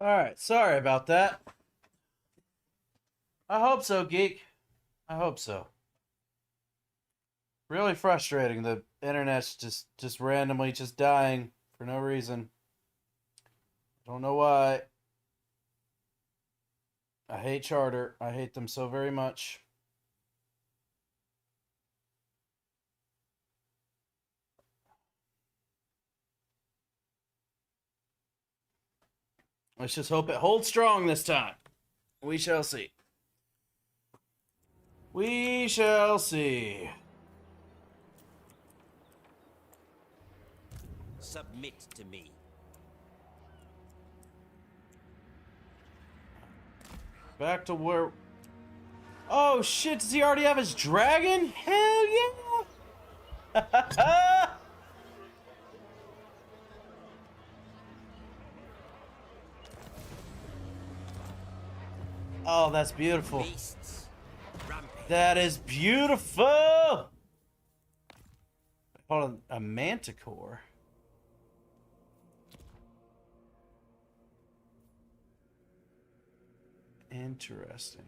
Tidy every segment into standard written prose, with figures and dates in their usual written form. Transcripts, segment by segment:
Alright, sorry about that. I hope so, Geek. I hope so. Really frustrating. The internet's just randomly just dying for no reason. Don't know why. I hate Charter. I hate them so very much. Let's just hope it holds strong this time. We shall see. We shall see. Submit to me. Back to where... Oh shit, does he already have his dragon? Hell yeah! Oh, that's beautiful. Beasts. Rampage. That is beautiful! Hold on, a manticore? Interesting.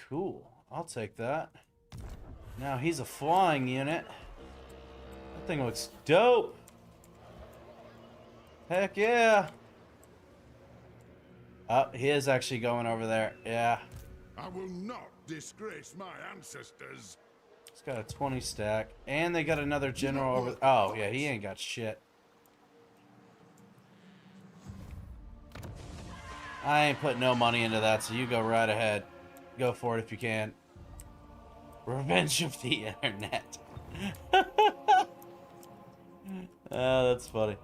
Cool. I'll take that. Now he's a flying unit. That thing looks dope. Heck yeah. Oh, he is actually going over there. Yeah. I will not disgrace my ancestors. It's got a 20 stack. And they got another general over... Oh, yeah, he ain't got shit. I ain't putting no money into that, so you go right ahead. Go for it if you can. Revenge of the Internet. Oh, that's funny.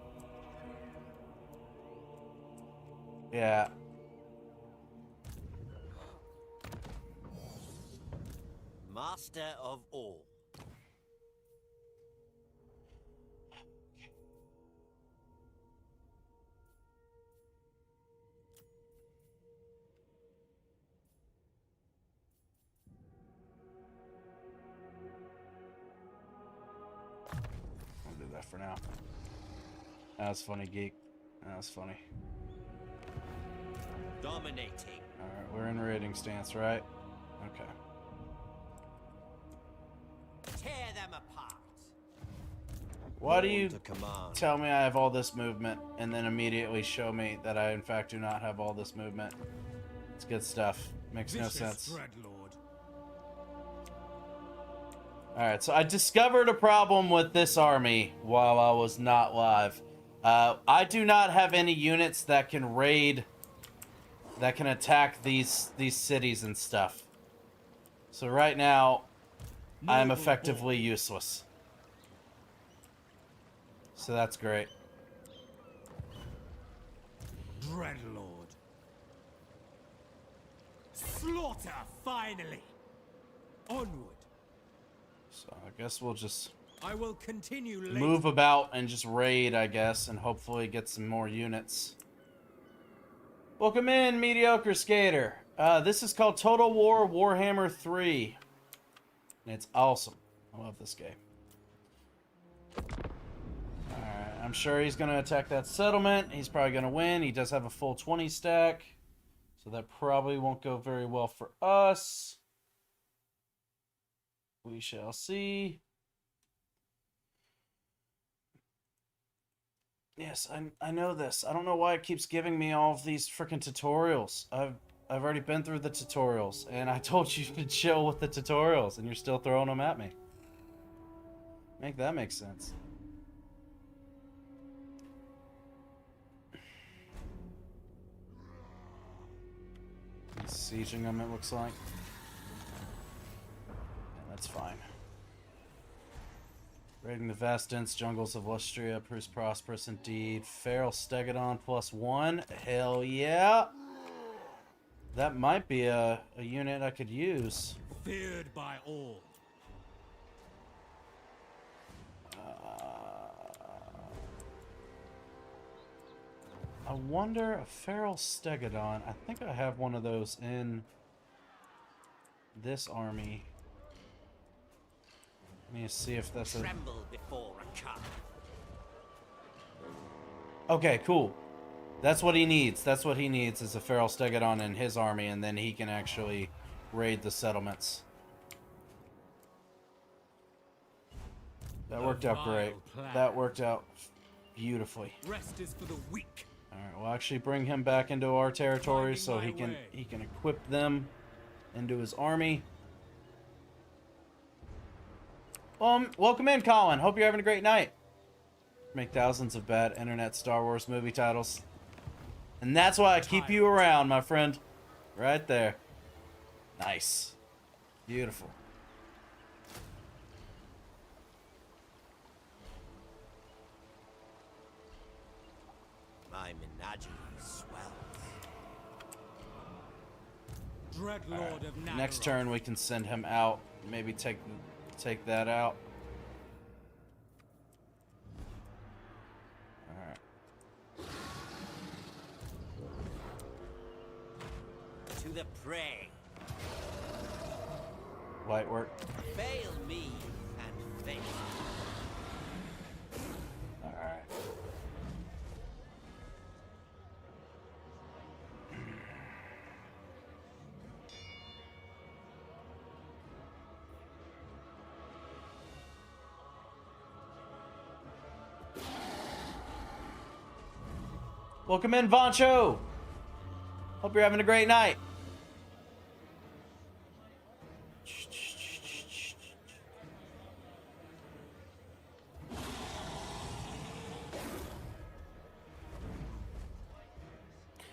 Yeah. Master of all. I'll do that for now. That was funny, Geek. That was funny. Dominating. Alright, we're in raiding stance, right? Okay. Tear them apart. Why do All you to command. tell me I have all this movement and then immediately show me that I in fact do not have all this movement? It's good stuff. Makes no sense. Alright, so I discovered a problem with this army while I was not live. I do not have any units that can raid, that can attack these cities and stuff. So right now, I am effectively useless. So that's great. Dreadlord. Slaughter, finally. Onward. So I guess we'll just I will continue later. move about and just raid, I guess, and hopefully get some more units. Welcome in, Mediocre Skater. This is called Total War Warhammer 3. And it's awesome. I love this game. Alright, I'm sure he's going to attack that settlement. He's probably going to win. He does have a full 20 stack. So that probably won't go very well for us. We shall see. Yes, I know this. I don't know why it keeps giving me all of these freaking tutorials. I've already been through the tutorials, and I told you to chill with the tutorials, and you're still throwing them at me. Make that make sense. He's sieging them, it looks like. Yeah, that's fine. Raiding the vast dense jungles of Lustria proves prosperous indeed. Feral Stegodon +1. Hell yeah! That might be a unit I could use. Feared by all. I wonder, a Feral Stegodon. I think I have one of those in this army. Let me see if that's a... Tremble before a cub. Okay, cool. That's what he needs. That's what he needs is a Feral Stegodon in his army, and then he can actually raid the settlements. That worked out great. That worked out beautifully. Rest is for the weak. All right, we'll actually bring him back into our territory so he can equip them into his army. Welcome in, Colin. Hope you're having a great night. Make thousands of bad internet Star Wars movie titles. And that's why I keep you around, my friend. Right there. Nice. Beautiful. My menagerie swells. Dreadlord of Nagaroth. Next turn we can send him out. Maybe take that out. Alright. To the prey. Light work. Fail me and fail. Alright. Welcome in, Voncho! Hope you're having a great night.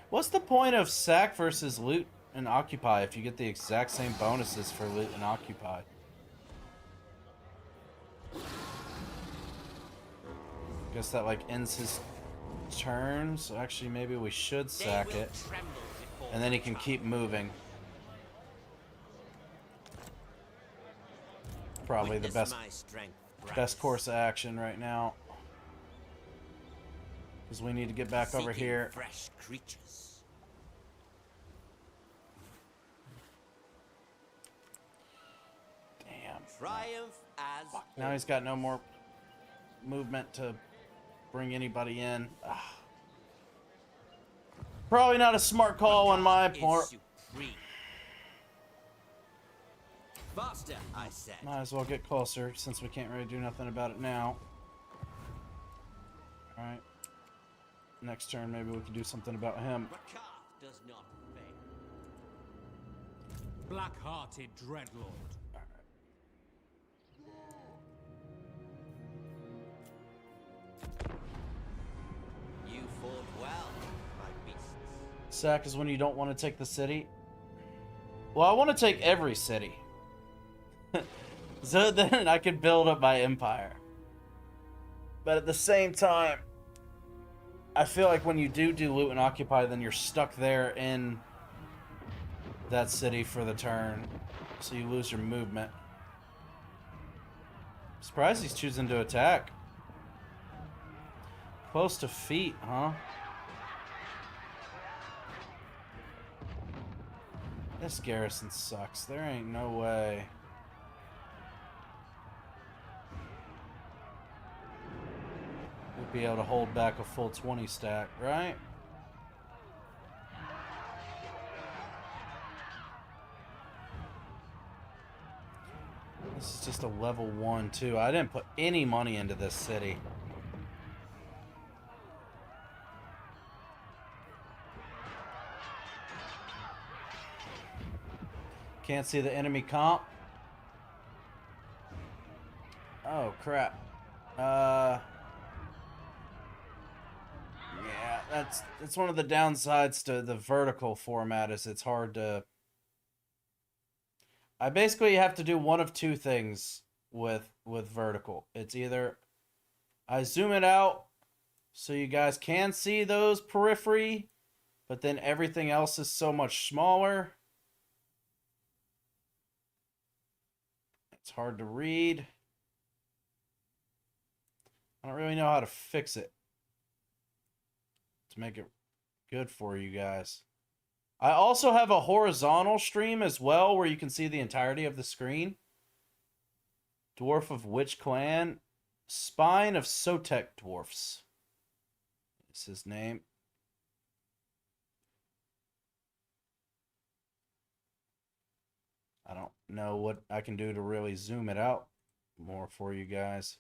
What's the point of sack versus loot and occupy if you get the exact same bonuses for loot and occupy? Guess that like ends his turn, so actually maybe we should sack it. And then he can keep moving. Probably the best course of action right now. Because we need to get back over here. Fresh creatures. Damn. Triumph as Now he's got no more movement to bring anybody in. Ugh. Probably not a smart call on my part. Faster, I said. Might as well get closer since we can't really do nothing about it now. Alright. Next turn, maybe we can do something about him. Rakar does not fail. Black-hearted Dreadlord. You fought well, my beasts. Sack is when you don't want to take the city. Well, I want to take every city. So then I can build up my empire. But at the same time, I feel like when you do loot and occupy, then you're stuck there in that city for the turn. So you lose your movement. I'm surprised he's choosing to attack. Close to feet, huh? This garrison sucks. There ain't no way. We'll be able to hold back a full 20 stack, right? This is just a level 1, too. I didn't put any money into this city. Can't see the enemy comp. Oh, crap. Yeah, that's one of the downsides to the vertical format is it's hard to... I basically have to do one of two things with vertical. It's either I zoom it out so you guys can see those periphery, but then everything else is so much smaller. It's hard to read. I don't really know how to fix it to make it good for you guys. I also have a horizontal stream as well where you can see the entirety of the screen. Dwarf of which clan? Spine of Sotek dwarfs. Is his name. I don't know what I can do to really zoom it out more for you guys.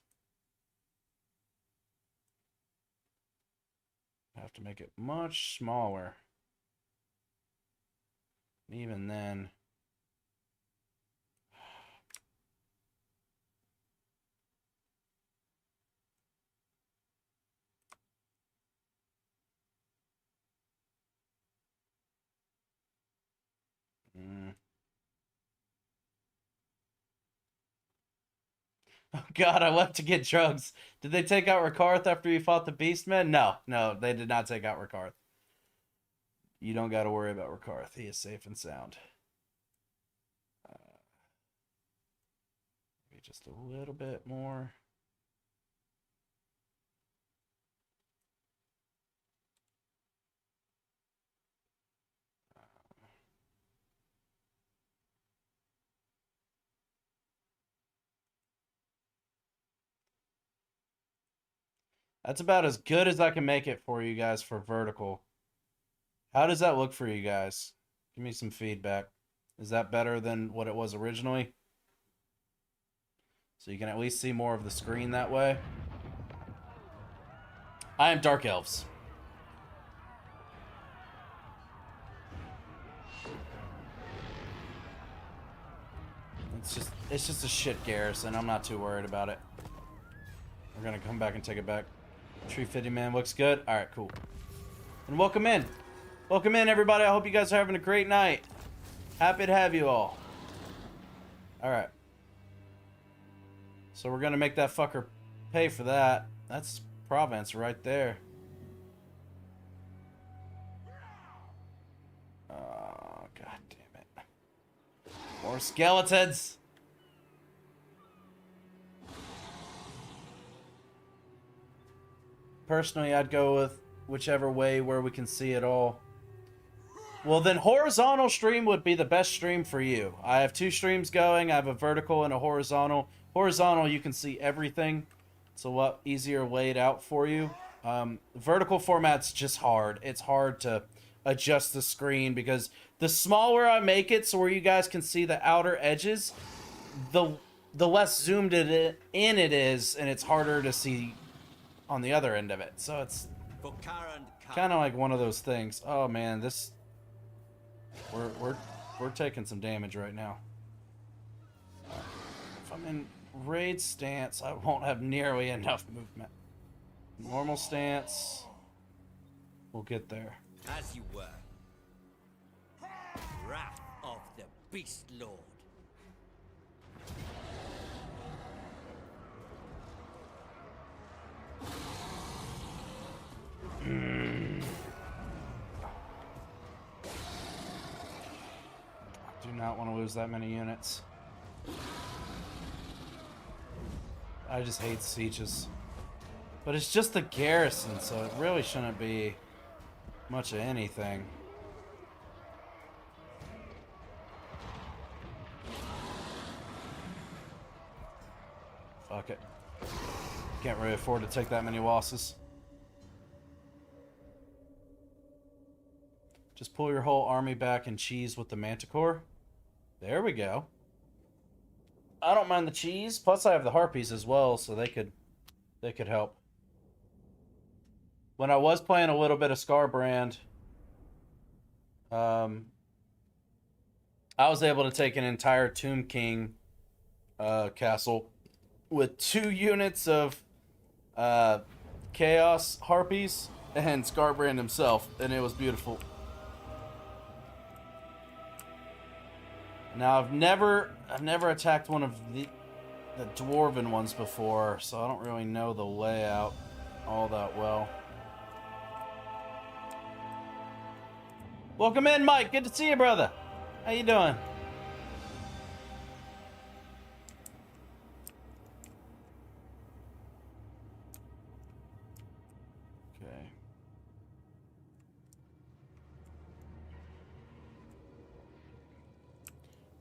I have to make it much smaller. Even then. Oh God, I left to get drugs. Did they take out Rakarth after you fought the Beastmen? No, no, they did not take out Rakarth. You don't got to worry about Rakarth. He is safe and sound. Maybe just a little bit more. That's about as good as I can make it for you guys for vertical. How does that look for you guys? Give me some feedback. Is that better than what it was originally? So you can at least see more of the screen that way. I am Dark Elves. It's just a shit garrison. I'm not too worried about it. We're gonna come back and take it back. Tree 50 man looks good. Alright, cool. And welcome in. Welcome in, everybody. I hope you guys are having a great night. Happy to have you all. Alright. So we're gonna make that fucker pay for that. That's province right there. Oh, god damn it. More skeletons. Personally, I'd go with whichever way where we can see it all. Well, then horizontal stream would be the best stream for you. I have two streams going. I have a vertical and a horizontal. Horizontal, you can see everything. It's a lot easier laid out for you. Vertical format's just hard. It's hard to adjust the screen because the smaller I make it so where you guys can see the outer edges, the less zoomed in it is, and it's harder to see on the other end of it. So it's kind of like one of those things. Oh man, this we're taking some damage right now. If I'm in raid stance, I won't have nearly enough movement. Normal stance, we'll get there. As you were. Wrath of the Beast Lord. I do not want to lose that many units. I just hate sieges. But it's just a garrison, so it really shouldn't be much of anything. Fuck it. Can't really afford to take that many losses. Just pull your whole army back and cheese with the manticore. There we go. I don't mind the cheese. Plus I have the harpies as well, so they could help. When I was playing a little bit of Scarbrand, I was able to take an entire Tomb King castle with 2 units of Chaos Harpies and Scarbrand himself, and it was beautiful. Now I've never attacked one of the dwarven ones before, so I don't really know the layout all that well. Welcome in, Mike. Good to see you, brother. How you doing? Okay.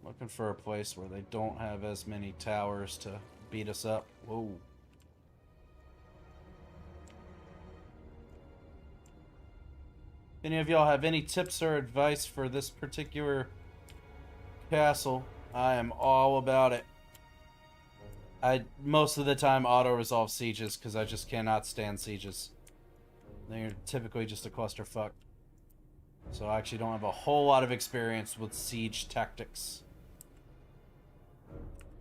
Looking for a place where they don't have as many towers to beat us up. Whoa. Any of y'all have any tips or advice for this particular castle? I am all about it. I most of the time auto-resolve sieges because I just cannot stand sieges. They're typically just a clusterfuck. So I actually don't have a whole lot of experience with siege tactics.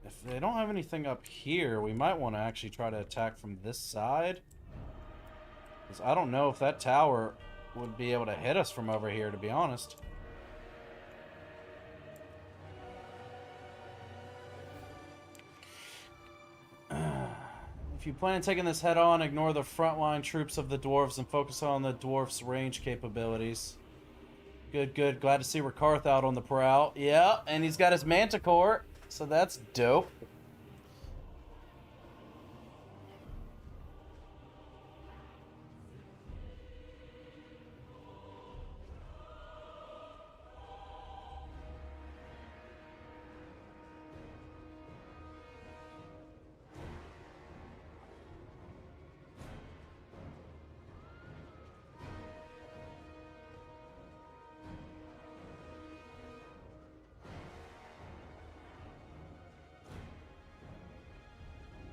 If they don't have anything up here, we might want to actually try to attack from this side. Because I don't know if that tower would be able to hit us from over here, to be honest. If you plan on taking this head on, ignore the frontline troops of the dwarves and focus on the dwarves' range capabilities. Good, good. Glad to see Rakarth out on the prowl. Yeah, and he's got his manticore, so that's dope.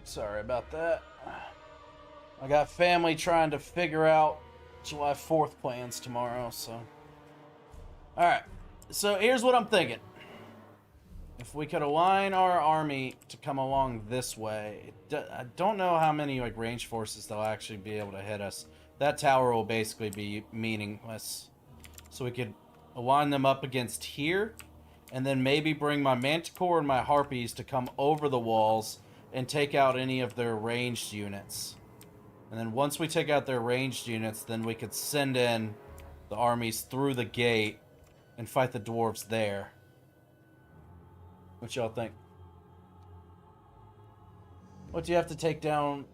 Sorry about that. I got family trying to figure out July 4th plans tomorrow, so. Alright, so here's what I'm thinking. If we could align our army to come along this way, I don't know how many like range forces they'll actually be able to hit us. That tower will basically be meaningless. So we could align them up against here, and then maybe bring my manticore and my harpies to come over the walls and take out any of their ranged units. And then once we take out their ranged units, then we could send in the armies through the gate and fight the dwarves there. What y'all think? What do you have to take down?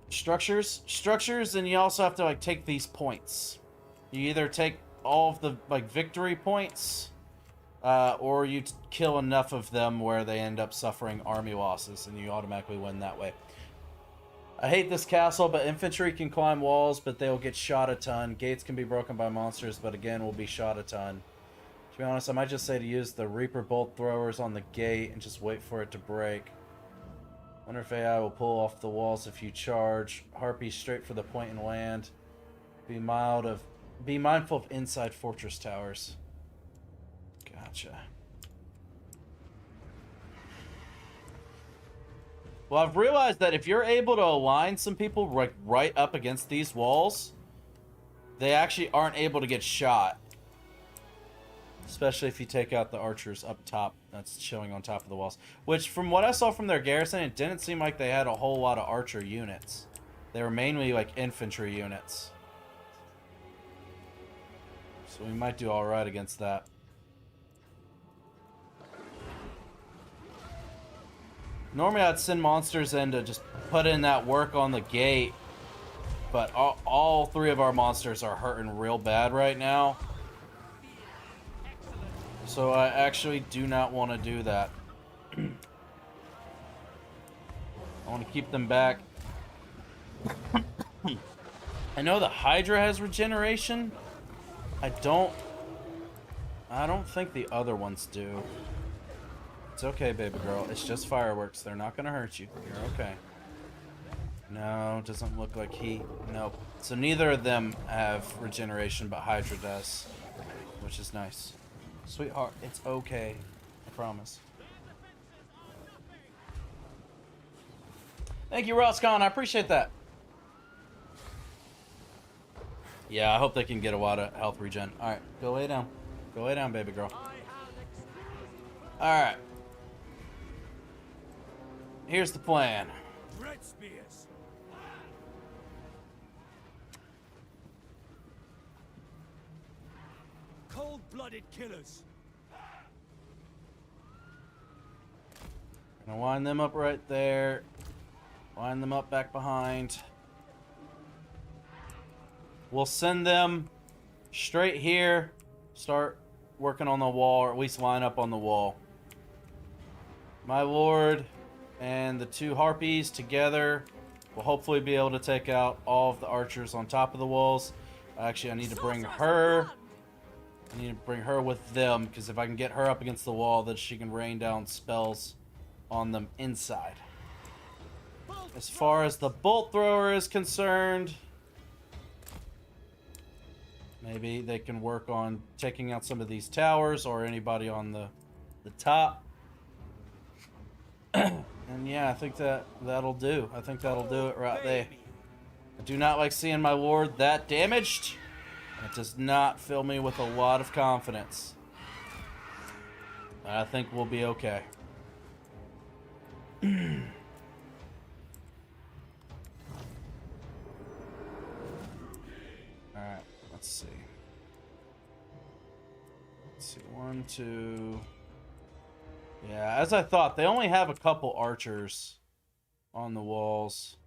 Structures? Structures, and you also have to like take these points. You either take all of the like victory points, or you kill enough of them where they end up suffering army losses, and you automatically win that way. I hate this castle, but infantry can climb walls, but they'll get shot a ton. Gates can be broken by monsters, but again, will be shot a ton. To be honest, I might just say to use the Reaper Bolt throwers on the gate and just wait for it to break. Wonder if AI will pull off the walls if you charge. Harpy straight for the point and land. Be mindful of inside fortress towers. Gotcha. Well, I've realized that if you're able to align some people right up against these walls, they actually aren't able to get shot. Especially if you take out the archers up top that's chilling on top of the walls. Which, from what I saw from their garrison, it didn't seem like they had a whole lot of archer units. They were mainly like infantry units. So we might do alright against that. Normally I'd send monsters in to just put in that work on the gate. But all three of our monsters are hurting real bad right now. So I actually do not want to do that. I want to keep them back. I know the Hydra has regeneration. I don't think the other ones do. It's okay, baby girl. It's just fireworks. They're not going to hurt you. You're okay. No, doesn't look like he... Nope. So neither of them have regeneration, but Hydra does. Which is nice. Sweetheart, it's okay. I promise. Thank you, Roscon. I appreciate that. Yeah, I hope they can get a lot of health regen. Alright, go lay down. Go lay down, baby girl. Alright. Here's the plan. Red spears. Cold-blooded killers. Gonna line them up right there. Line them up back behind. We'll send them straight here. Start working on the wall, or at least line up on the wall. My lord, and the 2 harpies together will hopefully be able to take out all of the archers on top of the walls. Actually, I need to bring her. I need to bring her with them, because if I can get her up against the wall, then she can rain down spells on them inside. As far as the bolt thrower is concerned, maybe they can work on taking out some of these towers or anybody on the top. And yeah, I think that'll do. I think that'll do it right there. I do not like seeing my lord that damaged. It does not fill me with a lot of confidence. I think we'll be okay. Alright, let's see. Let's see, 1, 2... Yeah, as I thought, they only have a couple archers on the walls.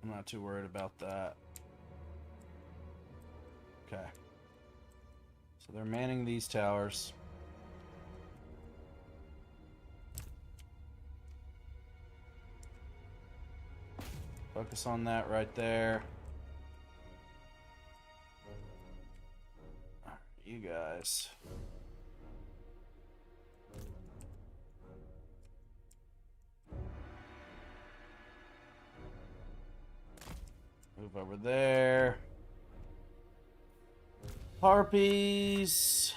I'm not too worried about that. Okay. So they're manning these towers. Focus on that right there. Alright, you guys. Move over there. Harpies.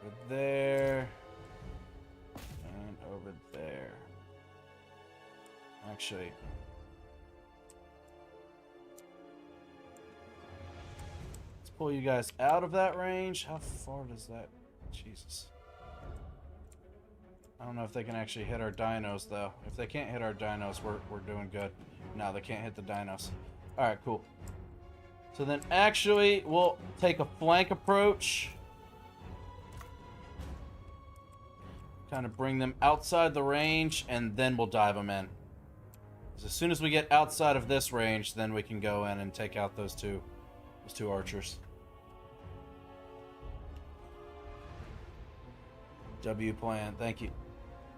Over there. And over there. Actually. Let's pull you guys out of that range. How far does that... Jesus. I don't know if they can actually hit our dinos, though. If they can't hit our dinos, we're doing good. No, they can't hit the dinos. Alright, cool. So then, actually, we'll take a flank approach. Kind of bring them outside the range, and then we'll dive them in. 'Cause as soon as we get outside of this range, then we can go in and take out those two archers. W plan, thank you.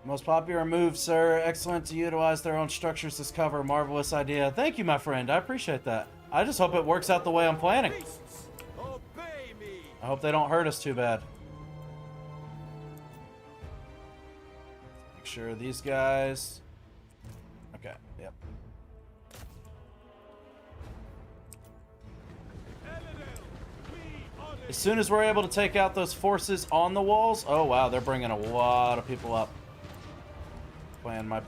Most popular move, sir. Excellent to utilize their own structures as cover. Marvelous idea. Thank you, my friend. I appreciate that. I just hope it works out the way I'm planning. Beasts, obey me. I hope they don't hurt us too bad. Make sure these guys... Okay, yep. As soon as we're able to take out those forces on the walls... Oh, wow, they're bringing a lot of people up. Plan might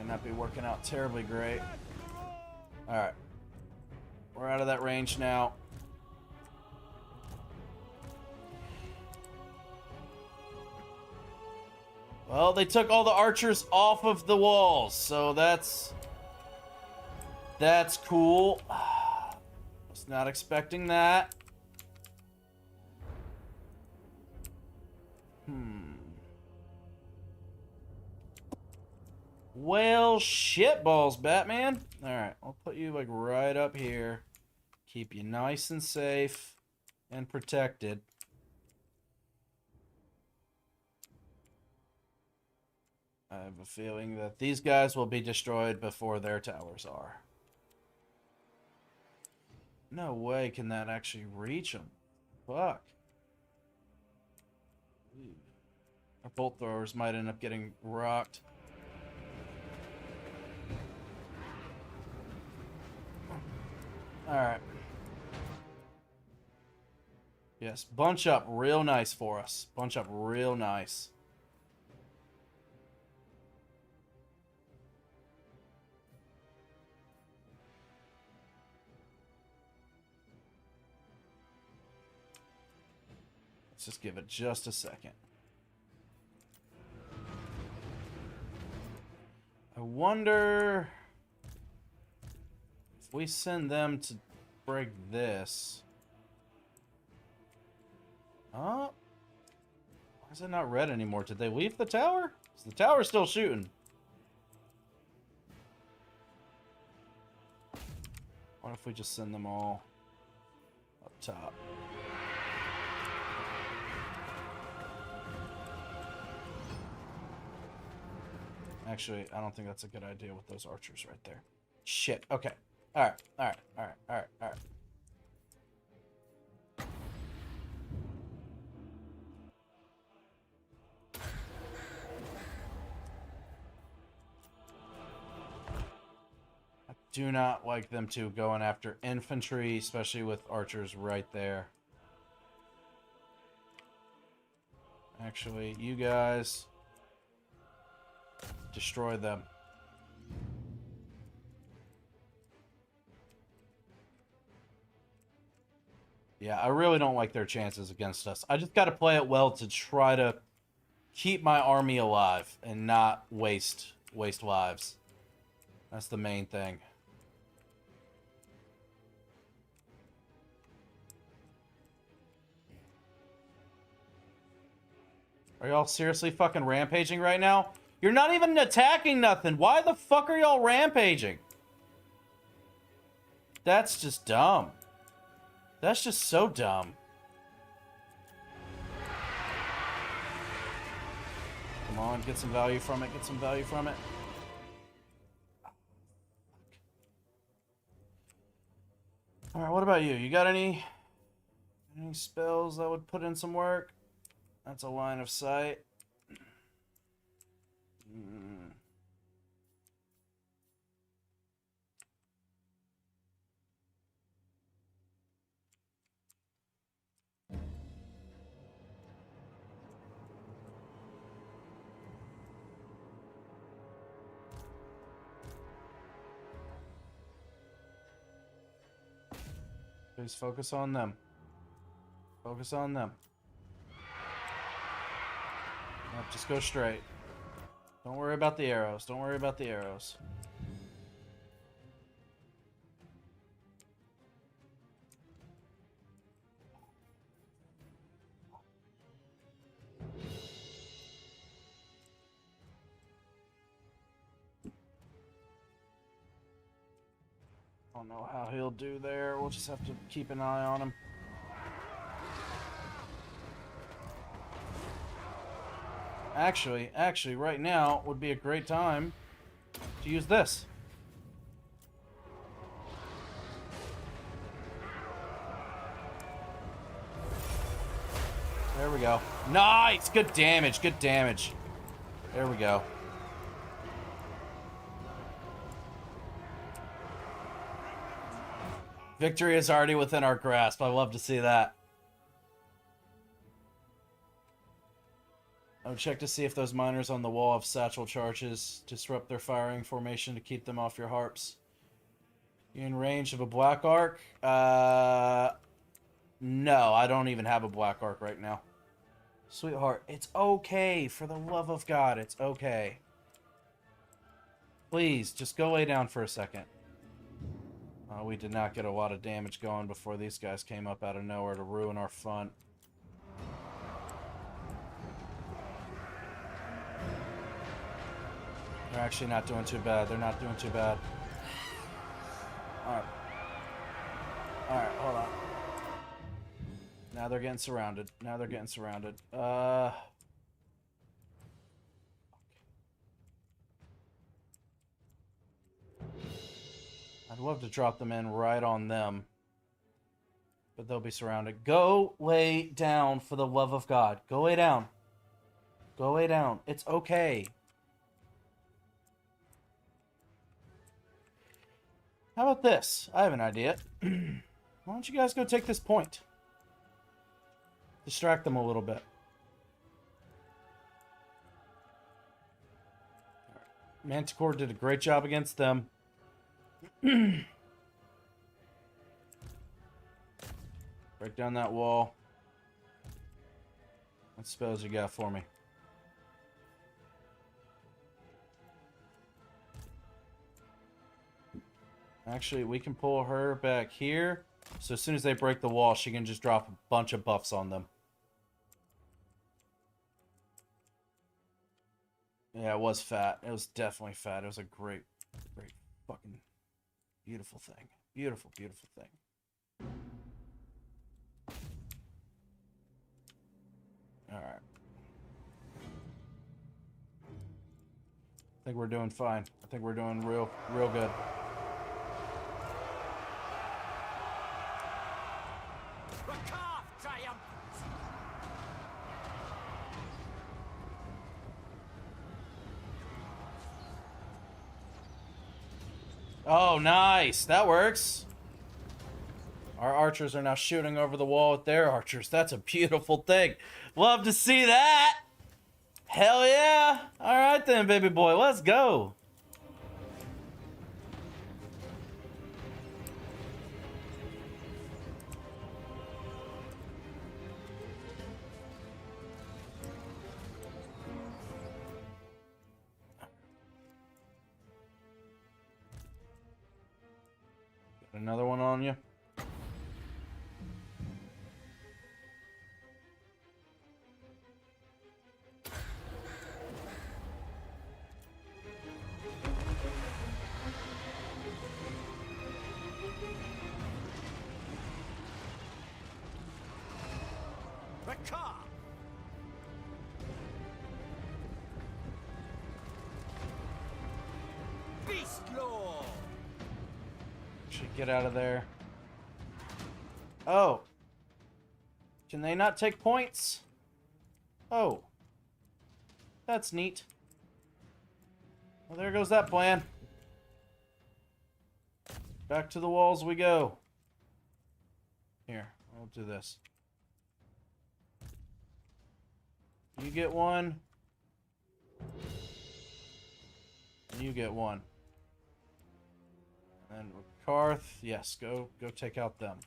not be working out terribly great. Alright. We're out of that range now. Well, they took all the archers off of the walls, so that's cool. Was not expecting that. Well, shitballs, Batman. Alright, I'll put you, like, right up here. Keep you nice and safe and protected. I have a feeling that these guys will be destroyed before their towers are. No way can that actually reach them. Fuck. Ooh. Our bolt throwers might end up getting rocked. Alright. Yes, bunch up real nice for us. Bunch up real nice. Let's just give it just a second. I wonder... if we send them to break this... Oh? Why is it not red anymore? Did they leave the tower? Is the tower still shooting? What if we just send them all up top? Actually, I don't think that's a good idea with those archers right there. Shit. Okay. Alright. Alright. Alright. Alright. Alright. I do not like them two going after infantry, especially with archers right there. Actually, you guys destroy them. Yeah, I really don't like their chances against us. I just got to play it well to try to keep my army alive and not waste lives. That's the main thing. Are y'all seriously fucking rampaging right now? You're not even attacking nothing. Why the fuck are y'all rampaging? That's just dumb. That's just so dumb. Come on, get some value from it. Get some value from it. Alright, what about you? You got any spells that would put in some work? That's a line of sight. Please focus on them. Focus on them. Yep, just go straight. Don't worry about the arrows. Don't worry about the arrows. I don't know how he'll do there. We'll just have to keep an eye on him. Actually, right now would be a great time to use this. There we go. Nice! Good damage, good damage. There we go. Victory is already within our grasp. I love to see that. I would check to see if those miners on the wall have satchel charges. Disrupt their firing formation to keep them off your harps. You in range of a black arc? No, I don't even have a black arc right now. Sweetheart, it's okay. For the love of God, it's okay. Please, just go lay down for a second. We did not get a lot of damage going before these guys came up out of nowhere to ruin our fun. They're actually not doing too bad. They're not doing too bad. Alright. Alright, hold on. Now they're getting surrounded. Now they're getting surrounded. I'd love to drop them in right on them. But they'll be surrounded. Go lay down, for the love of God. Go lay down. Go lay down. It's okay. How about this? I have an idea. Why don't you guys go take this point? Distract them a little bit. Manticore did a great job against them. Break down that wall. What spells you got for me? Actually, we can pull her back here. So as soon as they break the wall, she can just drop a bunch of buffs on them. Yeah, it was fat. It was definitely fat. It was a great fucking beautiful thing. Beautiful, beautiful thing. All right. I think we're doing fine. I think we're doing real good. The calf triumph! Oh, nice. That works. Our archers are now shooting over the wall with their archers. That's a beautiful thing. Love to see that. Hell yeah. All right then, baby boy. Let's go. Got another one on you. The calf! Beast Lord! Should get out of there. Oh. Can they not take points? Oh. That's neat. Well, there goes that plan. Back to the walls we go. Here, I'll do this. You get one. You get one. And Karth, yes, go take out them.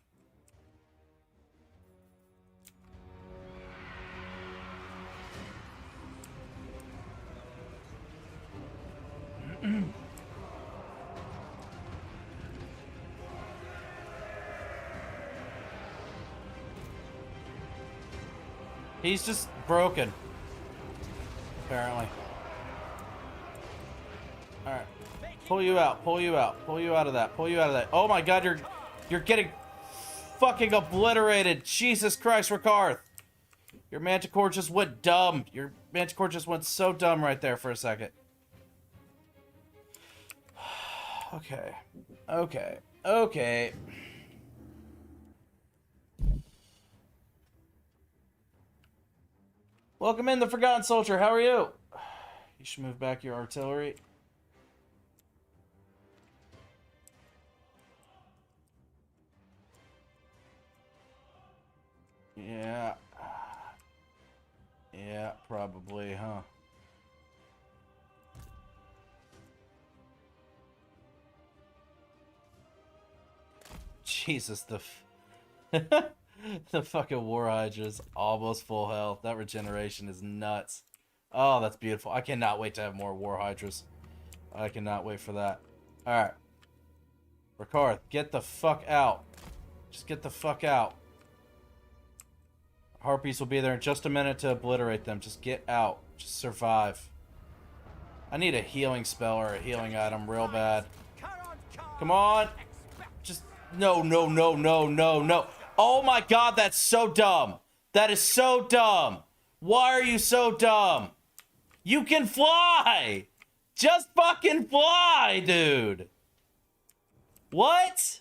He's just broken. Apparently. Alright. Pull you out, pull you out, pull you out of that, pull you out of that. Oh my god, you're getting fucking obliterated. Jesus Christ, Rikarth. Your Manticore just went dumb. Your Manticore just went so dumb right there for a second. Okay. Okay. Okay. Welcome in, the Forgotten Soldier. How are you? You should move back your artillery. Yeah. Yeah, probably, huh? Jesus, the the fucking War Hydra's almost full health. That regeneration is nuts. Oh, that's beautiful. I cannot wait to have more War Hydras. I cannot wait for that. Alright. Rikarth, get the fuck out. Just get the fuck out. Harpies will be there in just a minute to obliterate them. Just get out. Just survive. I need a healing spell or a healing item real bad. Come on. Just... No, no, no, no, no, no. Oh my god, that's so dumb. That is so dumb. Why are you so dumb? You can fly. Just fucking fly, dude. What?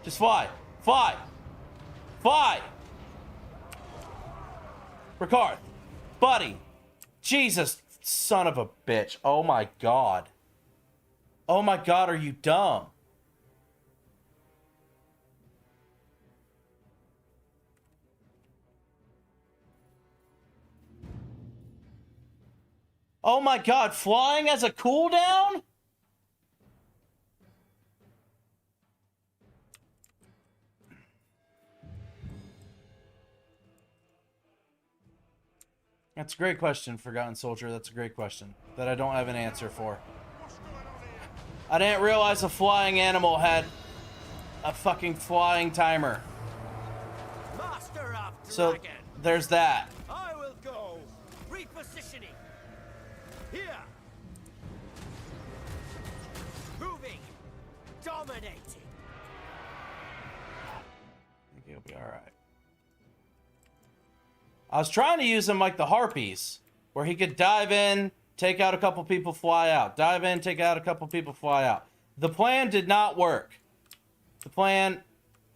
Just fly. Fly. Fly. Rikarth. Buddy. Jesus, son of a bitch. Oh my god. Oh my god, are you dumb? Oh my god, flying as a cooldown? That's a great question, Forgotten Soldier. That's a great question that I don't have an answer for. I didn't realize a flying animal had a fucking flying timer. Master of So Dragon. there's that. I will go. Repositioning. Here. Moving. Dominating. I think he'll be alright. I was trying to use him like the harpies, where he could dive in, take out a couple people, fly out. Dive in, take out a couple people, fly out. The plan did not work. The plan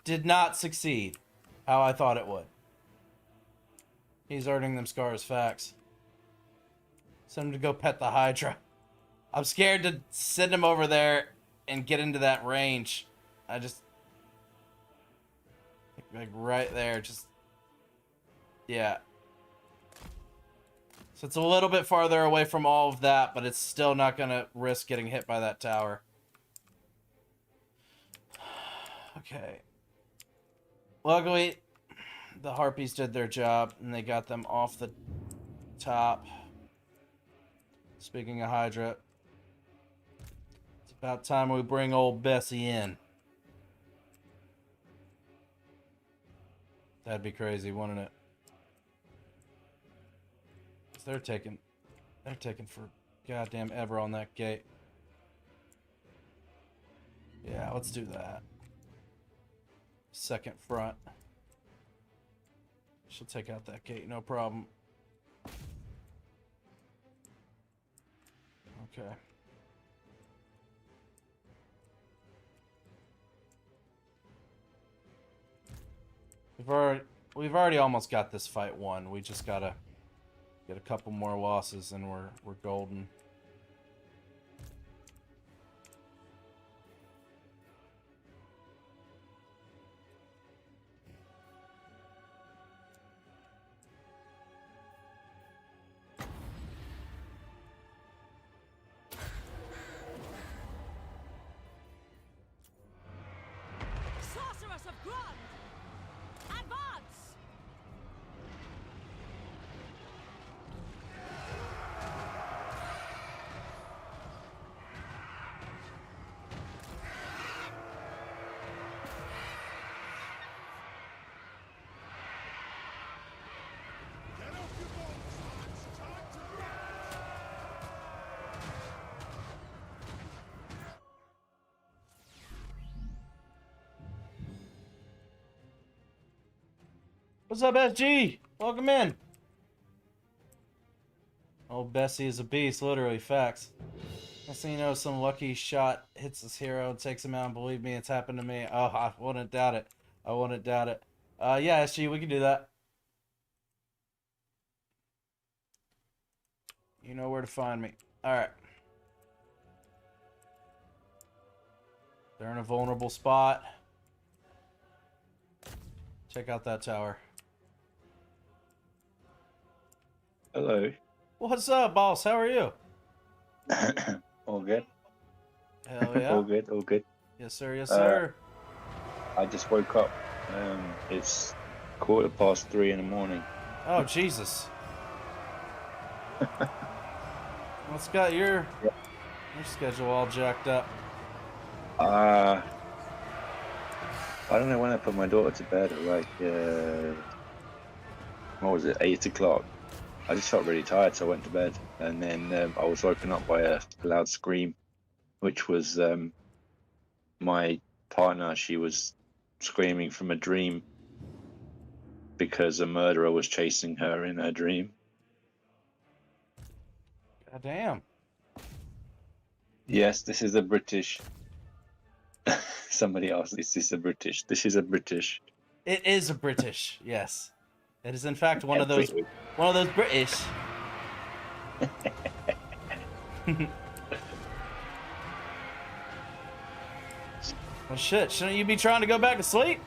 did not succeed how I thought it would. He's earning them scars, facts. Send him to go pet the Hydra. I'm scared to send him over there and get into that range. I just... like right there, just... yeah. So it's a little bit farther away from all of that, but it's still not going to risk getting hit by that tower. Okay. Luckily, the Harpies did their job, and they got them off the top. Speaking of Hydra, it's about time we bring old Bessie in. That'd be crazy, wouldn't it? They're taking for goddamn ever on that gate. Yeah, let's do that. Second front. She'll take out that gate, no problem. Okay. We've already almost got this fight won. We just gotta get a couple more losses and we're golden. Sorceress of Grund! Advance! Get off your boats! It's time to run! What's up, SG? Welcome in. Old Bessie is a beast, literally, facts. Next thing you know, some lucky shot hits this hero and takes him out, and believe me, it's happened to me. Oh, I wouldn't doubt it. I wouldn't doubt it. Yeah, SG, we can do that. You know where to find me. Alright. They're in a vulnerable spot. Check out that tower. Hello. What's up, boss? How are you? All good. Hell yeah. All good. All good. Yes, sir. Yes, sir. I just woke up. It's 3:15 in the morning. Oh, Jesus. What's got your schedule all jacked up? I don't know when I put my daughter to bed at like what was it, 8 o'clock. I just felt really tired, so I went to bed, and then I was woken up by a loud scream, which was my partner. She was screaming from a dream because a murderer was chasing her in her dream. God damn. Yes, this is a British. Somebody asked, is this a British? This is a British. It is a British, yes. It is in fact one Yeah, of those British. Well, shit, shouldn't you be trying to go back to sleep?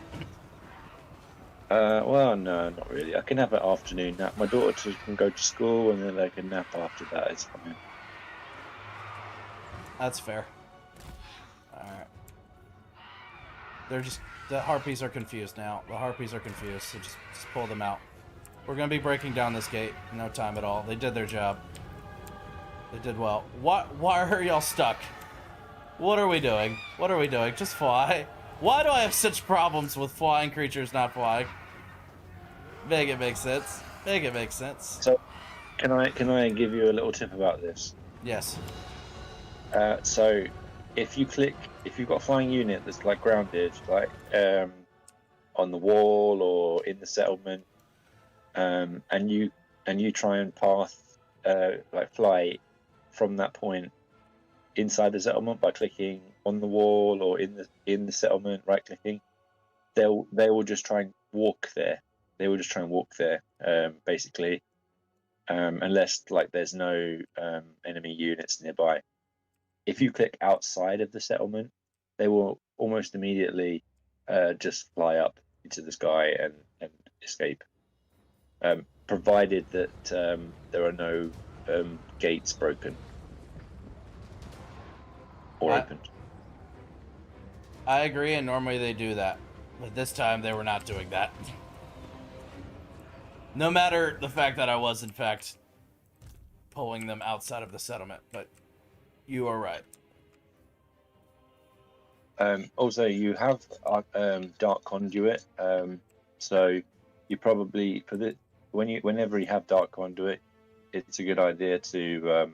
Well, no, not really. I can have an afternoon nap. My daughter can go to school, and then they can nap after that. It's fine. That's fair. Alright. The Harpies are confused now. The Harpies are confused, so just pull them out. We're gonna be breaking down this gate in no time at all. They did their job. They did well. Why are y'all stuck? What are we doing? What are we doing? Just fly. Why do I have such problems with flying creatures not flying? Make it make sense. Make it make sense. So, can I give you a little tip about this? Yes. So, if you've got a flying unit that's like grounded, like on the wall or in the settlement, and you try and path like fly from that point inside the settlement by clicking on the wall or in the settlement, right clicking, they will just try and walk there. They will just try and walk there, basically, unless like there's no enemy units nearby. If you click outside of the settlement, they will almost immediately just fly up into the sky and escape, provided that there are no gates broken or opened. I agree, and normally they do that. But this time they were not doing that. No matter the fact that I was, in fact, pulling them outside of the settlement. But you are right. Also, you have dark conduit, so you probably whenever you have dark conduit, it's a good idea to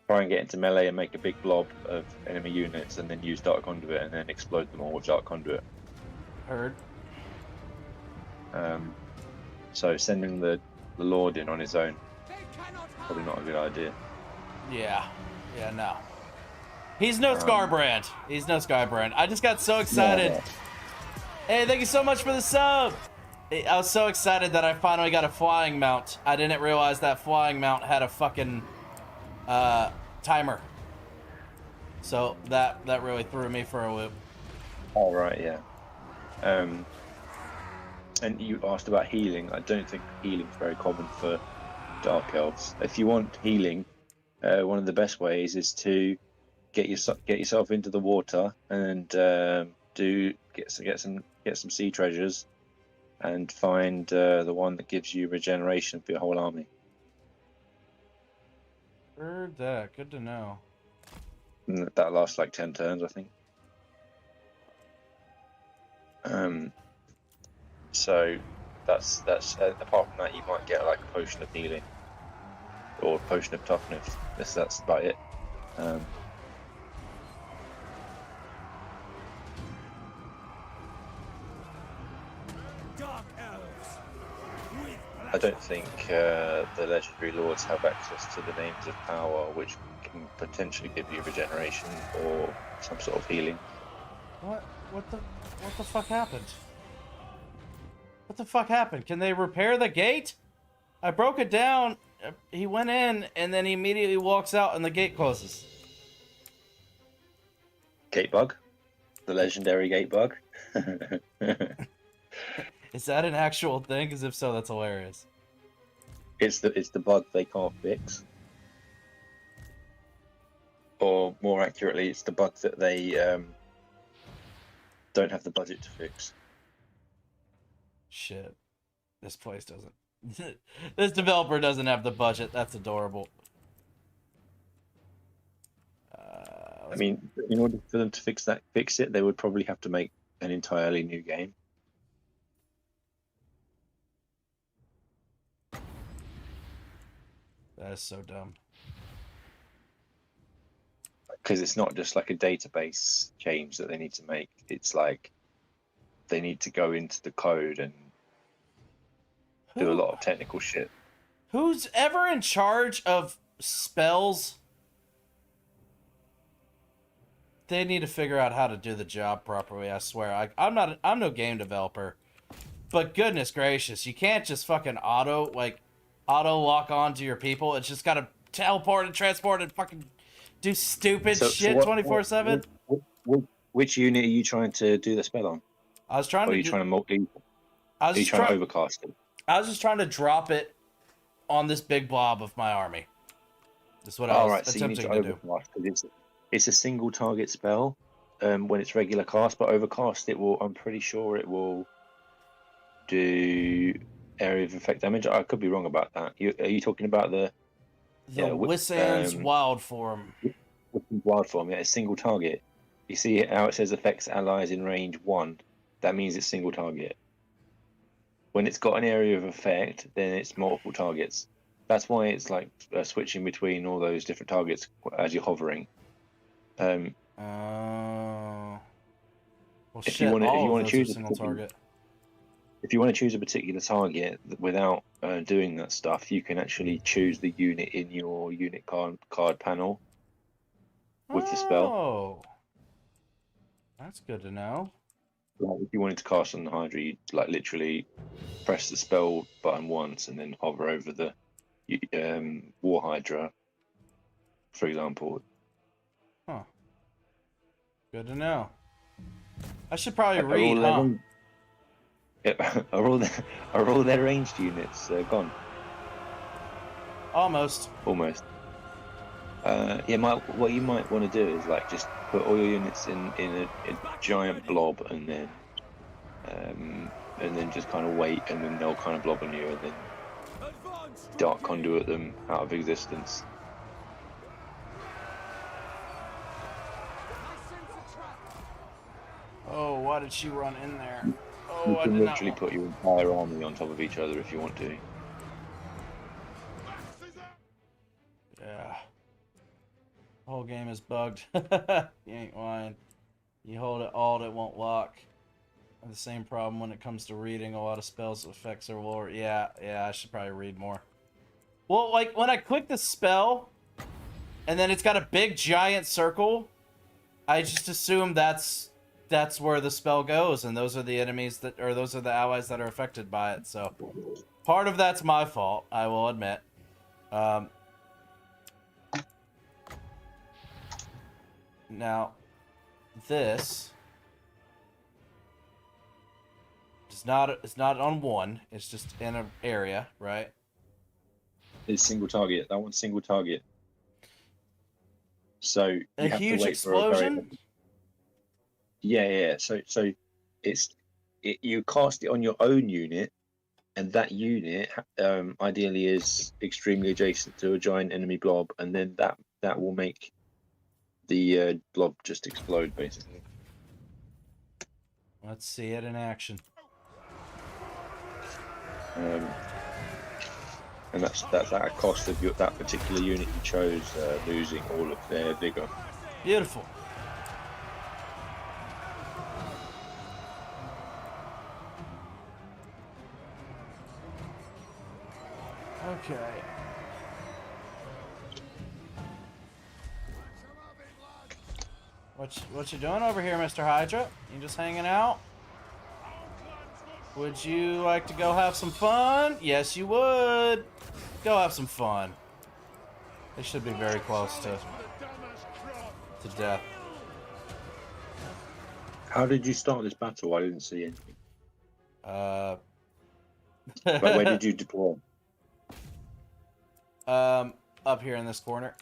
try and get into melee and make a big blob of enemy units, and then use dark conduit and then explode them all with dark conduit. Heard. So sending the Lord in on his own, probably not a good idea. Yeah, no. He's no Scarbrand. He's no Scarbrand. I just got so excited. Hey, thank you so much for the sub. I was so excited that I finally got a flying mount. I didn't realize that flying mount had a fucking timer. So that really threw me for a loop. All right, yeah. And you asked about healing. I don't think healing is very common for Dark Elves. If you want healing, one of the best ways is to get yourself into the water and get some sea treasures, and find the one that gives you regeneration for your whole army. Heard that. Good to know. And that lasts like 10 turns, I think. So that's apart from that, you might get like a potion of healing or a potion of toughness. That's about it. Dark elves. With I don't think the legendary lords have access to the names of power, which can potentially give you regeneration or some sort of healing. What the fuck happened? What the fuck happened? Can they repair the gate? I broke it down. He went in and then he immediately walks out and the gate closes. Gate bug, the legendary gate bug. Is that an actual thing? Because if so, that's hilarious. It's the bug they can't fix, or more accurately, it's the bug that they don't have the budget to fix. Shit. This place doesn't. This developer doesn't have the budget. That's adorable. I mean, in order for them to fix it, they would probably have to make an entirely new game. That is so dumb. Because it's not just like a database change that they need to make. It's like they need to go into the code and do a lot of technical shit. Who's ever in charge of spells? They need to figure out how to do the job properly, I swear. I'm no game developer. But goodness gracious, you can't just fucking auto lock onto your people. It's just gotta teleport and transport and fucking do stupid shit 24/7. Which unit are you trying to do the spell on? I was trying or to. Are you trying to overcast it? I was just trying to drop it on this big blob of my army. That's what I was attempting to do. It's a single target spell when it's regular cast, but overcast it will. I'm pretty sure it will do area of effect damage. I could be wrong about that. Are you talking about the Wissan's wild form? Wild form, yeah, it's single target. You see how it says affects allies in range 1? That means it's single target. When it's got an area of effect, then it's multiple targets. That's why it's like switching between all those different targets as you're hovering. Oh. Well, If shit, you want to, if all you of want to those are choose a single particular, target. if you want to choose a particular target without doing that stuff, you can actually choose the unit in your unit card panel with the spell. Oh. That's good to know. Like if you wanted to cast on the Hydra, you like literally press the spell button once and then hover over the War Hydra, for example. Huh. Good to know. I should probably Are read, all their huh? are all their ranged units gone? Almost. Almost. Yeah, what you might want to do is like just put all your units in a giant blob and then just kind of wait, and then they'll kind of blob on you, and then Advance, dark Drake! conduit them out of existence. I sense a trap. Oh, why did she run in there? You Oh, I can did not literally want... put your entire army on top of each other if you want to. Yeah. The whole game is bugged. You ain't lying. You hold it alt, it won't lock. The same problem when it comes to reading a lot of spells effects or lore. Yeah, I should probably read more. Well, like when I click the spell and then it's got a big giant circle, I just assume that's where the spell goes, and those are the enemies that, or those are the allies that are affected by it. So part of that's my fault, I will admit. Now this it's not on one, it's just in an area, right? It's single target. That one's single target. So you A have to huge wait for a very explosion? yeah. So you cast it on your own unit, and that unit ideally is extremely adjacent to a giant enemy blob, and then that will make the blob just explode basically. Let's see it in action. And that's at a cost of that particular unit you chose losing all of their vigor. Beautiful. Okay. What you doing over here, Mr. Hydra? You just hanging out? Would you like to go have some fun? Yes, you would. Go have some fun. They should be very close to death. How did you start this battle? I didn't see anything. But where did you deploy? Up here in this corner,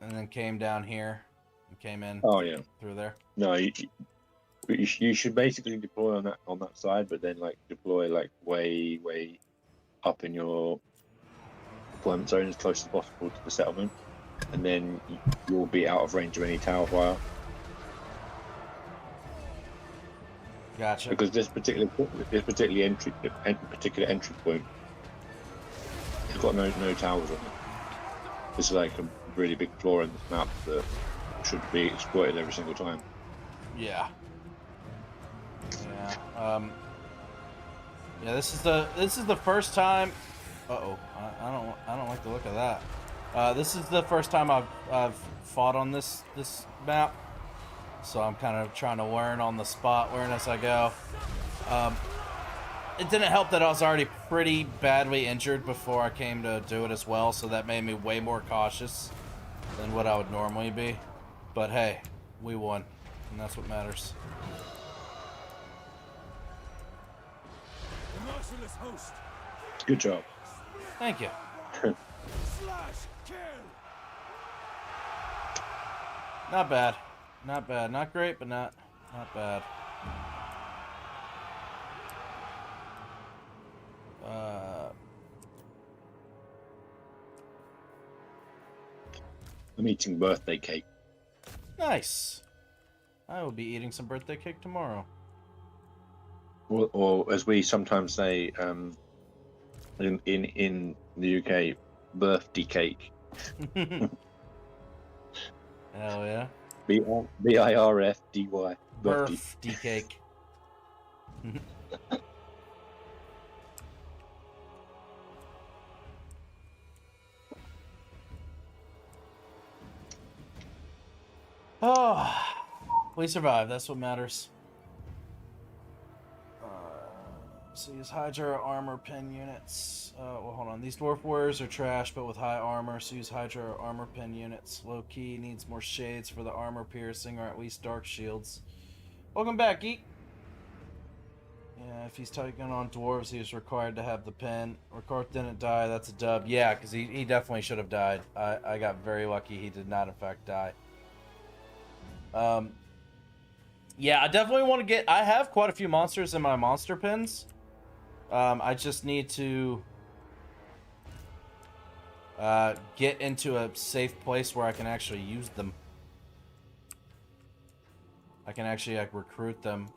and then came down here, and came in. Oh yeah, through there. no, you should basically deploy on that side, but then like deploy like way up in your deployment zone as close as possible to the settlement, and then you'll be out of range of any tower fire. Gotcha. Because this particular entry point, it's got no towers on it. It's like a really big flaw in this map that should be exploited every single time. Yeah. Yeah. This is the first time. Uh-oh. I don't like the look of that. This is the first time I've fought on this map, so I'm kind of trying to learn on the spot, learn as I go. It didn't help that I was already pretty badly injured before I came to do it as well, so that made me way more cautious than what I would normally be. But hey, we won, and that's what matters. The merciless host. Good job. Thank you. Slash kill. Not bad. Not bad. Not great, but not bad. I'm eating birthday cake. Nice. I will be eating some birthday cake tomorrow. Or as we sometimes say in the UK, birthday cake. Hell yeah. BIRFDY. Birthday. Burf, D-cake. Oh, we survived. That's what matters. So use Hydra armor pin units. Well, hold on. These dwarf warriors are trash, but with high armor. So use Hydra armor pin units. Low key needs more shades for the armor piercing, or at least dark shields. Welcome back, Geek. Yeah, if he's taking on dwarves, he was required to have the pin. Ricard didn't die. That's a dub. Yeah, because he definitely should have died. I got very lucky. He did not, in fact, die. Yeah, I definitely want to get... I have quite a few monsters in my monster pins. I just need to get into a safe place where I can actually use them. I can actually like recruit them.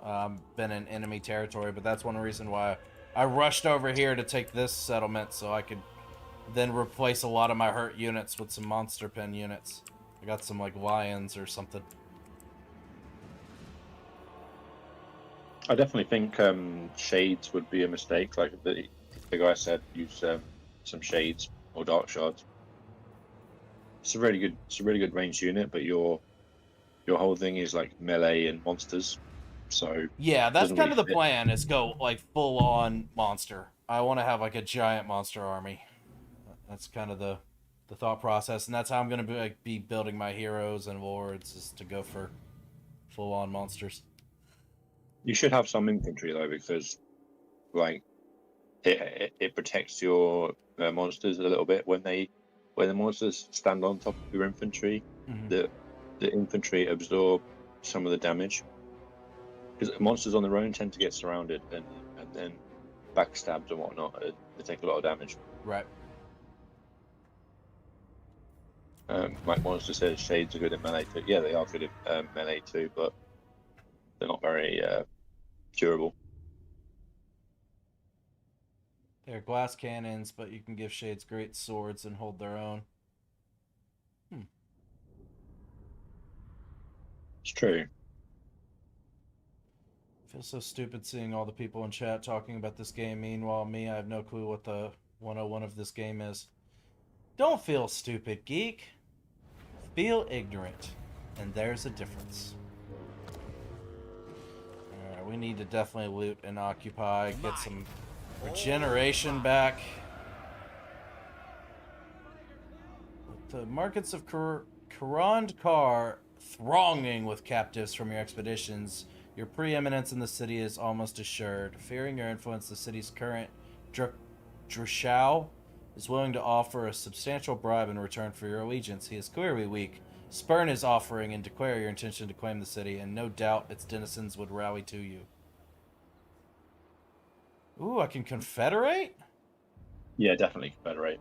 Been in enemy territory, but that's one reason why I rushed over here to take this settlement, so I could then replace a lot of my hurt units with some monster pin units. I got some like lions or something. I definitely think shades would be a mistake. Like the guy said, use some shades or dark shards. It's a really good ranged unit, but your whole thing is like melee and monsters. So yeah, that's doesn't kind really of the fit. plan. Is go like full on monster. I want to have like a giant monster army. That's kind of the thought process, and that's how I'm gonna be building my heroes and lords, is to go for full on monsters. You should have some infantry though, because like it protects your monsters a little bit when the monsters stand on top of your infantry. Mm-hmm. The infantry absorb some of the damage, because monsters on their own tend to get surrounded and then backstabbed and whatnot. They take a lot of damage. Right. Like Monster says, shades are good at melee too. Yeah, they are good at melee too, but they're not very durable. They're glass cannons, but you can give shades great swords and hold their own. It's true. I feel so stupid seeing all the people in chat talking about this game. Meanwhile, me, I have no clue what the 101 of this game is. Don't feel stupid, geek. Feel ignorant. And there's a difference. Alright, we need to definitely loot and occupy. Get some regeneration back. The markets of Karandkar thronging with captives from your expeditions, your preeminence in the city is almost assured. Fearing your influence, the city's current Drishao is willing to offer a substantial bribe in return for your allegiance. He is clearly weak. Spurn his offering and declare your intention to claim the city, and no doubt its denizens would rally to you. Ooh, I can confederate? Yeah, definitely confederate.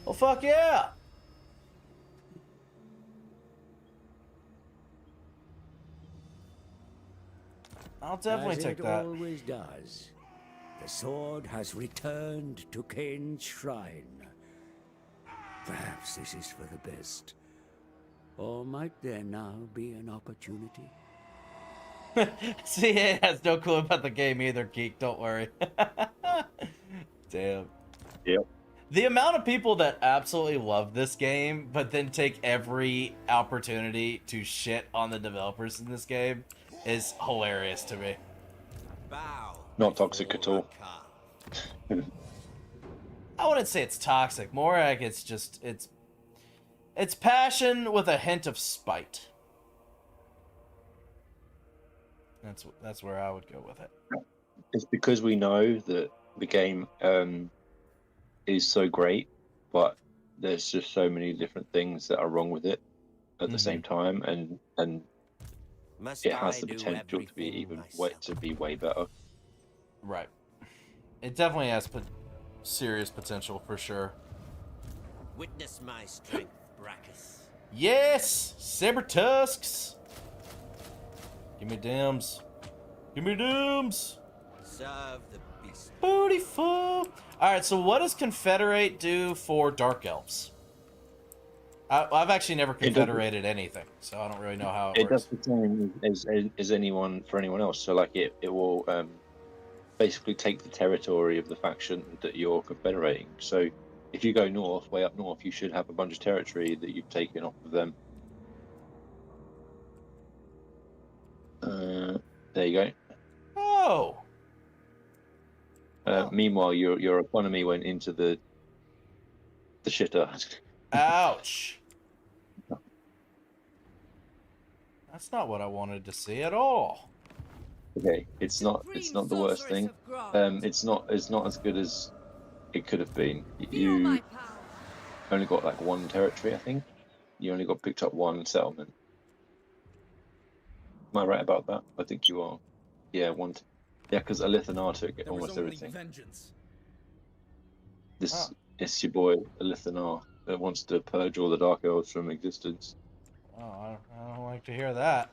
Well, fuck yeah! I'll definitely take that. As it always does. The sword has returned to Kane's shrine. Perhaps this is for the best. Or might there now be an opportunity? CA has no clue about the game either, geek. Don't worry. Damn. Yep. The amount of people that absolutely love this game, but then take every opportunity to shit on the developers in this game is hilarious to me. Bow. Not toxic at all. I wouldn't say it's toxic. More like it's just it's passion with a hint of spite. That's where I would go with it. It's because we know that the game is so great, but there's just so many different things that are wrong with it at the same time, and it has the potential to be way better. Right. It definitely has serious potential for sure. Witness my strength, Brachus. Yes, saber tusks. Give me dims. Give me dims. Serve the beast. Beautiful. All right. So what does confederate do for dark elves? I've actually never It does- confederated anything, so I don't really know how it It works. does the same as anyone for anyone else. So like it will basically take the territory of the faction that you're confederating. So if you go north, way up north, you should have a bunch of territory that you've taken off of them. There you go. Oh, well, Meanwhile, your economy went into the shitter. ouch. That's not what I wanted to see at all. Okay, it's not the worst thing. It's not as good as it could have been. Feel my You power. only got like one territory, I think. You only got picked up one settlement. Am I right about that? I think you are. Yeah, one. Yeah, because Alithanar took There was almost only everything. vengeance. This is your boy Alithanar that wants to purge all the Dark Elves from existence. Oh, I don't like to hear that.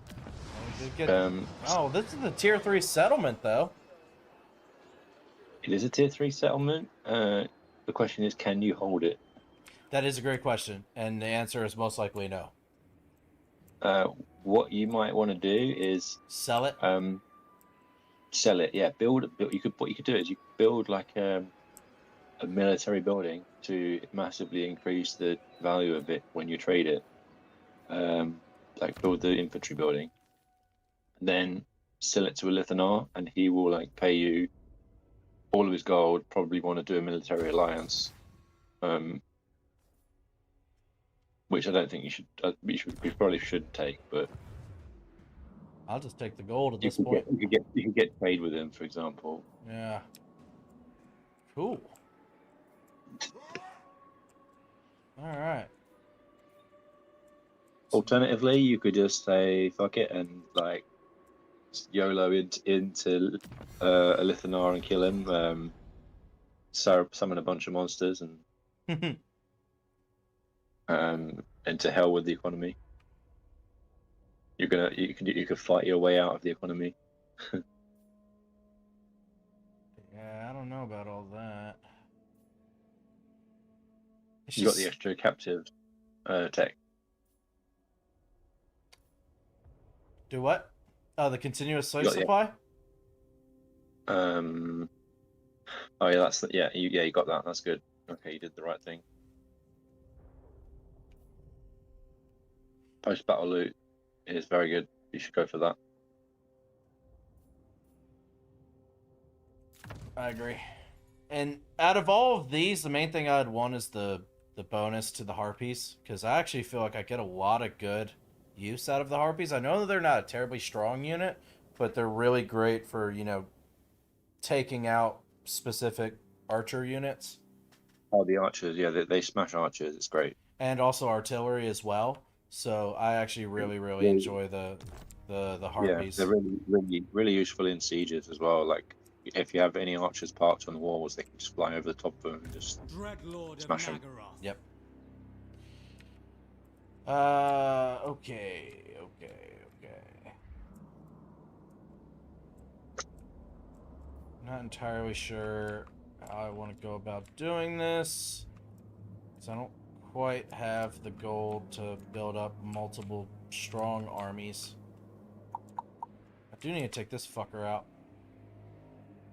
I did get... Um, Oh, this is the tier 3 settlement, though. it is a tier 3 settlement. The question is, can you hold it? That is a great question, and the answer is most likely no. What you might want to do is Sell it? sell it. Yeah, build. What you could do is you could build like a military building to massively increase the value of it when you trade it. Like build the infantry building, and then sell it to a Lithanar, and he will like pay you all of his gold. Probably want to do a military alliance, which I don't think you should. You probably should take, but I'll just take the gold at you this could point. you could get trade with him, for example. Yeah. Cool. Alright. Alternatively, you could just say fuck it and like YOLO into a Lithanar and kill him. Summon a bunch of monsters and to hell with the economy. You could fight your way out of the economy. Yeah, I don't know about all that. It's You got the extra captive tech. Do what? Oh, the continuous slave got the- supply? Oh yeah, you got that. That's good. Okay, you did the right thing. Post battle loot is very good. You should go for that. I agree. And out of all of these, the main thing I'd want is the bonus to the harpies, because I actually feel like I get a lot of good use out of the harpies. I know that they're not a terribly strong unit, but they're really great for, you know, taking out specific archer units. Oh, the archers, yeah, they smash archers. It's great. And also artillery as well. So I actually really enjoy the harpies. Yeah, they're really useful in sieges as well. Like if you have any archers parked on the walls, they can just fly over the top of them and just Dreadlord smash of 'em. Nagaroth. Yep. Okay. Not entirely sure how I want to go about doing this, because I don't quite have the gold to build up multiple strong armies. I do need to take this fucker out.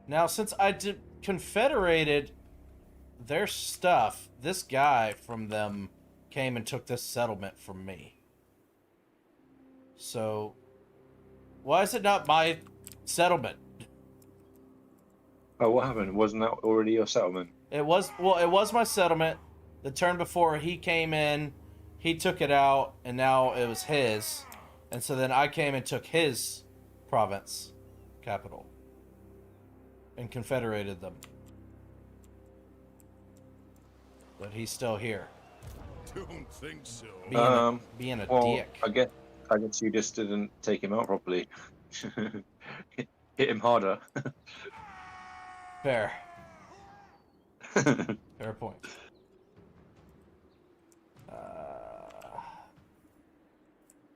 Now, since I confederated their stuff, this guy from them came and took this settlement from me. So, why is it not my settlement? Oh, what happened? Wasn't that already your settlement? It was my settlement. The turn before he came in, he took it out, and now it was his. And so then I came and took his province, capital, and confederated them. But he's still here, Don't think so. being a Well, dick. I guess you just didn't take him out properly. Hit him harder. Fair. Fair point.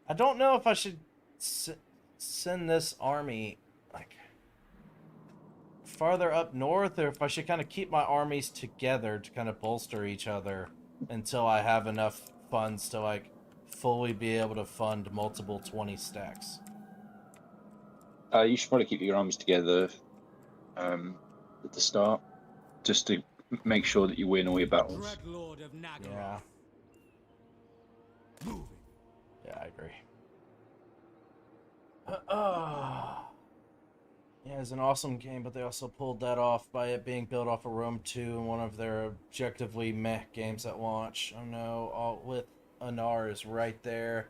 I don't know if I should send this army like farther up north, or if I should kind of keep my armies together to kind of bolster each other. until I have enough funds to like fully be able to fund multiple 20 stacks. You should probably keep your armies together at the start, just to make sure that you win all your battles. Dreadlord of Nagaroth. Yeah. Moving. Yeah, I agree. Yeah, it's an awesome game, but they also pulled that off by it being built off of Rome 2 and one of their objectively meh games at launch. Oh no, all with Anar is right there.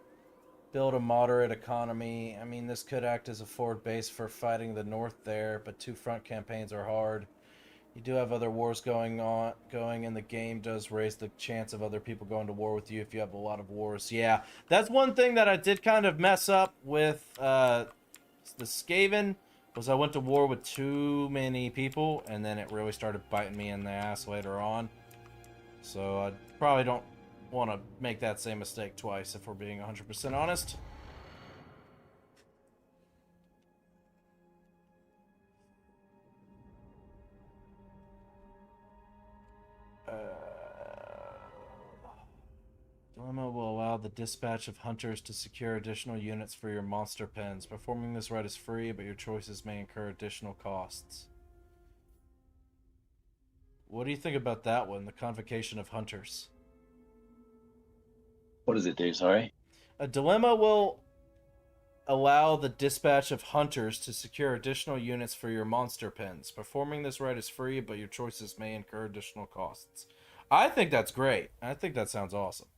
Build a moderate economy. I mean, this could act as a forward base for fighting the north there, but two front campaigns are hard. You do have other wars going, and the game does raise the chance of other people going to war with you if you have a lot of wars. Yeah, that's one thing that I did kind of mess up with the Skaven, was I went to war with too many people, and then it really started biting me in the ass later on. So I probably don't want to make that same mistake twice, if we're being 100% honest. Dilemma will allow the dispatch of hunters to secure additional units for your monster pens. Performing this right is free, but your choices may incur additional costs. What do you think about that one, the convocation of hunters? What does it do, sorry? A dilemma will allow the dispatch of hunters to secure additional units for your monster pens. Performing this right is free, but your choices may incur additional costs. I think that's great. I think that sounds awesome.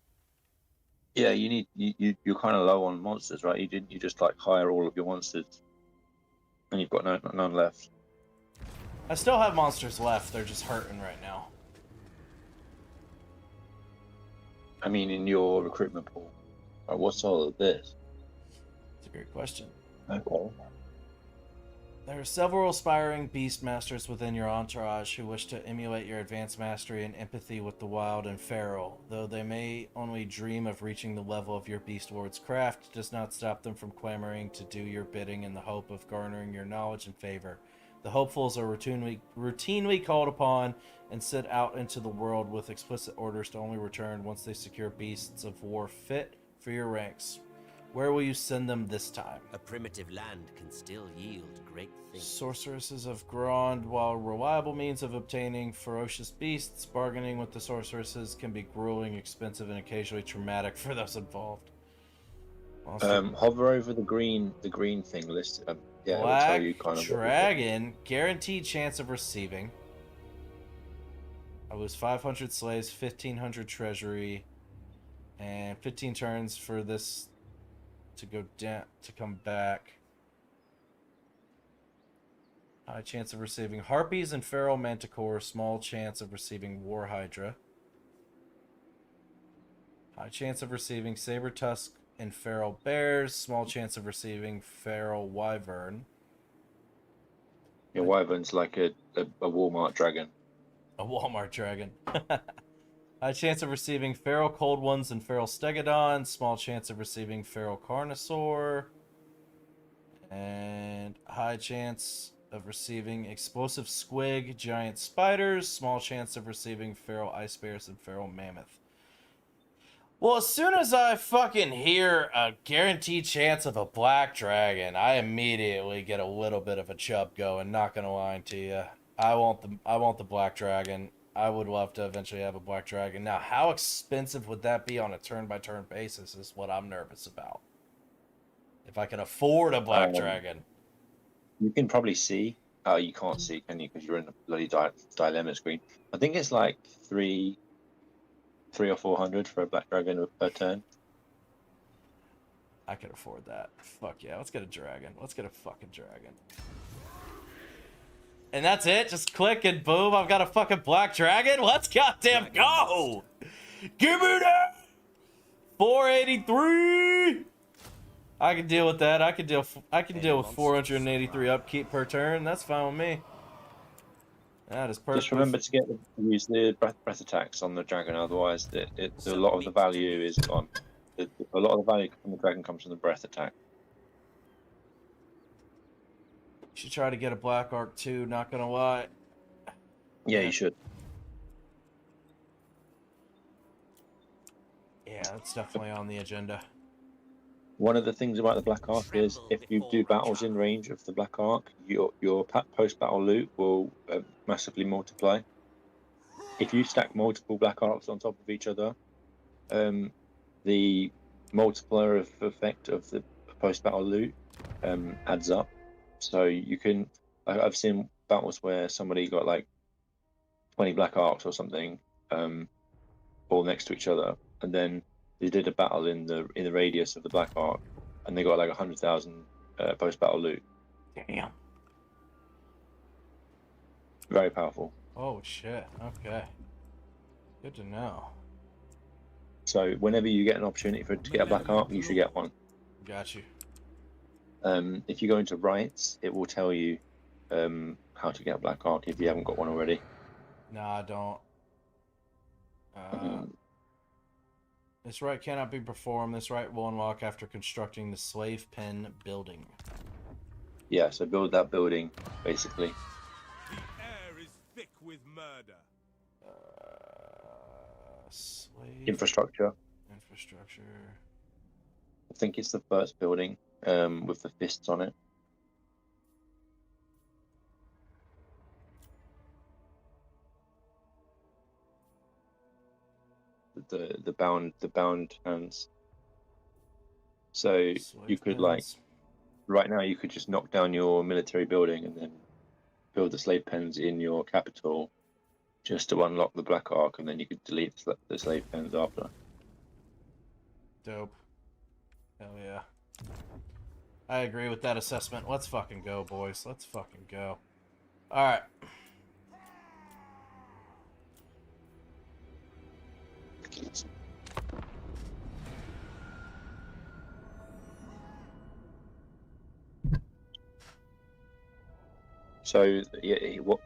Yeah, you're kind of low on monsters, right? You just like hire all of your monsters, and you've got none left. I still have monsters left. They're just hurting right now. I mean, in your recruitment pool. Right, what's all of this? It's a great question. Okay. There are several aspiring beastmasters within your entourage who wish to emulate your advanced mastery and empathy with the wild and feral. Though they may only dream of reaching the level of your beast lord's craft, it does not stop them from clamoring to do your bidding in the hope of garnering your knowledge and favor. The hopefuls are routinely called upon and sent out into the world with explicit orders to only return once they secure beasts of war fit for your ranks. Where will you send them this time? A primitive land can still yield great things. Sorceresses of Grond, while reliable means of obtaining ferocious beasts, bargaining with the sorceresses can be grueling, expensive, and occasionally traumatic for those involved. Also, Hover over the green thing listed. Yeah, it'll Black tell you kind of. Dragon, guaranteed chance of receiving. I lose 500 slaves, 1500 treasury, and 15 turns for this to go down to come back. High chance of receiving harpies and feral manticore. Small chance of receiving war hydra. High chance of receiving saber tusk and feral bears. Small chance of receiving feral wyvern. Yeah, wyvern's like a Walmart dragon. A Walmart dragon. High chance of receiving feral cold ones and feral stegodon. Small chance of receiving feral carnosaur. And high chance of receiving explosive squig, giant spiders. Small chance of receiving feral ice bears and feral mammoth. Well, as soon as I fucking hear a guaranteed chance of a black dragon, I immediately get a little bit of a chub going. Not gonna lie to you, I want the black dragon. I would love to eventually have a black dragon. Now, how expensive would that be on a turn-by-turn basis is what I'm nervous about. If I can afford a black dragon. You can probably see. Oh, you can't see, can you? Because you're in the bloody dilemma screen. I think it's like 300 or 400 for a black dragon per turn. I could afford that. Fuck yeah, let's get a dragon. Let's get a fucking dragon. And that's it? Just click and boom, I've got a fucking black dragon? Let's goddamn go! Give me that! 483! I can deal with that. I can deal with 483 upkeep per turn. That's fine with me. That is perfect. Just remember to use the breath attacks on the dragon, otherwise a lot of the value is gone. A lot of the value from the dragon comes from the breath attack. You should try to get a black arc too, not gonna lie. Yeah, you should. it's definitely on the agenda. One of the things about the Black Ark is if you do battles in range of the Black Ark, your post-battle loot will massively multiply. If you stack multiple Black Arks on top of each other, the multiplier of effect of the post-battle loot adds up. So you can, I've seen battles where somebody got like 20 Black Arks or something, all next to each other, and then they did a battle in the radius of the Black Ark, and they got like 100,000 post-battle loot. Damn. Very powerful. Oh shit. Okay. Good to know. So whenever you get an opportunity to get a Black Ark, you should get one. Got you. If you go into rights, it will tell you how to get a Black Ark if you haven't got one already. No, I don't. This right cannot be performed. This right will unlock after constructing the slave pen building. Yeah, so build that building, basically. The air is thick with murder. Slave Infrastructure. infrastructure. I think it's the first building with the fists on it. The bound hands. So Slave you could like pens. right now you could just knock down your military building and then build the slave pens in your capital just to unlock the Black Ark, and then you could delete the slave pens after. Dope. Hell yeah. I agree with that assessment. Let's fucking go, boys. Let's fucking go. Alright. So yeah, what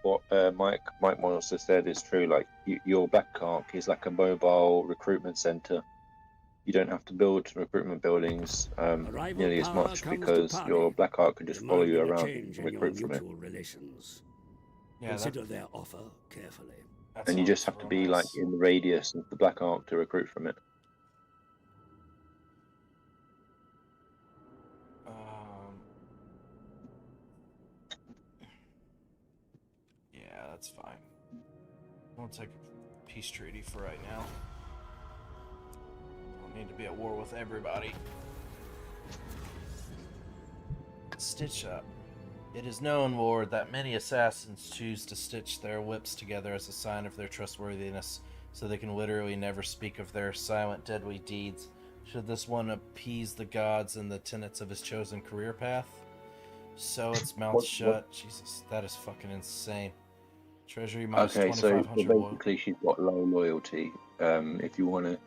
Mike Morris has said is true. Like your Black Ark is like a mobile recruitment center. You don't have to build recruitment buildings nearly as much because your Black Ark can just follow you around and recruit from it. Relations. Yeah, Consider their offer carefully. that And you just sounds have to real be like nice. in the radius of the Black Ark to recruit from it. Yeah, that's fine. We'll take a peace treaty for right now. Don't need to be at war with everybody. Stitch up. It is known, Lord, that many assassins choose to stitch their whips together as a sign of their trustworthiness, so they can literally never speak of their silent, deadly deeds. Should this one appease the gods and the tenets of his chosen career path? So its mouth shut. Jesus, that is fucking insane. Treasury minus Okay, so 2,500 oil. basically she's got low loyalty. If you want to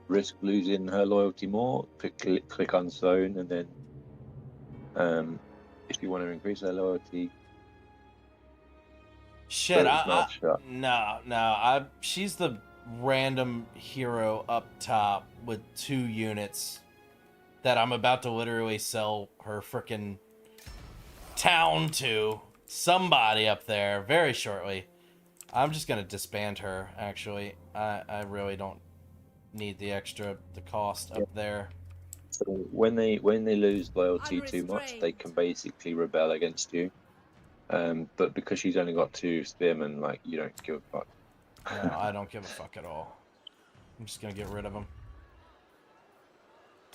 risk losing her loyalty more, click on zone, and then if you want to increase her loyalty, Shit, mouth shut. no. She's the random hero up top with 2 units that I'm about to literally sell her frickin' town to somebody up there very shortly. I'm just gonna disband her, actually. I really don't need the cost up there. So when they lose loyalty too much, they can basically rebel against you. But because she's only got 2 spearmen, like, you don't give a fuck. No, I don't give a fuck at all. I'm just gonna get rid of them.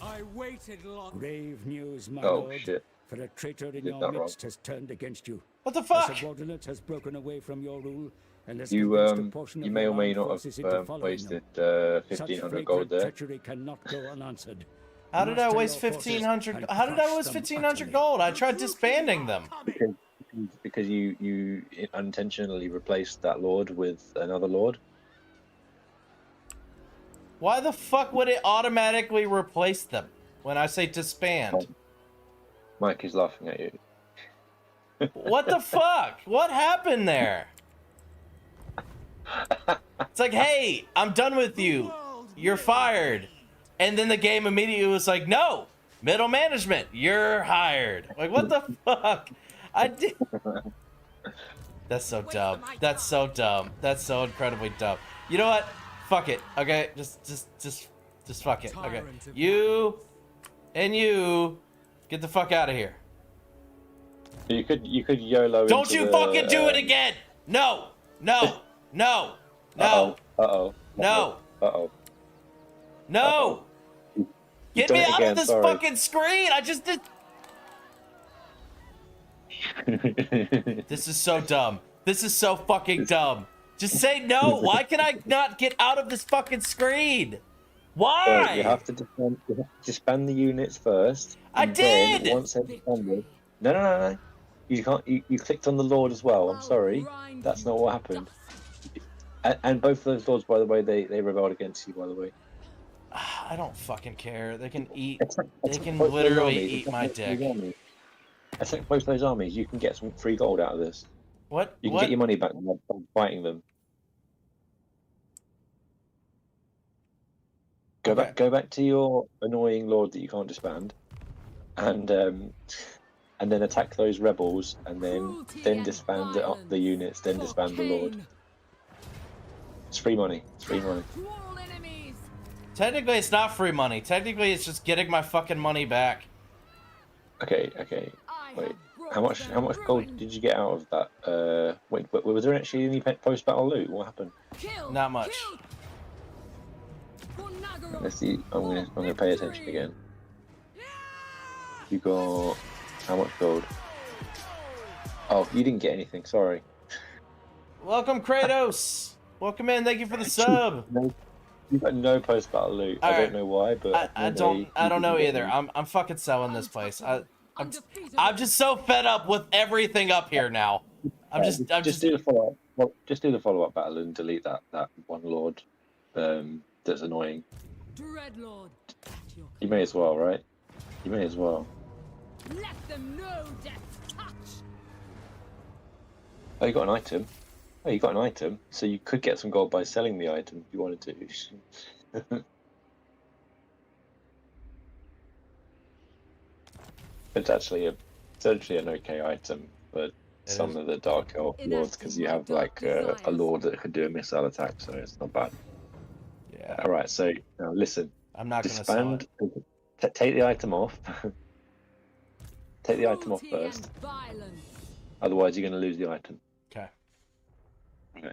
I waited long. Grave news, my Oh lord. shit! For a traitor in Did your that midst has turned against you. What the The fuck? subordinate has broken away from your rule and has You convinced a portion you of may your or may armed not forces have into following wasted them. 1,500 gold there. Treachery cannot go unanswered. How did I Muster waste your forces 1,500? and How did I crush waste them 1,500 utterly. gold? I tried disbanding them. Because you unintentionally replaced that lord with another lord. Why the fuck would it automatically replace them when I say disband? Mike is laughing at you. What the fuck? What happened there? It's like, hey, I'm done with you. You're fired. And then the game immediately was like, no, middle management, you're hired. Like, what the fuck? I did. That's so dumb. That's so dumb. That's so incredibly dumb. You know what? Fuck it. Okay, just Just fuck it. Okay. Tyrant of You and you get the fuck out of here. You could YOLO. Don't into you the, fucking do it again! No! No! No! No! Uh-oh. No! Uh-oh. No! Get done me it out again, of this sorry. fucking screen! I just did. This is so dumb. This is so fucking dumb. Just say no. Why can I not get out of this fucking screen? Why? So you have to disband the units first. I And then did! once they're disbanded, no. You can't. You clicked on the Lord as well. I'm sorry. That's not what happened. And both of those lords, by the way, they rebelled against you. By the way, I don't fucking care. They can eat. Attack They can both those literally armies. eat Attack my both those dick. armies. Attack both those armies. You can get some free gold out of this. What? You can What? get your money back by fighting them. Go Okay. back. Go back to your annoying lord that you can't disband, and then attack those rebels, and then disband the units, then disband the lord. It's free money. It's free money. To all enemies. Technically, it's not free money. Technically, it's just getting my fucking money back. Okay. I Wait. have brought How much them gold ruin. did you get out of that? Wait, was there actually any post battle loot? What happened? Kill, Not much. kill. For Nagaroth. Let's see. I'm gonna pay attention again. You got how much gold? Oh, you didn't get anything. Sorry. Welcome, Kratos. Welcome in. Thank you for the sub. No, you got no post battle loot. All I right. don't know why, but I don't know either. I'm fucking selling this place. I'm Undefeatable. just so fed up with everything up here now. I'm just do the follow up. Well, just do the follow up battle and delete that one lord. That's annoying. Dreadlord, at your You may as well, right? You may as well. Let them know death's touch. Oh, you got an item. Oh, you got an item. So you could get some gold by selling the item if you wanted to. It's actually an okay item for some is. of the Dark Elf lords because you have like a lord that could do a missile attack, so it's not bad. yeah. All right, so now listen. I'm not gonna sell Disband. it. Take the item off. Take the item off Cruelty and first. violence. Otherwise, you're going to lose the item. Okay. Okay.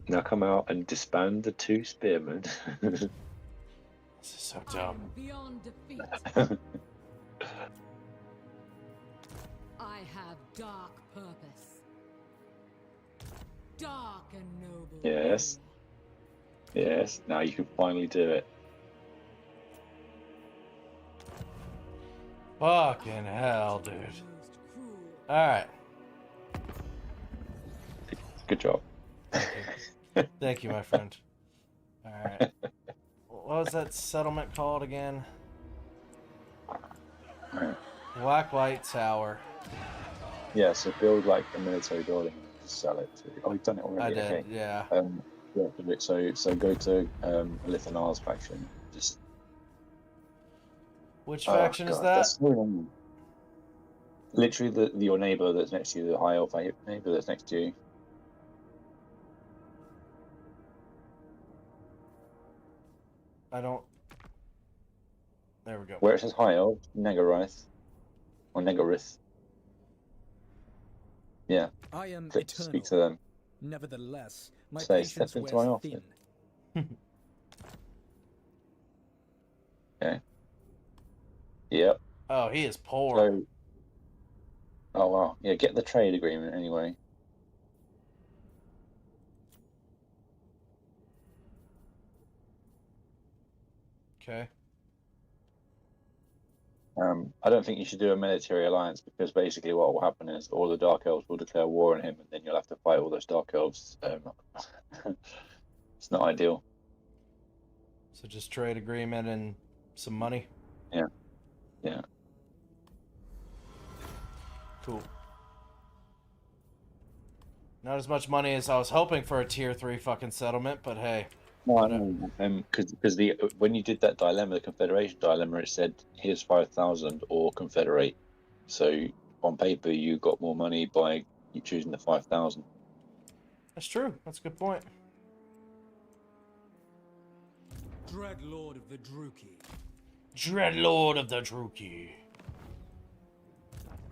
Now come out and disband the 2 spearmen. This is so I dumb. am beyond defeat. I have dark purpose. Dark and noble. Yes. Yes. Now you can finally do it. Fucking hell, dude. Most cruel. All right. Good job. Thank you, my friend. All right. What was that settlement called again? Alright. Black Light Tower. Yeah. So build like a military building and just sell it to. Oh, you've done it already. I did, Okay. yeah. Yeah. So go to Lithanar's faction. Just. Which Oh, faction is God, that? that's so annoying. Literally, your neighbour that's next to you, the high elf neighbour that's next to you. I don't. There we go. Where it says high elf, Nagaroth, or Nagarith. Yeah, I am speak eternal. to them. Nevertheless, my Say, patience step into wears my office. thin. Okay. Yep. Oh, he is poor. So. Oh wow. Yeah, get the trade agreement anyway. Okay. I don't think you should do a military alliance because basically what will happen is all the Dark Elves will declare war on him, and then you'll have to fight all those Dark Elves. It's not ideal. So just trade agreement and some money. Yeah. Yeah. Cool. Not as much money as I was hoping for a tier 3 fucking settlement, but hey. No, I know. Because when you did that dilemma, the Confederation dilemma, it said here's 5,000 or Confederate. So on paper, you got more money by you choosing the 5,000. That's true. That's a good point. Dreadlord of the Druki. Dreadlord of the Druki.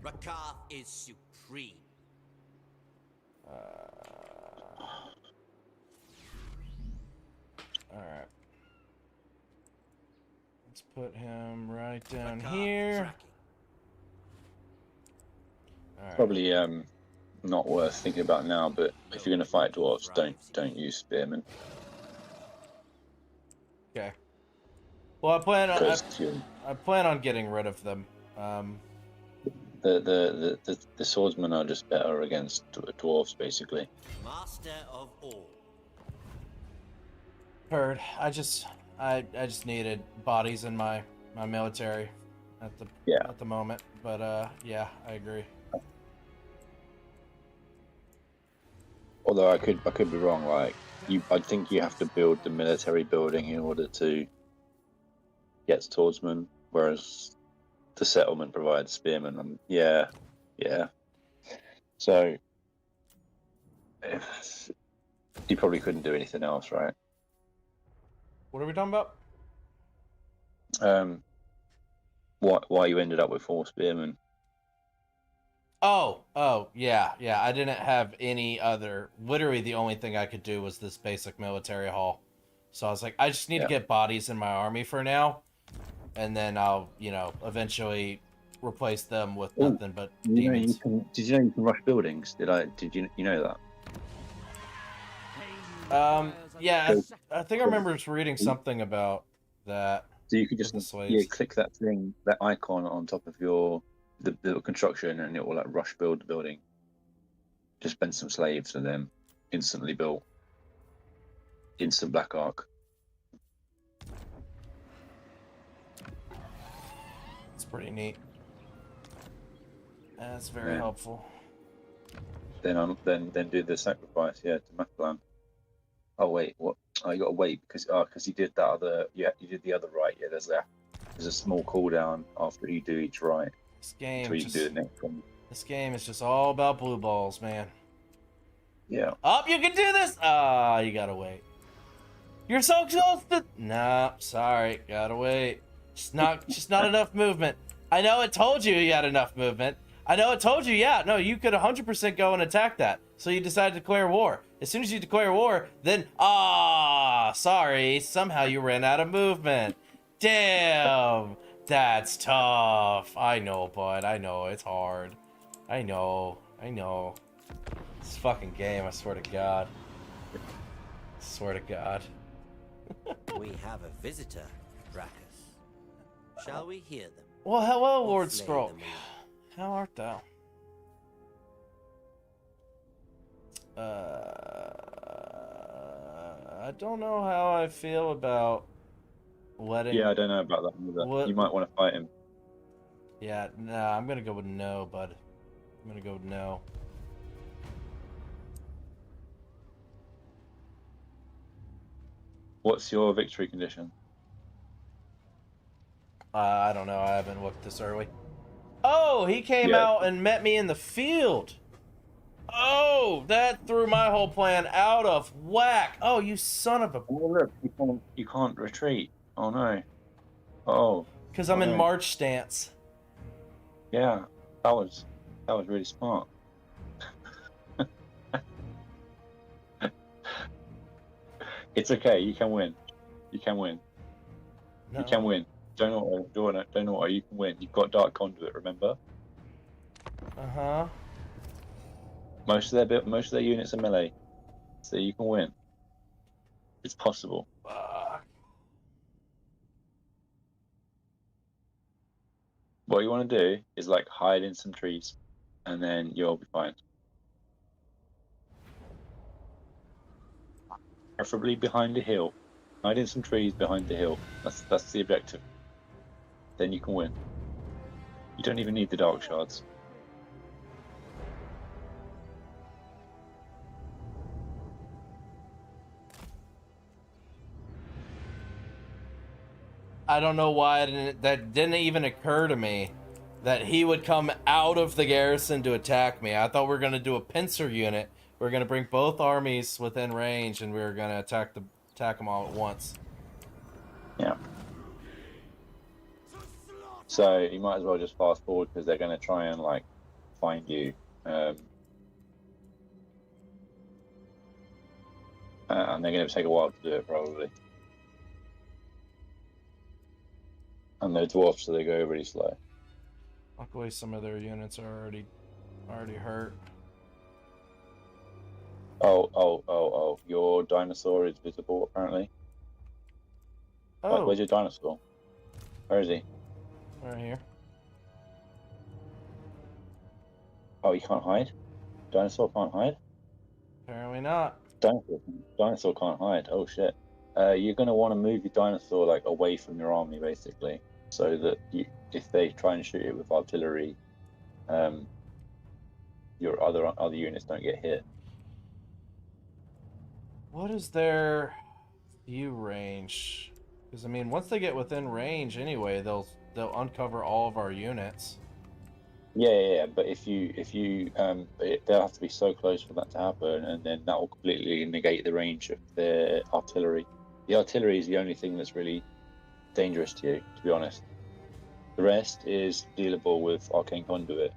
Rakar is supreme. Alright. Let's put him right down Rakar here. tracking. Alright. Probably not worth thinking about now, but if you're going to fight dwarves, don't use spearmen. Okay. Well, Because I plan on getting rid of them. the swordsmen are just better against dwarves, basically. Master of all. Heard. I just needed bodies in my military at the moment. But yeah, I agree. Although I could be wrong. Like I think you have to build the military building in order to get swordsmen, whereas the settlement provides spearmen. And yeah. So you probably couldn't do anything else, right? What are we talking about? Why you ended up with 4 spearmen? Oh, yeah. I didn't have any other. Literally, the only thing I could do was this basic military hall. So I was like, I just need to get bodies in my army for now, and then I'll, eventually replace them with nothing but demons. Did you know you can rush buildings? Did you know that? Yeah, I think I remember reading something about that. So you could just click that thing, that icon on top of the construction, and it will like rush build the building. Just spend some slaves and then instantly built. Instant black arc. It's pretty neat. That's very helpful. Then do the sacrifice, to Mathalan. Oh wait, what? Oh, you gotta wait because you did that other. Yeah, you did the other rite. Yeah, there's a small cooldown after you do each rite. This game Until you do the next one. This game is just all about blue balls, man. Yeah. Oh, you can do this! Ah, you gotta wait. You're so close to... Nah, sorry. Gotta wait. Just not enough movement. I know it told you had enough movement. I know it told you, no, you could 100% go and attack that. So you decided to declare war. As soon as you declare war, then... sorry. Somehow you ran out of movement. Damn. That's tough. I know, bud. I know. It's hard. I know. This fucking game, I swear to God. We have a visitor, Brachus. Shall we hear them? Well, hello, Or Lord flay Scroll. them all? How art thou? I don't know how I feel about letting... Yeah, I don't know about that either. You might want to fight him. Yeah, nah, I'm gonna go with no, bud. I'm gonna go with no. What's your victory condition? I don't know. I haven't looked this early. Oh, he came out and met me in the field. Oh, that threw my whole plan out of whack. Oh, you son of a... Oh, look, you can't retreat. Oh, no. Oh. Because I'm in March stance. Yeah, that was really smart. It's okay. You can win. You can win. No. You can win. Don't know what you can win. You've got Dark Conduit, remember? Uh-huh. Most of their units are melee, so you can win. It's possible. Fuck. What you want to do is like hide in some trees, and then you'll be fine. Preferably behind a hill. Hide in some trees behind the hill. That's the objective. Then you can win. You don't even need the dark shards. I don't know why that didn't even occur to me that he would come out of the garrison to attack me. I thought we were going to do a pincer unit. We were going to bring both armies within range, and we were going to attack them all at once. So you might as well just fast forward because they're going to try and like find you. And they're going to take a while to do it probably. And they're dwarfs, so they go really slow. Luckily, some of their units are already hurt. Oh! Your dinosaur is visible apparently. Oh, Where's your dinosaur? Where is he? right here. Oh, he can't hide. Dinosaur can't hide. Apparently not. Dinosaur can't hide. Oh shit. You're gonna want to move your dinosaur like away from your army basically, so that if they try and shoot it with artillery, your other units don't get hit. What is their view range? Because I mean, once they get within range, anyway, they'll uncover all of our units. Yeah. But if you they'll have to be so close for that to happen, and then that will completely negate the range of their artillery. The artillery is the only thing that's really dangerous to you, to be honest. The rest is dealable with arcane conduit.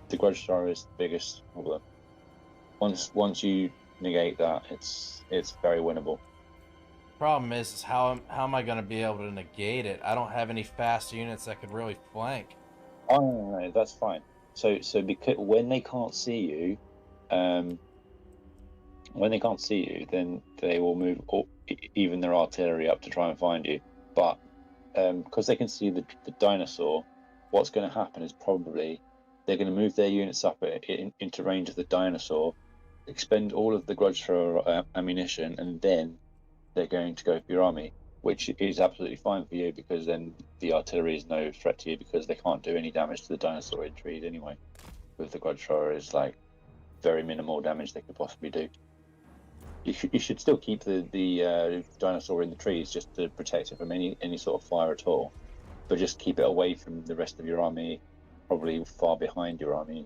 The grudge star is the biggest problem. Once you negate that, it's very winnable. Problem is how am I going to be able to negate it? I don't have any fast units that could really flank. Oh no, that's fine. So because when they can't see you, then they will move even their artillery up to try and find you. But because they can see the dinosaur, what's going to happen is probably they're going to move their units up into range of the dinosaur, expend all of the grudge thrower ammunition, and then they're going to go for your army, which is absolutely fine for you because then the artillery is no threat to you because they can't do any damage to the dinosaur in trees anyway. With the grudge thrower, is like very minimal damage they could possibly do. You should still keep the dinosaur in the trees just to protect it from any sort of fire at all, but just keep it away from the rest of your army, probably far behind your army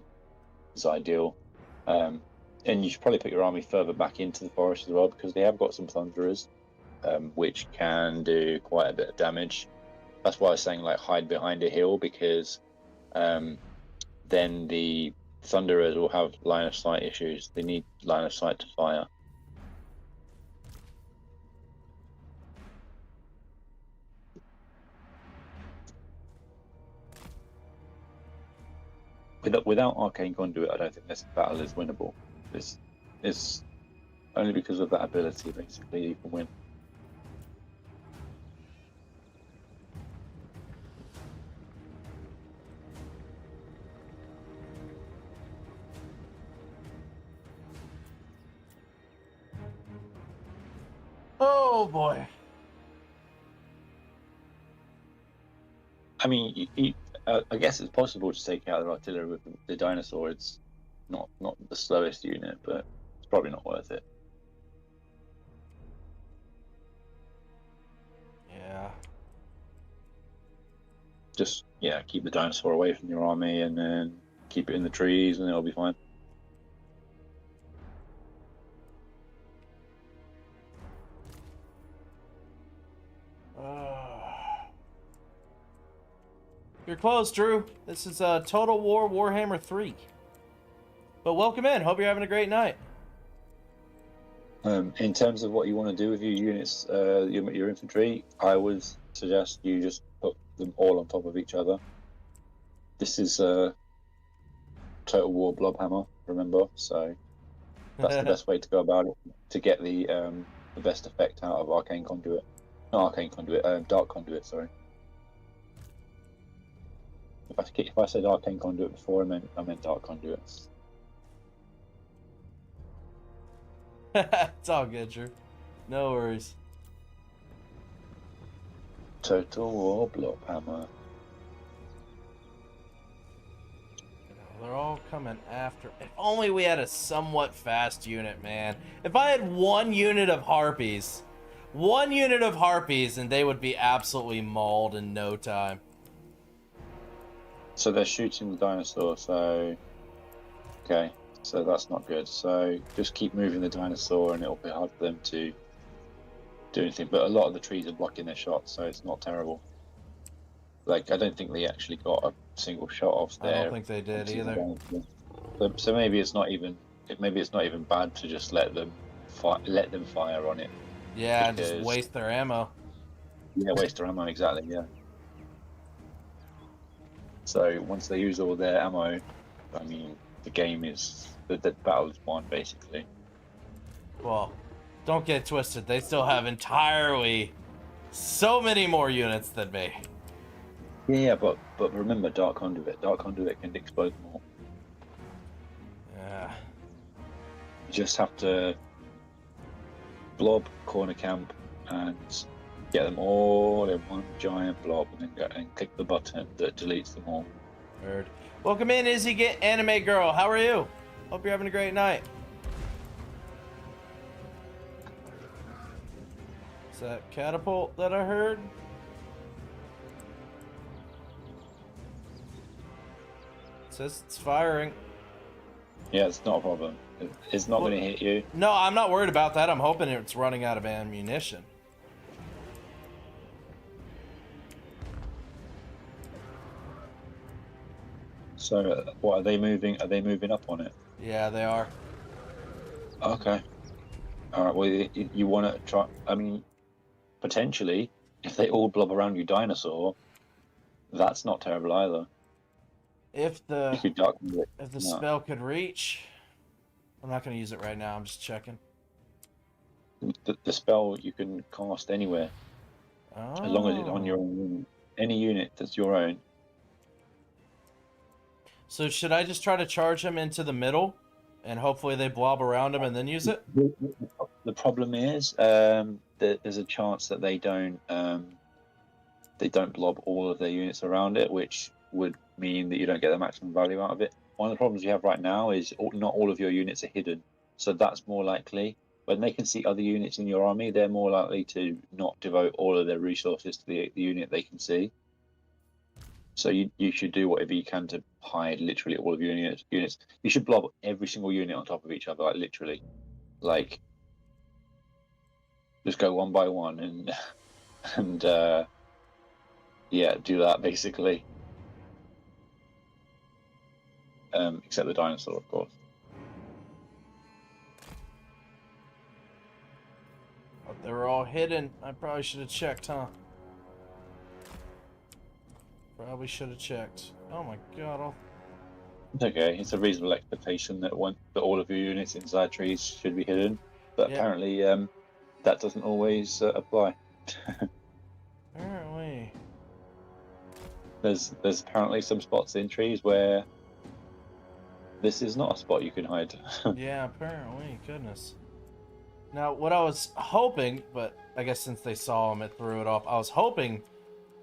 is ideal. And you should probably put your army further back into the forest as well because they have got some thunderers, which can do quite a bit of damage. That's why I was saying like hide behind a hill because then the thunderers will have line of sight issues. They need line of sight to fire. Without arcane conduit, I don't think this battle is winnable. It's only because of that ability, basically, you can win. Oh boy. I mean, I guess it's possible to take out the artillery with the dinosaur. It's not the slowest unit, but it's probably not worth it. Yeah. Just keep the dinosaur away from your army, and then keep it in the trees, and it'll be fine. You're close, Drew. This is Total War Warhammer 3. But welcome in. Hope you're having a great night. In terms of what you want to do with your units, your infantry, I would suggest you just put them all on top of each other. This is Total War blob hammer, remember? So that's the best way to go about it to get the best effect out of arcane conduit. Not arcane conduit, dark conduit. Sorry. If I said arcane conduit before, I meant dark conduit. It's all good, Drew. No worries. Total War blob hammer. They're all coming after. If only we had a somewhat fast unit, man. If I had one unit of harpies, and they would be absolutely mauled in no time. So they're shooting the dinosaur, so okay, so that's not good. So just keep moving the dinosaur and it'll be hard for them to do anything. But a lot of the trees are blocking their shots, so it's not terrible. Like, I don't think they actually got a single shot off I there. don't think they did either. So maybe it's not even bad to just let them fire on it. Yeah, just Because waste their ammo. yeah, waste their ammo, exactly. Yeah. So once they use all their ammo, I mean, the battle is won basically. Well, don't get twisted. They still have entirely so many more units than me. Yeah, but remember Dark Conduit. Dark Conduit can explode more. Yeah. You just have to blob, corner camp, and get them all in one giant blob, and then go and click the button that deletes them all. Heard. Welcome in, Izzy Get Anime Girl. How are you? Hope you're having a great night. Is that catapult that I heard? It says it's firing. Yeah, it's not a problem. It's not going to hit you. No, I'm not worried about that. I'm hoping it's running out of ammunition. So, what are they moving? Are they moving up on it? Yeah, they are. Okay. All right. Well, you want to try? I mean, potentially, if they all blob around you, dinosaur, that's not terrible either. If You the could dark conduit. No. spell could reach, I'm not going to use it right now. I'm just checking. The spell you can cast anywhere, Oh. as long as it's on your own, any unit that's your own. So should I just try to charge him into the middle, and hopefully they blob around him and then use it? The problem is, there's a chance that they don't blob all of their units around it, which would mean that you don't get the maximum value out of it. One of the problems you have right now is not all of your units are hidden, so that's more likely. When they can see other units in your army, they're more likely to not devote all of their resources to the unit they can see. So you should do whatever you can to hide literally all of your units. You should blob every single unit on top of each other, like literally, like just go one by one and yeah, do that basically. Except the dinosaur, of course. But they were all hidden. I probably should have checked, huh? Probably should have checked. Oh my god. It's okay. It's a reasonable expectation that all of your units inside trees should be hidden, but Yep. apparently that doesn't always apply. Apparently. There's apparently some spots in trees where this is not a spot you can hide. Yeah, apparently. Goodness. Now, what I was hoping, but I guess since they saw him, it threw it off. I was hoping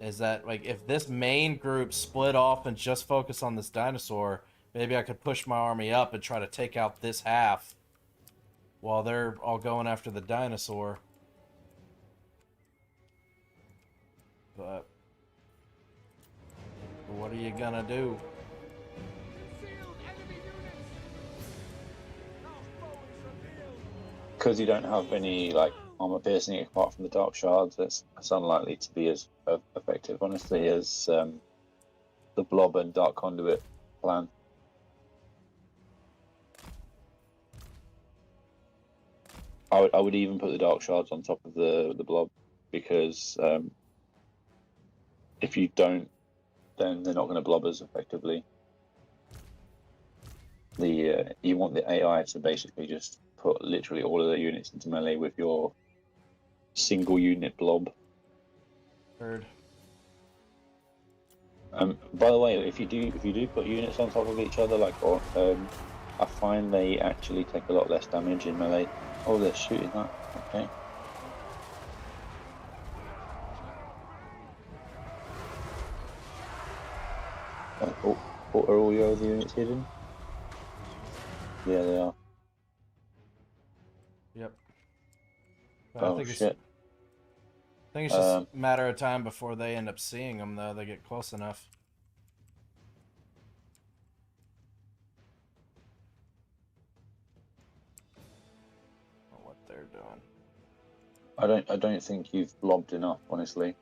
is that, like, if this main group split off and just focus on this dinosaur, maybe I could push my army up and try to take out this half while they're all going after the dinosaur. But what are you gonna do? Because you don't have any like armor piercing apart from the dark shards, it's unlikely to be as effective, honestly, as the blob and dark conduit plan. I would even put the dark shards on top of the blob, because if you don't, then they're not going to blob as effectively. You want the AI to basically just put literally all of their units into melee with your single unit blob. Heard. By the way, if you do put units on top of each other, like I find they actually take a lot less damage in melee. Oh, they're shooting that. Okay. Are all your other units hidden? Yeah, they are. Yep. But Oh shit. I think it's just a matter of time before they end up seeing them, though. They get close enough. What they're doing. I don't think you've blobbed enough, honestly.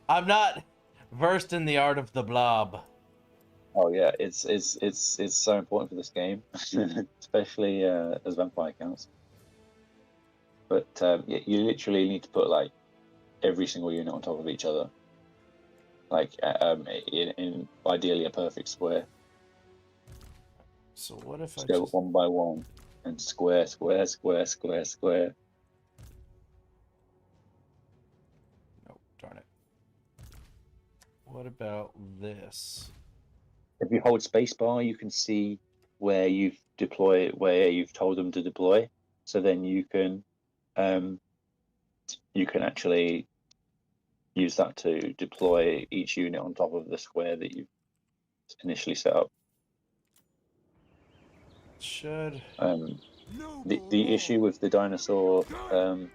I'm not versed in the art of the blob. Oh yeah, it's so important for this game, especially as vampire counts. But you literally need to put like every single unit on top of each other, like in ideally a perfect square. So what if I Just go just... one by one and square, square, square, square, square. Nope, darn it. What about this? If you hold spacebar, you can see where you've told them to deploy. So then you can actually use that to deploy each unit on top of the square that you've initially set up. Should... The issue with the dinosaur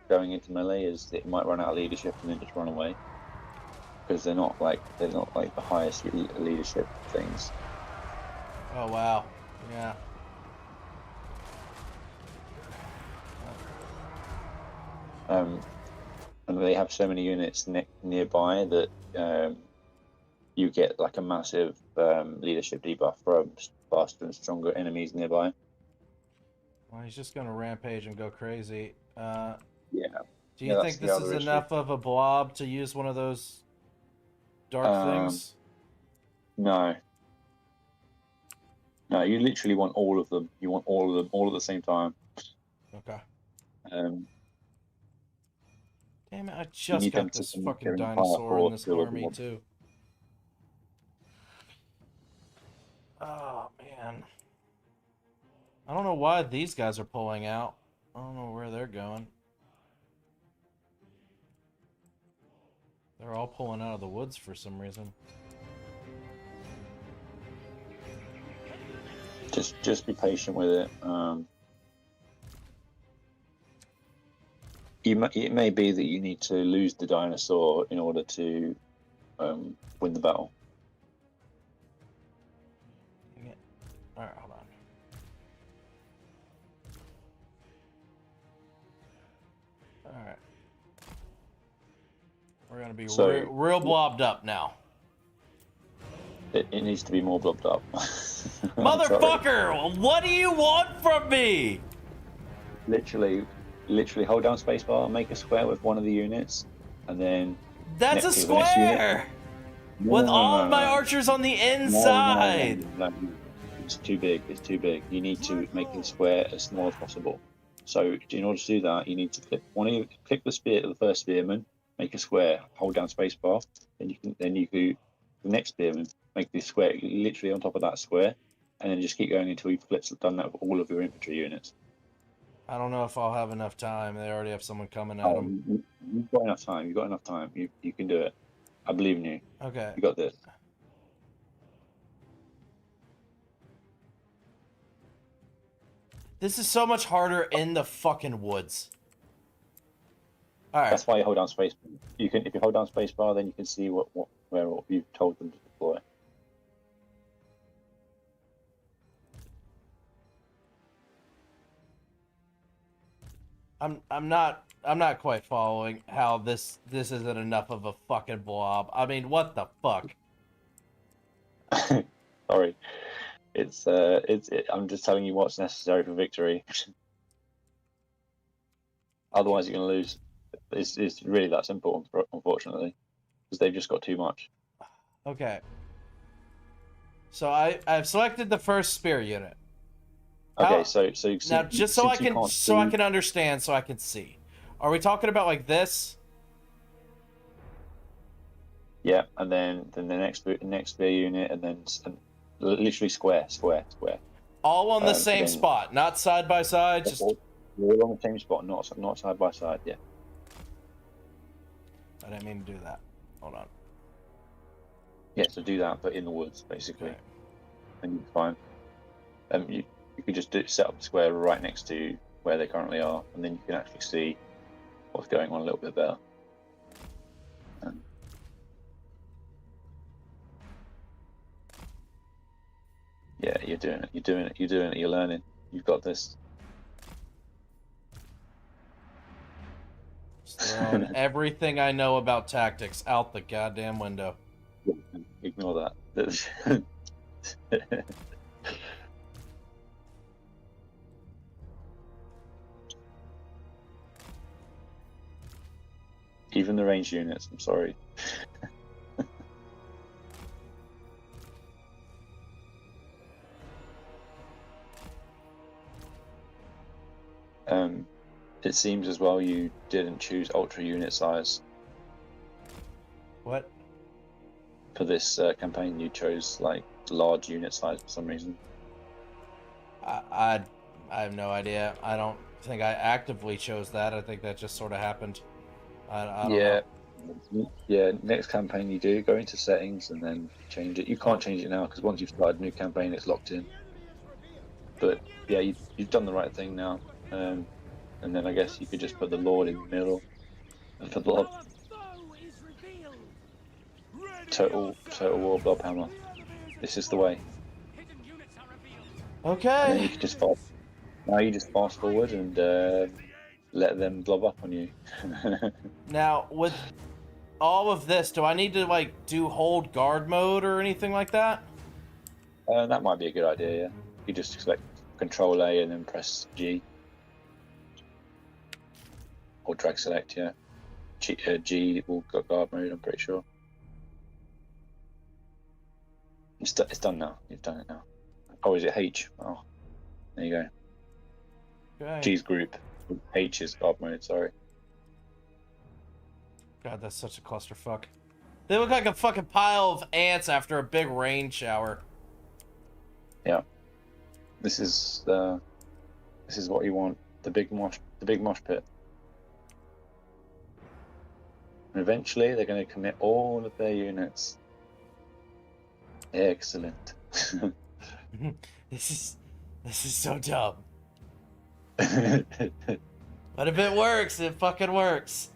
going into melee is that it might run out of leadership and then just run away, because they're not like the highest leadership things. Oh wow, yeah. And they have so many units nearby that you get like a massive leadership debuff from faster and stronger enemies nearby. Well, he's just gonna rampage and go crazy. Yeah. Do you think this is enough of a blob to use one of those dark things? No. No, you literally want all of them. You want all of them all at the same time. Okay. Damn it, I You just need them got to this get fucking an entire dinosaur in horde this full of army, mobs. too. Oh, man. I don't know why these guys are pulling out. I don't know where they're going. They're all pulling out of the woods for some reason. Just be patient with it. It may be that you need to lose the dinosaur in order to win the battle. Alright, hold on. Alright. We're gonna be real blobbed up now. It needs to be more blobbed up. Motherfucker! What do you want from me? Literally hold down spacebar, make a square with one of the units, and then That's a square! With all of my archers on the inside! No. It's too big. It's too big. You need to make the square as small as possible. So in order to do that, you need to click the spear to the first spearman, make a square, hold down spacebar, then you can the next spearman, make the square literally on top of that square, and then just keep going until you've done that with all of your infantry units. I don't know if I'll have enough time. They already have someone coming at them. You've got enough time. You've got enough time. You can do it. I believe in you. Okay. You got this. This is so much harder in the fucking woods. Alright. That's why you hold down space. If you hold down spacebar, then you can see where you've told them to deploy. I'm not quite following how this isn't enough of a fucking blob. I mean, what the fuck? Sorry. I'm just telling you what's necessary for victory. Otherwise, you're going to lose. It's really that simple, unfortunately, because they've just got too much. Okay. So I've selected the first spear unit. Okay, so now just so I can understand, so I can see. Are we talking about like this? Yeah, and then the next spear unit, and then literally square. All on the same spot, not side by side. Just all on the same spot, not side by side. Yeah. I didn't mean to do that. Hold on. Yeah, so do that, but in the woods, basically, Okay. and you're fine. You could just set up the square right next to where they currently are, and then you can actually see what's going on a little bit better. Yeah, you're doing it. You're learning. You've got this. Just Throwing everything I know about tactics out the goddamn window. Ignore that. Even the ranged units, I'm sorry. It seems as well you didn't choose ultra unit size What? for this campaign. You chose like large unit size for some reason. I have no idea. I don't think I actively chose that. I think that just sort of happened. I don't know. Yeah. Next campaign you do go into settings and then change it. You can't change it now because once you've started a new campaign, it's locked in. But yeah, you've done the right thing now. And then I guess you could just put the Lord in the middle and for blob. Total war blob hammer. This is the way. Okay. And then you can just fast. Now you just fast forward and let them blob up on you. Now, with all of this, do I need to, like, do hold guard mode or anything like that? That might be a good idea, yeah. You just select Control A and then press G. Or drag select, yeah. G will go guard mode, I'm pretty sure. It's done now. You've done it now. Oh, is it H? Oh, there you go. Okay. G's group. H is guard mode, sorry. God, that's such a clusterfuck. They look like a fucking pile of ants after a big rain shower. Yeah. This is what you want. The big mosh pit. And eventually they're going to commit all of their units. Excellent. This is so dumb. But if it works, it fucking works.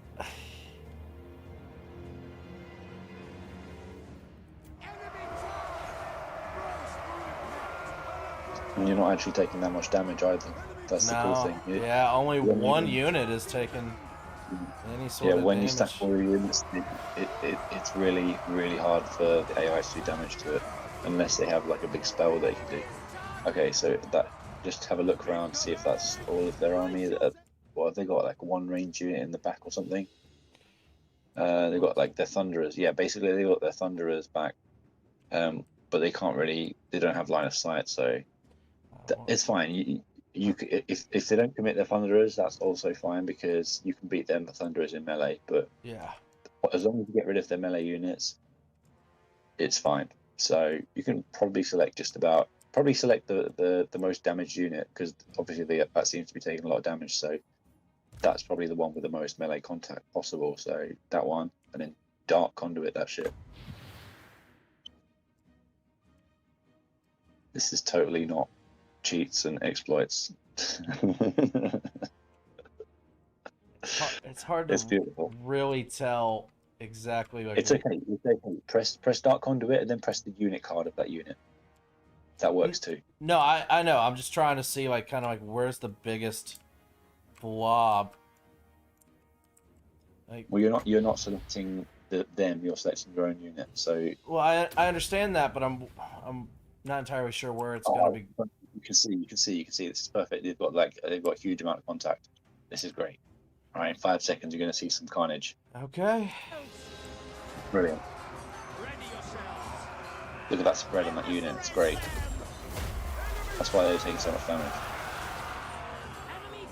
And you're not actually taking that much damage either. That's the cool thing. Yeah, only one unit is taking any sort of damage. When you stack all your units, it's really, really hard for the AI to do damage to it. Unless they have like a big spell they can do. Okay, so just have a look around, see if that's all of their army. What have they got? Like one range unit in the back or something? They've got like their thunderers. Yeah, basically they got their thunderers back. But they can't really. They don't have line of sight, so it's fine. If they don't commit their thunderers, that's also fine because you can beat them the thunderers in melee. But yeah, as long as you get rid of their melee units, it's fine. So you can probably select the most damaged unit because obviously that seems to be taking a lot of damage. So that's probably the one with the most melee contact possible. So that one, and then dark conduit that shit. This is totally not cheats and exploits. it's hard to really tell exactly. Like it's okay. Press dark conduit and then press the unit card of that unit. That works too. No, I know. I'm just trying to see like kind of like where's the biggest blob. Like, well, you're not selecting them. You're selecting your own unit. So well, I understand that, but I'm not entirely sure where it's gonna be. You can see. This is perfect. They've got a huge amount of contact. This is great. All right, in 5 seconds, you're going to see some carnage. Okay. Brilliant. Look at that spread on that unit. It's great. That's why they're taking so much damage.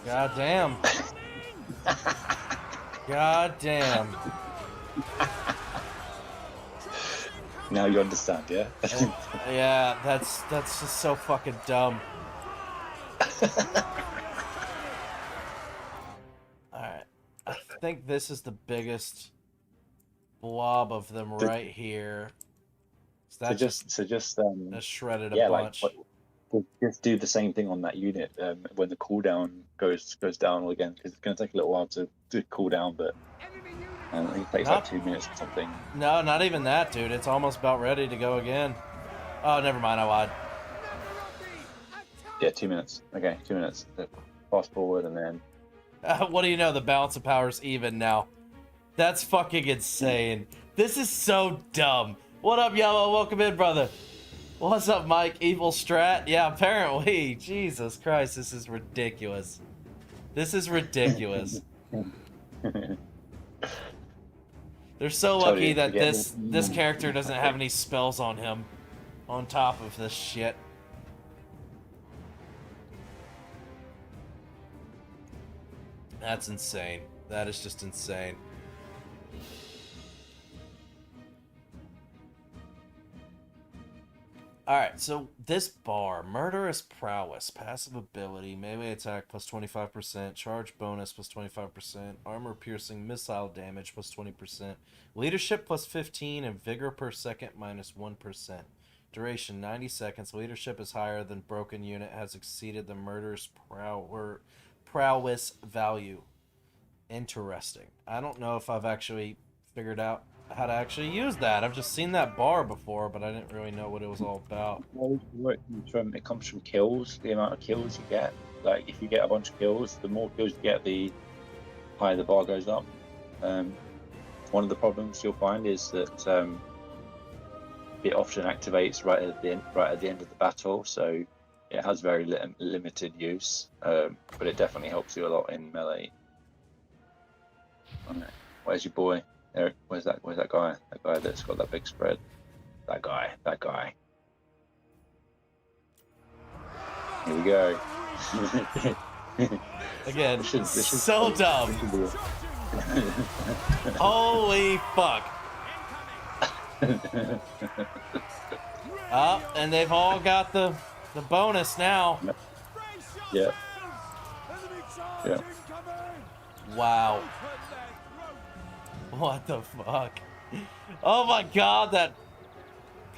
God damn. God damn. Now you understand, yeah? Yeah, that's just so fucking dumb. Alright. I think this is the biggest blob of them right here. So just shredded a bunch. Just do the same thing on that unit when the cooldown goes down again, because it's going to take a little while to cool down, but I think it takes like 2 minutes or something. No, not even that, dude. It's almost about ready to go again. Oh, never mind. I lied. Yeah, 2 minutes. Okay, 2 minutes. Fast forward and then... What do you know? The balance of power's even now. That's fucking insane. This is so dumb. What up, Yellow? Welcome in, brother. What's up, Mike? Evil strat? Yeah, apparently. Jesus Christ, this is ridiculous. This is ridiculous. They're so lucky that this character doesn't have any spells on him on top of this shit. That's insane. That is just insane. Alright, so this bar, Murderous Prowess, passive ability, melee attack plus 25%, charge bonus plus 25%, armor piercing, missile damage plus 20%, leadership plus 15, and vigor per second minus 1%. Duration 90 seconds. Leadership is higher than broken unit, has exceeded the Murderous Prowess value. Interesting. I don't know if I've actually figured out how to actually use that. I've just seen that bar before, but I didn't really know what it was all about. Well, it comes from kills, the amount of kills you get. Like, if you get a bunch of kills, the more kills you get, the higher the bar goes up. One of the problems you'll find is that it often activates right at the end of the battle, so it has very limited use, but it definitely helps you a lot in melee. Right. Where's your boy? Eric, where's that guy? That guy that's got that big spread. That guy. Here we go. Again, so dumb. Holy fuck. And they've all got the bonus now. Yeah. Wow. What the fuck? Oh my god, that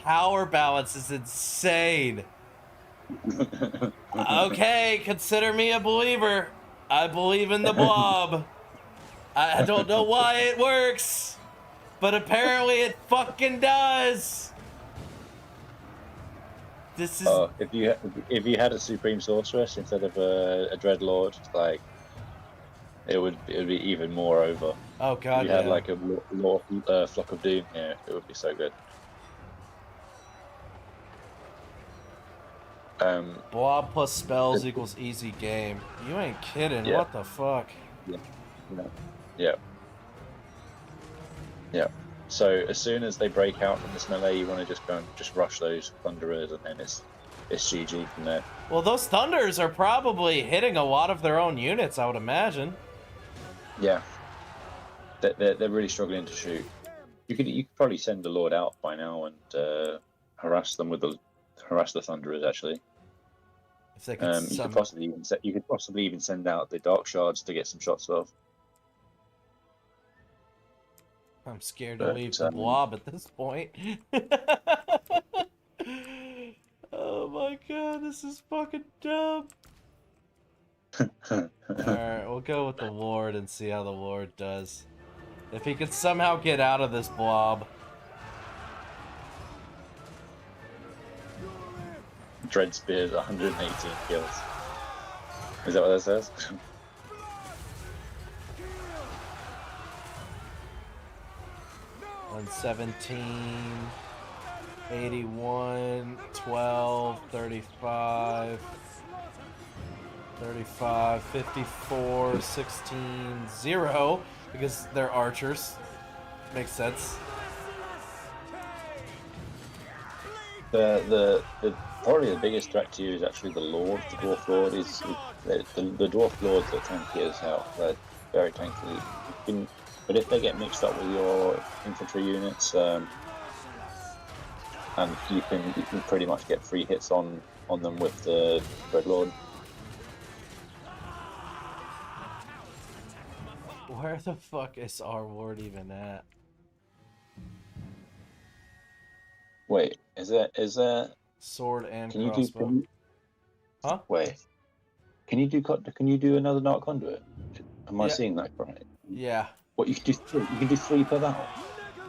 power balance is insane. Okay, consider me a believer. I believe in the blob. I don't know why it works, but apparently it fucking does. This is. If you had a Supreme Sorceress instead of a Dreadlord, like it would be even more over. Oh god, if you had like a Flock of Doom here, it would be so good. Blob plus spells equals easy game. You ain't kidding. Yeah. What the fuck? Yeah. So as soon as they break out from this melee, you want to just go and just rush those Thunderers, and then it's GG from there. Well, those Thunders are probably hitting a lot of their own units, I would imagine. Yeah. They're really struggling to shoot. You could probably send the Lord out by now and harass them with harass the Thunderers actually. If they could you could possibly even send out the Dark Shards to get some shots off. I'm scared to leave the blob at this point. Oh my god, this is fucking dumb. Alright, we'll go with the Lord and see how the Lord does. If he could somehow get out of this blob. Dread Spears, 118 kills. Is that what that says? 117, 81, 12, 35, 35, 54, 16, 0, because they're archers. Makes sense. Probably the biggest threat to you is actually the Lord. The Dwarf Lord is the Dwarf Lords are tanky as hell. They're very tanky. But if they get mixed up with your infantry units, and you can pretty much get free hits on them with the Dreadlord. Where the fuck is our ward even at? Wait, is that Sword and can crossbow. Huh? Wait. Can you do another Dark Conduit? Am I seeing that right? Yeah. What, you can do 3 per battle?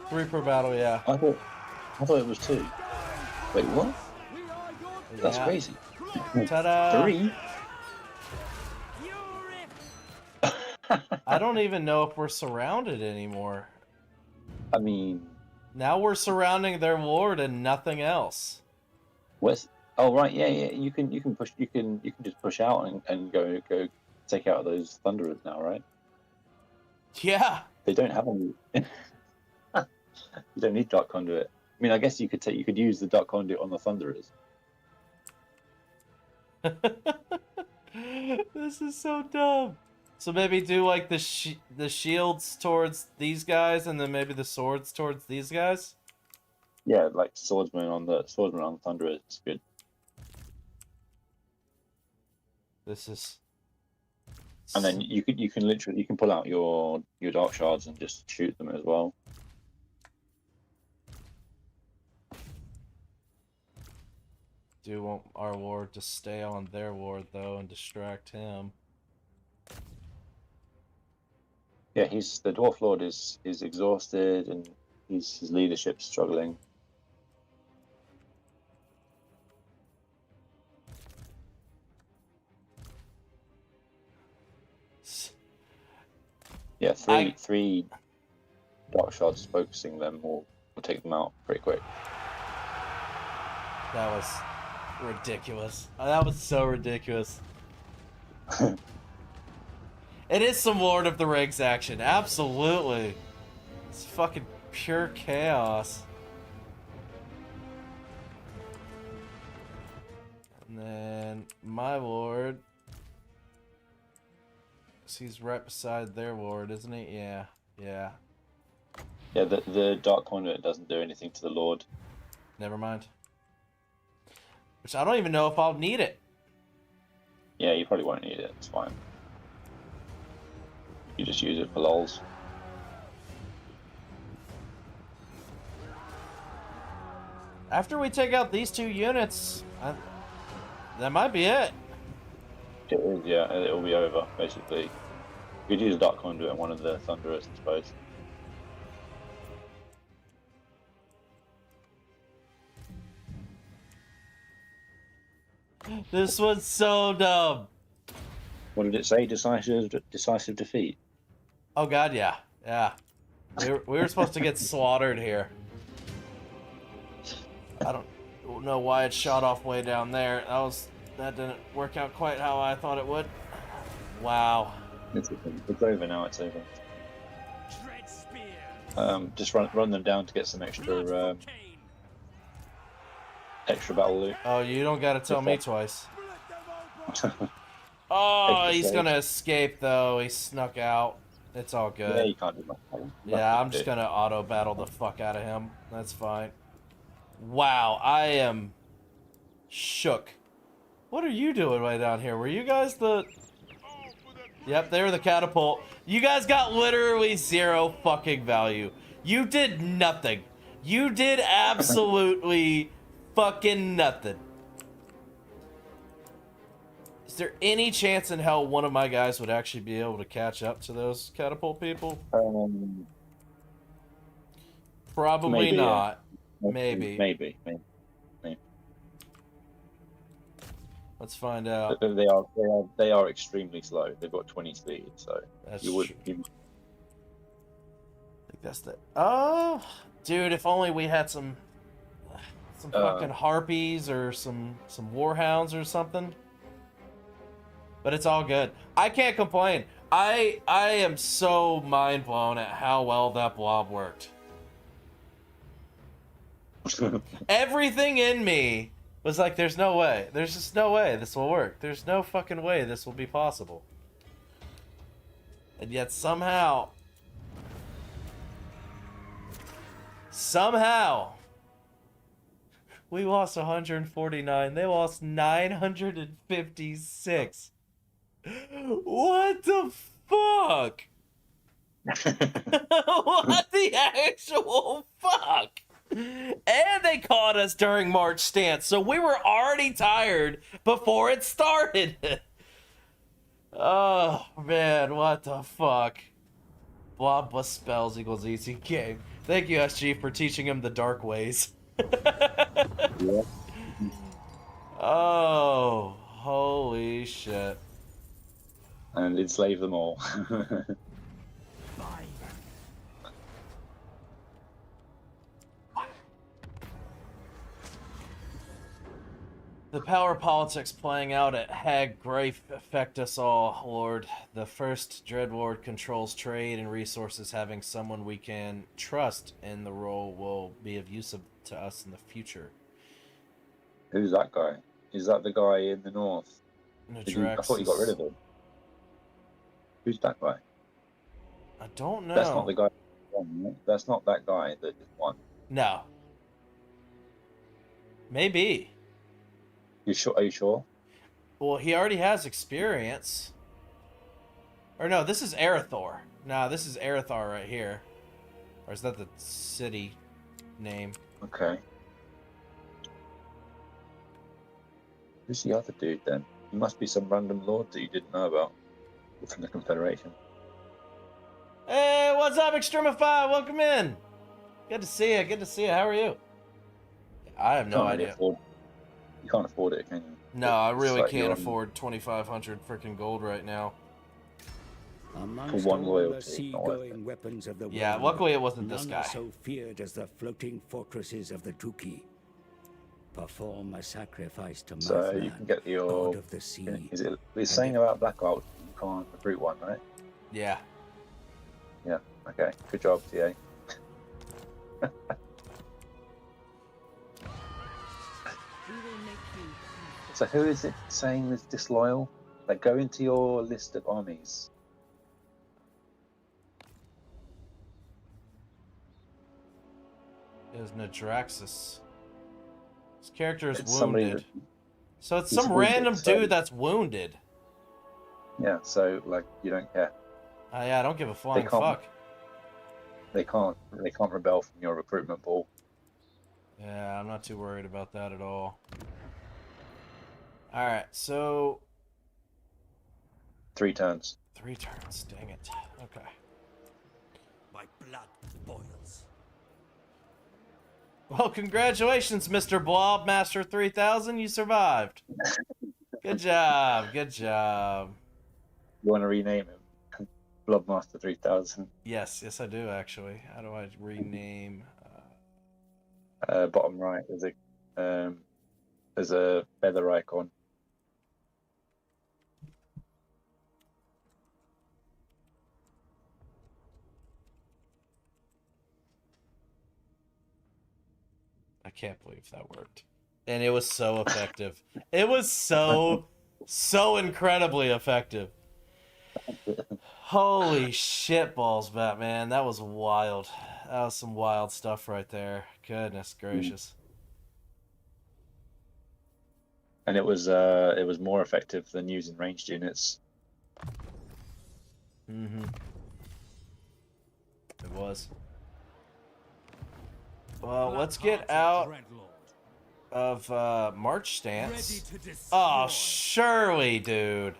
3 per battle, yeah. I thought it was 2. Wait, what? That's Yeah. crazy. Ta-da! 3? I don't even know if we're surrounded anymore. I mean, Now we're surrounding their ward and nothing else. where's? Oh right, yeah. You can push. You can just push out and go take out those thunderers now, right? Yeah. They don't have any. You don't need dark conduit. I mean, I guess you could use the dark conduit on the thunderers. This is so dumb. So maybe do like the shields towards these guys, and then maybe the swords towards these guys. Yeah, like swordsman on the thunderers. It's good. This is. And then you can literally pull out your dark shards and just shoot them as well. Do want our ward to stay on their ward though and distract him. Yeah, the dwarf lord is exhausted and his leadership's struggling. Yeah, three dark shards focusing them will take them out pretty quick. That was ridiculous. That was so ridiculous. It is some Lord of the Rings action, absolutely. It's fucking pure chaos. And then my ward. He's right beside their ward, isn't he? Yeah, yeah. Yeah, the dark conduit doesn't do anything to the lord. Never mind. Which I don't even know if I'll need it. Yeah, you probably won't need it. It's fine. You just use it for lols. After we take out these two units, that might be it. It is, yeah. It'll be over, basically. You could use a dark conduit on one of the thunderers, I suppose. This was so dumb. What did it say? Decisive defeat. Oh god, yeah, yeah. We were supposed to get slaughtered here. I don't know why it shot off way down there. That didn't work out quite how I thought it would. Wow. It's over now. It's over. Dread spear. Just run them down to get some extra extra battle loot. Oh, you don't gotta tell me twice. Oh, he's gonna escape though. He snuck out. It's all good. Yeah, you can't do much. Yeah, I'm just gonna auto battle the fuck out of him. That's fine. Wow, I am shook. What are you doing right down here? Were you guys the... Yep, they were the catapult. You guys got literally zero fucking value. You did nothing. You did absolutely fucking nothing. Is there any chance in hell one of my guys would actually be able to catch up to those catapult people? Probably maybe, not. Yeah. Maybe. Maybe. Let's find out. They are extremely slow. They've got 20 speed, so That's you would. true. I think that's the... Oh, dude! If only we had some fucking harpies or some warhounds or something. But it's all good. I can't complain. I am so mind blown at how well that blob worked. Everything in me was like, there's no way. There's just no way this will work. There's no fucking way this will be possible. And yet somehow, we lost 149. They lost 956. What the fuck? What the actual fuck? And they caught us during March stance, so we were already tired before it started. Oh man, what the fuck? Blob plus spells equals easy game. Thank you, SG, for teaching him the dark ways. Yeah. Oh, holy shit. and enslave them all. The power politics playing out at Hag Grafe affect us all, Lord. The first Dreadlord controls trade and resources. Having someone we can trust in the role will be of use to us in the future. Who's that guy? Is that the guy in the north? I thought you got rid of him. Who's that guy? I don't know. That's not the guy. That's not that guy that just won. No. Maybe. You sure? Are you sure? Well, he already has experience. Or no, this is Arathor. No, this is Arathor right here. Or is that the city name? Okay. Who's the other dude then? He must be some random lord that you didn't know about from the Confederation. Hey, what's up, Extremify? Welcome in. Good to see you. Good to see you. How are you? I have no idea. You can't afford it, can you? No, I really can't afford 2,500 freaking gold right now. Amongst For one all loyalty, the sea-going weapons of the Yeah, world, luckily it wasn't this none guy. are so feared as the floating fortresses of the Tuki. Perform a sacrifice to So Mathman, you can get your. god of the sea. Is it? It's saying about Black Ops. You can't recruit one, right? Yeah. Yeah. Okay. Good job, TA. We will make you. So who is it saying is disloyal? Like, go into your list of armies. It was Nadraxus. His character is It's somebody wounded. So it's he's some wounded, random so- dude that's wounded. Yeah. So like, you don't care. Yeah, I don't give a flying can't- fuck. They can't rebel from your recruitment pool. Yeah, I'm not too worried about that at all. Alright, so 3 turns. 3 turns, dang it. Okay. My blood boils. Well, congratulations, Mr. Blob Master 3000. You survived. Good job. Good job. You want to rename him? Bloodmaster 3000. Yes, yes, I do actually. How do I rename? Bottom right, there's a feather icon. I can't believe that worked. And it was so effective. It was so incredibly effective. Holy shit balls, Batman. That was wild. That was some wild stuff right there. Goodness gracious. And it was more effective than using ranged units. Mm-hmm. It was. Well, let's get out of March stance. Oh, surely, dude.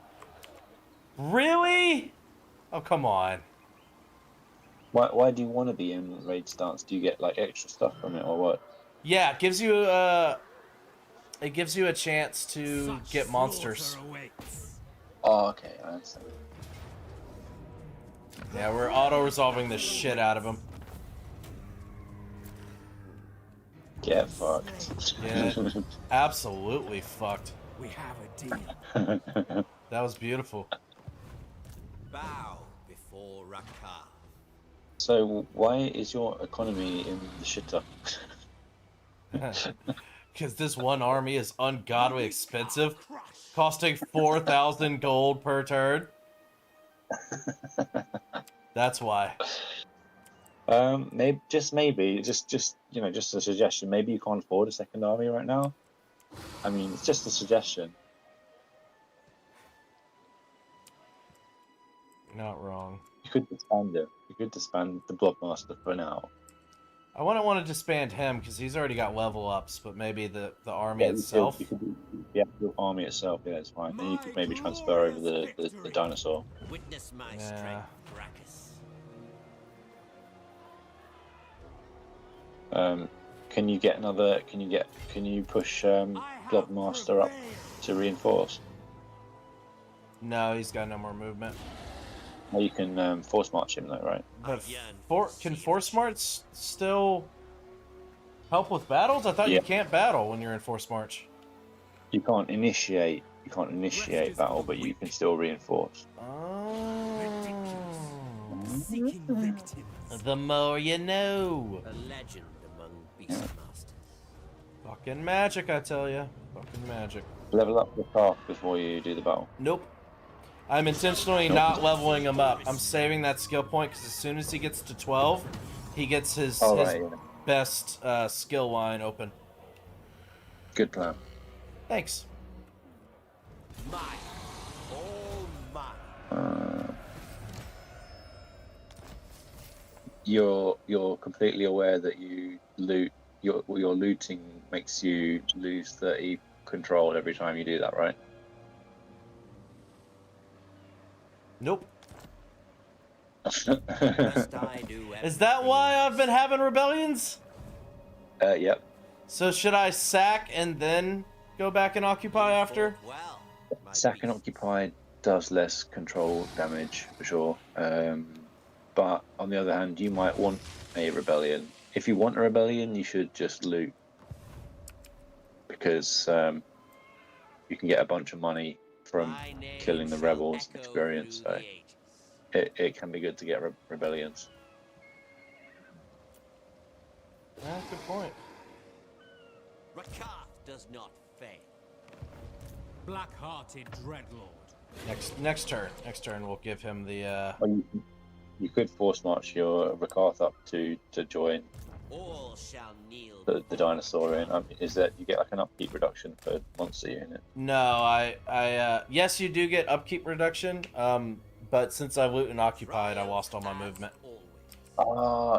Really? Oh, come on. Why do you want to be in raid stance? Do you get like extra stuff from it or what? Yeah, it gives you a chance to get monsters. Oh, okay, I understand. Yeah, we're auto-resolving the shit out of them. Get fucked. Yeah, absolutely fucked. We have a deal. That was beautiful. Bow before Rakar. So why is your economy in the shitter? Because this one army is ungodly expensive, costing 4,000 gold per turn. That's why. Maybe just a suggestion. Maybe you can't afford a second army right now. I mean, it's just a suggestion. Not wrong. You could disband it. You could disband the Bloodmaster for now. I wouldn't want to disband him because he's already got level ups, but maybe the army itself. You could, yeah, the army itself, yeah, it's fine. Then you could maybe transfer over the dinosaur. Witness my Yeah. strength, Brachus. Can you get another? Can you push Bloodmaster up to reinforce? No, he's got no more movement. Well, you can force march him though, right? But can force march still help with battles? I thought Yeah. you can't battle when you're in force march. You can't initiate. You can't initiate battle, but you can still reinforce. Seeking victims. The more you know. A legend among beastmasters. Fucking magic, I tell ya. Fucking magic. Level up the path before you do the battle. Nope. I'm intentionally not leveling him up. I'm saving that skill point because as soon as he gets to 12, he gets his Right, yeah. best skill line open. Good plan. Thanks. Mine. All mine. You're completely aware that you loot. Your looting makes you lose 30 control every time you do that, right? Nope. Must I do Is that why I've been having rebellions? Yep. So should I sack and then go back and occupy after? Well, my Sack and beast. occupy does less control damage for sure. But on the other hand, you might want a rebellion. If you want a rebellion, you should just loot because you can get a bunch of money from My name killing the shall rebels and echo experience. through So the ages. it can be good to get rebellions. Yeah, good point. Rakath does not fail. Black-hearted dreadlord. Next turn we'll give him the Well, you could force march your Rakath up to join All shall kneel. the dinosaur in. Is that you get like an upkeep reduction per monster unit? No, I yes, you do get upkeep reduction. But since I loot and occupied, I lost all my movement.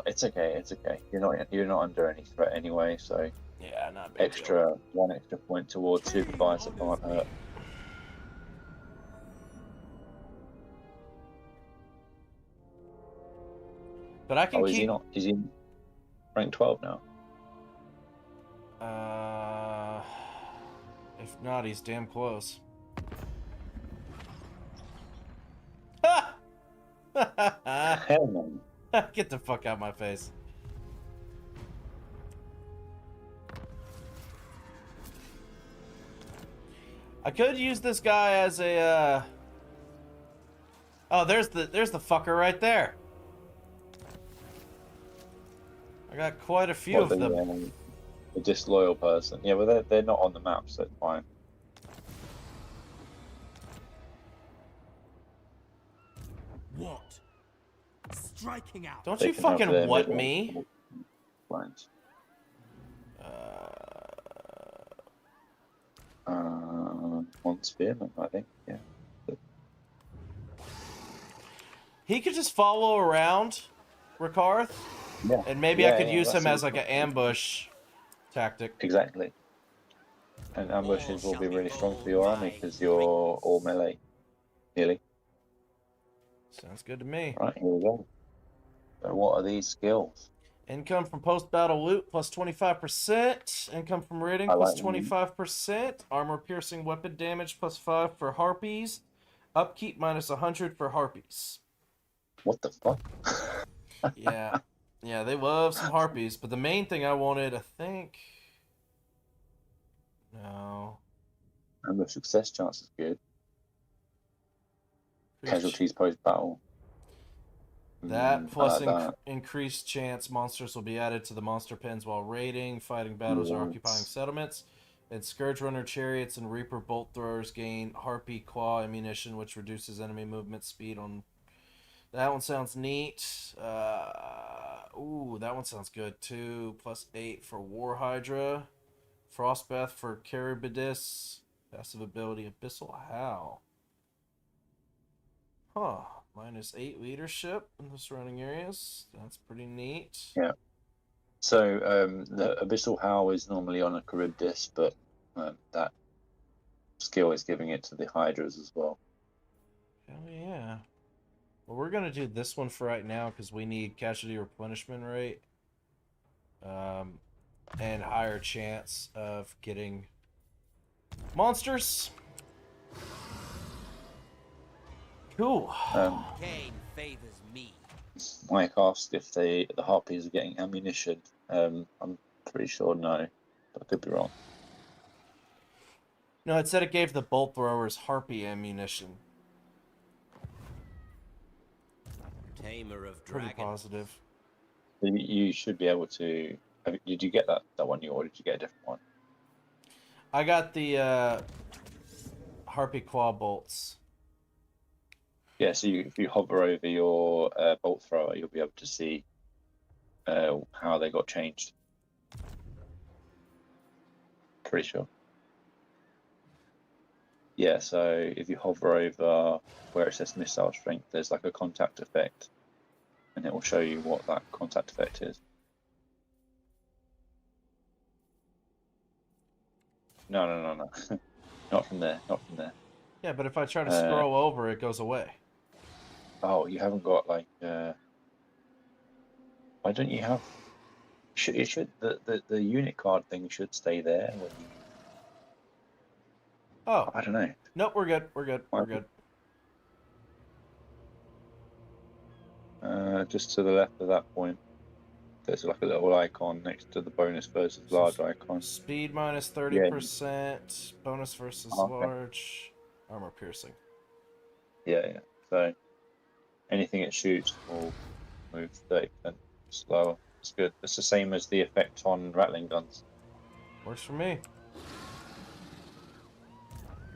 It's okay. It's okay. You're not under any threat anyway. So Yeah, not a big deal. one extra point towards supervisor can't hurt. But I can Oh, is keep. he not? Is he rank 12 now? If not, he's damn close. Hell no. Get the fuck out of my face. I could use this guy as a Oh, there's the fucker right there. I got quite a few of them. The disloyal person. Yeah, but they're not on the map, so it's fine. What? Striking out. Don't They you can have fucking their what middle me? lines. One spearman, I think. Yeah. He could just follow around Rakarth, Yeah. and maybe I could use him that's as like an ambush tactic. Exactly. And ambushes will be really strong for your army because you're all melee, nearly. Sounds good to me. Right, here we go. So what are these skills? Income from post-battle loot plus 25%. Income from raiding I plus like them. 25%. Armor-piercing weapon damage plus 5 for harpies. Upkeep minus 100 for harpies. What the fuck? Yeah. Yeah, they love some harpies. But the main thing I wanted, I think... No. And the success chance is good. Casualties post-battle. That plus I like that. increased chance monsters will be added to the monster pens while raiding, fighting battles, or occupying settlements. And Scourge Runner chariots and Reaper bolt throwers gain Harpy Claw ammunition, which reduces enemy movement speed on... That one sounds neat. Ooh, that one sounds good too. Plus 8 for War Hydra. Frostbath for Caribidus. Passive ability Abyssal Howl. Huh. Minus 8 leadership in the surrounding areas. That's pretty neat. Yeah. So the Abyssal Howl is normally on a Charybdis, but that skill is giving it to the Hydras as well. Hell yeah. Well, we're going to do this one for right now because we need casualty replenishment rate. And higher chance of getting monsters. Cool. Cain favors me. Mike asked if the harpies are getting ammunition. I'm pretty sure no, but I could be wrong. No, it said it gave the bolt throwers harpy ammunition. Tamer of Pretty dragons. positive. You should be able to. Did you get that one you ordered? Did you get a different one? I got the harpy claw bolts. Yeah, so if you hover over your bolt thrower, you'll be able to see how they got changed. Pretty sure. Yeah, so if you hover over where it says missile strength, there's like a contact effect, and it will show you what that contact effect is. No. Not from there, not from there. Yeah, but if I try to scroll over, it goes away. Oh, you haven't got like why don't you have the unit card thing should stay there when you... Oh. I don't know. Nope, we're good. We're good. We're good. Just to the left of that point, there's like a little icon next to the bonus versus large icon. Speed minus 30%, bonus versus large, armor piercing. Yeah. So anything it shoots will move 30% slower. It's good. It's the same as the effect on rattling guns. Works for me.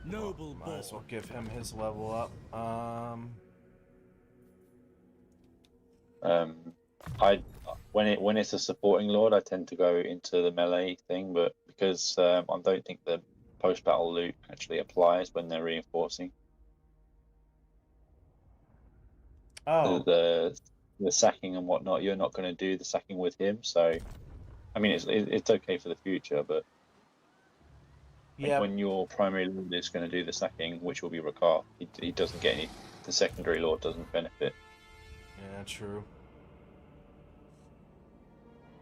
Noble Might as well born. give him his level up. When it's a supporting lord, I tend to go into the melee thing, but because I don't think the post battle loot actually applies when they're reinforcing. Oh. The sacking and whatnot, you're not going to do the sacking with him, so I mean it's okay for the future, but yeah, when your primary lord is going to do the sacking, which will be Rakar, he doesn't get any. The secondary lord doesn't benefit. Yeah, true.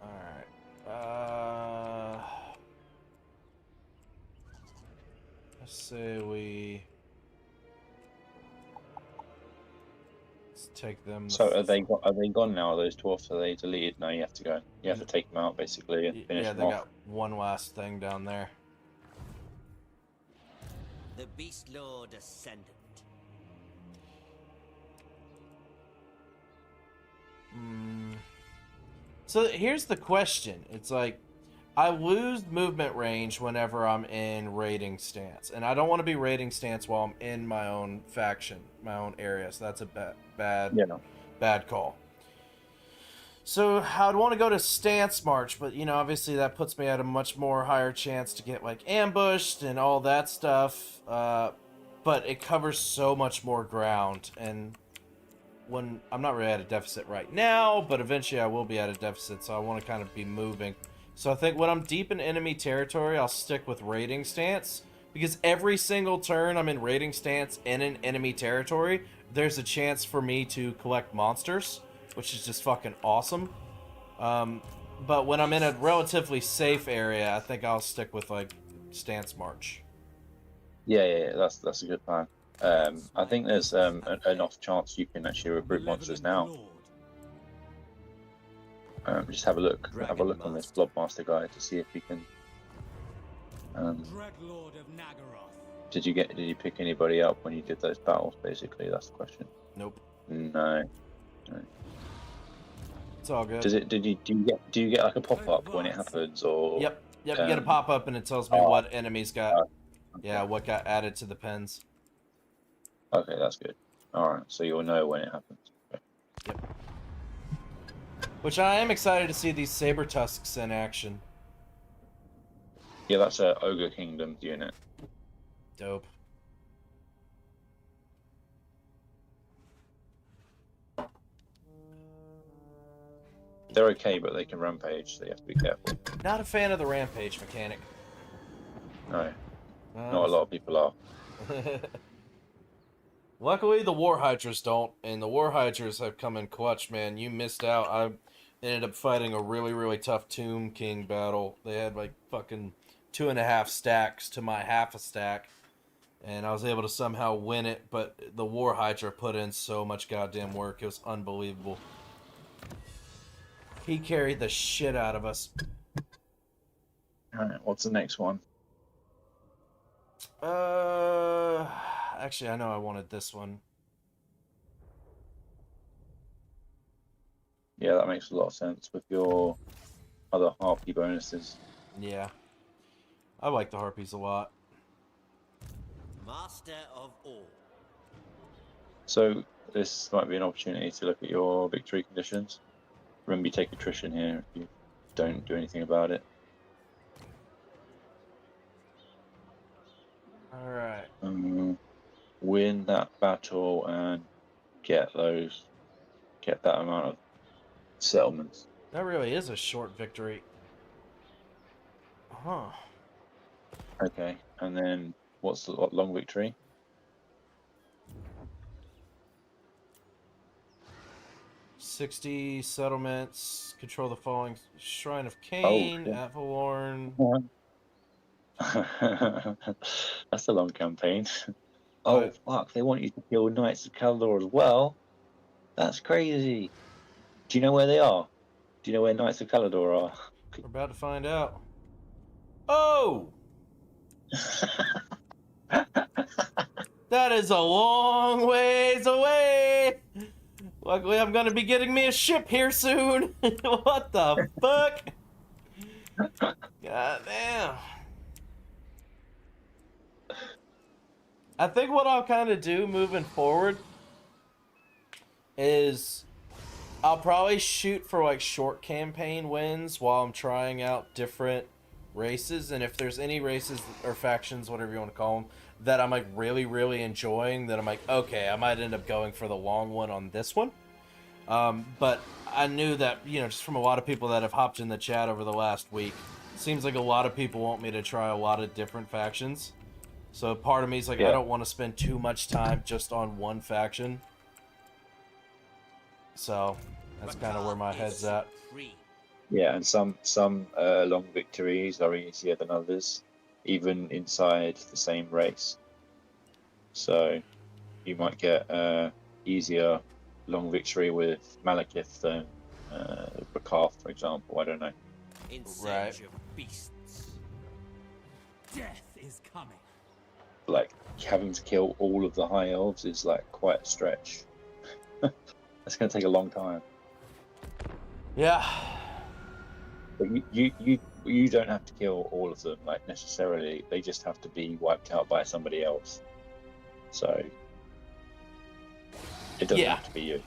Alright. Let's say let's take them. So are they gone now? Are those dwarfs? Are they deleted? No, you have to go. You have to take them out basically and finish Yeah, them they off. got one last thing down there. The Beast Lord Ascendant. So here's the question. It's like, I lose movement range whenever I'm in raiding stance. And I don't want to be raiding stance while I'm in my own faction, my own area. So that's a bad call. So I'd want to go to stance march, but obviously that puts me at a much more higher chance to get like ambushed and all that stuff. But it covers so much more ground, and when I'm not really at a deficit right now, but eventually I will be at a deficit, so I want to kind of be moving. So I think when I'm deep in enemy territory, I'll stick with raiding stance, because every single turn I'm in raiding stance in an enemy territory, there's a chance for me to collect monsters, which is just fucking awesome. But when I'm in a relatively safe area, I think I'll stick with like stance march. Yeah, that's a good plan. I think there's enough chance you can actually recruit monsters now. Just have a look on this blob master guide to see if you can. Dreadlord of Nagaroth. Did you pick anybody up when you did those battles? Basically, that's the question. Nope. No. It's all good. Do you get like a pop up when it happens, or? Yep. You get a pop up and it tells me what enemies got. Okay. Yeah, what got added to the pens. Okay, that's good. All right, so you'll know when it happens. Okay. Yep. Which I am excited to see these saber tusks in action. Yeah, that's a Ogre Kingdom unit. Dope. They're okay, but they can rampage, so you have to be careful. Not a fan of the rampage mechanic. No, not a lot of people are. Luckily, the War Hydras don't, and the War Hydras have come in clutch, man. You missed out. I ended up fighting a really, really tough Tomb King battle. They had like fucking 2.5 stacks to my half a stack. and I was able to somehow win it, but the War Hydra put in so much goddamn work. It was unbelievable. He carried the shit out of us. Alright, what's the next one? Actually, I know I wanted this one. Yeah, that makes a lot of sense with your other harpy bonuses. Yeah. I like the Harpies a lot. Master of all. So this might be an opportunity to look at your victory conditions. Remember, you take attrition here if you don't do anything about it. Alright. Win that battle and get that amount of settlements. That really is a short victory. Huh. Okay, and then what's the long victory? "60 settlements, control the following Shrine of Oh, Cain, shit. Atvalorn." That's a long campaign. Oh, But fuck, they want you to kill Knights of Kalador as well? That's crazy. Do you know where they are? Do you know where Knights of Kalador are? we're about to find out. Oh! That is a long ways away! Luckily, I'm gonna be getting me a ship here soon. What the fuck? God damn. I think what I'll kind of do moving forward is I'll probably shoot for like short campaign wins while I'm trying out different races, and if there's any races or factions, whatever you want to call them, that I'm like really enjoying, then I'm like, okay, I might end up going for the long one on this one. But I knew that, you know, just from a lot of people that have hopped in the chat over the last week, it seems like a lot of people want me to try a lot of different factions. So part of me is like, Yeah. I don't want to spend too much time just on one faction. So that's kind of where my head's at. Yeah, and some long victories are easier than others, even inside the same race. So you might get easier long victory with Malekith than Rakarth, for example. I don't know. In Right. search of beasts. Death is coming. Like having to kill all of the high elves is like quite a stretch. That's going to take a long time. Yeah. But you don't have to kill all of them, like necessarily. They just have to be wiped out by somebody else. So it doesn't Yeah. have to be you.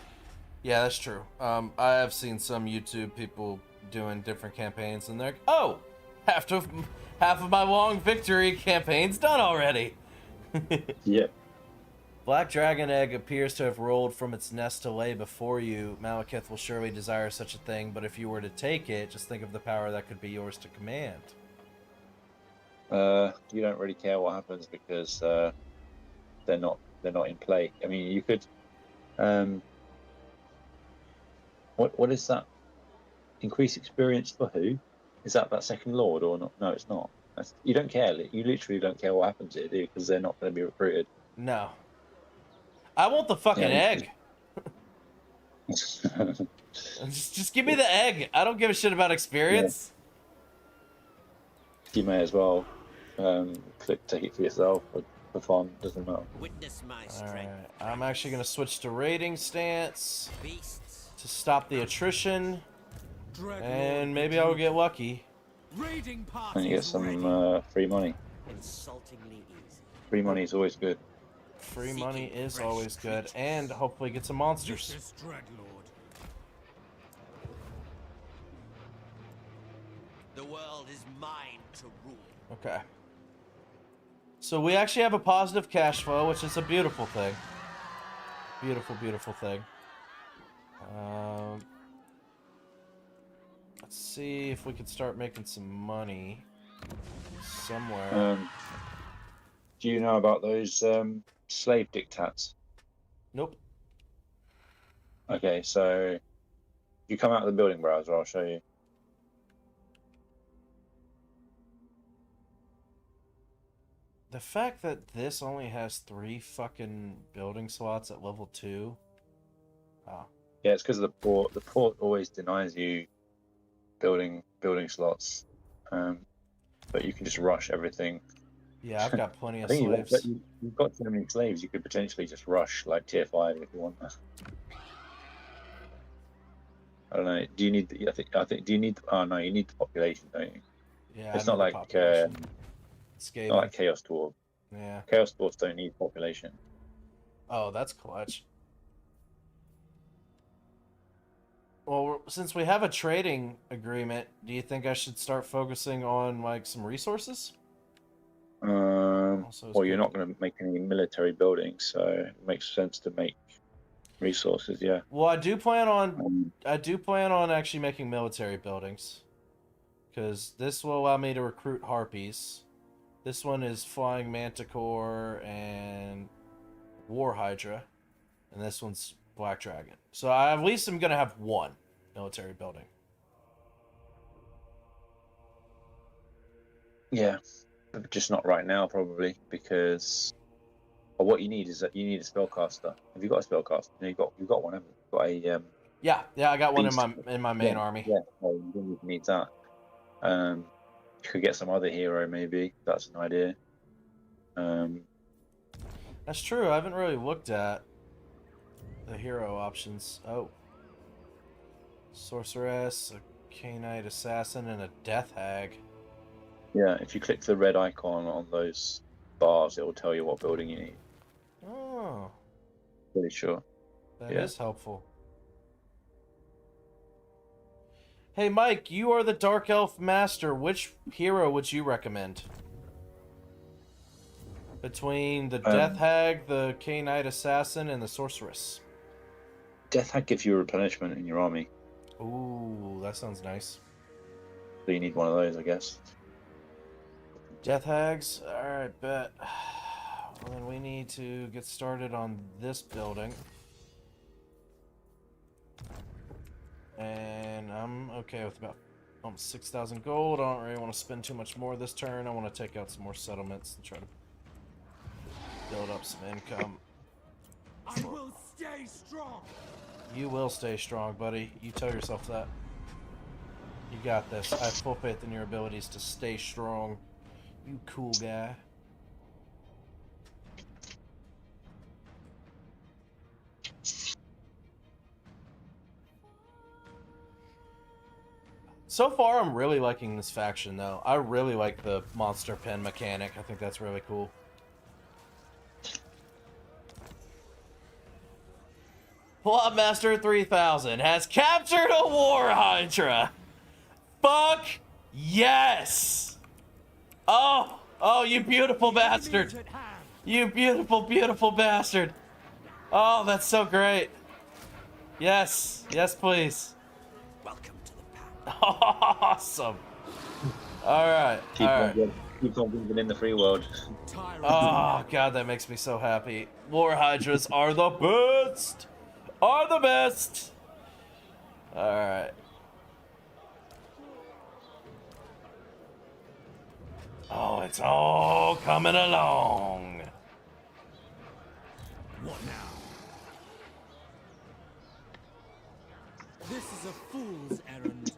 Yeah, that's true. I have seen some YouTube people doing different campaigns, and they're like, oh, half of my long victory campaign's done already. Yeah. Black Dragon Egg appears to have rolled from its nest to lay before you. Malekith will surely desire such a thing, but if you were to take it, just think of the power that could be yours to command. You don't really care what happens because they're not in play. I mean, you could. What is that? Increase experience for who? Is that second lord or not? No, it's not. You don't care. You literally don't care what happens here, do you? Because they're not going to be recruited. No. I want the fucking egg. Just give me the egg. I don't give a shit about experience. You may as well take it for yourself for fun. Doesn't matter. Witness my Alright, strength. I'm actually going to switch to raiding stance Beasts. to stop the attrition, Dreadlord and maybe I'll get lucky. Raiding And you get parties ready. some free money. Insultingly easy. Free money is always good. Free money is always good, and hopefully get some monsters. Vicious Dreadlord. The world is mine to rule. Okay. So we actually have a positive cash flow, which is a beautiful thing. Beautiful thing. Let's see if we can start making some money somewhere. Do you know about those slave diktats? Nope. Okay, so you come out of the building browser, I'll show you. The fact that this only has 3 fucking building slots at level 2. Oh. Yeah, it's because of the port. The port always denies you building slots, but you can just rush everything. Yeah, I've got plenty I of think slaves. you've got so many slaves, you could potentially just rush like tier 5 if you want. I don't know. Do you need? I think. Do you need? Oh no, you need the population, don't you? Yeah, It's I not need the like population. not Scathing. like Chaos Dwarf. Yeah. Chaos Dwarfs don't need population. Oh, that's clutch. Well, since we have a trading agreement, do you think I should start focusing on like some resources? Also, it's Well, you're good not going to make any military buildings, so it makes sense to make resources. Yeah. Well, I do plan on actually making military buildings, because this will allow me to recruit harpies. This one is flying manticore and war hydra, and this one's black dragon. So I at least am gonna have one military building. Yeah, but just not right now, probably, because what you need is that you need a spellcaster. Have you got a spellcaster? No, you've got one, haven't you? You've got a Yeah, I got one beast. in my main Yeah, army. yeah. Well, you need that. You could get some other hero, maybe. That's an idea. That's true. I haven't really looked at the hero options. Oh, sorceress, a Cainite assassin, and a death hag. Yeah, if you click the red icon on those bars, it will tell you what building you need. Oh, Pretty sure. that is helpful. Hey, Mike, you are the Dark Elf Master. Which hero would you recommend? Between the Death Hag, the Cainite Assassin, and the Sorceress. Death Hag gives you a replenishment in your army, Ooh, that sounds nice. so you need one of those, I guess. Death Hags? Alright, bet. Well, then we need to get started on this building. And I'm okay with about 6,000 gold. I don't really want to spend too much more this turn. I want to take out some more settlements and try to build up some income. I will stay strong. You will stay strong, buddy. You tell yourself that. You got this. I have full faith in your abilities to stay strong. You cool guy. So far, I'm really liking this faction, though. I really like the monster pen mechanic. I think that's really cool. Plotmaster 3000 has captured a war hydra. Fuck yes! Oh, you beautiful bastard! You beautiful, beautiful bastard! Oh, that's so great. Yes, yes, please. Welcome to the pack. Awesome. All right. Keep on moving in the free world. Oh god, that makes me so happy. War hydras are the best. Are the best. All right. Oh, it's all coming along. What now? This is a fool's errand.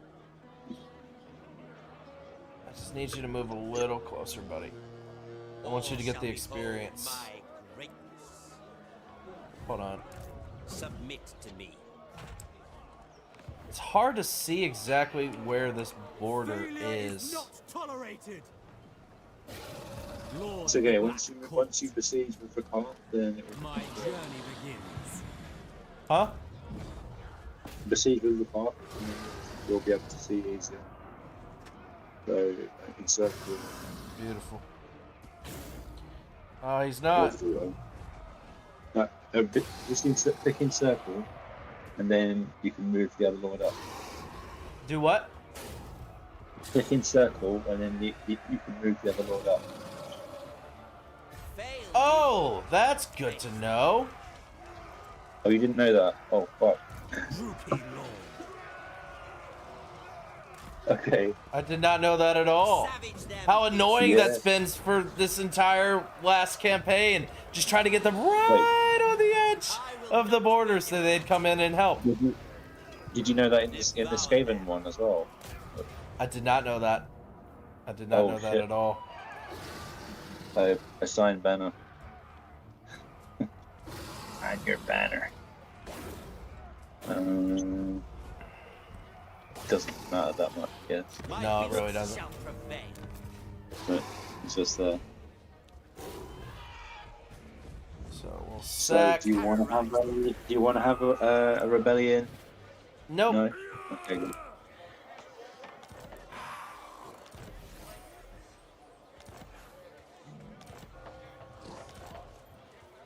I just need you to move a little closer, buddy. I want you to get the experience. My greatness. Hold on. Submit to me. It's hard to see exactly where this border Failure is. not tolerated. Lord, It's okay. Black Once you besiege with the cart, then it will my journey begins. Huh? besiege with the cart, and then you'll be able to see easier. So encircle. Beautiful. Oh, he's not. Just click encircle, and then you can move the other lord up. Do what? Click encircle, and then you can move the other lord up. Oh, that's good to know. Oh, you didn't know that? Oh, fuck. Droopy Lord. Okay. I did not know that at all. Savage them. How annoying Yeah. that's been for this entire last campaign. Just trying to get them Wait, right on the edge of the border so they'd come in and help. did you know that in the Skaven one as well? I did not know that. I did not Oh know that shit! at all. A signed banner. Hide your banner. Doesn't matter that much, I guess. My No, it beasts really doesn't. shall prevail. But it's just there. So we'll So, sack. do you want to have a rebellion? Nope. No. Okay. Good.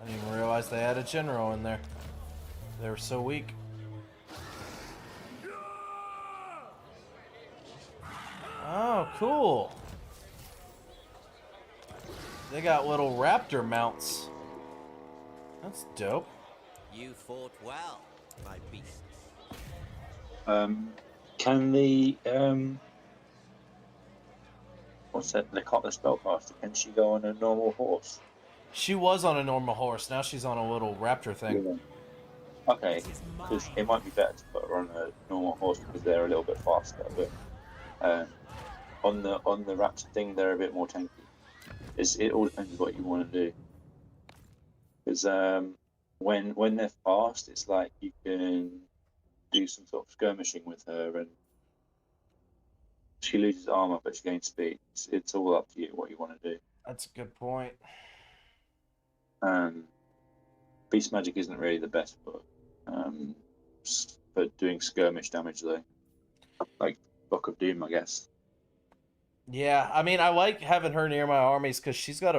I didn't even realize they had a general in there. They were so weak. Oh, cool. They got little raptor mounts. That's dope. You fought well, my beasts. Can the what's that? The spellcaster. Can she go on a normal horse? She was on a normal horse. Now she's on a little raptor thing. Yeah. Okay, because it might be better to put her on a normal horse because they're a little bit faster. But on the raptor thing, they're a bit more tanky. It all depends what you want to do. Because when they're fast, it's like you can do some sort of skirmishing with her, and she loses armor, but she gains speed. It's all up to you what you want to do. That's a good point. Beast magic isn't really the best for doing skirmish damage though. Like Book of Doom, I guess. Yeah, I mean, I like having her near my armies because she's got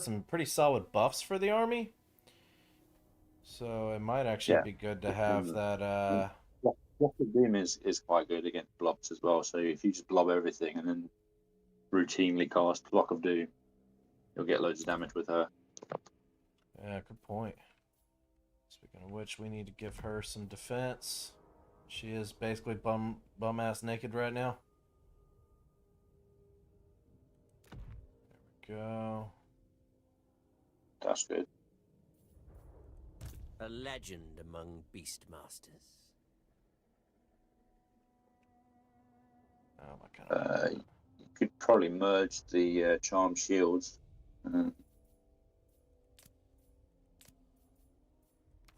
some pretty solid buffs for the army. So it might actually be good to have that. Book of Doom is quite good against blobs as well. So if you just blob everything and then routinely cast Block of Doom, you'll get loads of damage with her. Yeah, good point. Speaking of which, we need to give her some defense. She is basically bum ass naked right now. There we go. That's good. A legend among beastmasters. Oh my god. You could probably merge the charm shields.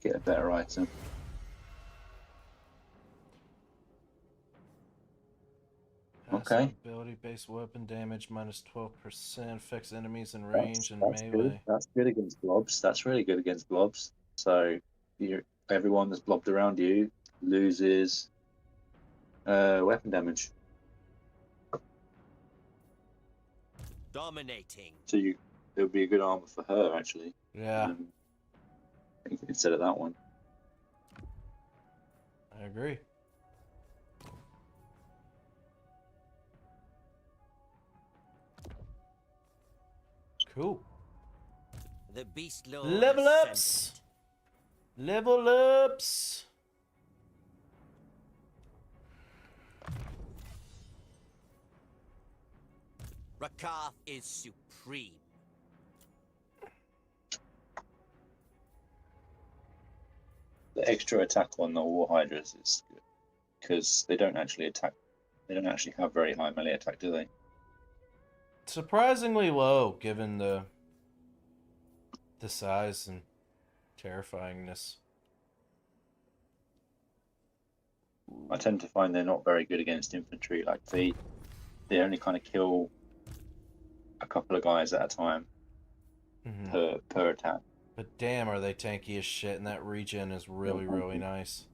Get a better item. Okay. Ability-based weapon damage minus 12%, affects enemies in range and That's melee. good. That's good against blobs. That's really good against blobs. So everyone that's blobbed around you loses weapon damage. Dominating. So it would be a good armor for her actually. Yeah, Instead of that one. I agree. Cool. The beast lord Level ascended. ups! Level ups! Rakath is supreme. The extra attack on the War Hydras is good because they don't actually attack. They don't actually have very high melee attack, do they? Surprisingly low, given the size and terrifyingness. I tend to find they're not very good against infantry. Like they only kind of kill a couple of guys at a time per attack. But damn, are they tanky as shit, and that regen is really, really nice.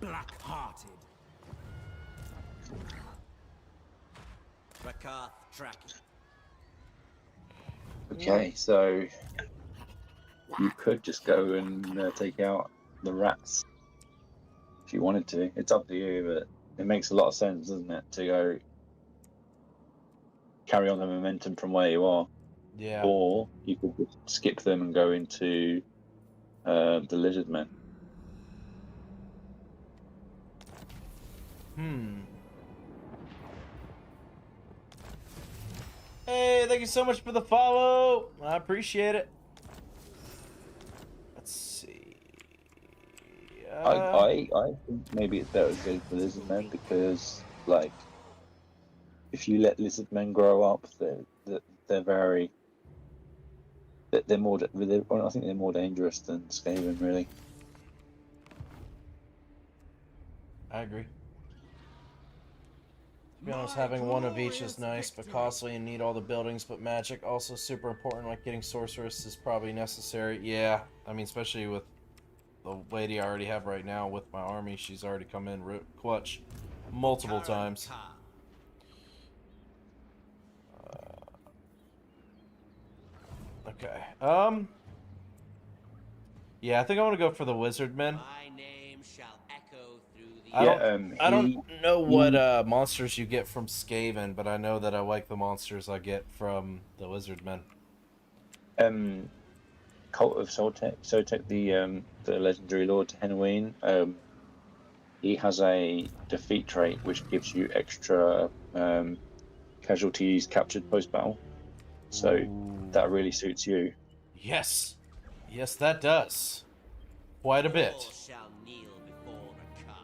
Black-hearted. Rakath tracking. Okay, so you could just go and take out the rats if you wanted to. It's up to you, but it makes a lot of sense, doesn't it, to go carry on the momentum from where you are. Yeah. or you could just skip them and go into the Lizardmen. Hey, thank you so much for the follow. I appreciate it. Let's see. I think maybe it's better to go for Lizardmen because, like, if you let Lizardmen grow up, they're very they're more I think they're more dangerous than Skaven, really. I agree. To be honest, having one of each is nice, but costly and need all the buildings, but magic also super important, like getting sorceress is probably necessary. Yeah, I mean, especially with the lady I already have right now with my army, she's already come in clutch multiple times. Okay, yeah, I think I want to go for the Wizardmen. My name shall echo through the I don't know what monsters you get from Skaven, but I know that I like the monsters I get from the Lizardmen. Cult of Sotek, the legendary lord to Henoween, he has a defeat trait which gives you extra casualties captured post battle. So that really suits you. Yes, yes, that does quite a bit. all shall kneel before the car.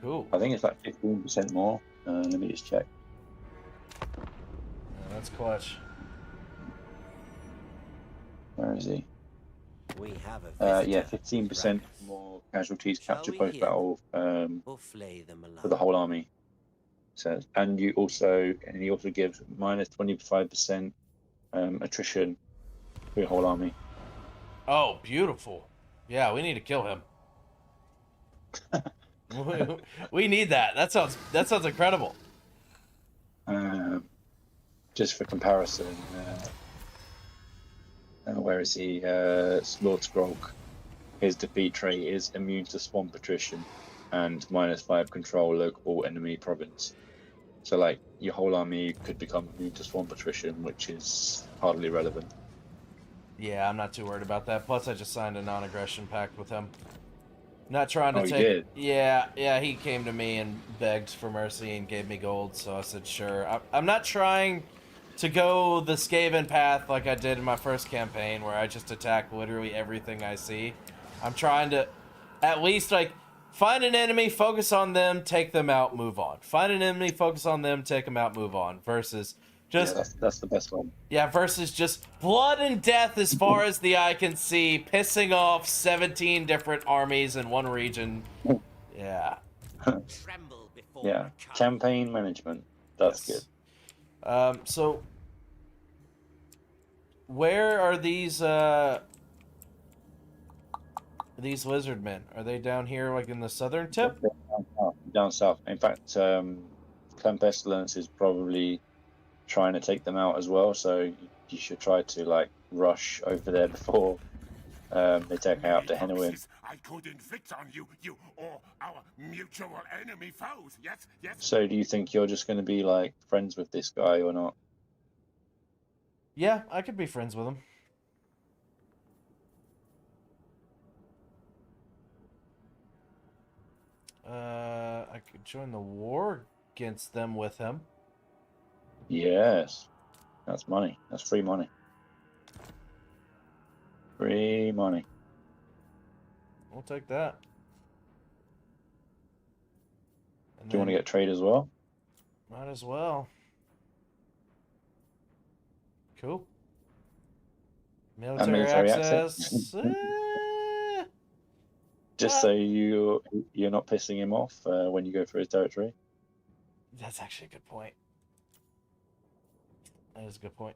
Cool. I think it's like 15% more. Let me just check. Yeah, that's clutch. Where is he? We have a visitor, Yeah, 15% Brackus. more casualties Shall captured we post hear battle Or flay them alive. for the whole army. So, and he also gives minus 25% attrition for your whole army. Oh, beautiful. Yeah, we need to kill him. We need that. That sounds incredible. Just for comparison, where is he? Lord Skrulk. His defeat trait is immune to swamp attrition and -5 control local enemy province. So, like, your whole army could become immune to swamp attrition, which is hardly relevant. Yeah, I'm not too worried about that. Plus, I just signed a non-aggression pact with him. Not trying to Oh, you take. did? Yeah. He came to me and begged for mercy and gave me gold, so I said sure. I'm not trying to go the Skaven path like I did in my first campaign, where I just attack literally everything I see. I'm trying to, at least, like, find an enemy, focus on them, take them out, move on. Find an enemy, focus on them, take them out, move on. Versus just Yeah, that's the best one. yeah, versus just blood and death as far as the eye can see, pissing off 17 different armies in one region. Yeah. Tremble before Yeah, the car. campaign management. That's good. So where are these Lizardmen? Are they down here, like in the southern tip? Down south. In fact, Clan Pestilence is probably trying to take them out as well. So you should try to, like, rush over there before they take out to Henowin. I could inflict on you or our mutual enemy foes. Yes. So do you think you're just going to be, like, friends with this guy or not? Yeah, I could be friends with him. I could join the war against them with him. Yes. That's money. That's free money. Free money. We'll take that. And Do you want to get trade as well? might as well. Cool. Military access. Just so you're not pissing him off when you go through his territory. That's actually a good point. That is a good point.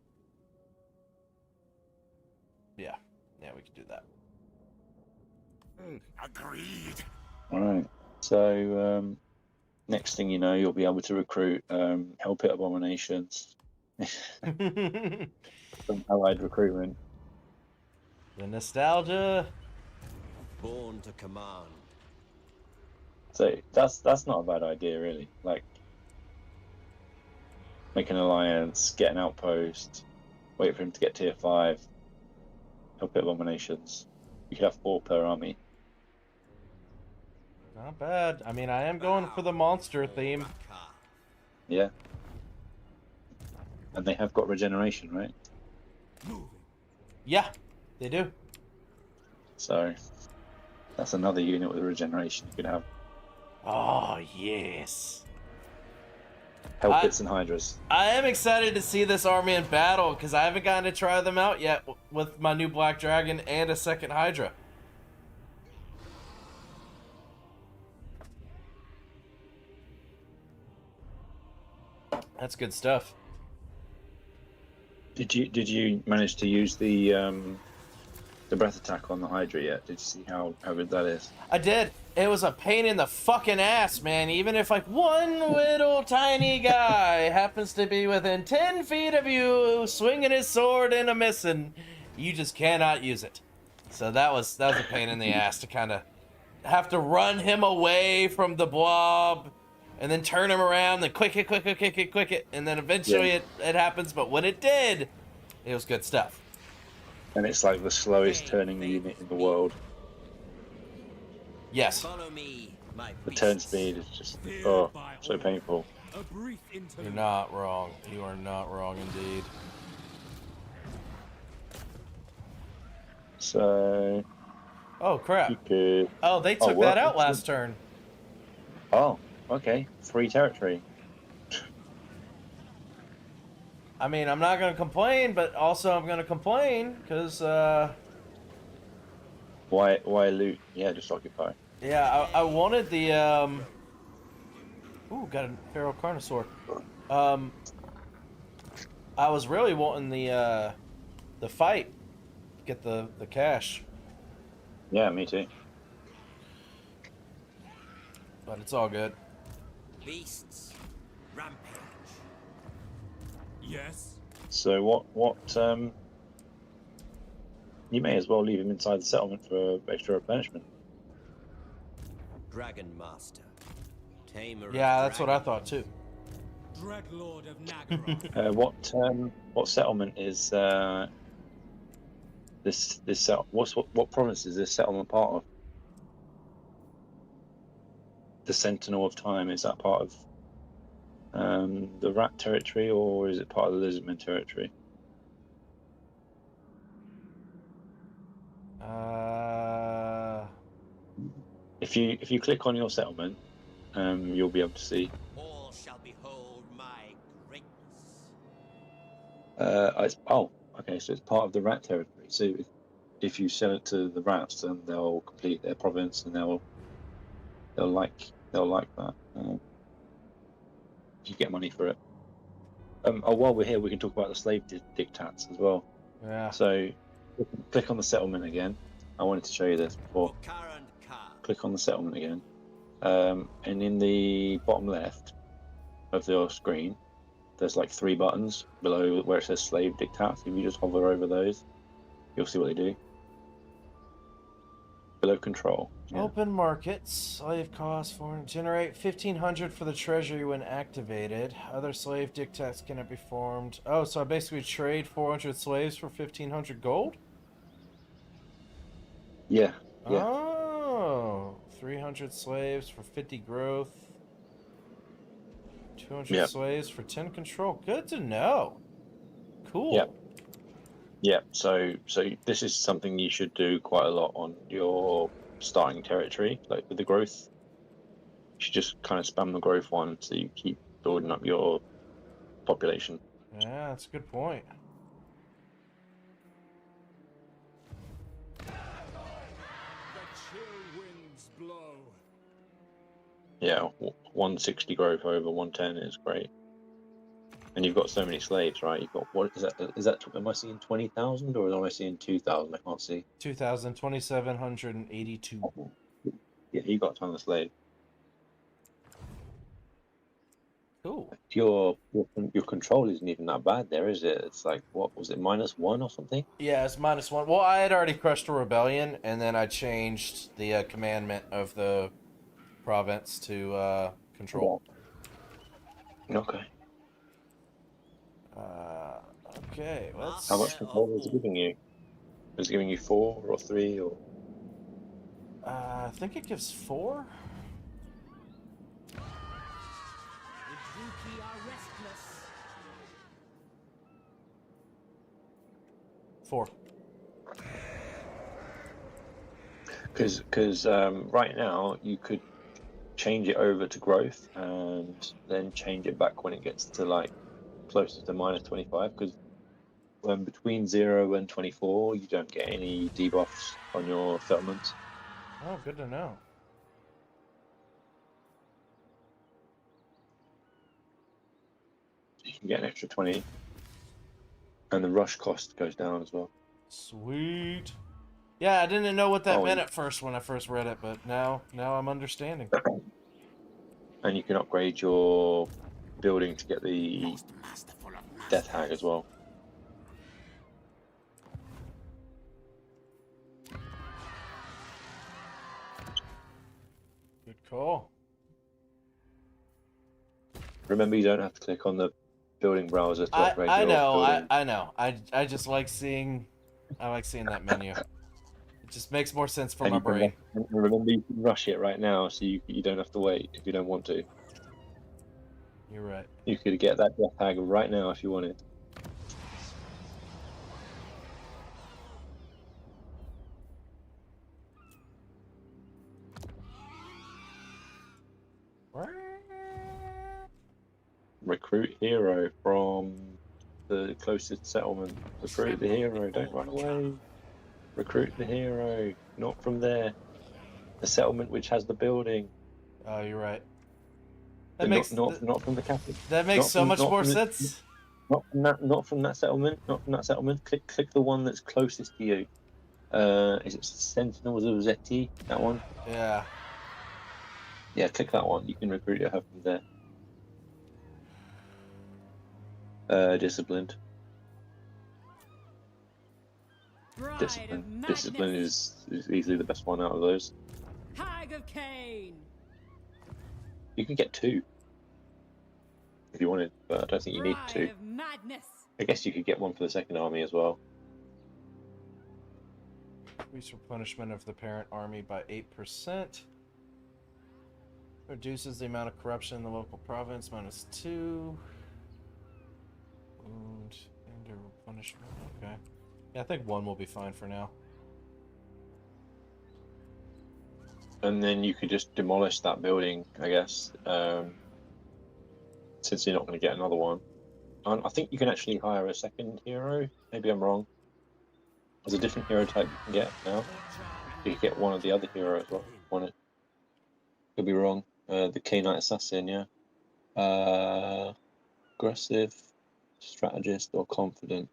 Yeah, we could do that. Agreed. All right. So next thing you know, you'll be able to recruit Hell Pit Abominations from Allied recruitment. The nostalgia. Born to command. So that's not a bad idea, really. Like, make an alliance, get an outpost, Wait for him to get tier 5. Help it abominations. You could have 4 per army. Not bad. I mean, I am going for the monster theme. Yeah. And they have got regeneration, right? Moving. Yeah, they do. So that's another unit with regeneration you could have. Oh, yes. Hellpits and Hydras. I am excited to see this army in battle because I haven't gotten to try them out yet with my new Black Dragon and a second Hydra. That's good stuff. Did you manage to use the breath attack on the Hydra yet? Did you see how good that is? I did. It was a pain in the fucking ass, man. Even if like one little tiny guy happens to be within 10 feet of you, swinging his sword and a missing, you just cannot use it. So that was a pain in the ass to kind of have to run him away from the blob, and then turn him around, then quick it, and then eventually it happens. But when it did, it was good stuff. And it's like the slowest turning unit in the world. Yes. Follow me, my The turn speed is just so painful. A brief interlude. You're not wrong. You are not wrong indeed. So Oh crap. you could. Oh, they took what? that out last turn. Oh, okay. Free territory. I mean, I'm not gonna complain, but also I'm gonna complain because Why loot? Yeah, just occupy. yeah, I wanted the ooh, got a feral carnosaur. I was really wanting the fight, get the cash, Yeah, me too. but it's all good. beasts. Rampage. Yes. So what you may as well leave him inside the settlement for extra replenishment. Dragon Master. Tamer of Yeah, that's what I dragons. thought too. Dreadlord of Nagaroth. What settlement is this what province is this settlement part of? The Sentinel of Time, is that part of the Rat territory, or is it part of the Lizardmen territory? If you click on your settlement, you'll be able to see. All shall behold my greatness. Okay, so it's part of the Rat territory. So if you sell it to the Rats, then they'll complete their province, and they'll like that. You get money for it. While we're here, we can talk about the slave dictats as well. Yeah. So click on the settlement again. I wanted to show you this before. Bokar and Ka. Click on the settlement again, and in the bottom left of your screen, there's like 3 buttons below where it says slave dictats. If you just hover over those, you'll see what they do. Below control. Yeah. Open markets. Slave cost foreign. Generate 1,500 for the treasury when activated. Other slave dictats cannot be formed. Oh, so I basically trade 400 slaves for 1,500 gold? Yeah. Oh, 300 slaves for 50 growth. 200 Yep. slaves for 10 control. Good to know. Cool. Yep. Yeah, so this is something you should do quite a lot on your starting territory, like with the growth. You should just kind of spam the growth one so you keep building up your population. Yeah, that's a good point. The chill winds blow. Yeah, 160 growth over 110 is great. And you've got so many slaves, right? You've got, what is that? Is that, am I seeing 20,000 or am I seeing 2,000? I can't see. 2,782. Yeah, you got a ton of slaves. Cool. Your control isn't even that bad there, is it? It's like, what was it, -1 or something? Yeah, it's -1. Well, I had already crushed a rebellion, and then I changed the commandment of the province to control. Okay. Okay, let's. How much control was it giving you? Was it giving you 4 or 3 or? I think it gives 4. The Druki are restless. 4. Because right now you could change it over to growth and then change it back when it gets to like closer to -25. Because when between 0 and 24, you don't get any debuffs on your settlements. Oh, good to know. You can get an extra 20, and the rush cost goes down as well. Sweet. Yeah, I didn't know what that Oh, meant at first when I first read it, but now I'm understanding. and you can upgrade your building to get the Most masterful of Death Hag as well. Good call. Remember, you don't have to click on the building browser to upgrade I your know, building. I know. I just like seeing that menu. It just makes more sense for And my you can brain. remember, you can rush it right now, so you don't have to wait if you don't want to. You're right. You could get that Death Hag right now if you wanted. Recruit hero from the closest settlement. Recruit the hero, don't run away. Recruit the hero, not from there. The settlement which has the building. Oh, you're right. That But makes not from the capital. that makes so much more the, sense. not from that settlement. Not from that settlement. Click the one that's closest to you. Is it Sentinels of Zeti? That one? Yeah. Yeah, click that one. You can recruit her from there. Disciplined. Bride Discipline. of madness. Discipline is easily the best one out of those. Hag of Cain. You can get 2 if you wanted, but I don't think you need Bride 2. of madness. I guess you could get one for the second army as well. Increase replenishment of the parent army by 8%. Reduces the amount of corruption in the local province -2. Wound and replenishment. Okay. Yeah, I think 1 will be fine for now. And then you could just demolish that building, I guess, since you're not going to get another one. I think you can actually hire a second hero. Maybe I'm wrong. There's a different hero type you can get now. You can get one of the other heroes as well. Could be wrong. The Canine Assassin, yeah. Aggressive, strategist, or confident.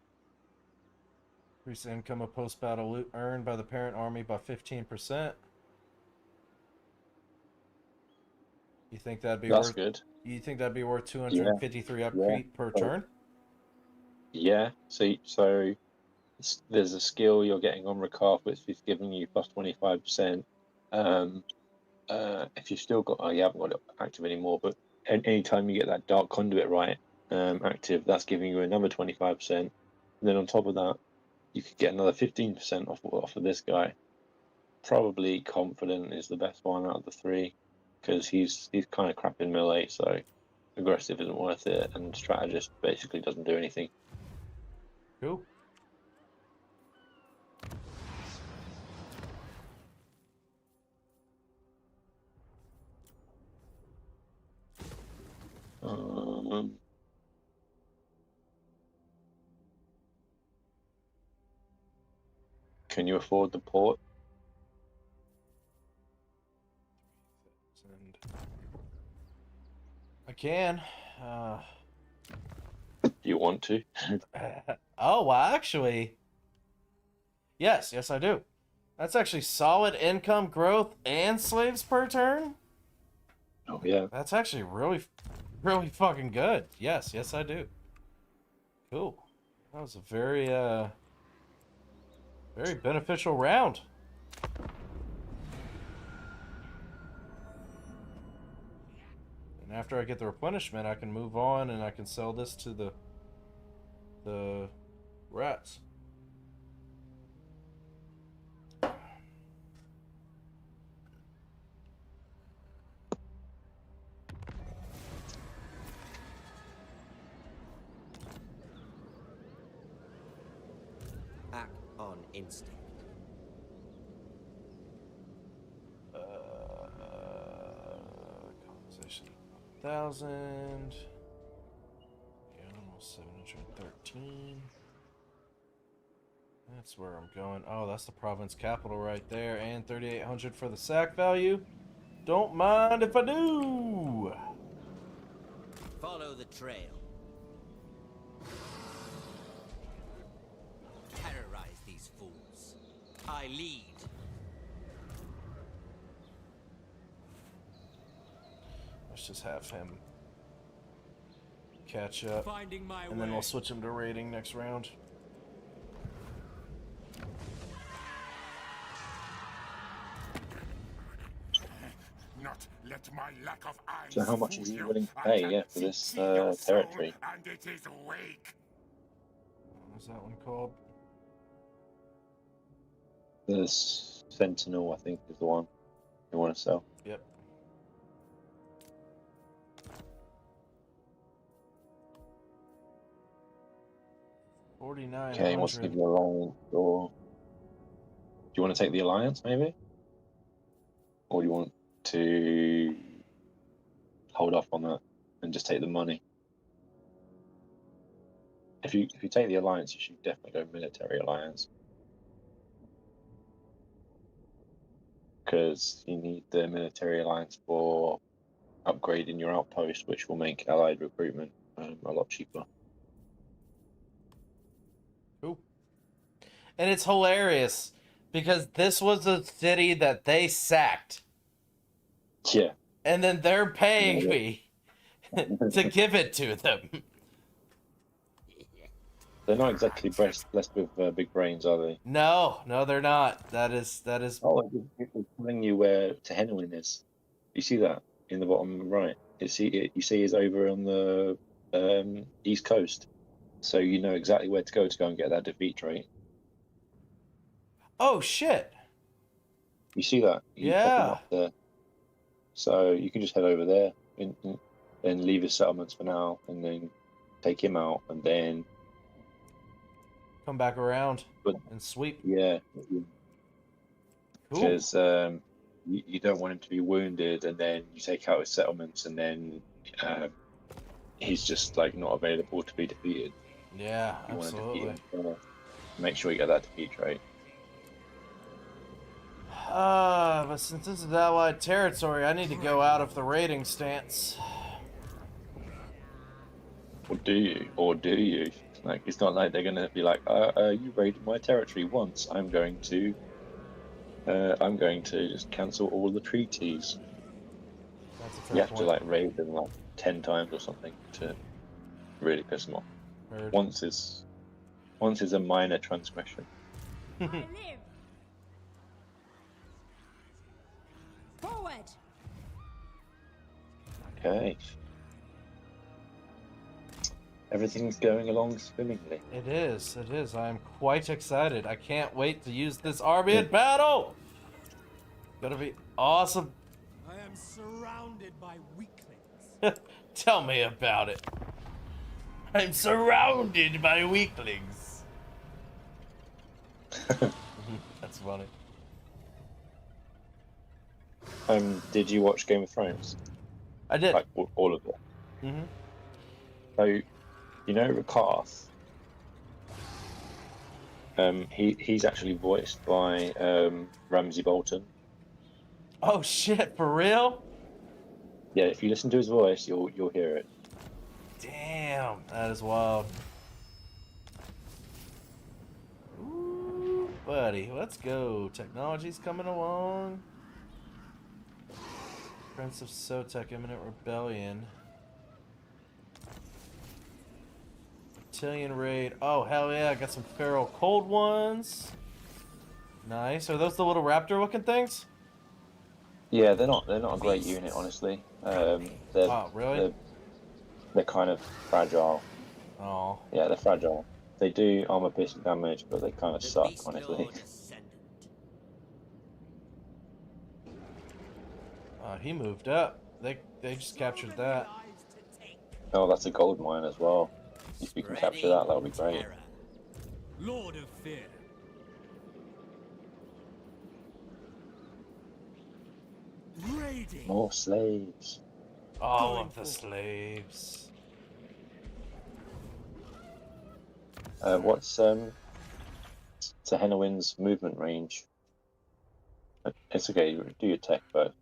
Increase the income of post-battle loot earned by the parent army by 15%. You think that'd be That's worth? good. You think that'd be worth 253 upkeep per turn? Yeah. So there's a skill you're getting on Recalf which is giving you plus 25%. If you've still got, you haven't got it active anymore, but anytime you get that Dark Conduit right active, that's giving you another 25%. And then on top of that, you could get another 15% off of this guy. Probably Confident is the best one out of the 3 because he's kind of crap in melee, so aggressive isn't worth it, and strategist basically doesn't do anything. Cool. Can you afford the port? And I can. Do you want to? Oh, well, actually, yes, I do. That's actually solid income growth and slaves per turn. Oh yeah. That's actually really fucking good. Yes, I do. Cool. That was a very very beneficial round. And after I get the replenishment, I can move on and I can sell this to the the rats. Act on instinct. Compensation 1,000. Yeah, almost 713. That's where I'm going. Oh, that's the province capital right there, and 3,800 for the sack value. Don't mind if I do. Follow the trail. Terrorize these fools. I lead. Let's just have him catch up, Finding my and then way. we'll switch him to raiding next round. Not let my lack of eyes So how much fool is he you. willing to I pay, can yeah, for this see your soul, territory? and it is awake. What's that one called? The Sentinel, I think, is the one you want to sell. Yep. Okay, what's the 4,900. alliance? Or do you want to take the alliance, maybe? Or do you want to hold off on that and just take the money? If you take the alliance, you should definitely go military alliance, because you need the military alliance for upgrading your outpost, which will make allied recruitment a lot cheaper. Cool. And it's hilarious because this was a city that they sacked, Yeah. and then they're paying Yeah. me to give it to them. They're not exactly blessed with big brains, are they? No, they're not. That is. Oh, it's telling you where Tehenwin is. You see that in the bottom right? You see it's over on the east coast, so you know exactly where to go and get that defeat trait. Oh shit! You see that? You popping Yeah. up there. So you can just head over there and leave his settlements for now, and then take him out, and then Come back around But- and sweep. yeah, Cool. because you don't want him to be wounded, and then you take out his settlements, and then he's just like not available to be defeated. Yeah, You want to absolutely. defeat him first. Make sure you get that defeat trait. But since this is allied territory, I need to go out of the raiding stance. Or do you? Like, it's not like they're gonna be like, you raided my territory once. I'm going to just cancel all the treaties. That's a fair You have point. to like raid them like 10 times or something to really piss them off. Heard. Once is a minor transgression. I live. Forward. Okay. Everything's going along swimmingly. It is. I am quite excited. I can't wait to use this army in battle. Gonna be awesome. I am surrounded by weaklings. Tell me about it. I'm surrounded by weaklings. That's funny. Did you watch Game of Thrones? I did. Like all of it? Mm-hmm. So, you know Rakarth? He's actually voiced by Ramsay Bolton. Oh shit, for real? Yeah, if you listen to his voice, you'll hear it. Damn, that is wild. Ooh, buddy, let's go. Technology's coming along. Prince of Sotek, imminent rebellion. Reptilian raid. Oh, hell yeah, I got some feral cold ones. Nice. Are those the little raptor looking things? Yeah, they're not a great unit, honestly. Oh, really? They're kind of fragile. Oh. Yeah, they're fragile. They do armor piercing damage, but they kind of The suck, Beast honestly. Lord Ascendant. He moved up. They just captured that. Lives to take. Oh, that's a gold mine as well. If you can capture that, that'll be great. Terror. Lord of Fear. Raiding. More slaves. All Going of the forward. slaves. What's Tehenowin's movement range? It's okay. Do your tech first.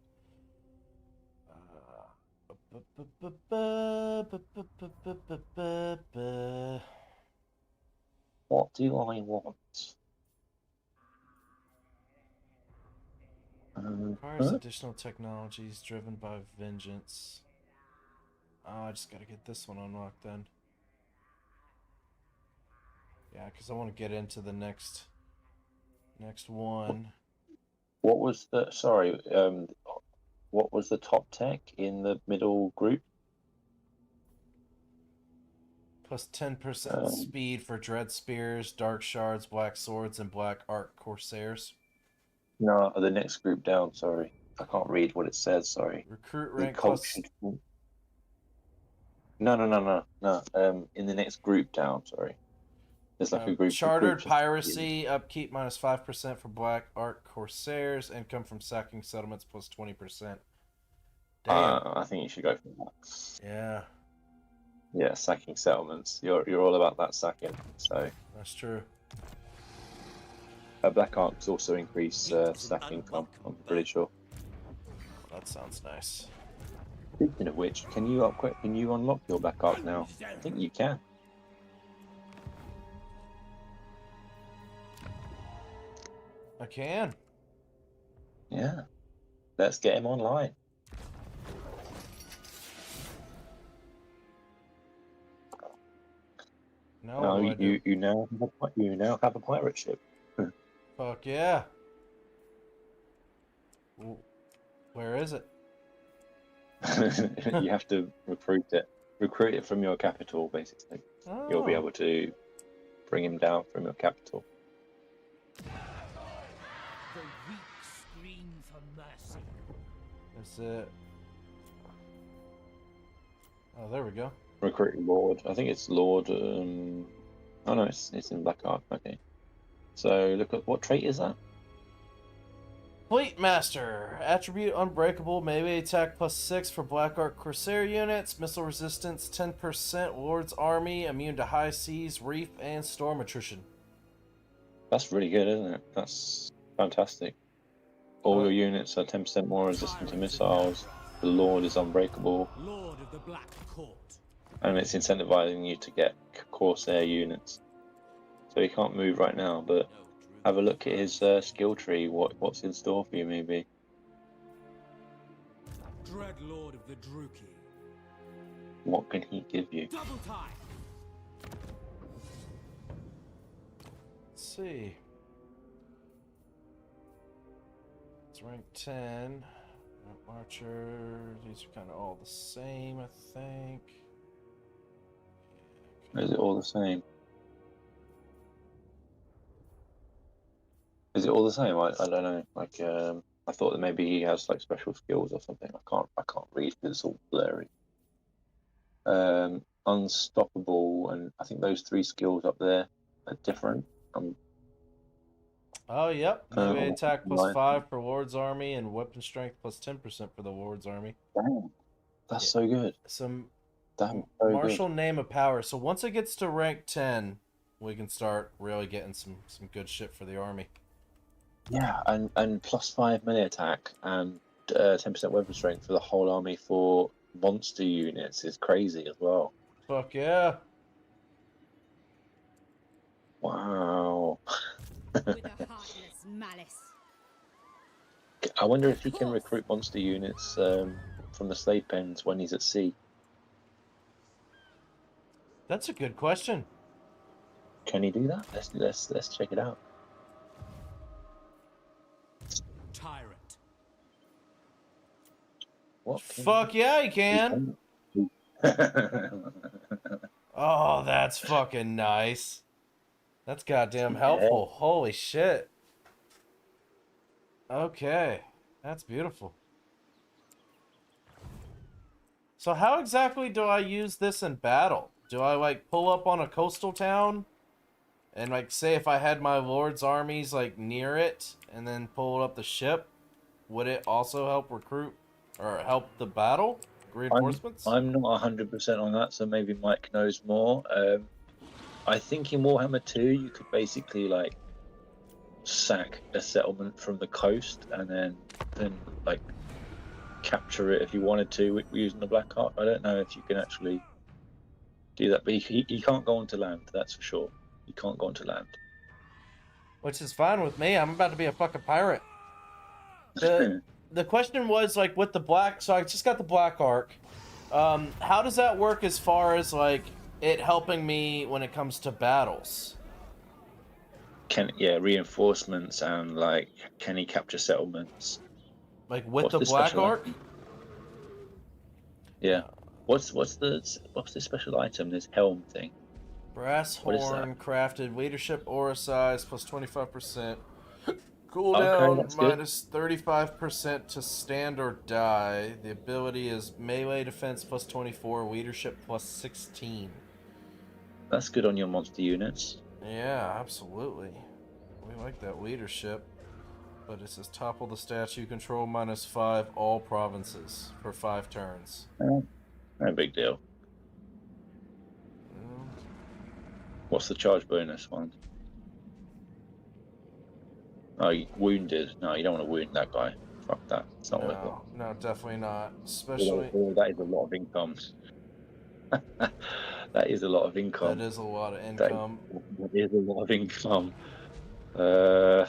What do I want? Requires additional technologies driven by vengeance. Oh, I just gotta get this one unlocked then. Yeah, because I want to get into the next one. What was the sorry? What was the top tech in the middle group? Plus 10% speed for dread spears, dark shards, black swords, and black arc corsairs. No, the next group down. Sorry, I can't read what it says. Sorry. Recruit The rank cult plus. should- No. In the next group down. Sorry. There's like a group. Chartered piracy, upkeep minus 5% for black arc corsairs, income from sacking settlements plus 20%. Damn. I think you should go for that. Yeah, Yeah, sacking settlements. You're all about that sacking. So that's true. Black Arcs also increase sacking. I'm pretty sure. That sounds nice. Speaking of which, can you upgrade? Can you unlock your Black Arc now? I think you can. I can. Yeah. Let's get him online. No, Now what do I do? you now have a pirate ship. Fuck yeah. Where is it? You have to recruit it. Recruit it from your capital, basically. Oh. You'll be able to bring him down from your capital. The weak scream for mercy. Is it? Oh, there we go. Recruit Lord. I think it's Lord. Oh no, it's in Black Ark. Okay. So look at what trait is that? Fleet Master. Attribute Unbreakable. Melee attack plus 6 for Black Arc Corsair units. Missile resistance 10%. Lord's Army. Immune to high seas, reef, and storm attrition. That's really good, isn't it? That's fantastic. All your units are 10% more resistant to missiles. The Lord is unbreakable. Lord of the Black Court. And it's incentivizing you to get Corsair units. So he can't move right now, but have a look at his skill tree. What's in store for you, maybe? Dread Lord of the Druki. What can he give you? Double time. Let's see. It's rank 10. Archer. These are kind of all the same, I think. Is it all the same? Is it all the same? I don't know. Like I thought that maybe he has like special skills or something. I can't read because it's all blurry. Unstoppable, and I think those 3 skills up there are different. Oh, yep. Melee attack plus right. 5 for Lord's Army and weapon strength plus 10% for the Lord's Army. Damn, that's Yeah. so good. Some Damn, so martial name of power. So once it gets to rank 10, we can start really getting some good shit for the army. Yeah, and plus 5 melee attack and 10% weapon strength for the whole army for monster units is crazy as well. Fuck yeah. Wow. With a heartless malice. I wonder if he can recruit monster units from the slave pens when he's at sea. That's a good question. Can he do that? Let's check it out. Tyrant. What? Fuck yeah, he can. Oh, that's fucking nice. That's goddamn helpful. Holy shit. Okay. That's beautiful. So how exactly do I use this in battle? Do I, like, pull up on a coastal town? And, like, say if I had my lord's armies, like, near it, and then pull up the ship? Would it also help recruit, or help the battle? Reinforcements? I'm not 100% on that, so maybe Mike knows more. I think in Warhammer 2, you could basically, like, sack a settlement from the coast and then like capture it if you wanted to using the Black Ark. I don't know if you can actually do that, but he can't go onto land, that's for sure. He can't go onto land. Which is fine with me. I'm about to be a fucking pirate. The question was, like, with the black... So I just got the Black Ark. How does that work as far as, like, it helping me when it comes to battles? Reinforcements and, like, can he capture settlements? Like, with the Black Ark? Yeah. What's the special item? This helm thing. Brass horn crafted, leadership aura size plus 25%. Cooldown minus 35% to stand or die. The ability is melee defense plus 24, leadership plus 16. That's good on your monster units. Yeah, absolutely. We like that leadership. But it says topple the statue, control minus 5 all provinces for 5 turns. No big deal. What's the charge bonus one? Oh, wounded. No, you don't want to wound that guy. Fuck that. It's not worth it. No, definitely not. Especially... that is a lot of income. That is a lot of income. That is a lot of income. That is a lot of income. God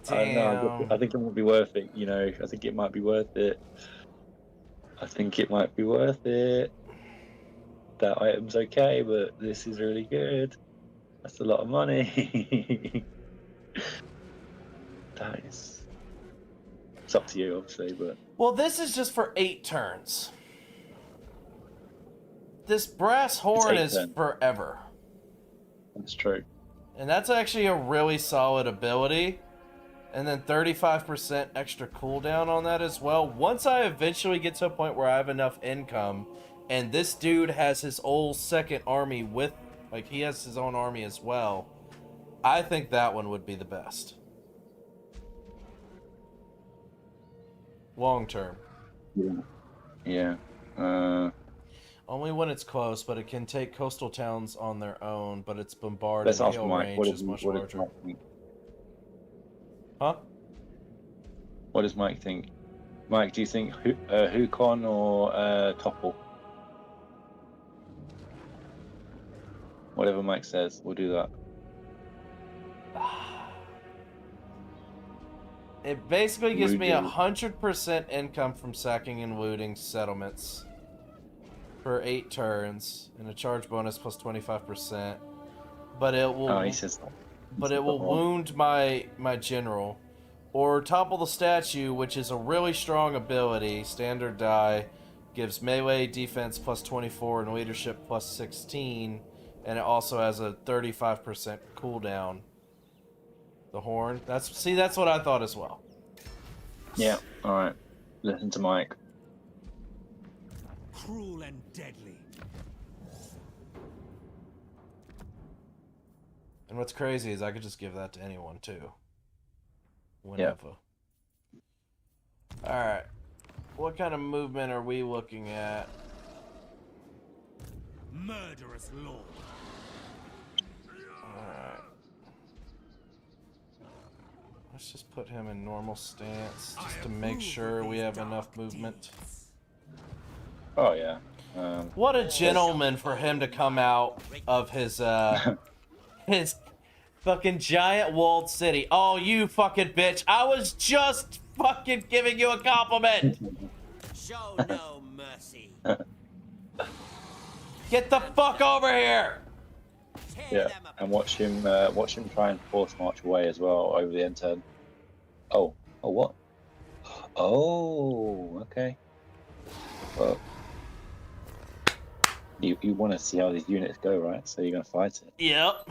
damn. I think it might be worth it, you know. I think it might be worth it. That item's okay, but this is really good. That's a lot of money. That is... It's up to you, obviously, but... Well, this is just for 8 turns. This brass horn is forever. That's true. And that's actually a really solid ability. And then 35% extra cooldown on that as well. Once I eventually get to a point where I have enough income, and this dude has his old second army with... Like, he has his own army as well. I think that one would be the best. Long term. Yeah. Only when it's close, but it can take coastal towns on their own, but its bombard Let's and ask hail Mike. range is much larger. Huh? What does Mike think? Mike, do you think Hukon or Topple? Whatever Mike says, we'll do that. It basically gives me 100% income from sacking and looting settlements for 8 turns, and a charge bonus plus 25%. But it will. Oh, he says. But it will wound my general, or topple the statue, which is a really strong ability. Standard die gives melee defense plus 24 and leadership plus 16, and it also has a 35% cooldown. The horn. That's what I thought as well. Yeah. All right. Listen to Mike. Cruel and deadly. And what's crazy is I could just give that to anyone too. Whenever. Alright. What kind of movement are we looking at? Murderous lord. Alright. Let's just put him in normal stance just to make sure we have enough movement. Oh yeah. What a gentleman for him to come out of his his fucking giant walled city. Oh, you fucking bitch. I was just fucking giving you a compliment. Show no mercy. Get the fuck over here. Yeah, and watch him try and force march away as well over the end turn. Oh what? Oh, okay. Well, You want to see how these units go, right? So you're gonna fight it. Yep.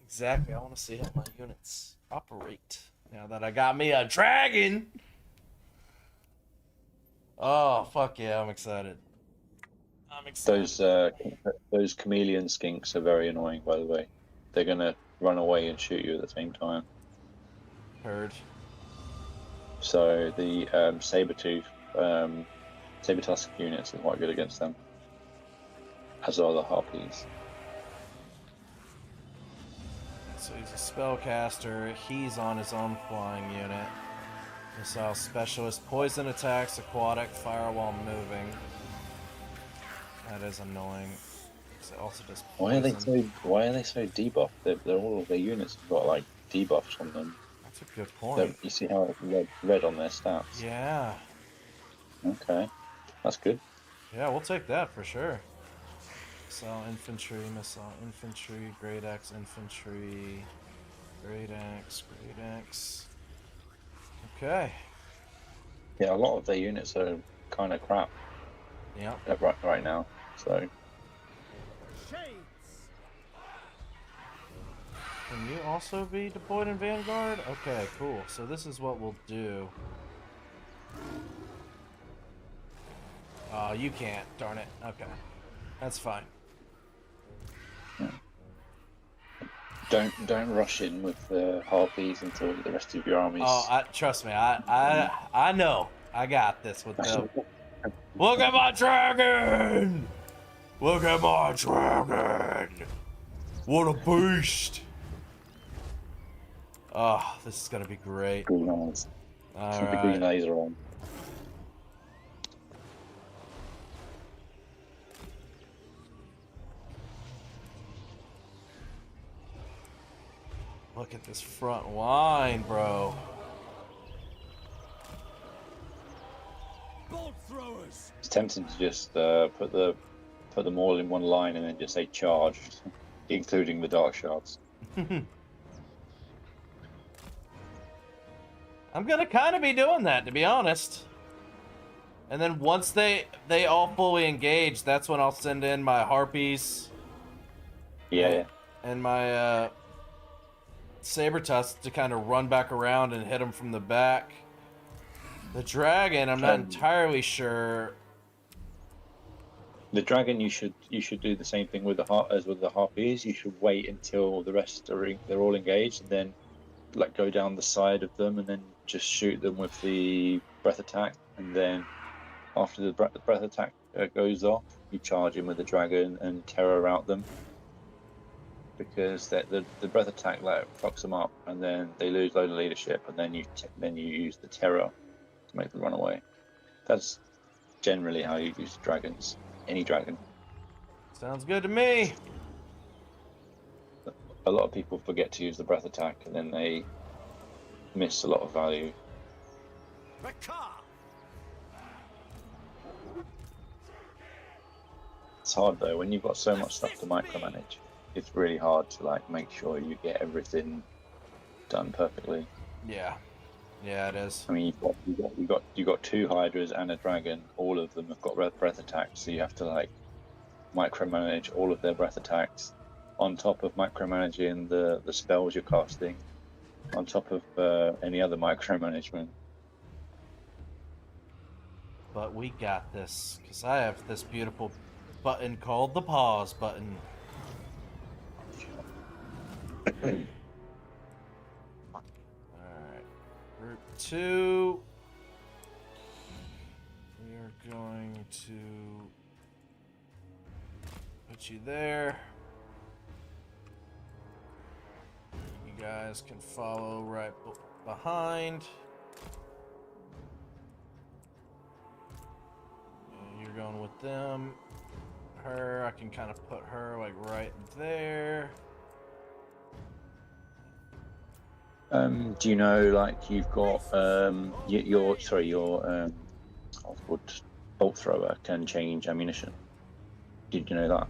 Exactly. I want to see how my units operate now that I got me a dragon. Oh fuck yeah! I'm excited. I'm excited. Those chameleon skinks are very annoying, by the way. They're gonna run away and shoot you at the same time. Heard. So the saber tusk units are quite good against them, as are the harpies. So he's a spellcaster. He's on his own flying unit. Missile specialist. Poison attacks, aquatic, fire while moving. That is annoying. It also does poison. Why are they so debuffed? They're all of their units have got like debuffs on them. That's a good point. You see how it's red on their stats? Yeah. Okay, that's good. Yeah, we'll take that for sure. Missile infantry, great axe infantry, great axe. Okay. Yeah, a lot of their units are kind of crap. Yep. Right now. So Shades! Can you also be deployed in Vanguard? Okay, cool. So this is what we'll do. Oh, you can't. Darn it. Okay. That's fine. don't rush in with the harpies until the rest of your armies. Oh, trust me. I know. I got this with them. Look at my dragon! Look at my dragon! What a beast! Oh, this is gonna be great. Green eyes. All The green right. eyes are on. Look at this front line, bro. Bolt throwers! It's tempting to just put them all in one line and then just say charge, including the dark shards. I'm gonna kind of be doing that, to be honest. And then once they all fully engage, that's when I'll send in my harpies. Yeah. And my saber tusks to kind of run back around and hit them from the back. The dragon, I'm not entirely sure. The dragon, you should do the same thing with as with the harpies. You should wait until the rest they're all engaged, and then like go down the side of them, and then just shoot them with the breath attack. And then after the breath attack goes off, you charge in with the dragon and terror out them, because the breath attack like fucks them up, and then they lose load of leadership, and then you use the terror to make them run away. That's generally how you use dragons. Any dragon. Sounds good to me. A lot of people forget to use the breath attack, and then they miss a lot of value. It's hard though when you've got so much stuff to micromanage. It's really hard to like make sure you get everything done perfectly. Yeah, it is. I mean, you've got two hydras and a dragon. All of them have got breath attacks, so you have to like micromanage all of their breath attacks, on top of micromanaging the spells you're casting, on top of any other micromanagement. But we got this, because I have this beautiful button called the pause button. Alright. Group 2. We are going to put you there. You guys can follow right behind. And you're going with them. Her, I can kind of put her like right there. Do you know, like, you've got your bolt thrower can change ammunition? Did you know that?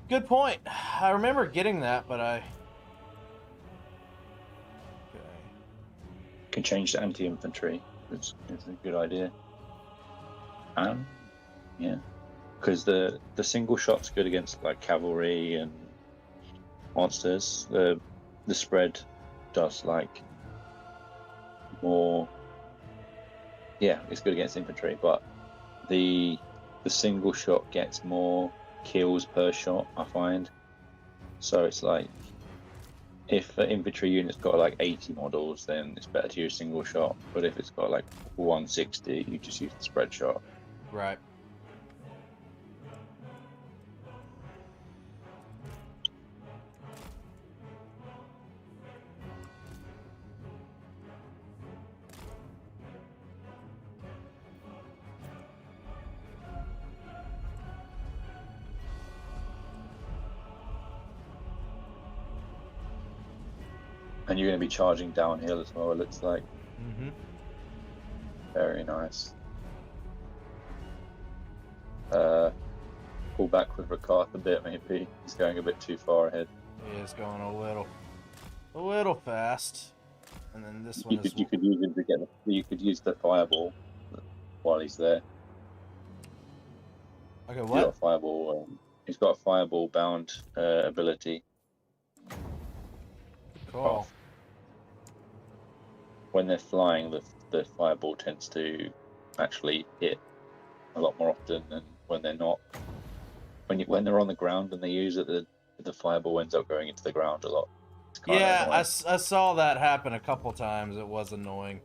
Good point. I remember getting that, but I... Okay. Can change to anti-infantry. It's a good idea. Yeah. because the single shot's good against like cavalry and monsters. The spread does like more. Yeah, it's good against infantry, but the single shot gets more kills per shot, I find. So it's like if an infantry unit's got like 80 models, then it's better to use single shot. But if it's got like 160, you just use the spread shot. Right. And you're going to be charging downhill as well, it looks like. Mm-hmm. Very nice. Pull back with Rakarth a bit, maybe. He's going a bit too far ahead. He is going a little fast. And then this one You could use him to get. You could use the fireball while he's there. Okay, He's got what? a fireball. He's got a fireball bound ability. Cool. When they're flying, the fireball tends to actually hit a lot more often than when they're not. When they're on the ground and they use it, the fireball ends up going into the ground a lot. It's kind Yeah, of I saw that happen a couple times. It was annoying.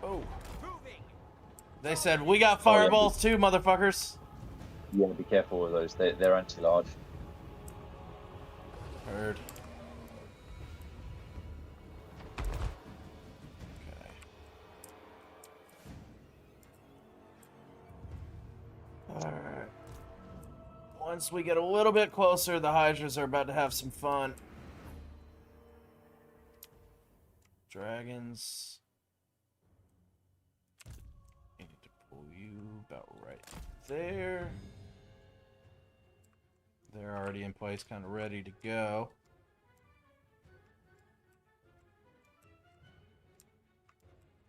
Oh. They said, we got fireballs too, motherfuckers. You want to be careful with those. They're anti-large. Heard. Okay. Alright. Once we get a little bit closer, the Hydras are about to have some fun. Dragons. I need to pull you about right there. They're already in place, kind of ready to go.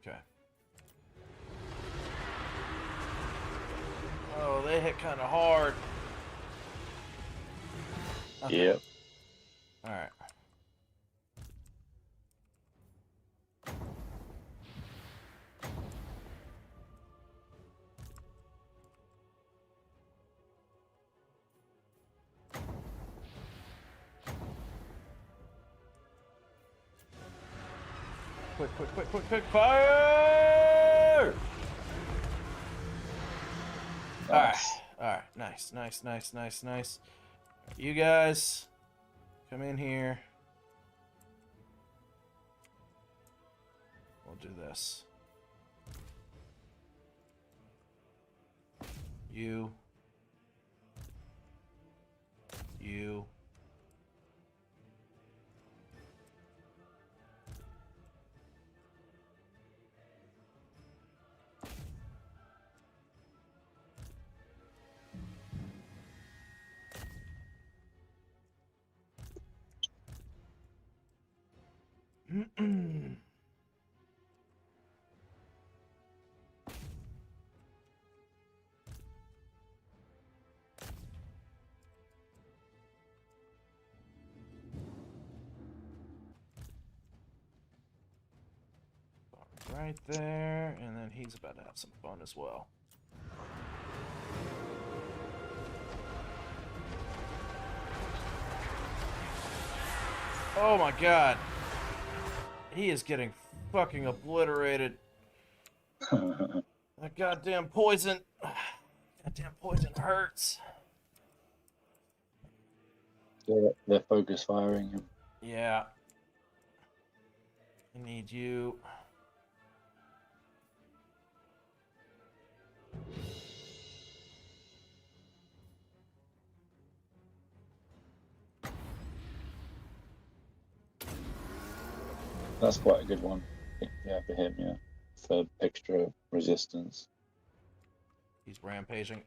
Okay. Oh, they hit kind of hard. Okay. Yep. All right. Quick, fire! Nice. Alright, nice. You guys, come in here. We'll do this. You. Right there, and then he's about to have some fun as well. Oh my god. He is getting fucking obliterated. That goddamn poison. Goddamn poison hurts. They're focus firing him. Yeah. I need you. That's quite a good one. Yeah, for him, yeah. For extra resistance. He's rampaging.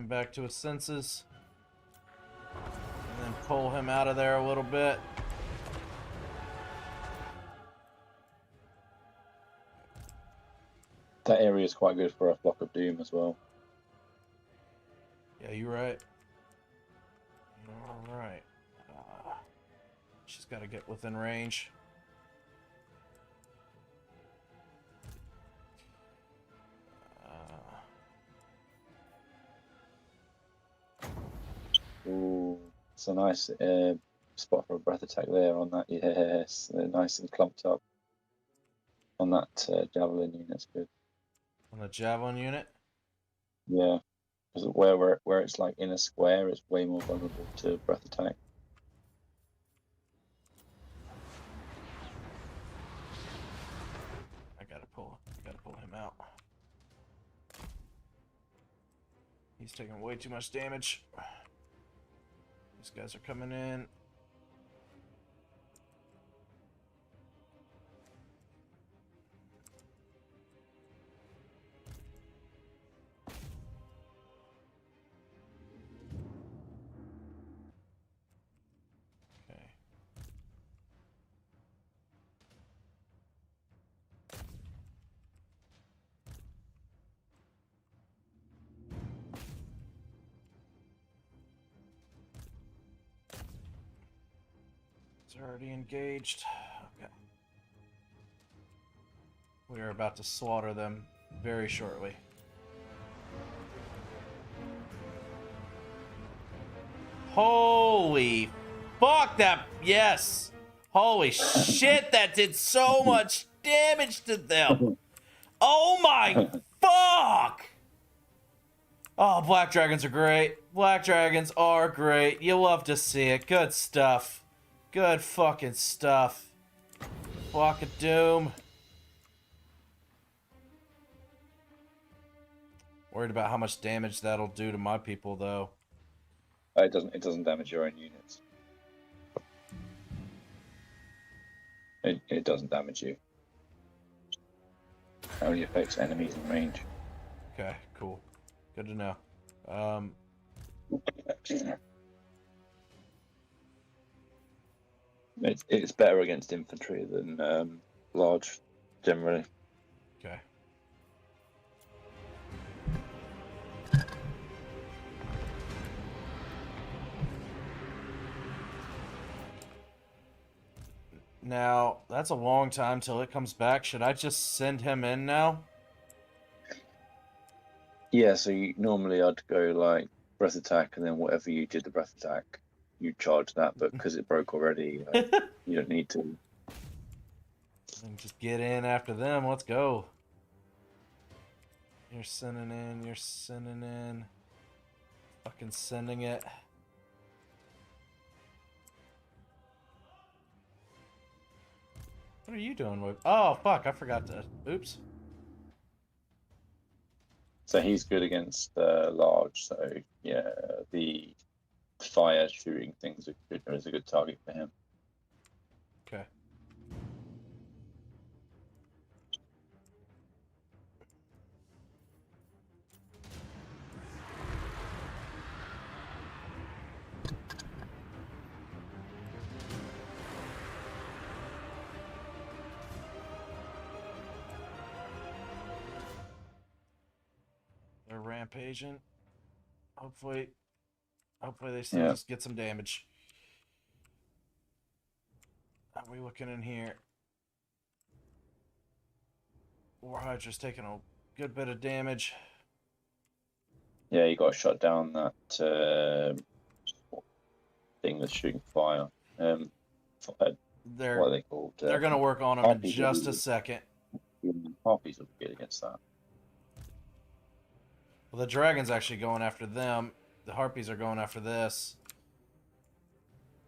him back to his senses. And then pull him out of there a little bit. That area is quite good for a flock of doom as well. Yeah, you're right. You're right. She's got to get within range. Ooh, it's a nice spot for a breath attack there on that. Yes, they're nice and clumped up on that javelin unit's good. On the javelin unit? Yeah, because where it's like in a square, it's way more vulnerable to breath attack. I gotta pull him out. He's taking way too much damage. These guys are coming in. Okay. It's already engaged. Okay. We are about to slaughter them very shortly. Holy fuck that, yes! Holy shit, that did so much damage to them! Oh my fuck! Oh, black dragons are great. Black dragons are great. You love to see it. Good stuff. Good fucking stuff. Flock of Doom. Worried about how much damage that'll do to my people, though. It doesn't damage your own units. It doesn't damage you. It only affects enemies in range. Okay, cool. Good to know. It's better against infantry than large, generally. Okay. Now, that's a long time till it comes back. Should I just send him in now? Yeah, so normally I'd go like breath attack, and then whatever you did the breath attack, you charge that. But because it broke already, you don't need to. And just get in after them. Let's go. You're sending in. You're sending in. Fucking sending it. What are you doing with? Oh, fuck. I forgot to. Oops. So he's good against large. So yeah, the fire shooting things is a good target for him. Okay. They're rampaging. Hopefully they still just get some damage. Are we looking in here? War Hydra's taking a good bit of damage. Yeah, you got to shut down that thing that's shooting fire. What are they called? They're gonna work on them in just a second. Harpies will be good against that. Well, the dragon's actually going after them. The harpies are going after this.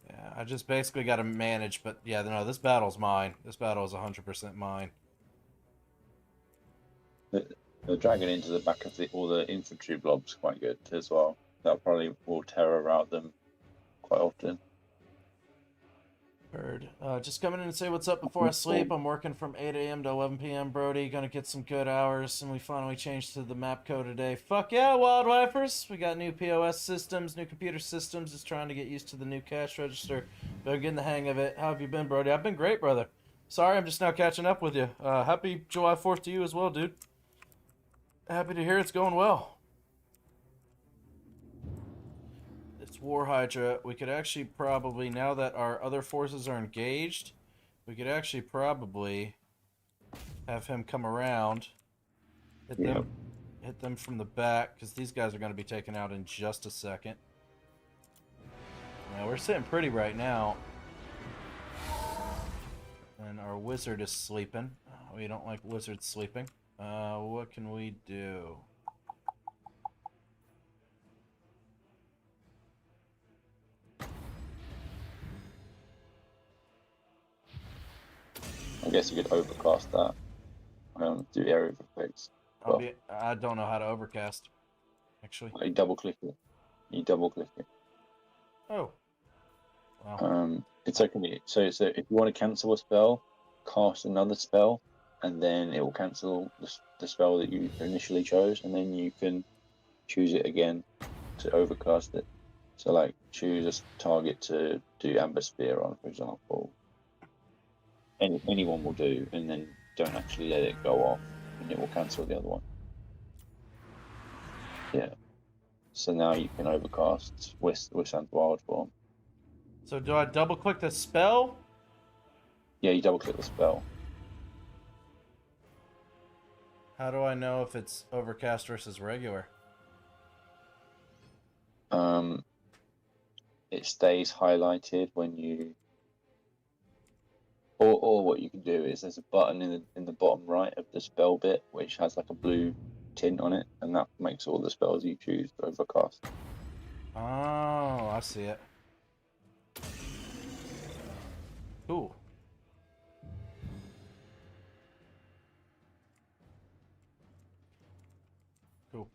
Yeah, I just basically got to manage, but yeah, no, this battle's mine. This battle is 100% mine. The dragon into the back of all the infantry blobs quite good as well. That probably will terror out them quite often. Heard. Just coming in and say what's up before I sleep. I'm working from 8 a.m. to 11 p.m. Brody. Gonna get some good hours, and we finally changed to the map code today. Fuck yeah, Wild Wipers! We got new POS systems, new computer systems. Just trying to get used to the new cash register. But getting the hang of it. How have you been, Brody? I've been great, brother. Sorry, I'm just now catching up with you. Happy July 4th to you as well, dude. Happy to hear it's going well. It's War Hydra. We could actually probably, now that our other forces are engaged, we could actually probably have him come around, hit them from the back, because these guys are going to be taken out in just a second. Now, we're sitting pretty right now. And our wizard is sleeping. We don't like wizards sleeping. What can we do? I guess you could overcast that. Do area of effects. I don't know how to overcast, actually. You double click it. Oh. Wow. It's okay. So if you want to cancel a spell, cast another spell, and then it will cancel the spell that you initially chose, and then you can choose it again to overcast it. So like choose a target to do Amber Spear on, for example. Anyone will do, and then don't actually let it go off, and it will cancel the other one. Yeah. So now you can overcast Wissand's Wild Form. So do I double click the spell? Yeah, you double click the spell. How do I know if it's overcast versus regular? It stays highlighted when you. Or what you can do is there's a button in the bottom right of the spell bit which has like a blue tint on it, and that makes all the spells you choose overcast. Oh, I see it. Cool. Cool.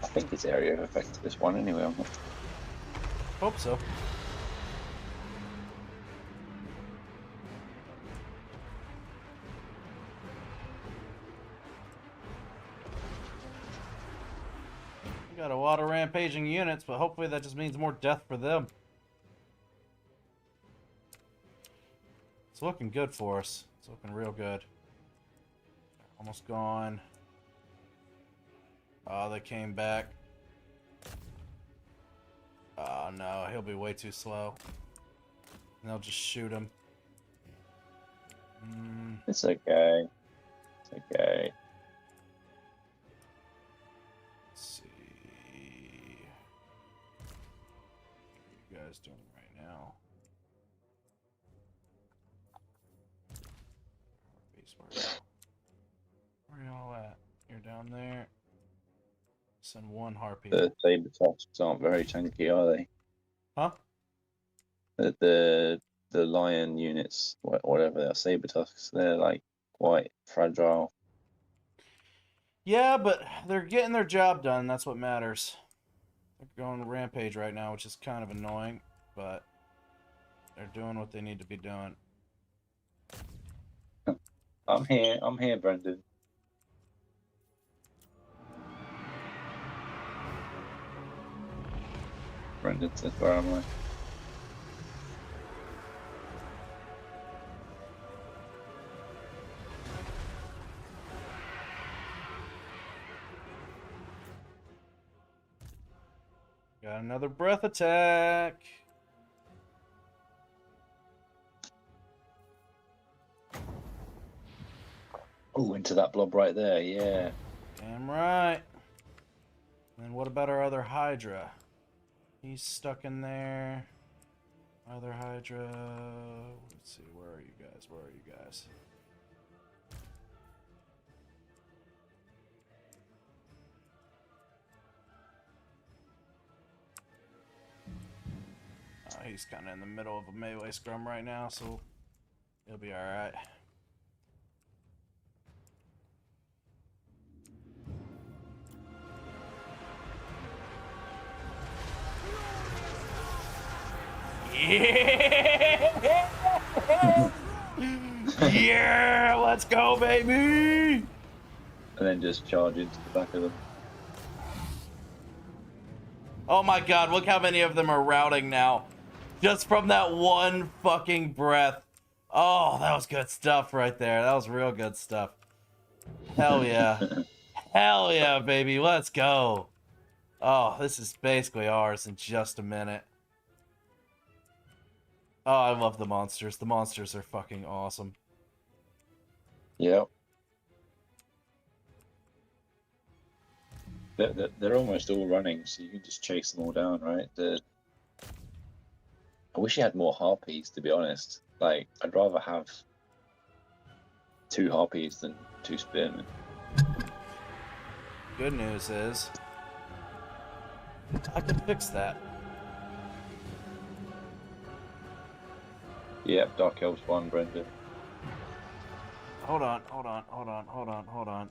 I think it's area of effect to this one anyway. Hope so. We got a lot of rampaging units, but hopefully that just means more death for them. It's looking good for us. It's looking real good. Almost gone. Oh, they came back. Oh no, he'll be way too slow. And they'll just shoot him. It's okay. It's okay. Let's see. What are you guys doing right now? Where y'all at? You're down there. Send one harpy. The saber tusks aren't very tanky, are they? Huh? The lion units, whatever they are, saber tusks, they're like quite fragile. Yeah, but they're getting their job done. That's what matters. They're going rampage right now, which is kind of annoying, but they're doing what they need to be doing. I'm here, Brendan. Brendan says, where am I? Got another breath attack. Oh, into that blob right there, yeah. Damn right. And what about our other Hydra? He's stuck in there. Other Hydra. Let's see, where are you guys? Where are you guys? He's kind of in the middle of a melee scrum right now, so he'll be alright. Yeah! Yeah! Let's go, baby! And then just charge into the back of them. Oh my god, look how many of them are routing now. Just from that one fucking breath. Oh, that was good stuff right there. That was real good stuff. Hell yeah. Hell yeah, baby. Let's go. Oh, this is basically ours in just a minute. Oh, I love the monsters. The monsters are fucking awesome. Yep. They're almost all running, so you can just chase them all down, right? I wish you had more harpies, to be honest. Like, I'd rather have 2 harpies than 2 spearmen. Good news is, I can fix that. Yep, Dark Elves 1, Brendan. Hold on.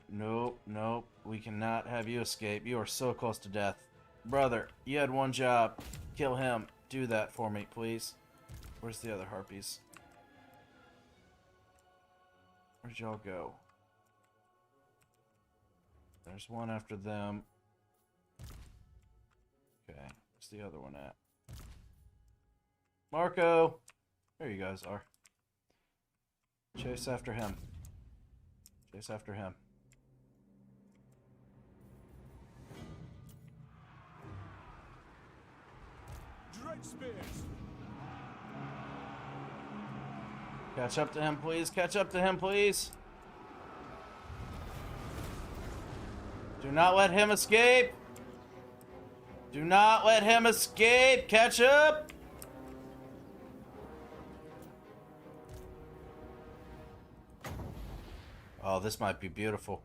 Nope. We cannot have you escape. You are so close to death. Brother, you had one job. Kill him. Do that for me, please. Where's the other harpies? Where'd y'all go? There's one after them. Okay, where's the other one at? Marco! There you guys are. Chase after him. Chase after him. Dread spears. Catch up to him, please. Catch up to him, please. Do not let him escape. Do not let him escape. Catch up. Oh, this might be beautiful.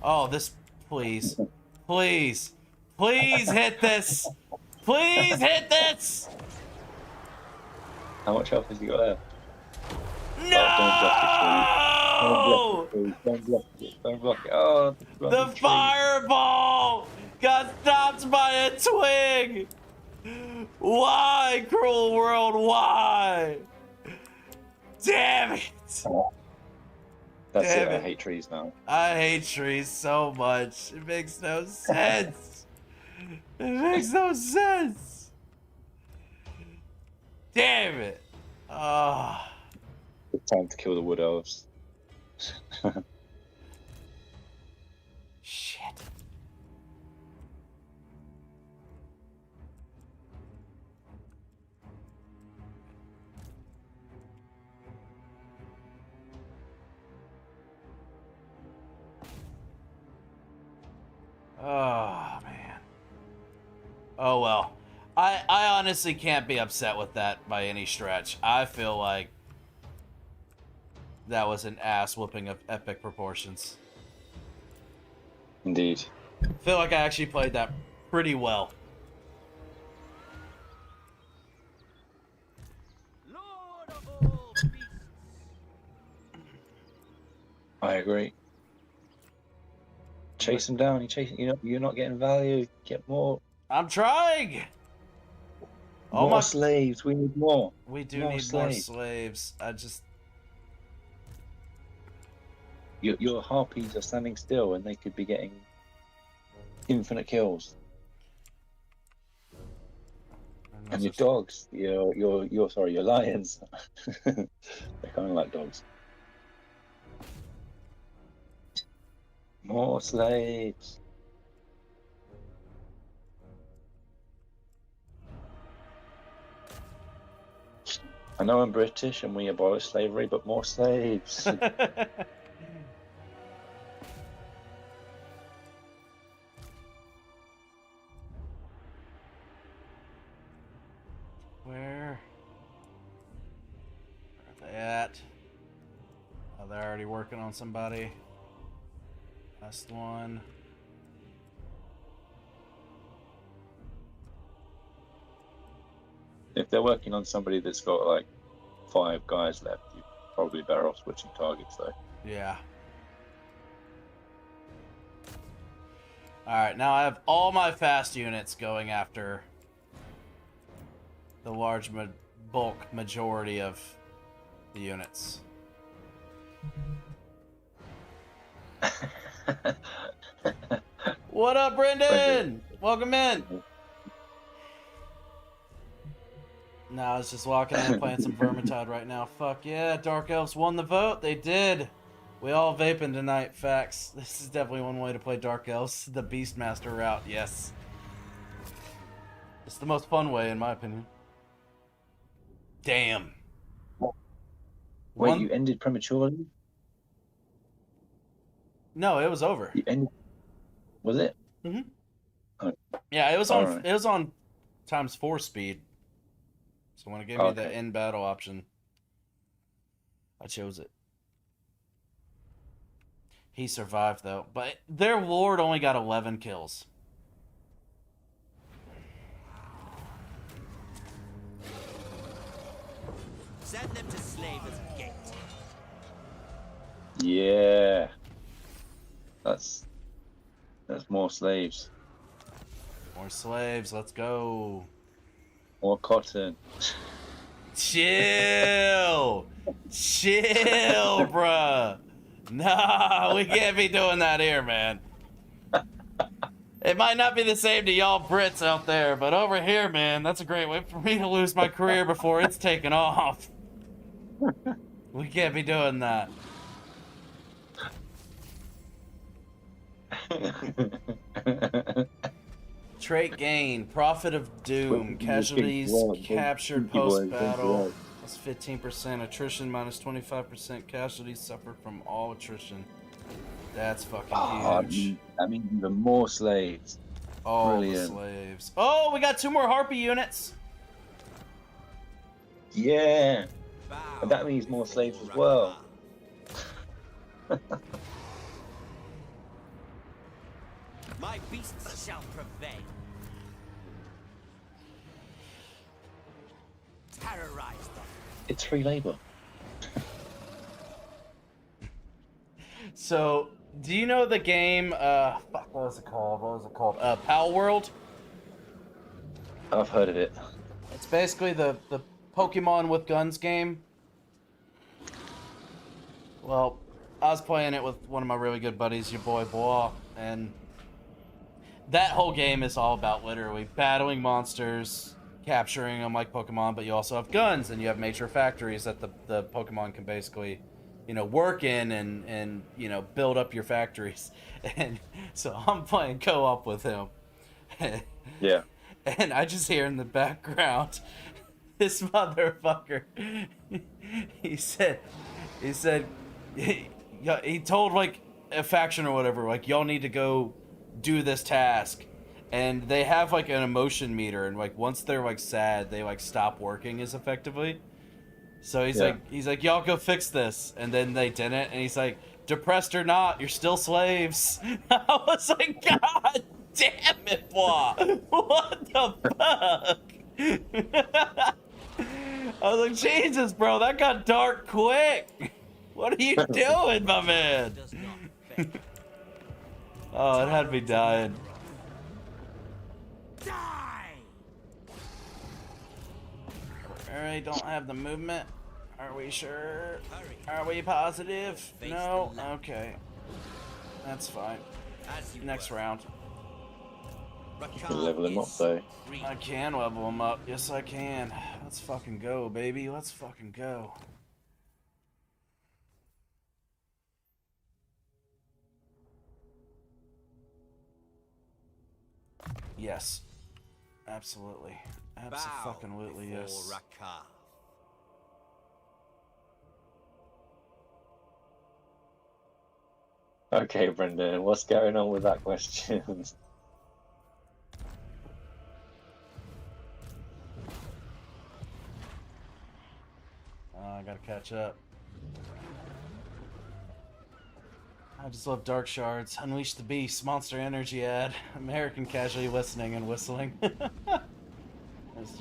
Oh, this, please. Please. Please hit this. Please hit this. How much health has he got there? No! Don't block it. Don't block it. Oh, The fireball got stopped by a twig. Why, cruel world? Why? Damn it! That's Damn it. I it. hate trees now. I hate trees so much. It makes no sense. It makes no sense. Damn it. Oh. It's time to kill the wood elves. Shit. Oh, man. Oh, well. I honestly can't be upset with that by any stretch. I feel like that was an ass whooping of epic proportions. Indeed. I feel like I actually played that pretty well. Lord of all beasts. I agree. Chase him down. You're not getting value. Get more. I'm trying. More slaves. We need more. We do More need slaves. more slaves. I just. Your harpies are standing still, and they could be getting infinite kills. And your dogs, your lions. They're kind of like dogs. More slaves. I know I'm British and we abolished slavery, but more slaves. Where are they at? Oh, they're already working on somebody. Last one. If they're working on somebody that's got like 5 guys left, you're probably better off switching targets though. Yeah. Alright, now I have all my fast units going after the large bulk majority of the units. What up, Brendan? Welcome in. No, I was just walking in playing some Vermintide right now. Fuck yeah, Dark Elves won the vote. They did. We all vaping tonight, facts. This is definitely one way to play Dark Elves. The Beastmaster route, yes. It's the most fun way, in my opinion. Damn. Wait, you ended prematurely? No, it was over. You ended... Was it? Mm-hmm. Oh. Yeah, it was on. Right. It was on ×4 speed. So when it gave me the end battle option, I chose it. He survived though, but their lord only got 11 kills. Send them to Slaver's Gate. Yeah. That's more slaves. More slaves, let's go. More cotton. Chill. Chill, bruh. Nah, we can't be doing that here, man. It might not be the same to y'all Brits out there, but over here, man, that's a great way for me to lose my career before it's taken off. We can't be doing that. Trait gain, Prophet of Doom, casualties captured post-battle, plus 15%, attrition minus 25%, casualties suffered from all attrition. That's fucking huge. That means even more slaves. All Brilliant. the slaves. Oh, we got 2 more Harpy units. Yeah. But that means more slaves as well. My beasts shall prevail. Terrorize them. It's free labor. So, do you know the game, fuck, what was it called? Pal World? I've heard of it. It's basically the Pokemon with guns game. Well, I was playing it with one of my really good buddies, your boy Blob, and that whole game is all about literally battling monsters, capturing them like Pokemon, but you also have guns, and you have major factories that the Pokemon can basically, you know, work in and you know, build up your factories. And so I'm playing co-op with him. Yeah. And I just hear in the background, this motherfucker, he told like a faction or whatever, like, y'all need to go do this task. And they have like an emotion meter, and like once they're like sad, they like stop working as effectively. So he's like, y'all go fix this. And then they didn't, and he's like, depressed or not, you're still slaves. I was like, God damn it, boy. What the fuck? I was like, Jesus, bro, that got dark quick. What are you doing, my man? Oh, it had me dying. Alright, don't have the movement. Are we sure? Are we positive? No? Okay. That's fine. Next round. You can level them up though. I can level them up. Yes, I can. Let's fucking go, baby. Let's fucking go. Yes. Absolutely. Absolutely, yes. Okay, Brendan, what's going on with that question? I gotta catch up. I just love Dark Shards. Unleash the Beast. Monster Energy ad. American casually listening and whistling.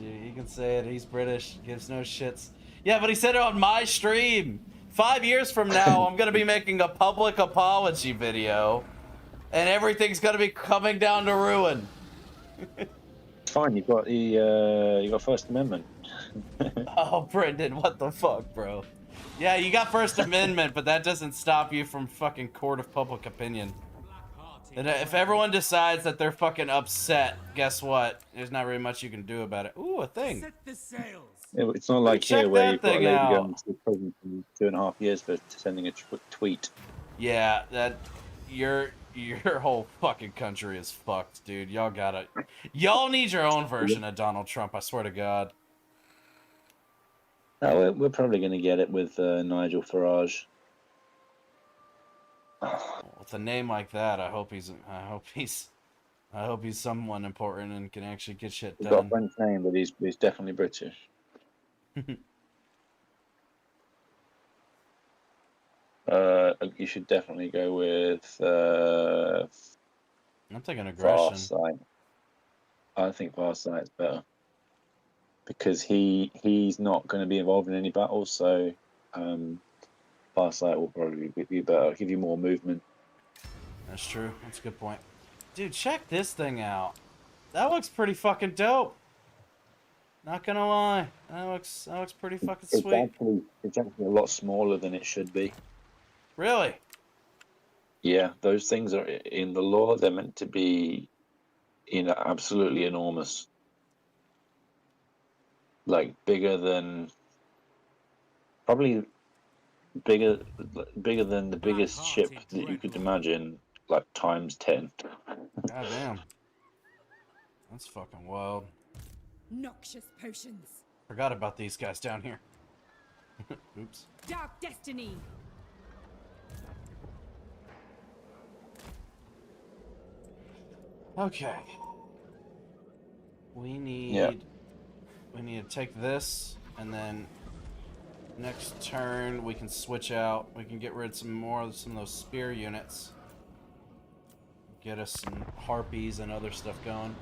You can say it. He's British. Gives no shits. Yeah, but he said it on my stream. 5 years from now, I'm gonna be making a public apology video, and everything's gonna be coming down to ruin. It's fine. You've got the First Amendment. Oh, Brendan, what the fuck, bro? Yeah, you got First Amendment, but that doesn't stop you from fucking court of public opinion. And if everyone decides that they're fucking upset, guess what? There's not really much you can do about it. Ooh, a thing. Set the sails. It's not like Check here where that you've got a thing lady out. going to prison for 2.5 years for sending a tweet. Yeah, that your whole fucking country is fucked, dude. Y'all need your own version of Donald Trump. I swear to God. No, we're probably going to get it with Nigel Farage. With a name like that, I hope he's someone important and can actually get shit He's got a done. French name, but he's definitely British. You should definitely go with I'm thinking aggression. Farsight. I think Farsight's better because he's not going to be involved in any battles, so Farsight will probably be better, give you more movement. That's true. That's a good point. Dude, check this thing out. That looks pretty fucking dope. Not gonna lie, that looks pretty fucking sweet. It's actually a lot smaller than it should be. Really? Yeah, those things are in the lore. They're meant to be, absolutely enormous. Like probably bigger than the biggest ship that you could imagine, like times 10. God damn. That's fucking wild. Noxious potions. Forgot about these guys down here. Oops. Dark destiny. Okay. We need to take this, and then next turn we can switch out. We can get rid of some of those spear units. Get us some harpies and other stuff going.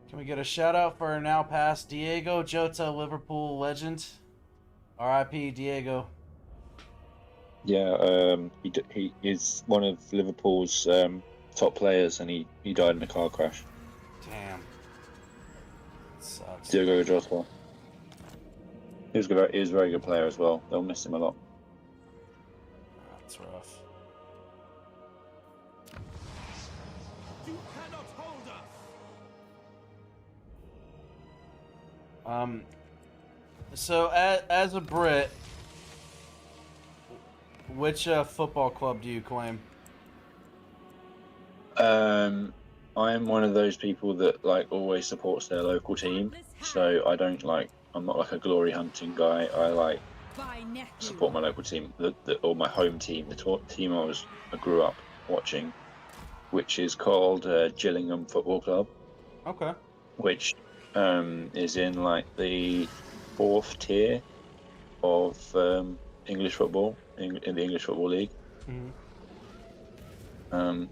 Can we get a shout out for our now past Diego Jota, Liverpool legend? R.I.P. Diego. Yeah, he is one of Liverpool's top players, and he died in a car crash. Damn. That sucks. Diogo Jota. He was a very good player as well. They'll miss him a lot. That's rough. You cannot hold us. So as a Brit, which football club do you claim? I am one of those people that always supports their local team. So I'm not like a glory hunting guy. I support my local team, or my home team, the team I grew up watching, which is called Gillingham Football Club. Okay. Which is in the 4th tier of English football in the English Football League. Mm-hmm.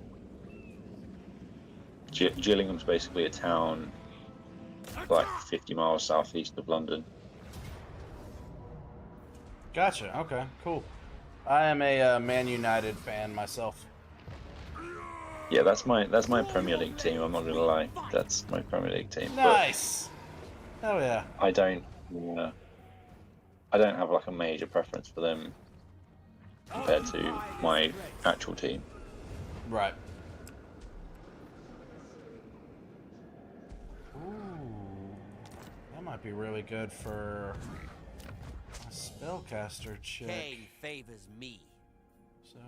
Gillingham's basically a town 50 miles southeast of London. Gotcha. Okay. Cool. I am a Man United fan myself. Yeah, that's my Premier League team. I'm not gonna lie, that's my Premier League team. Nice. Hell yeah. But I don't have a major preference for them compared to my actual team. Right. Ooh, that might be really good for a spellcaster chick. Cain favors me. So.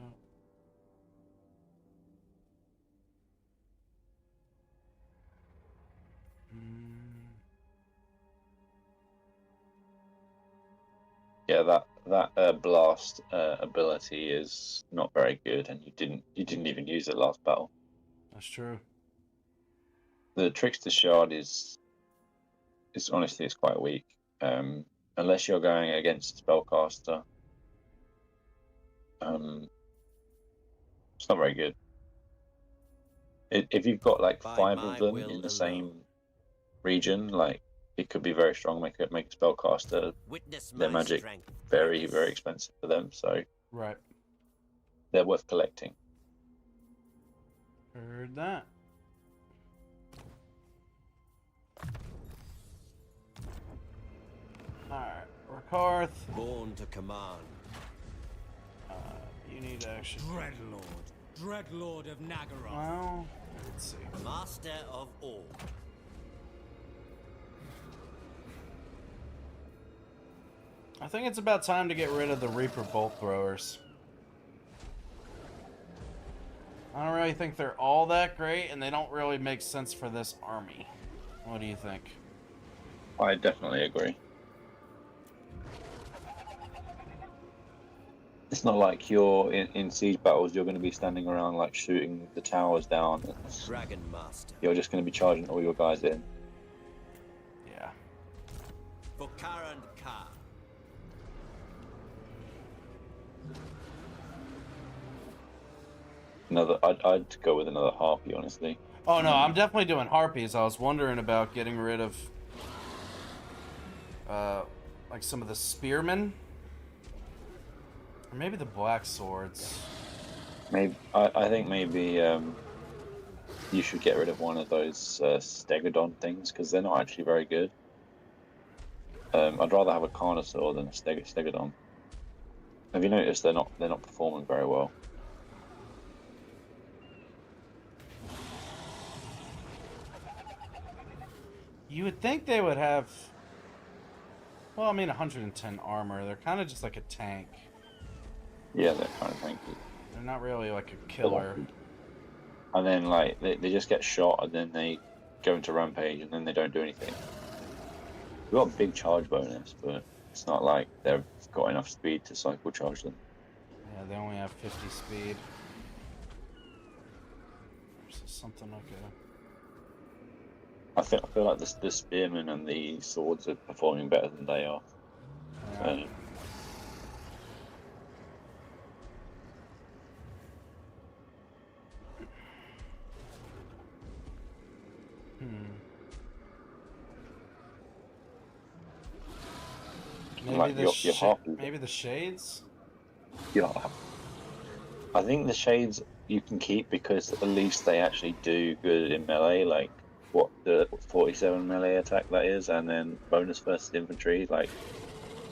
Yeah, that blast ability is not very good, and you didn't even use it last battle. That's true. The Trickster Shard is honestly quite weak, unless you're going against Spellcaster. It's not very good. If you've got 5 of them in the same region, it could be very strong. Make a Spellcaster their magic very, very expensive for them, so Right. they're worth collecting. Heard that. Alright, Rakarth, Born to command. you need to actually... Dreadlord of Nagaroth. Well, let's see. Master of all. I think it's about time to get rid of the Reaper Bolt Throwers. I don't really think they're all that great, and they don't really make sense for this army. What do you think? I definitely agree. It's not like you're in siege battles, you're going to be standing around like shooting the towers down. Dragon Master. You're just going to be charging all your guys in. Yeah. For Karan Ka. I'd go with another harpy, honestly. Oh no, I'm definitely doing harpies. I was wondering about getting rid of like some of the spearmen. Or maybe the black swords. Maybe I think maybe you should get rid of one of those stegodon things because they're not actually very good. I'd rather have a carnosaur than a stegodon. Have you noticed they're not performing very well? You would think they would have, well, I mean 110 armor. They're kind of just like a tank. Yeah, they're kind of tanky. They're not really like a killer. And then like they just get shot and then they go into rampage and then they don't do anything. We've got a big charge bonus, but it's not like they've got enough speed to cycle charge them. Yeah, they only have 50 speed. There's something like a... I feel like the spearmen and the swords are performing better than they are. Yeah. Maybe Like maybe the shades? Yeah. I think the shades you can keep because at least they actually do good in melee, like what the 47 melee attack that is, and then bonus versus infantry. Like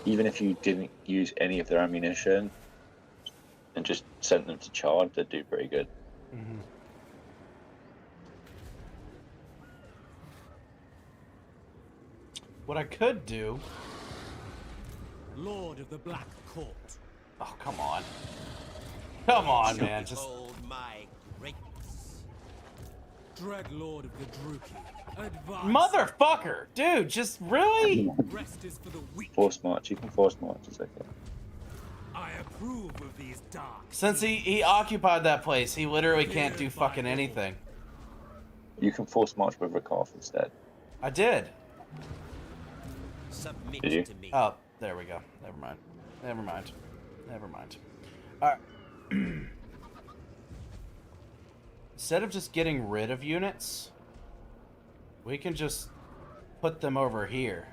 even if you didn't use any of their ammunition and just sent them to charge, they'd do pretty good. Mm-hmm. What I could do... Lord of the Black Court. Oh, come on. Come on, man. Just... Behold my greatness. Dreadlord of the Druki. Advance. Motherfucker! Dude, just really? Rest is for the weak. Force march, you can force march, it's okay. I approve of these dark. Since he occupied that place, he literally can't do fucking anything. You can force march with Rakarth instead. I did. Submit Did you? to me. Oh, there we go. Never mind. Never mind. Never mind. Alright. Instead of just getting rid of units, we can just put them over here.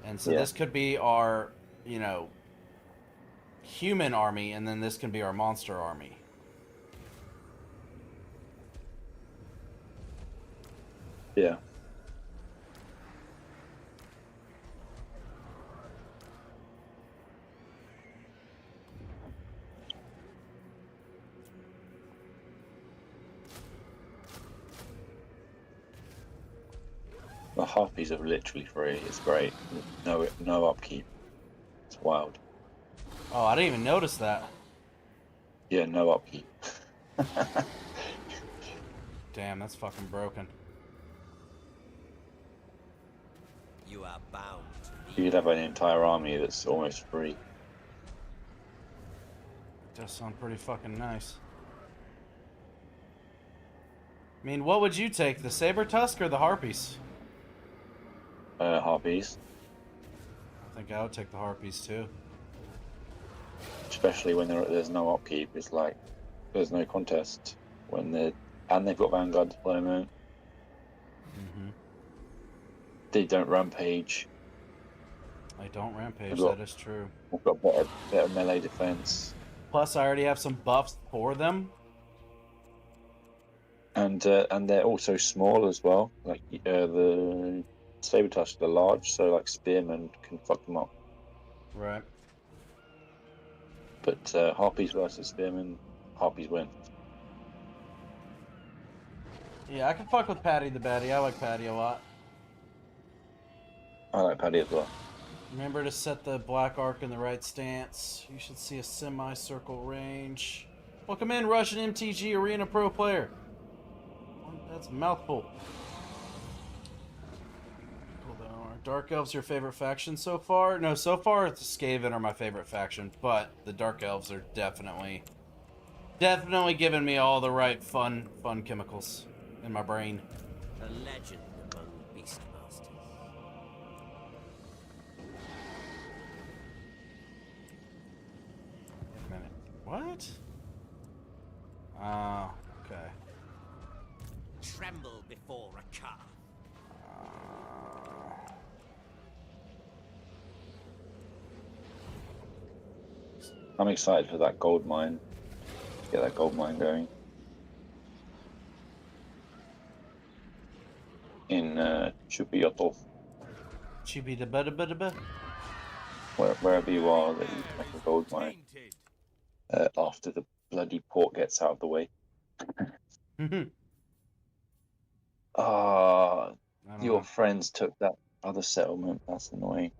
And so this could be our, you know, human army, and then this can be our monster army. Yeah. The harpies are literally free. It's great. No upkeep. It's wild. Oh, I didn't even notice that. Yeah, no upkeep. Damn, that's fucking broken. You are bound to me. You could have an entire army that's almost free. Does sound pretty fucking nice. I mean, what would you take, the saber tusk or the harpies? Harpies, I think I would take the harpies too. especially when there's no upkeep. It's like there's no contest when they've got Vanguard deployment. Mm-hmm. They don't rampage. They don't rampage, Well, that is true. We've got better melee defense, Plus, I already have some buffs for them. and they're also small as well. Like Saber-tusk are large, so like spearmen can fuck them up. Right. But harpies versus spearmen, harpies win. Yeah, I can fuck with Patty the Batty. I like Patty a lot. I like Paddy as well. Remember to set the black arc in the right stance. You should see a semicircle range. Welcome in, Russian MTG Arena Pro player. That's a mouthful. Cool down. Are Dark Elves your favorite faction so far? No, so far the Skaven are my favorite faction, but the Dark Elves are definitely giving me all the right fun chemicals in my brain. A legend among beastmasters. Wait a minute. What? Oh, okay. Tremble before a car. I'm excited for that gold mine. Get that gold mine going. In Chubiyotl. Chibi da ba da ba da ba. Wherever you are, that you make a gold mine. After the bloody port gets out of the way. Ah, your friends took that other settlement. That's annoying.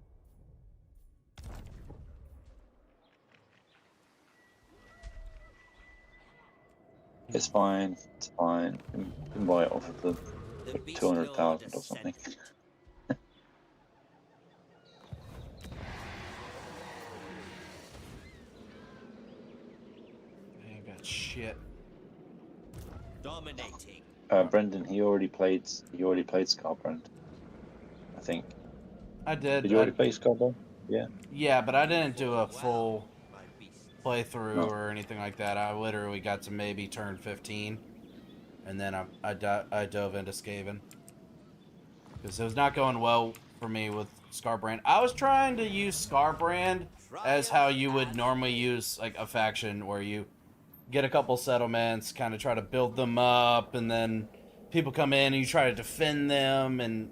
It's fine. It's fine. You can buy it off of them for 200,000 or something. They ain't got shit. Dominating. Brendan, he already played Scarbrand, I think. I did. Did you already play Scarbrand? Yeah. Yeah, but I didn't do a full My beast. playthrough No. or anything like that. I literally got to maybe turn 15, and then I dove into Skaven because it was not going well for me with Scarbrand. I was trying to use Scarbrand as how you would normally use like a faction, where you get a couple settlements, kind of try to build them up, and then people come in and you try to defend them, and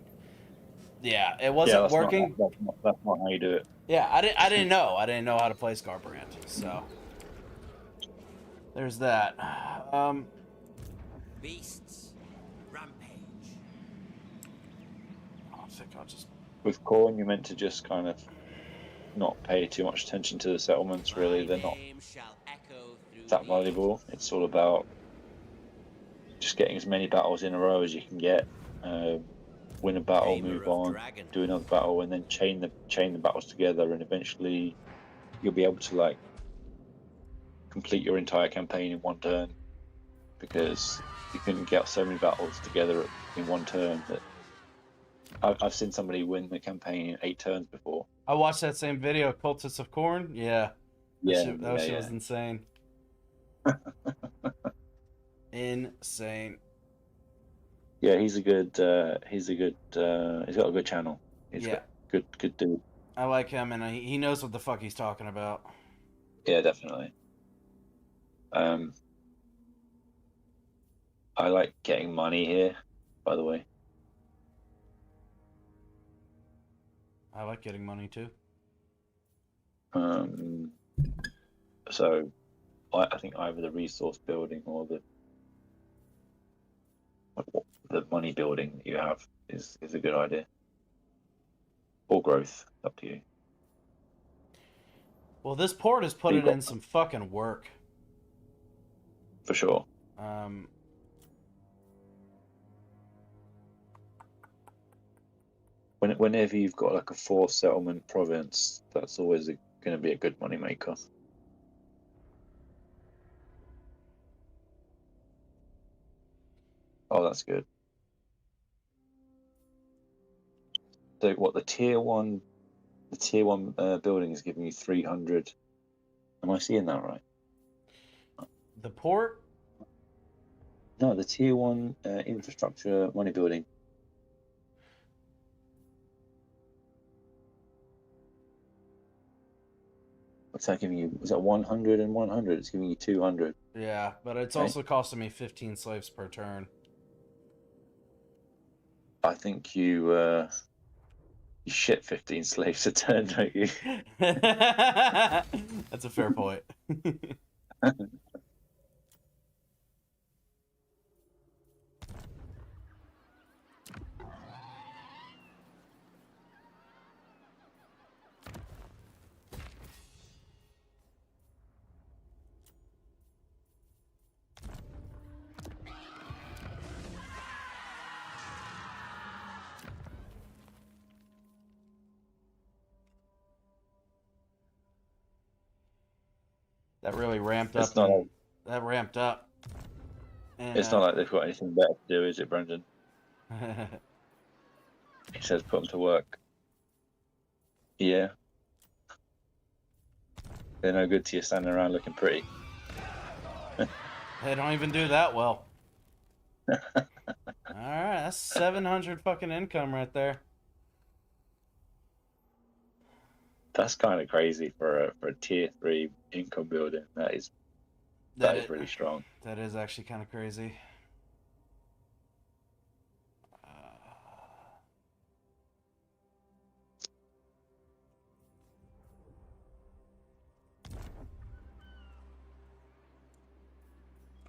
yeah, it wasn't working. That's not how you do it. Yeah, I didn't know how to play Scarbrand, so there's that. Beasts. Rampage. I think I'll just. With Corn, you're meant to just kind of not pay too much attention to the settlements, really. They're not that valuable. It's all about just getting as many battles in a row as you can get. Win a battle, move on, do another battle, and then chain the battles together, and eventually you'll be able to like complete your entire campaign in one turn, because you can get so many battles together in one turn that I've seen somebody win the campaign in 8 turns before. I watched that same video, Cultists of Corn. Yeah, that shit was insane. Insane. Yeah, he's got a good channel. He's got good dude. I like him, and he knows what the fuck he's talking about. Yeah, definitely. I like getting money here, by the way. I like getting money too. So I think either the resource building or the money building that you have is a good idea. Or growth, up to you. Well, this port has put it in some fucking work. For sure. Whenever you've got like a 4 settlement province, that's always going to be a good money maker. Oh, that's good. So what the tier one building is giving you 300. Am I seeing that right? The port? No, the tier 1 infrastructure money building. What's that giving you? Was that 100 and 100? It's giving you 200. Yeah, but it's also costing me 15 slaves per turn. I think you You shit 15 slaves a turn, don't you? That's a fair point. That really ramped up. It's not like, That ramped up. And, it's not like they've got anything better to do, is it, Brendan? He says put them to work. Yeah. They're no good to you standing around looking pretty. They don't even do that well. Alright, that's 700 fucking income right there. That's kind of crazy for a tier 3 income building. That is really strong. That is actually kind of crazy.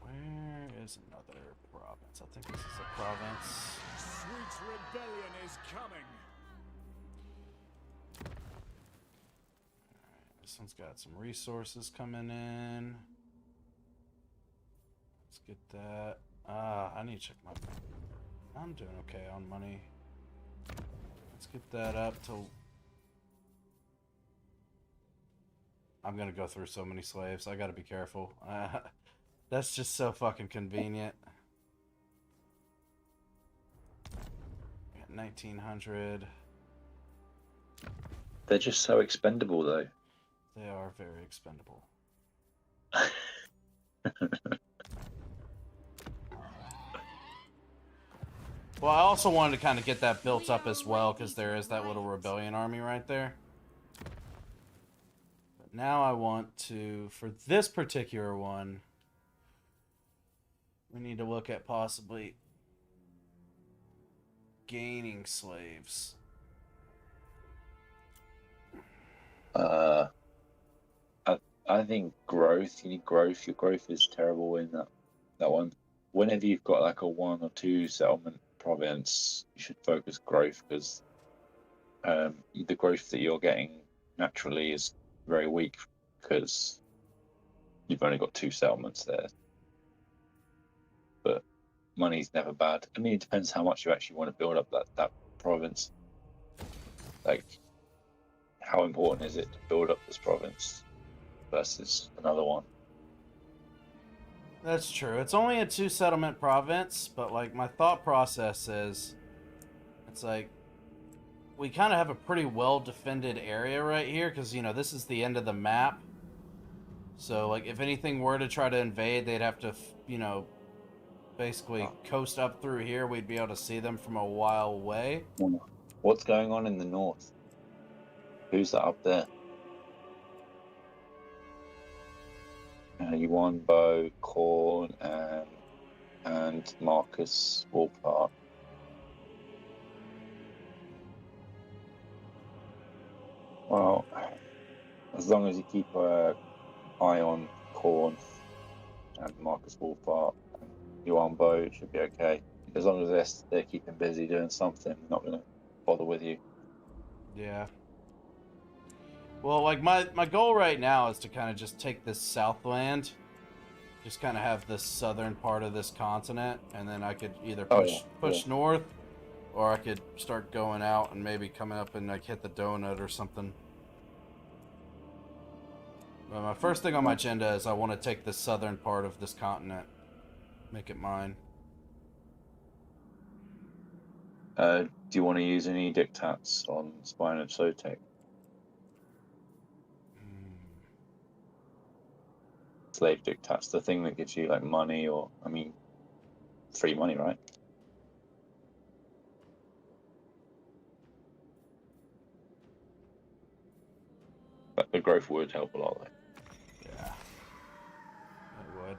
Where is another province? I think this is a province. Sweet rebellion is coming. This one's got some resources coming in. Let's get that. I need to check my... I'm doing okay on money. Let's get that up to... I'm gonna go through so many slaves. I gotta be careful. That's just so fucking convenient. 1900. They're just so expendable, though. They are very expendable. Well, I also wanted to kind of get that built up as well, because there is that little rebellion army right there. But now I want to, for this particular one, we need to look at possibly gaining slaves. I think growth. You need growth. Your growth is terrible in that one. Whenever you've got like a 1 or 2 settlement province, you should focus growth, because the growth that you're getting naturally is very weak because you've only got 2 settlements there. But money's never bad. I mean, it depends how much you actually want to build up that province. Like, how important is it to build up this province versus another one? That's true. It's only a 2 settlement province, but like my thought process is, it's like we kind of have a pretty well defended area right here, because you know this is the end of the map. So like if anything were to try to invade, they'd have to, you know, basically coast up through here. We'd be able to see them from a while away. What's going on in the north? Who's that up there? Yuan Bo, Korn, and Marcus Wolfhart. Well, as long as you keep an eye on Korn and Marcus Wolfhart and Yuan Bo, it should be okay. As long as they're keeping busy doing something, they're not going to bother with you. Yeah. Well, like my goal right now is to kind of just take this Southland, just kind of have the southern part of this continent, and then I could either push north, or I could start going out and maybe coming up and like hit the donut or something. But my first thing on my agenda is I want to take the southern part of this continent, make it mine. Do you want to use any dictats on Spine of Sotek? Slave dictats, the thing that gives you like money, or I mean, free money, right? But the growth would help a lot, though. Yeah, it would.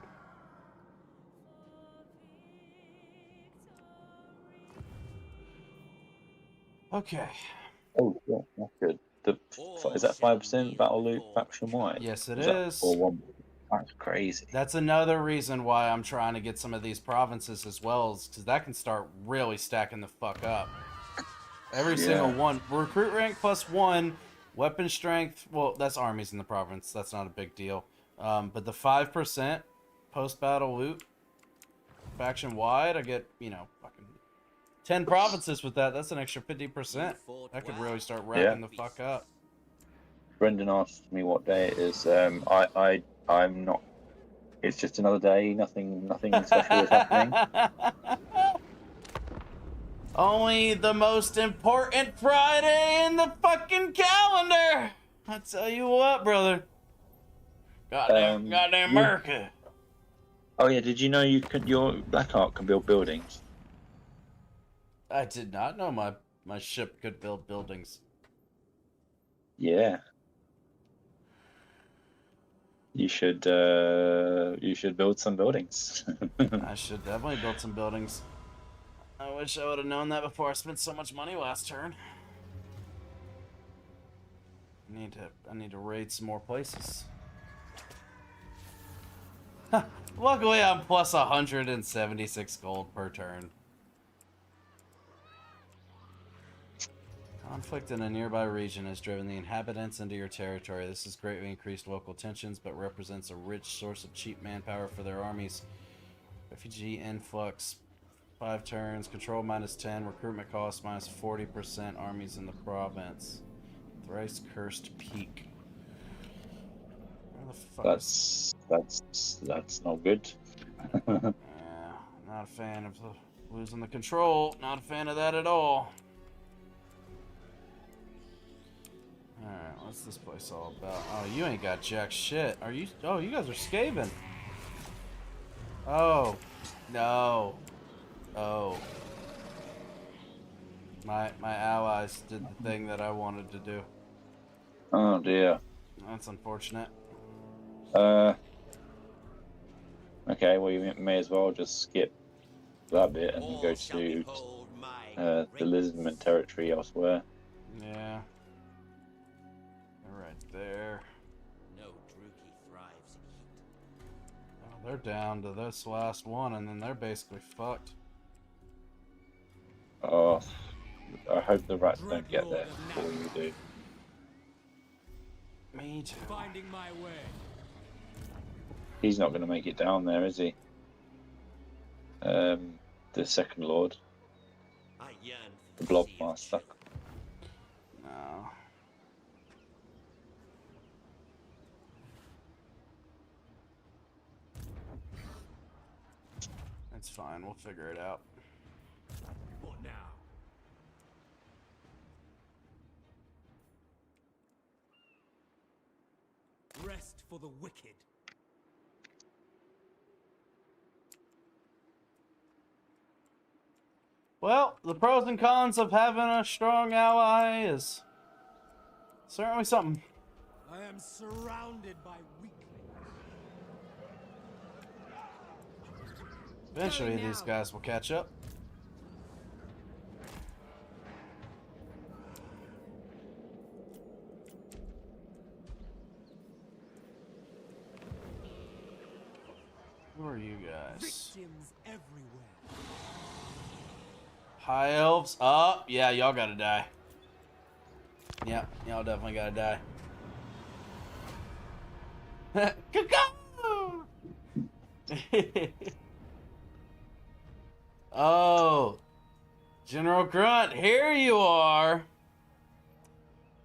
Okay, Oh, yeah, that's good. Is that 5% battle loot faction wide? Yes, it Is that is. or one? That's crazy. That's another reason why I'm trying to get some of these provinces as well, because that can start really stacking the fuck up. Every single Yeah. one. Recruit rank +1, weapon strength. Well, that's armies in the province. That's not a big deal. But the 5% post-battle loot, faction wide, I get, fucking 10 provinces with that. That's an extra 50%. That could really start racking the fuck up. Brendan asked me what day it is. I'm not. It's just another day. Nothing special is happening. Only the most important Friday in the fucking calendar. I tell you what, brother. Goddamn America. Oh yeah, did you know your Blackheart can build buildings? I did not know my ship could build buildings. Yeah. You should build some buildings. I should definitely build some buildings. I wish I would have known that before I spent so much money last turn. I need to raid some more places. Luckily, I'm plus 176 gold per turn. Conflict in a nearby region has driven the inhabitants into your territory. This has greatly increased local tensions, but represents a rich source of cheap manpower for their armies. Refugee influx, 5 turns, control -10, recruitment cost -40%, armies in the province. Thrice cursed peak. Where the fuck That's not good. Yeah, not a fan of losing the control. Not a fan of that at all. Alright, what's this place all about? Oh, you ain't got jack shit. Are you? Oh, you guys are scaving. Oh. No. Oh. My allies did the thing that I wanted to do. Oh dear. That's unfortunate. Okay, well you may as well just skip that bit and go to the Lizardmen territory elsewhere. Yeah. They're right there. No Druki thrives in heat. Oh, they're down to this last one, and then they're basically fucked. Oh, I hope the rats don't get there before you do. Me too. Finding my way. He's not going to make it down there, is he? The second lord, I yearn for the blob sea of master. chill. No. It's fine. We'll figure it out. What now? Rest for the wicked. Well, the pros and cons of having a strong ally is certainly something. I am surrounded by weaklings. Eventually, these guys will catch up. Who are you guys? Victims everywhere. High elves? Oh, yeah, y'all gotta die. Yeah, y'all definitely gotta die. Cuckoo! Oh, General Grunt, here you are.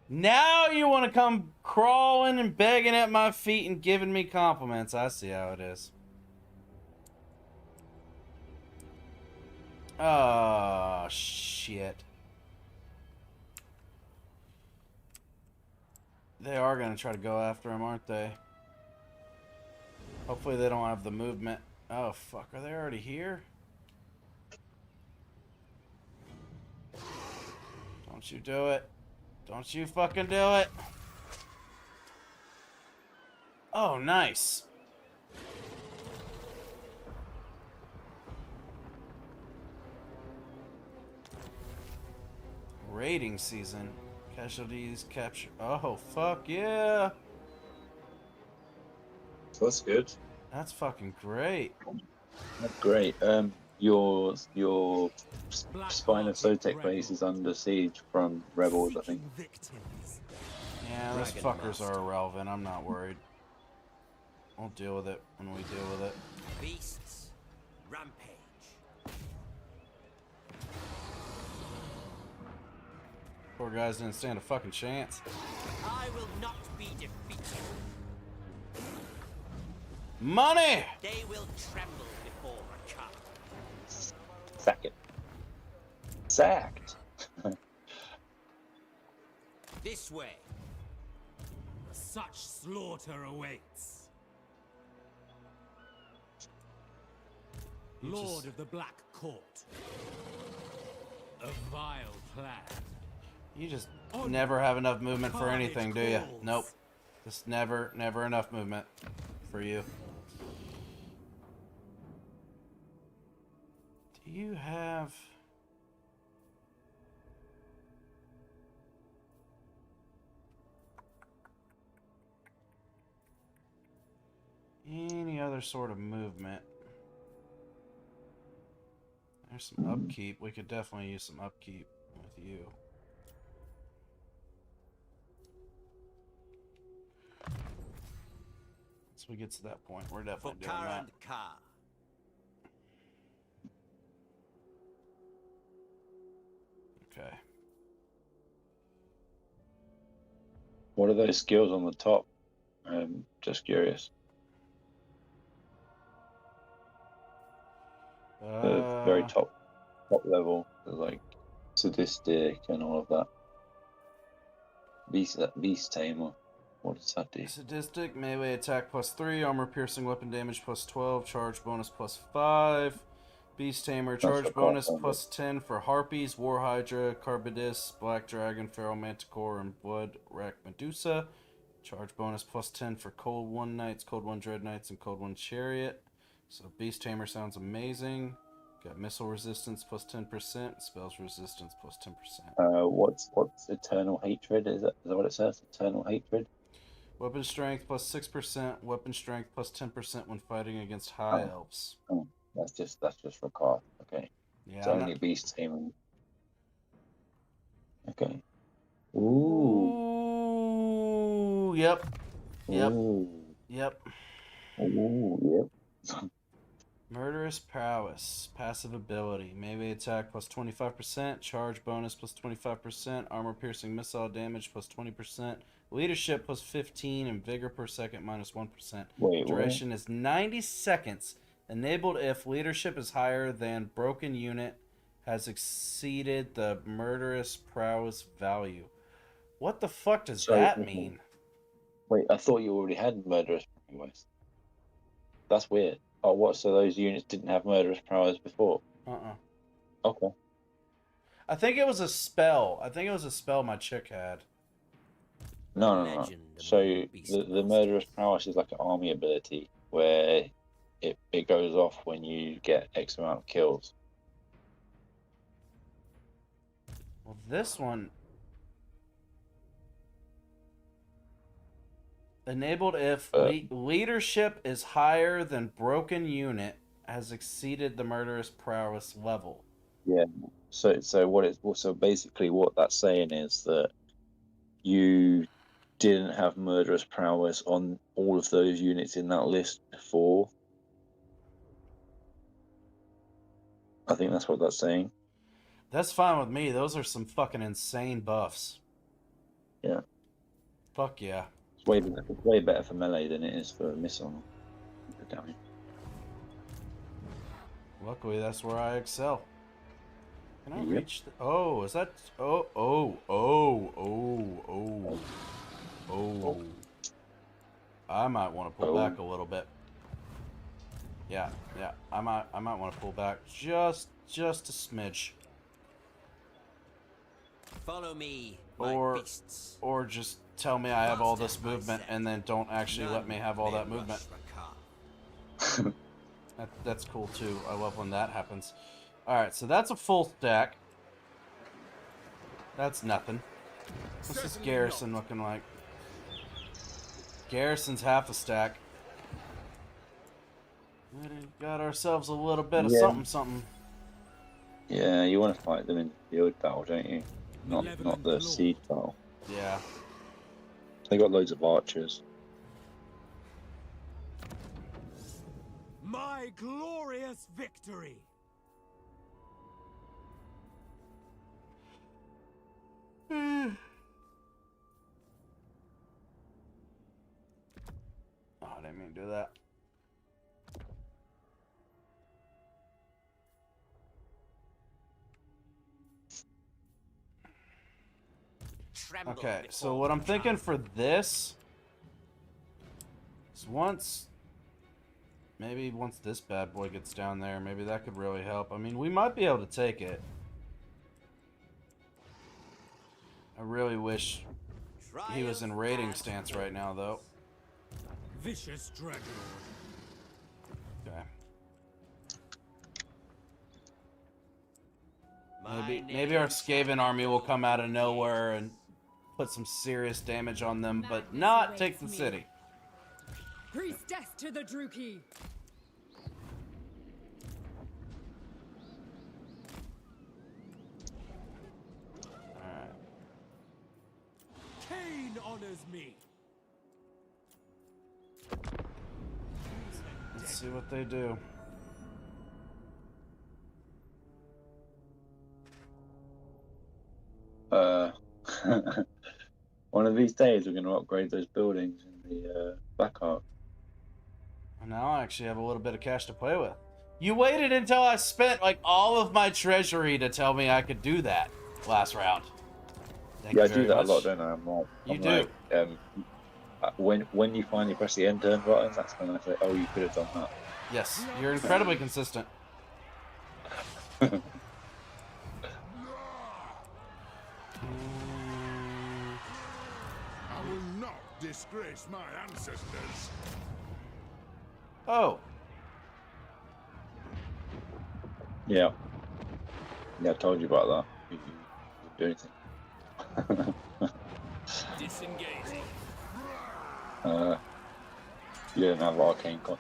Now you want to come crawling and begging at my feet and giving me compliments. I see how it is. Oh, shit. They are going to try to go after him, aren't they? Hopefully they don't have the movement. Oh, fuck. Are they already here? Don't you do it. Don't you fucking do it. Oh, nice. Raiding season. Casualties capture. Oh, fuck yeah. That's good. That's fucking great. That's great. Your Black Spine of Market Sotek base Rebel. is under siege from rebels, I think. Seeking victims. Yeah, those Dragon fuckers Master. are irrelevant. I'm not worried. We'll deal with it when we deal with it. Beasts. Rampage. Poor guys didn't stand a fucking chance. I will not be defeated. Money! They will tremble before a cup. Sack it. Sacked. This way. Such slaughter awaits. Lord of the Black Court. A vile plan. You just never have enough movement for Carnage anything, do you? calls. Nope. Just never enough movement for you. Do you have... any other sort of movement? There's some upkeep. We could definitely use some upkeep with you. Once we get to that point, we're For definitely doing Kara that. and Ka. Okay. What are those skills on the top? Just curious. The very top level, like sadistic and all of that. Beast tamer. What does that do? Sadistic, melee attack +3, armor piercing weapon damage +12, charge bonus +5. Beast Tamer, charge for bonus combat. +10 for Harpies, War Hydra, Carbidus, Black Dragon, Feral Manticore, and Blood Rack Medusa. Charge bonus +10 for Cold One Knights, Cold One Dread Knights, and Cold One Chariot. So Beast Tamer sounds amazing. Got missile resistance +10%, spells resistance +10%. What's eternal hatred? Is that what it says? Eternal hatred. Weapon strength +6%, weapon strength +10% when fighting against high elves. Oh, that's just for Carth. Okay. Yeah, It's I'm only not... beast taming. Okay. Ooh. Ooh, yep. Yep. Ooh. Yep. Ooh. Yep. Murderous Prowess. Passive ability. Melee attack +25%. Charge bonus +25%. Armor piercing missile damage +20%. Leadership +15. And vigor per second -1%. Wait, Duration is 90 seconds. Enabled if leadership is higher than broken unit has exceeded the murderous prowess value. What the fuck does that mean? Wait, I thought you already had murderous prowess. That's weird. Oh, what? So those units didn't have murderous prowess before? Okay. I think it was a spell. I think it was a spell my chick had. No. Legend So among beast the murderous prowess is like an army ability where it goes off when you get X amount of kills. Well, this one... enabled if leadership is higher than broken unit has exceeded the murderous prowess level. Yeah. So basically what that's saying is that you didn't have murderous prowess on all of those units in that list before. I think that's what that's saying. That's fine with me. Those are some fucking insane buffs. Yeah. Fuck yeah. It's way better for melee than it is for missile damage. Luckily, that's where I excel. Can I Yep. reach the... oh, is that... oh. I might want to pull back a little bit. Yeah. I might want to pull back just a smidge. Follow me, my Or beasts. or just tell me I have all this movement and then don't actually let me have all that movement. That's cool too. I love when that happens. Alright, so that's a full stack. That's nothing. What's this garrison looking like? Garrison's half a stack. We got ourselves a little bit of something, something. Yeah, you want to fight them in the field battle, don't you? Not Malevolent the Lord. siege battle. Yeah. They got loads of archers. My glorious victory! Oh, I didn't mean to do that. Okay, so what I'm thinking for this is maybe once this bad boy gets down there, maybe that could really help. I mean, we might be able to take it. I really wish he was in raiding stance right now, though. Vicious Dragon. Okay. Maybe our Skaven army will come out of nowhere and put some serious damage on them, but not take the city. Priestess to the Druki. Alright. Cain honors me. Let's see what they do. One of these days we're going to upgrade those buildings in the Black Ark. And now I actually have a little bit of cash to play with. You waited until I spent like all of my treasury to tell me I could do that last round. Thank Yeah, you I do very that much. a lot, don't I? I'm do. Like, when you finally press the end turn button, that's when I say, oh, you could have done that. Yes, you're incredibly consistent. I will not disgrace my ancestors. Oh, Yeah. Yeah, I told you about that. You didn't do anything. Disengaging. You don't have arcane, not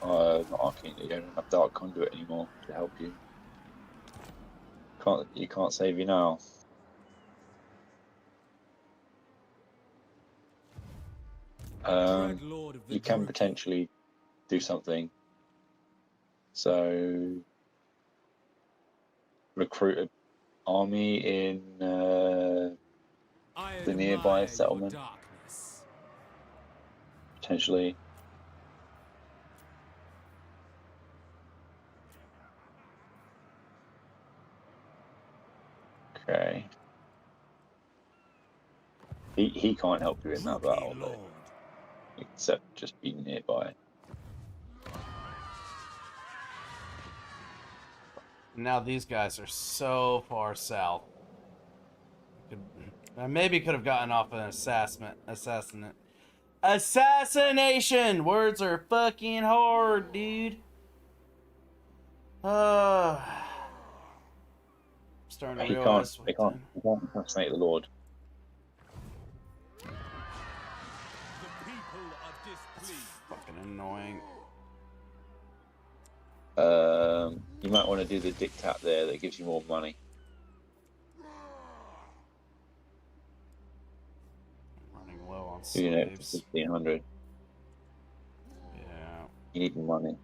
arcane. You don't have dark conduit anymore to help you. You can't save you now. Dread Lord of the You can Druki. potentially do something. So recruit an army in I the nearby admire your settlement. darkness. Potentially. Okay. He can't help you in that Druki battle, though, Lord. except just be nearby. now these guys are so far south. I maybe could have gotten off an assassination! Words are fucking hard, dude. Starting to He realize can't assassinate the Lord. The people are displeased. fucking annoying. You might want to do the diktat there that gives you more money. Running low on You know, for slaves. 1,500. Yeah. You need money.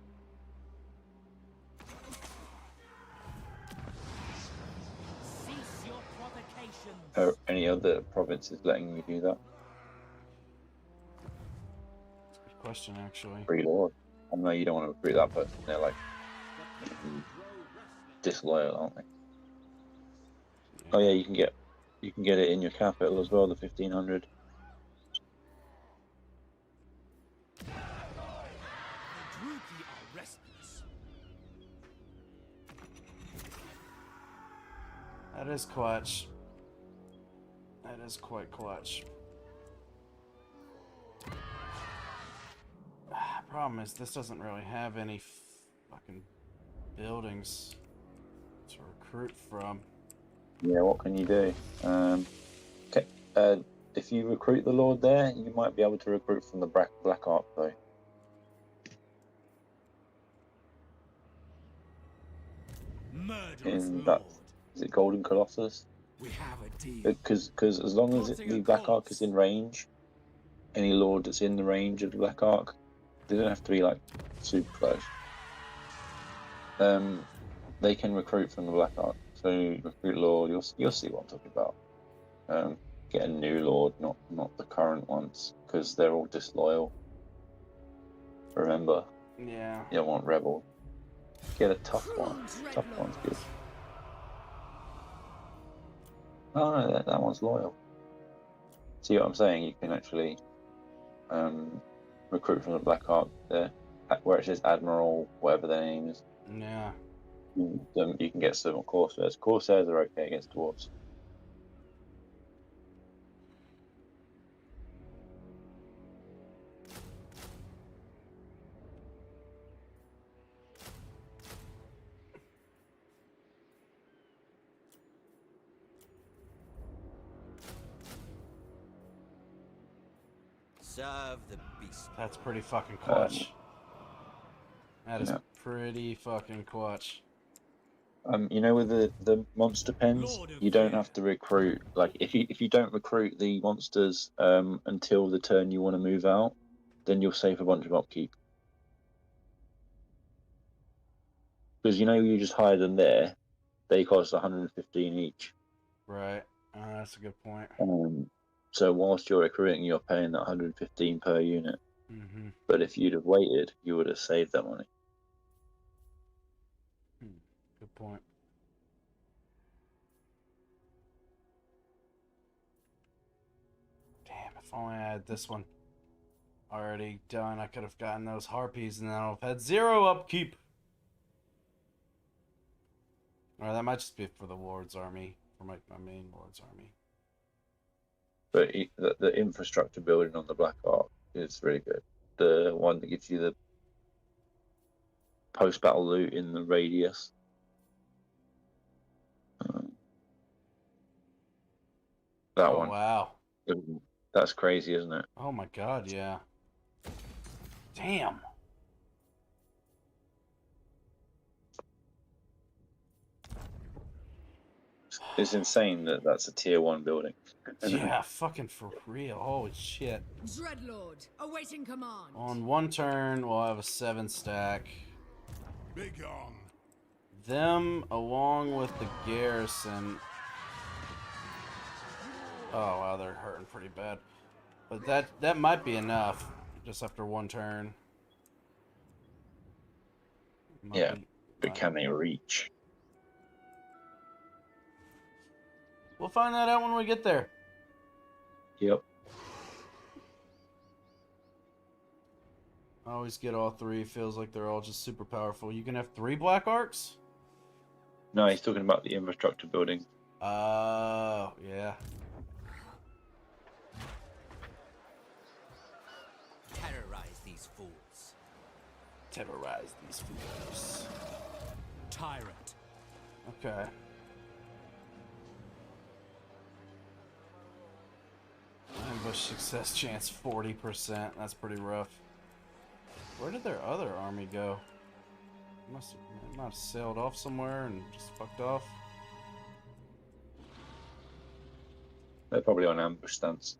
Cease your provocations. Are any other provinces letting you do that? Good question, actually. Free Lord. I know you don't want to recruit that person. They're like disloyal, aren't they? Oh yeah, you can get it in your capital as well. The 1,500. The Druki are restless. That is clutch. That is quite clutch. Problem is, this doesn't really have any fucking buildings to recruit from. Yeah, what can you do? Okay, If you recruit the Lord there, you might be able to recruit from the Black Ark, though. Murderous In lord. that, is it Golden Colossus? We have a deal. Because as long as Plotting the a Black Ark is course. in range, any Lord that's in the range of the Black Ark, they don't have to be like super close. They can recruit from the Black Ark. So recruit Lord, you'll see what I'm talking about. Get a new Lord, not the current ones, because they're all disloyal. Remember, Yeah. you don't want rebel. Get a tough Cruel one. Tough one's good. dreadlords. Oh no, that one's loyal. See what I'm saying? You can actually recruit from the Black Ark there, where it says Admiral, whatever their name is. Yeah. You can get some Corsairs. Corsairs are okay against dwarves. Serve the beast. That's pretty fucking clutch. That is yeah. pretty fucking clutch. You know, with the monster pens, Lord of you don't Fear. have to recruit. Like, if you don't recruit the monsters until the turn you want to move out, then you'll save a bunch of upkeep. Because you know you just hire them there, they cost 115 each. Right. That's a good point. So whilst you're recruiting, you're paying that 115 per unit. Mm-hmm. But if you'd have waited, you would have saved that money. Good point. Damn, if only I had this one already done, I could have gotten those harpies and then I'll have had 0 upkeep. Or that might just be for the Lord's army, for my main Lord's army. But the infrastructure building on the Black Ark is really good. The one that gives you the post-battle loot in the radius. That Oh, one. wow. That's crazy, isn't it? Oh my god, yeah. Damn. It's insane that that's a tier 1 building. Yeah, fucking for real. Holy shit. Dreadlord, awaiting command. On one turn, we'll have a 7 stack. Begone. Them, along with the garrison. Oh, wow, they're hurting pretty bad. But that might be enough, just after one turn. Yeah, but can they reach? We'll find that out when we get there. Yep. I always get all 3. Feels like they're all just super powerful. You can have 3 Black Arcs? No, he's talking about the infrastructure building. Oh, yeah. Terrorize these fools. Terrorize these fools. Tyrant. Okay. Ambush success chance 40%. That's pretty rough. Where did their other army go? They might have sailed off somewhere and just fucked off. They're probably on ambush stance.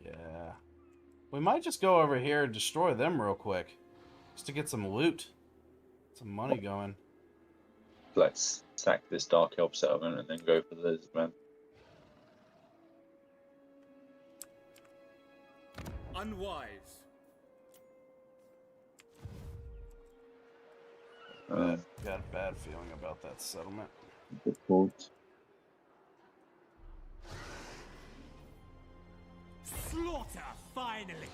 Yeah. We might just go over here and destroy them real quick. Just to get some loot. Some money going. Let's sack this Dark Elf settlement and then go for the Lizardmen. Unwise. Got a bad feeling about that settlement. Good calls. Slaughter, finally.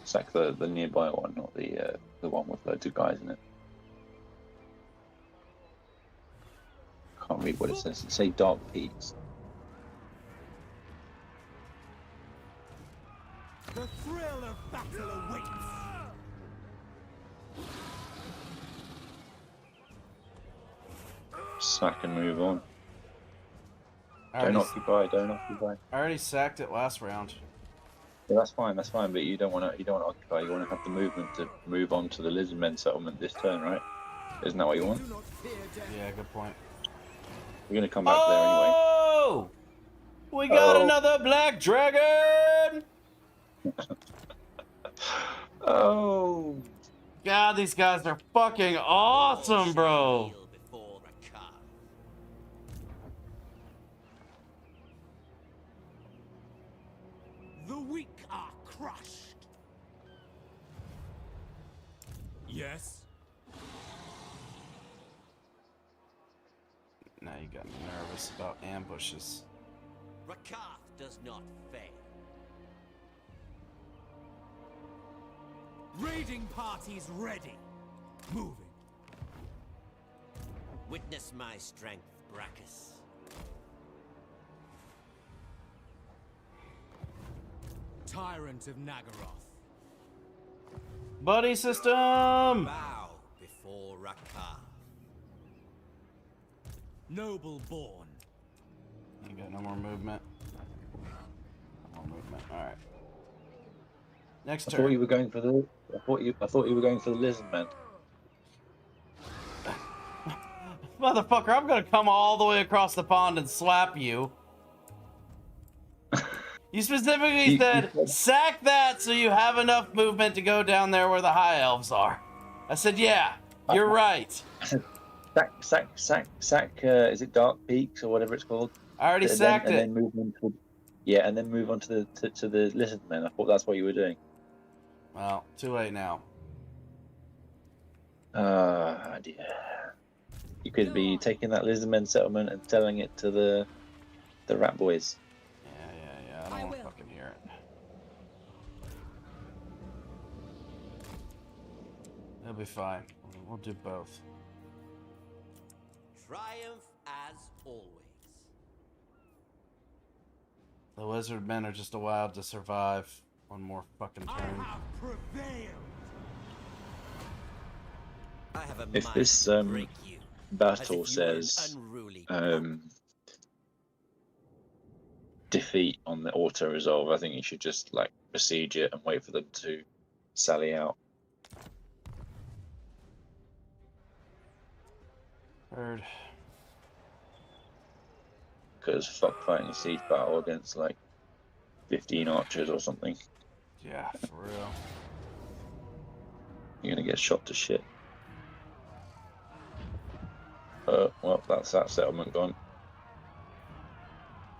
Sack the nearby one, not the one with loads of guys in it. Can't read what it says. It say Dark Peaks. The thrill of battle awaits. Sack and move on. Don't occupy. Don't occupy. I already sacked it last round. Yeah, that's fine. That's fine. But you don't want to. You don't want to occupy. You want to have the movement to move on to the Lizardmen settlement this turn, right? Isn't that what you want? Yeah, good point. We're gonna come back there anyway. Oh! We got another black dragon! Oh. God, these guys are fucking awesome, bro. Kneel before Rakar. The weak are crushed. Yes. Now you got me nervous about ambushes. Rakar does not fail. Raiding parties ready. Moving. Witness my strength, Brachus. Tyrant of Nagaroth. Buddy system! Bow before Rakar. Noble born. You got no more movement. No more movement. Alright. Next I turn. thought you were going for the. I thought you were going for the Lizardmen. Motherfucker, I'm gonna come all the way across the pond and slap you. You specifically said, sack that so you have enough movement to go down there where the high elves are. I said, yeah, you're right. Sack. Is it Dark Peaks or whatever it's called? I already sacked it. And then move on to, yeah, and then move on to the Lizardmen. I thought that's what you were doing. Well, too late now. Dear. You could be taking that Lizardmen settlement and selling it to the rat boys. Yeah. I don't want to fucking hear it. It'll be fine. We'll do both. Triumph as always. The Lizardmen are just allowed to survive one more fucking I turn. have prevailed. I have a If mind this to break you, battle as if you were an says unruly defeat on the auto resolve, I think you should just like besiege it and wait for them to sally out. Heard. Because fuck fighting a siege battle against like 15 archers or something. Yeah, for real. You're gonna get shot to shit. Well, that's that settlement gone.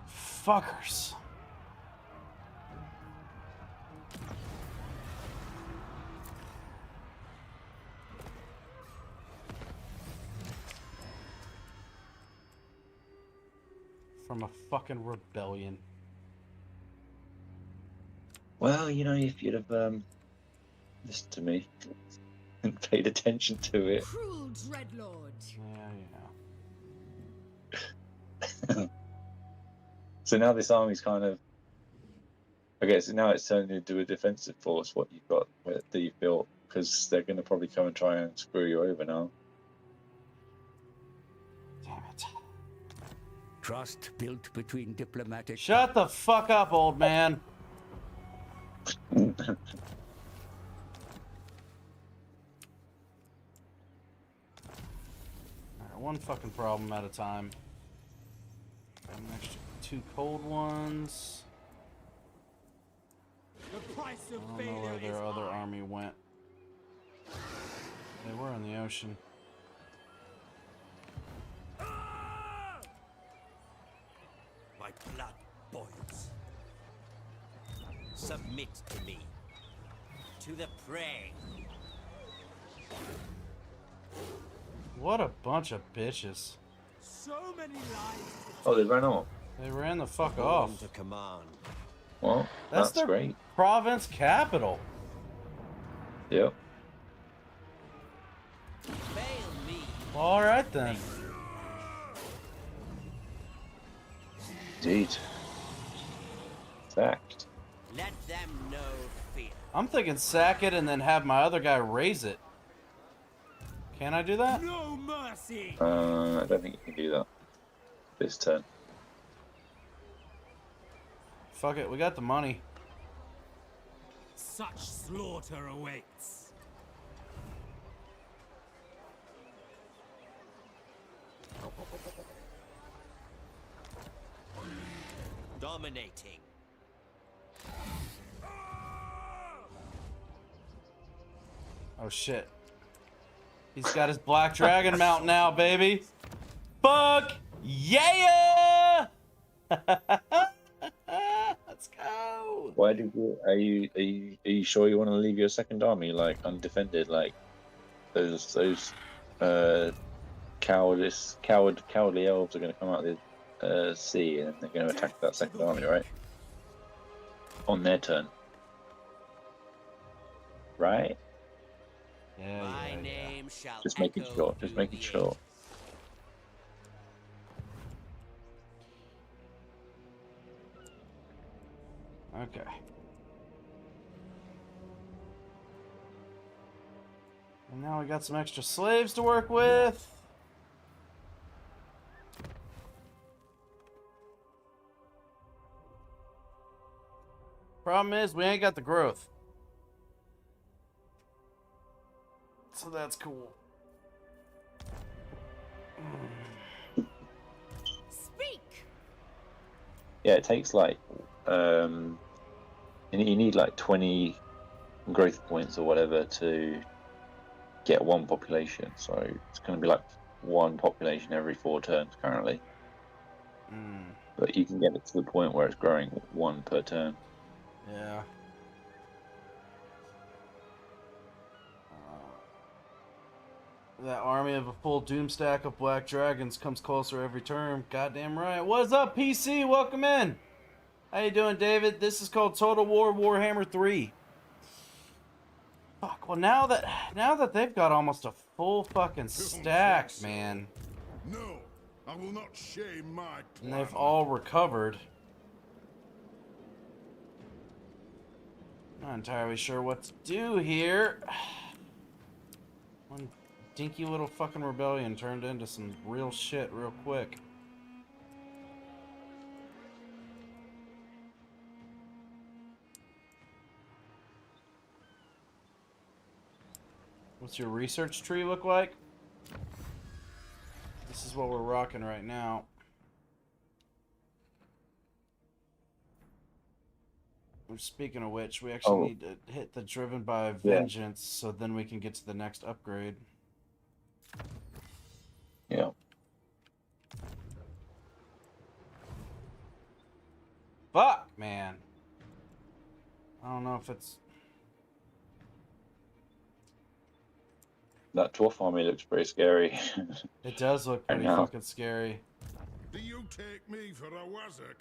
Fuckers. From a fucking rebellion. Well, you know, if you'd have listened to me and paid attention to it. Cruel dreadlord. Yeah. So now this army's kind of, I guess now it's turned into a defensive force, what you've got that you've built, because they're going to probably come and try and screw you over now. Damn it. Trust built between diplomatic. Shut the fuck up, old man. Alright, one fucking problem at a time. Got an extra 2 cold ones. The price I of don't know failure where is their other high. army went. They were in the ocean. My blood boils. Submit to me. To the prey. What a bunch of bitches. So many lives. Oh, they ran off. They ran the fuck Born off. to command. Well, That's that's their great. province capital. Yep. Fail me. Alright then. Indeed. Fact. Let them know fear. I'm thinking sack it and then have my other guy raise it. Can I do that? No mercy. I don't think you can do that this turn. fuck it. We got the money. Such slaughter awaits. Dominating. Oh shit. He's got his black dragon mount now, baby. Fuck yeah! Let's go. Why did you? Are you sure you want to leave your second army like undefended? Like those cowardly elves are going to come out of the sea and they're going to attack that second army, right? On their turn, right? Yeah, My yeah, yeah. name shall Just making echo sure. Just through making the sure. ages. Okay. And now we got some extra slaves to work with. Problem is, we ain't got the growth. So that's cool. Speak! Yeah, it takes like you need like 20 growth points or whatever to get one population. So it's going to be like one population every 4 turns currently. But you can get it to the point where it's growing 1 per turn. Yeah. That army of a full doom stack of black dragons comes closer every turn. Goddamn right. What's up, PC? Welcome in. How you doing, David? This is called Total War Warhammer 3. Fuck. Well, now that they've got almost a full fucking stack, man, No, I will not shame my and plan. they've all recovered. Not entirely sure what to do here. One dinky little fucking rebellion turned into some real shit real quick. What's your research tree look like? This is what we're rocking right now. Speaking of which, we actually need to hit the Driven by Vengeance so then we can get to the next upgrade. Yeah. Fuck, man. I don't know if it's... That dwarf army looks pretty scary. It does look pretty know. fucking scary. Do you take me for a wazzock?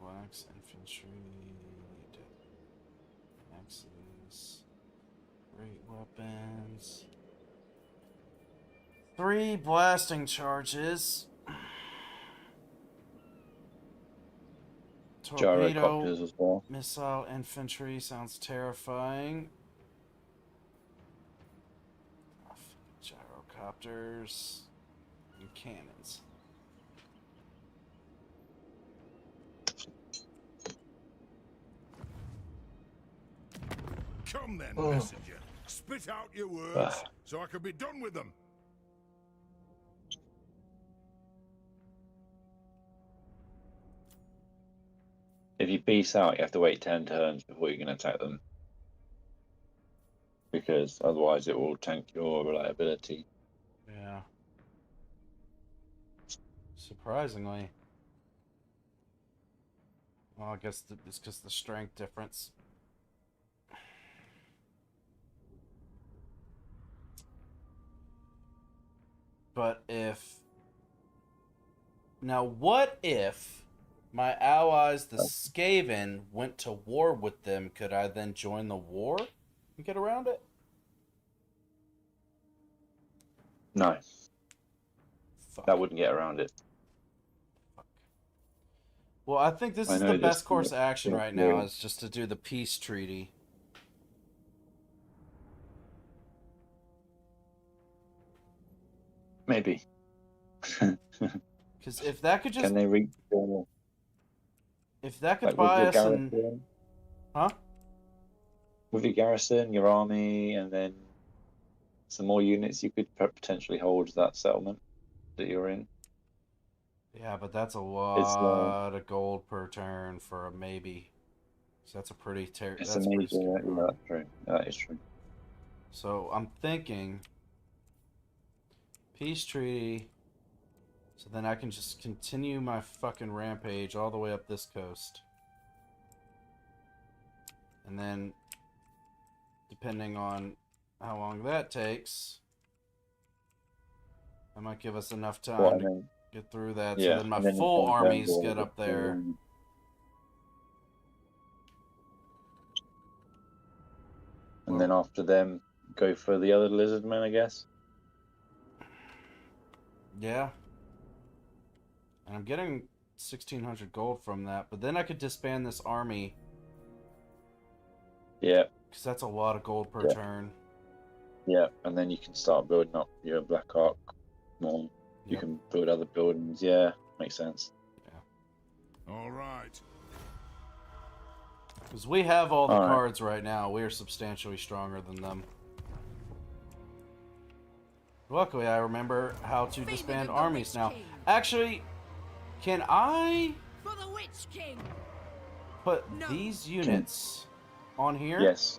Wax, infantry, axes, great weapons. 3 blasting charges. Torpedo, Gyrocopters as well. missile infantry sounds terrifying. Gyrocopters and cannons. Come then, messenger. Spit out your words, so I can be done with them. If you peace out, you have to wait 10 turns before you can attack them. Because otherwise it will tank your reliability. Yeah. Surprisingly. Well, I guess it's just the strength difference. But if... Now, what if my allies, the Skaven, went to war with them? Could I then join the war and get around it? No, Fuck. that wouldn't get around it. Well, I think this I is know the this- best course of action yeah, right now, yeah. is just to do the peace treaty. Maybe. Because if that could just, Can they reach your, if that could like, with buy your us an, garrison? huh? With your garrison, your army, and then some more units, you could potentially hold that settlement that you're in. Yeah, but that's a It's lot of gold per turn for a maybe. So that's a pretty it's that's a pretty amazing. scary Yeah, mark. that's true. That is true. So I'm thinking peace treaty. So then I can just continue my fucking rampage all the way up this coast. And then, depending on how long that takes, that might give us enough time Well, and to then, get through that. yeah, So then my and then you full can armies go get up there. And then after them, go for the other lizardmen, I guess. Yeah. And I'm getting 1,600 gold from that. But then I could disband this army. Yeah, Because that's a lot of gold per Yeah. turn. yeah, and then you can start building up your Black Ark more. You Yep. can build other buildings. Yeah, makes sense. All right. Because we have all the Alright. cards right now. We are substantially stronger than them. Luckily, I remember how to Favor disband of the armies Witch now. King. Actually, can I For the Witch King. put No. these units on here? Yes.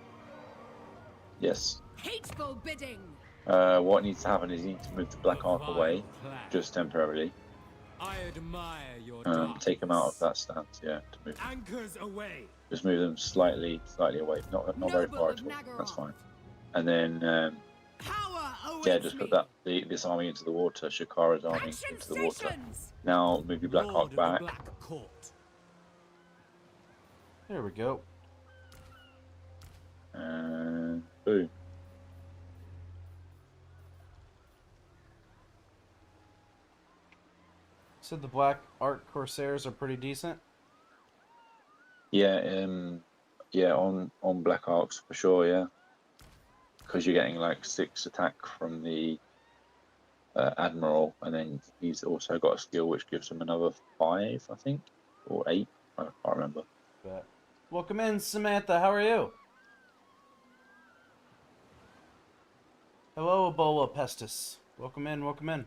Yes. Hateful bidding. What needs to happen is you need to move the Black Ark Vile away, plan. just temporarily. I admire your Take them out of darkness. that stance. Yeah, to move. Anchors away. Just move them slightly away, not very Noble far of at all. That's Nagaroth. fine. And then Power awaits yeah, just me. put this army into the water, Shakara's army Action into the water. stations. Now move your Black Lord Ark of the back. Black Court. There we go. And boom. Said the Black Ark Corsairs are pretty decent. Yeah, yeah, on Black Arks for sure, yeah. Because you're getting like 6 attack from the Admiral, and then he's also got a skill which gives him another 5, I think, or 8. I can't remember. But welcome in, Samantha. How are you? Hello, Ebola Pestis. Welcome in, welcome in.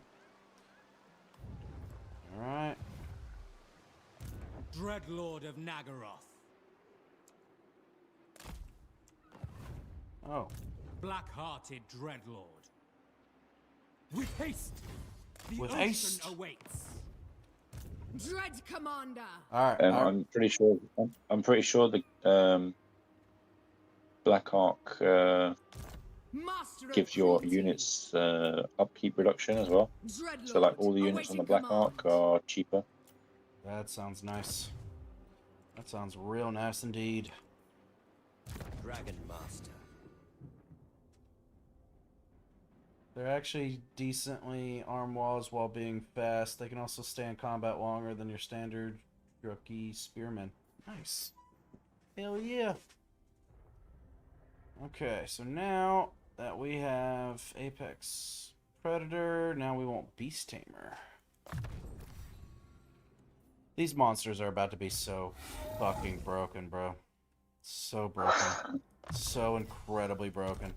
Alright. Dreadlord of Nagaroth. Oh. Black-hearted Dreadlord. With haste! The With ocean haste. awaits. Dread Commander. Alright. I'm pretty sure. I'm pretty sure the Black Ark Master of gives your cruelty. units upkeep reduction as well. Dreadlord. So like all the units on the awaiting Black Ark command. are cheaper. That sounds nice. That sounds real nice indeed. Dragon Master. They're actually decently arm walls while being fast. They can also stay in combat longer than your standard rookie spearmen. Nice. Hell yeah. Okay, so now that we have Apex Predator, now we want Beast Tamer. These monsters are about to be so fucking broken, bro. So broken. So incredibly broken.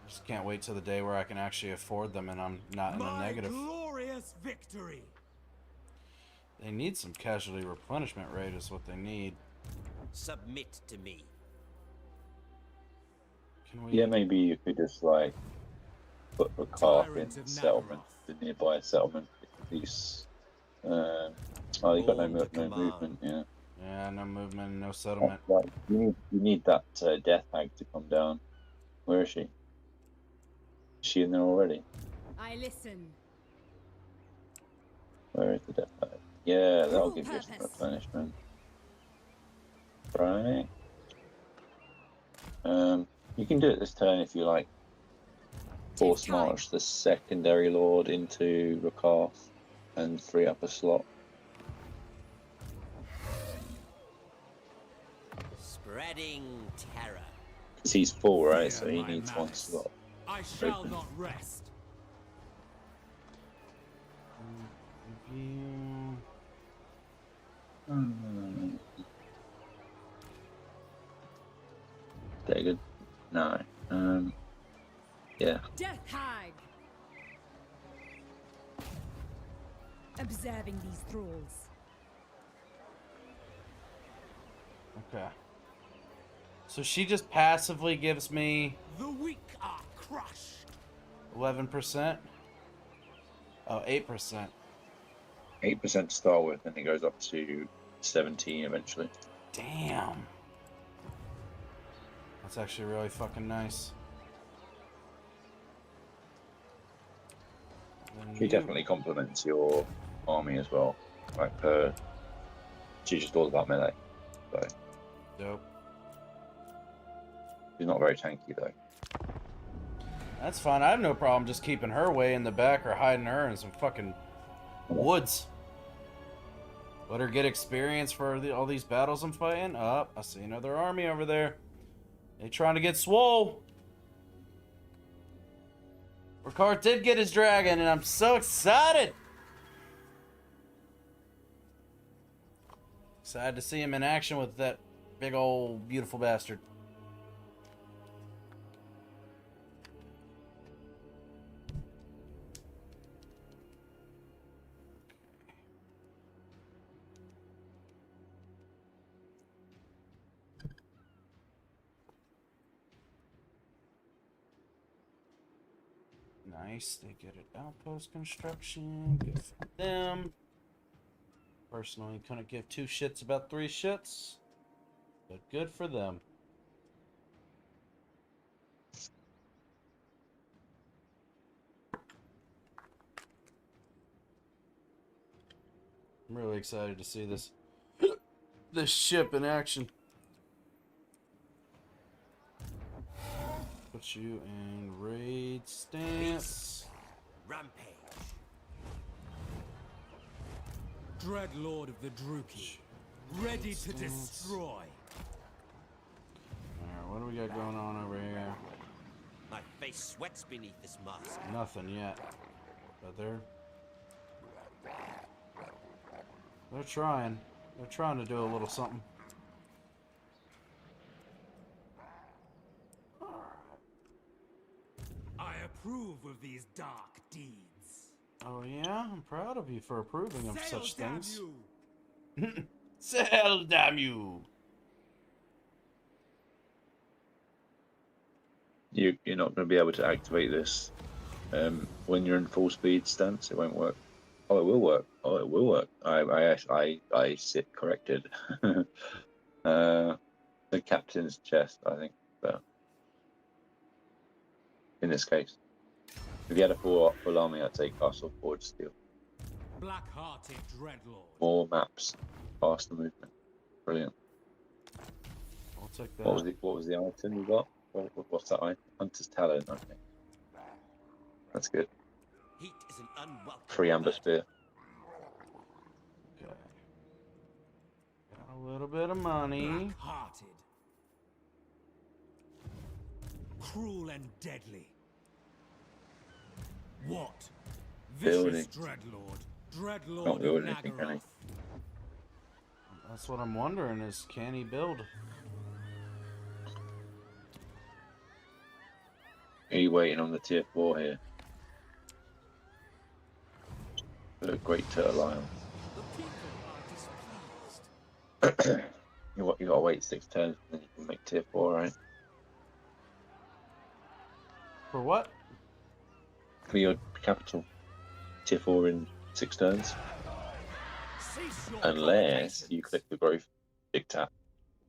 Just can't wait till the day where I can actually afford them and I'm not in the My negative. glorious victory. They need some casualty replenishment rate is what they need. Submit to me. Can we... Yeah, maybe you could just like put a calf in Tyrant of settlement, Nagaroth. the nearby settlement. At least, oh, you got Born no to command. movement. Yeah, Yeah, no movement, no settlement. like, you need that death hag to come down. Where is she? Is she in there already? I listen. Where is the death hag? Yeah, that'll Cruel give you some purpose. replenishment. Right. You can do it this turn if you like. Force Take time. march the secondary lord into Rakarth and free up a slot. Spreading terror. Because he's full, right? Fear So he my needs one malice. slot. I shall Open. not rest. You. Good. No. Yeah. Death hag. Observing these thralls. Okay. So she just passively gives me The weak are crushed. 11%. Oh, 8%. 8% to start with, and it goes up to 17 eventually. Damn. That's actually really fucking nice. Then She you- definitely complements your army as well. Like her, she's just all about melee. So Dope. she's not very tanky though. That's fine. I have no problem just keeping her way in the back or hiding her in some fucking woods. Let her get experience for all these battles I'm fighting. Oh, I see another army over there. They trying to get swole. Ricard did get his dragon, and I'm so excited. Excited to see him in action with that big old beautiful bastard. Nice, they get an outpost construction. Good for them. Personally, couldn't give two shits about three shits, but good for them. I'm really excited to see this this ship in action. Put you in raid stance. Rampage. Dreadlord of the Druki. Ready to destroy. Alright, what do we got going on over here? My face sweats beneath this mask. Nothing yet. But they're trying. They're trying to do a little something. I approve of these dark deeds. Oh yeah? I'm proud of you for approving of Sail, such damn things. you! Sail, damn you! You're not going to be able to activate this when you're in full speed stance. It won't work. Oh, it will work. Oh, it will work. I sit corrected. The captain's chest, I think. But in this case, if you had a full army, I'd say castle forward steel. Black-hearted Dreadlord. More maps, faster movement. Brilliant. I'll take that. What was the item you got? What's that item? Hunter's Talon, I think. That's good. Heat is an unwelcome. Free amber spear. Okay. Got a little bit of money. Black-hearted. Cruel and deadly. What? Building. Vicious Dreadlord. Dreadlord Not of building anything, can he? Nagaroth. That's what I'm wondering is, can he build? Are you waiting on the tier 4 here? The Great Turtle Isle. The people are displeased. You gotta wait 6 turns and then you can make tier 4, right? For what? For your capital. Tier 4 in 6 turns. Cease your Unless you provocations. click the growth big tap.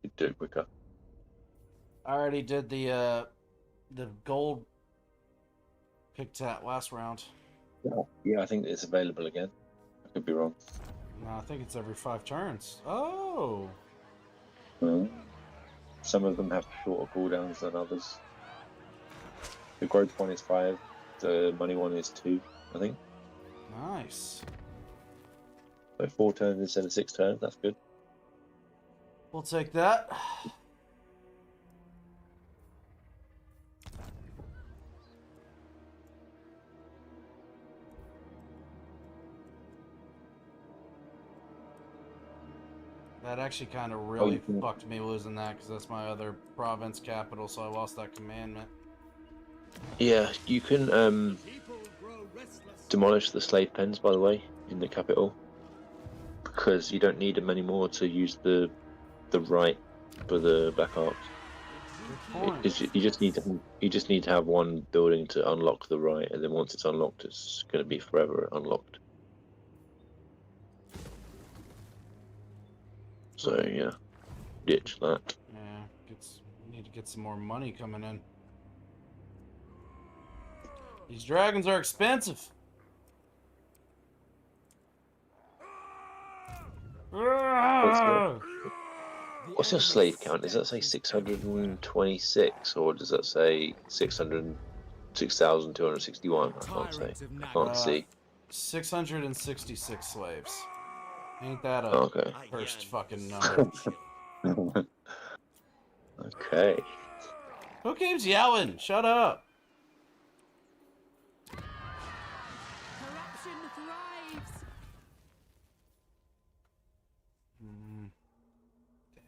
You do it quicker. I already did the gold pick tat last round. Yeah, I think it's available again. I could be wrong. No, I think it's every 5 turns. Oh. Some of them have shorter cooldowns than others. The growth one is 5. The money one is 2, I think. Nice. So 4 turns instead of 6 turns. That's good. We'll take that. That actually kind of really can- fucked me losing that, because that's my other province capital, so I lost that commandment. Yeah, you can People grow restless. demolish the slave pens, by the way, in the capital, because you don't need them anymore to use the right for the Black Arts. Good point. You just need to have one building to unlock the right, and then once it's unlocked, it's going to be forever unlocked. So yeah, ditch that. Yeah, need to get some more money coming in. These dragons are expensive. What's your slave count? Does that say 626, or does that say 6,261? I can't say. I can't see. 666 slaves. Ain't that a Okay. cursed fucking number? Okay. Who keeps yelling? Shut up. Corruption thrives. Damn it.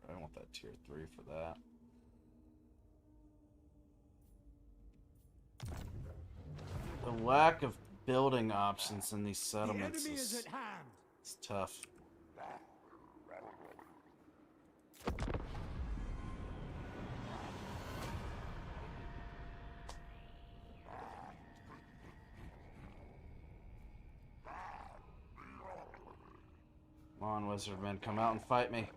I want that tier 3 for that. The lack of building options in these The settlements enemy is is at hand. it's tough. Come on, Lizardmen, come out and fight me.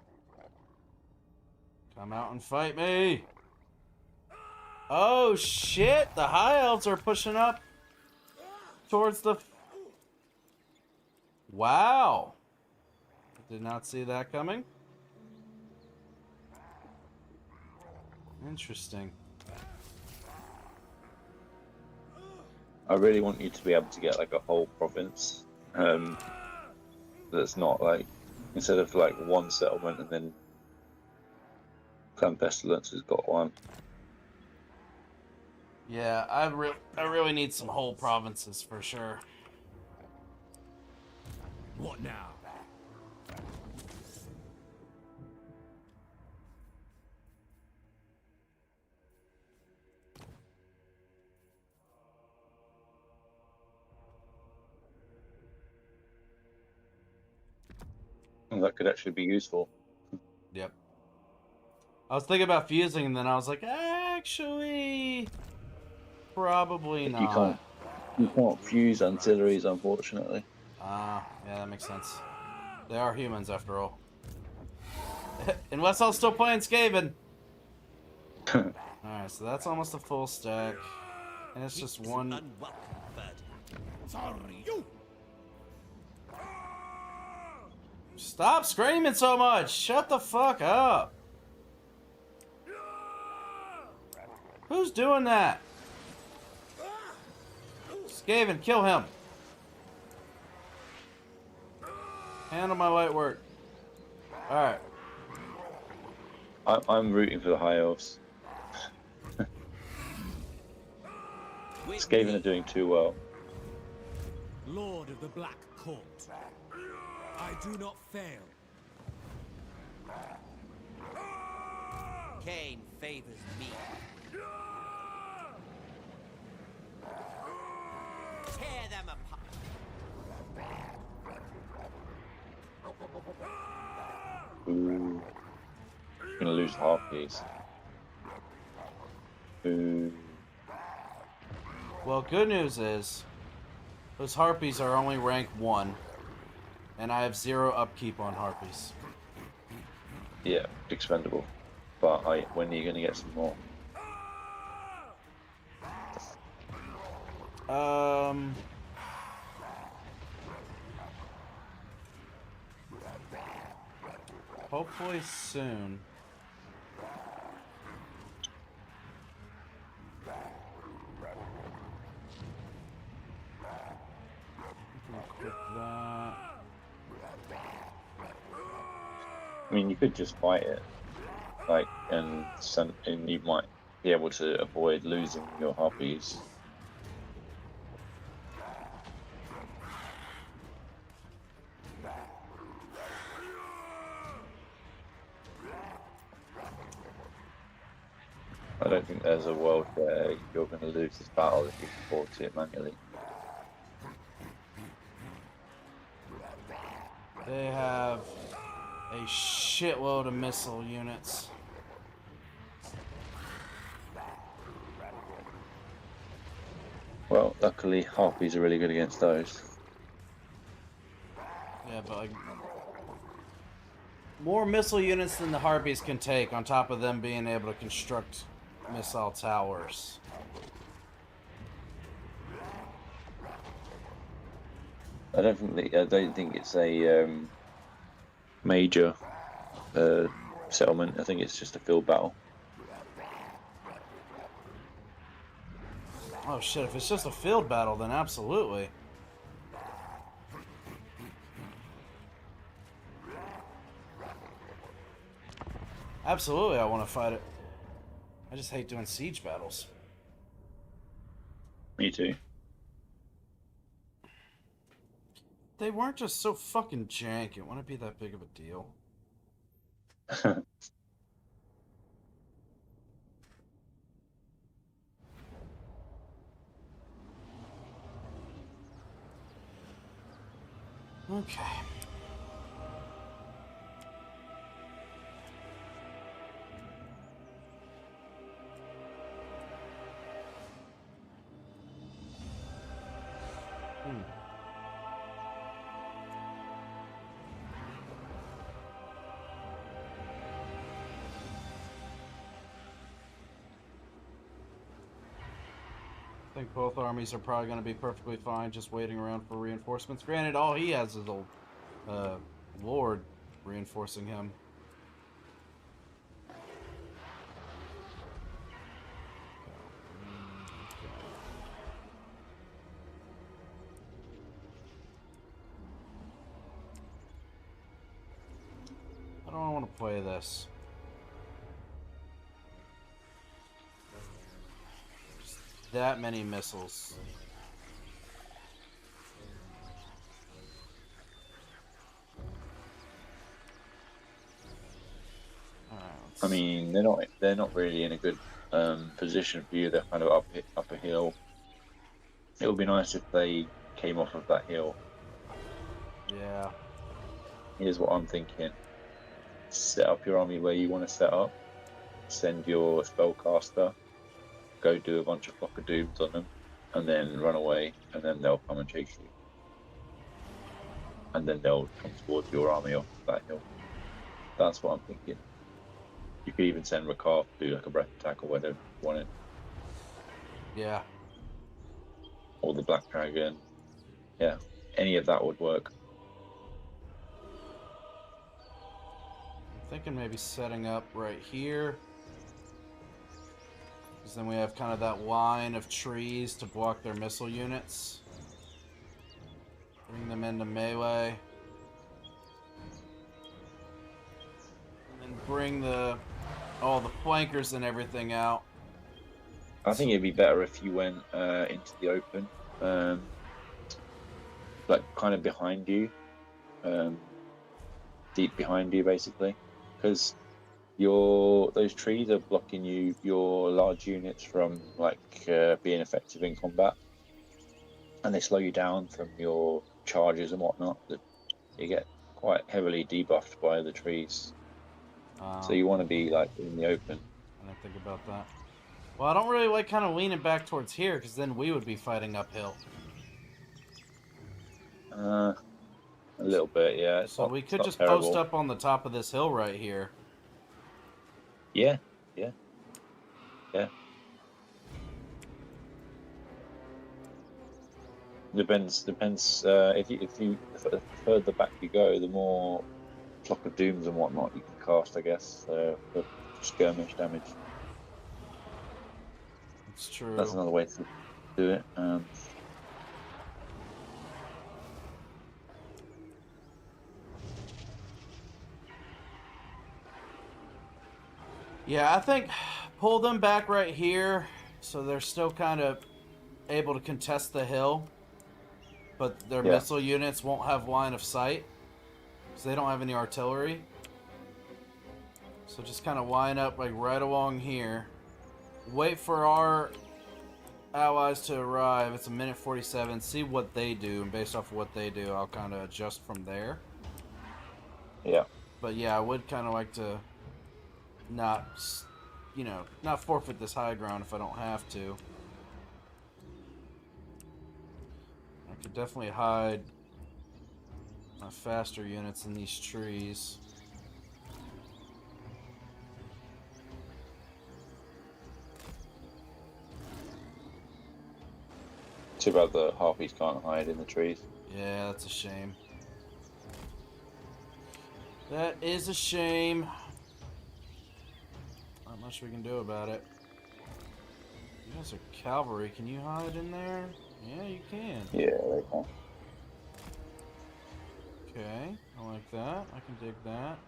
Come out and fight me! Oh shit! The high elves are pushing up towards the... Wow! Did not see that coming. Interesting. I really want you to be able to get like a whole province. That's not like, instead of like one settlement and then Clan Pestilence has got one. Yeah, I really need some whole provinces for sure. What now? And that could actually be useful. Yep. I was thinking about fusing, and then I was like, actually, probably not. You can't fuse ancillaries, unfortunately. Ah, yeah, that makes sense. They are humans, after all. Unless I'm still playing Skaven. Alright, so that's almost a full stack. And it's just one... Unwelcome bird. Sorry, you. Stop screaming so much! Shut the fuck up! Who's doing that? Skaven, kill him! Handle my light work. Alright. I'm rooting for the High Elves. Skaven are doing too well. Lord of the Black Court. I do not fail. Cain favors me. Tear them apart. Ooh. Gonna lose half piece. Ooh. Well, good news is, those harpies are only rank 1, and I have 0 upkeep on harpies. Yeah, expendable. But when are you gonna get some more? Hopefully soon. Equip that. I mean, you could just fight it, like, and you might be able to avoid losing your harpies. I don't think there's a world where you're going to lose this battle if you fought it manually. They have a shitload of missile units. Well, luckily harpies are really good against those. Yeah, but like more missile units than the Harpies can take, on top of them being able to construct missile towers. I don't think it's a major settlement. I think it's just a field battle. Oh shit, if it's just a field battle, then absolutely. Absolutely, I want to fight it. I just hate doing siege battles. Me too. They weren't just so fucking jank. It wouldn't be that big of a deal. Okay. I think both armies are probably going to be perfectly fine just waiting around for reinforcements. Granted, all he has is old Lord reinforcing him. I don't want to play this. Just that many missiles. I mean, they're not really in a good position for you. They're kind of up a hill. It would be nice if they came off of that hill. Yeah. Here's what I'm thinking: set up your army where you want to set up. Send your spellcaster. Go do a bunch of flock of dooms on them, and then run away, and then they'll come and chase you. And then they'll come towards your army off that hill. That's what I'm thinking. You could even send Rakar to do like a breath attack or whatever you wanted. Yeah. Or the Black Dragon. Yeah, any of that would work. I'm thinking maybe setting up right here. Because then we have kind of that line of trees to block their missile units. Bring them into melee. And bring all the flankers and everything out. I think it'd be better if you went into the open, like kind of behind you, deep behind you, basically, because those trees are blocking your large units from being effective in combat, and they slow you down from your charges and whatnot. You get quite heavily debuffed by the trees, so you want to be like in the open. I didn't think about that. Well, I don't really like kind of leaning back towards here, because then we would be fighting uphill. A little bit, yeah. So we could just post up on the top of this hill right here. Yeah. Depends. If the further back you go, the more flock of dooms and whatnot you can cast, I guess, for skirmish damage. It's true. That's another way to do it. Yeah, I think pull them back right here so they're still kind of able to contest the hill, but their missile units won't have line of sight because they don't have any artillery. So just kind of line up like right along here. wait for our allies to arrive. It's a minute 47. See what they do, and based off of what they do, I'll kind of adjust from there. Yeah. But yeah, I would kind of like to not, you know, not forfeit this high ground if I don't have to. I could definitely hide my faster units in these trees. Too bad the harpies can't hide in the trees. Yeah, that's a shame. That is a shame. Not much we can do about it. You guys are cavalry. Can you hide in there? Yeah, you can. Yeah, they can. Okay, I like that. I can dig that.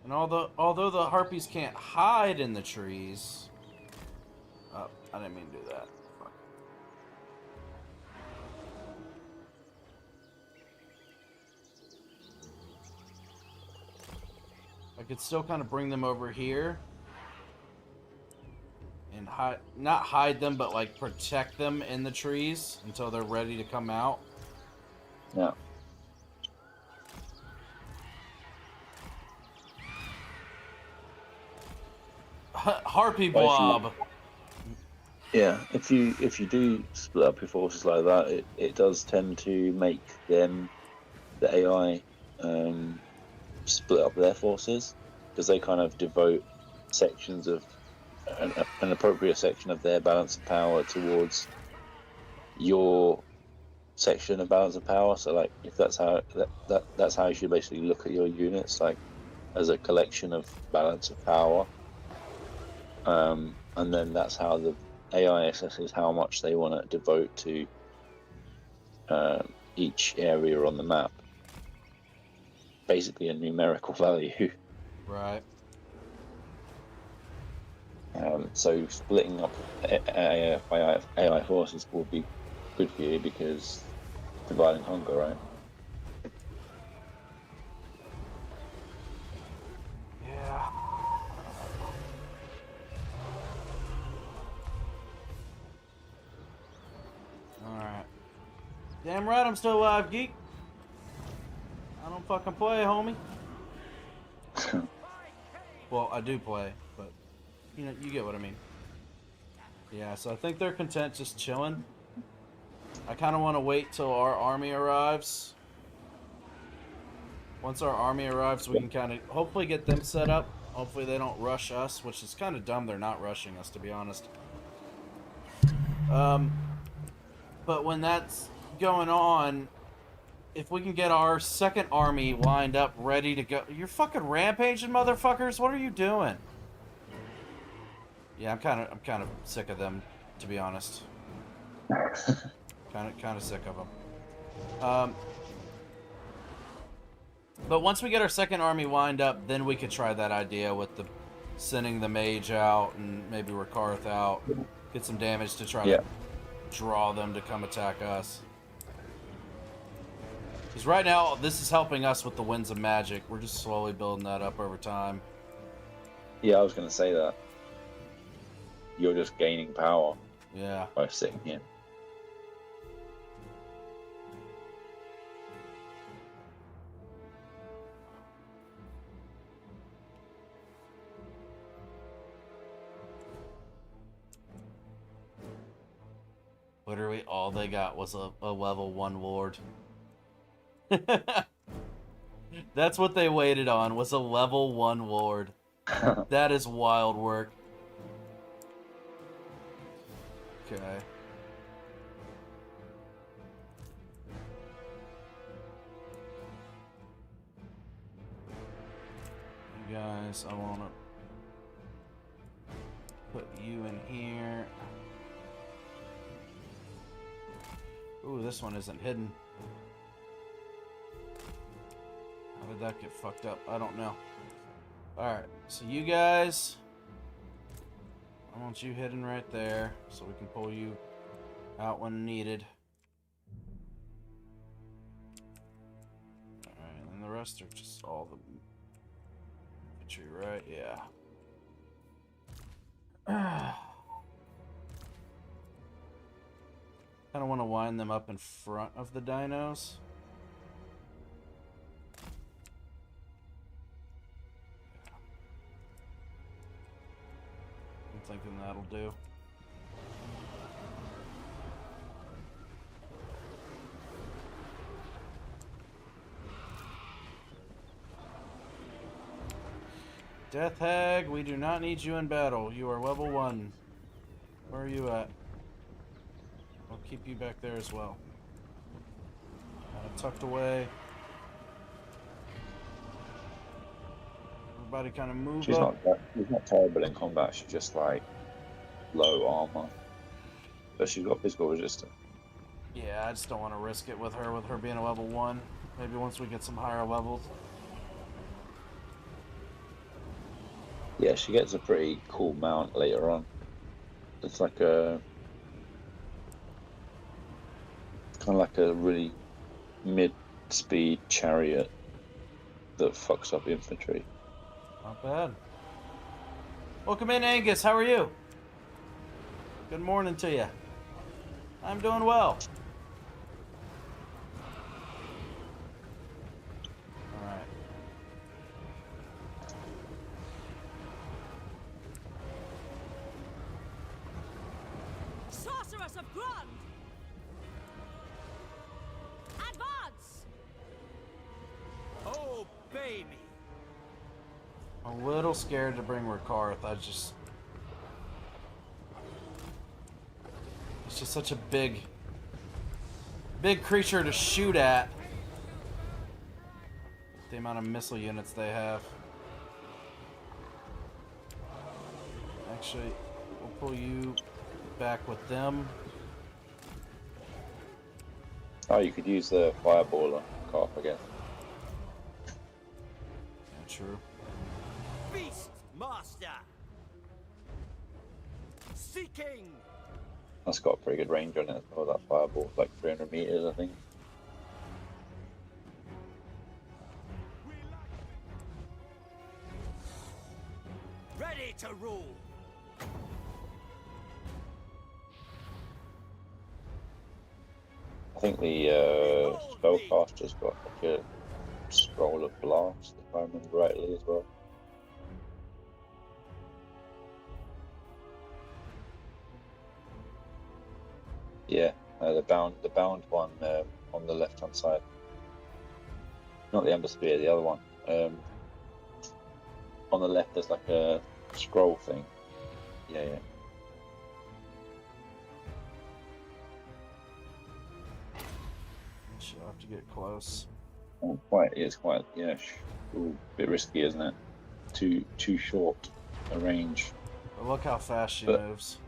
And although the harpies can't hide in the trees... Oh, I didn't mean to do that. Fuck. I could still kind of bring them over here. And hide... Not hide them, but like protect them in the trees until they're ready to come out. Yeah. Harpy blob. Yeah, if you do split up your forces like that, it does tend to make them, the AI, split up their forces, because they kind of devote sections of an appropriate section of their balance of power towards your section of balance of power. So like, if that's how that's how you should basically look at your units, like as a collection of balance of power. And then that's how the AI assesses how much they want to devote to each area on the map. Basically a numerical value. Right. So splitting up AI forces will be good for you, because divide and conquer, right? Yeah. Alright. Damn right I'm still alive, geek. I don't fucking play, homie. Well, I do play, but you know, you get what I mean. Yeah, so I think they're content just chilling. I kind of want to wait till our army arrives. Once our army arrives, we can kind of hopefully get them set up. Hopefully they don't rush us, which is kind of dumb they're not rushing us, to be honest. But when that's going on, if we can get our second army lined up, ready to go... You're fucking rampaging, motherfuckers? What are you doing? Yeah, I'm kind of sick of them, to be honest. kind of sick of them. But once we get our second army lined up, then we could try that idea with the sending the mage out and maybe Rakarth out, get some damage to try to draw them to come attack us. Because right now, this is helping us with the Winds of Magic. We're just slowly building that up over time. Yeah, I was going to say that. You're just gaining power. Yeah. By sitting here. Literally all they got was a level 1 lord. That's what they waited on, was a level 1 lord. That is wild work. Okay. You guys, I want to put you in here. Ooh, this one isn't hidden. How did that get fucked up? I don't know. Alright, so you guys... I want you hidden right there, so we can pull you out when needed. Alright, and then the rest are just all the infantry, right? Yeah. Kind of want to wind them up in front of the dinos. I'm thinking that'll do. Death Hag, we do not need you in battle. You are level 1. Where are you at? I'll keep you back there as well. Tucked away. Everybody kind of move She's up. she's not terrible in combat. She's just like low armor, but she's got physical resistance. Yeah, I just don't want to risk it with her being a level 1. Maybe once we get some higher levels. Yeah, she gets a pretty cool mount later on. It's like a kind of like a really mid-speed chariot that fucks up infantry. Not bad. Welcome in, Angus. How are you? Good morning to you. I'm doing well. Alright. Sorceress of Grund! Advance! Obey me. I'm a little scared to bring Rakarth. It's just such a big creature to shoot at. The amount of missile units they have. Actually, we'll pull you back with them. Oh, you could use the fireballer carp again. Yeah, true. Beast Master! Seeking! That's got a pretty good range on it as well, that fireball, like 300 meters, I think. Ready to rule! I think the spellcaster's got like a scroll of blast, if I remember rightly, as well. Yeah, the bound one on the left hand side. Not the Ember Spear, the other one. On the left, there's like a scroll thing. Yeah, yeah. Should have to get close. Oh, it's quite, yeah. Ooh, bit risky, isn't it? Too short a range. But look how fast she But- moves.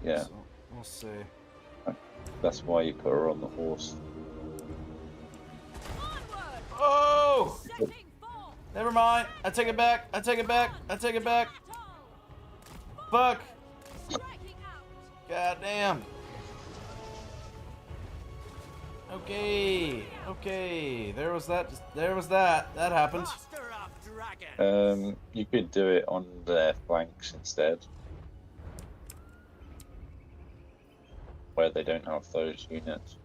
Yeah, So, we'll see. that's why you put her on the horse. Onward! Oh! Setting forth! Never mind. I take it back. I take it back. I take it back. Fuck. Striking out! God damn. Okay. Okay. There was that. There was that. That happened. Master of Dragon! You could do it on their flanks instead, where they don't have those units.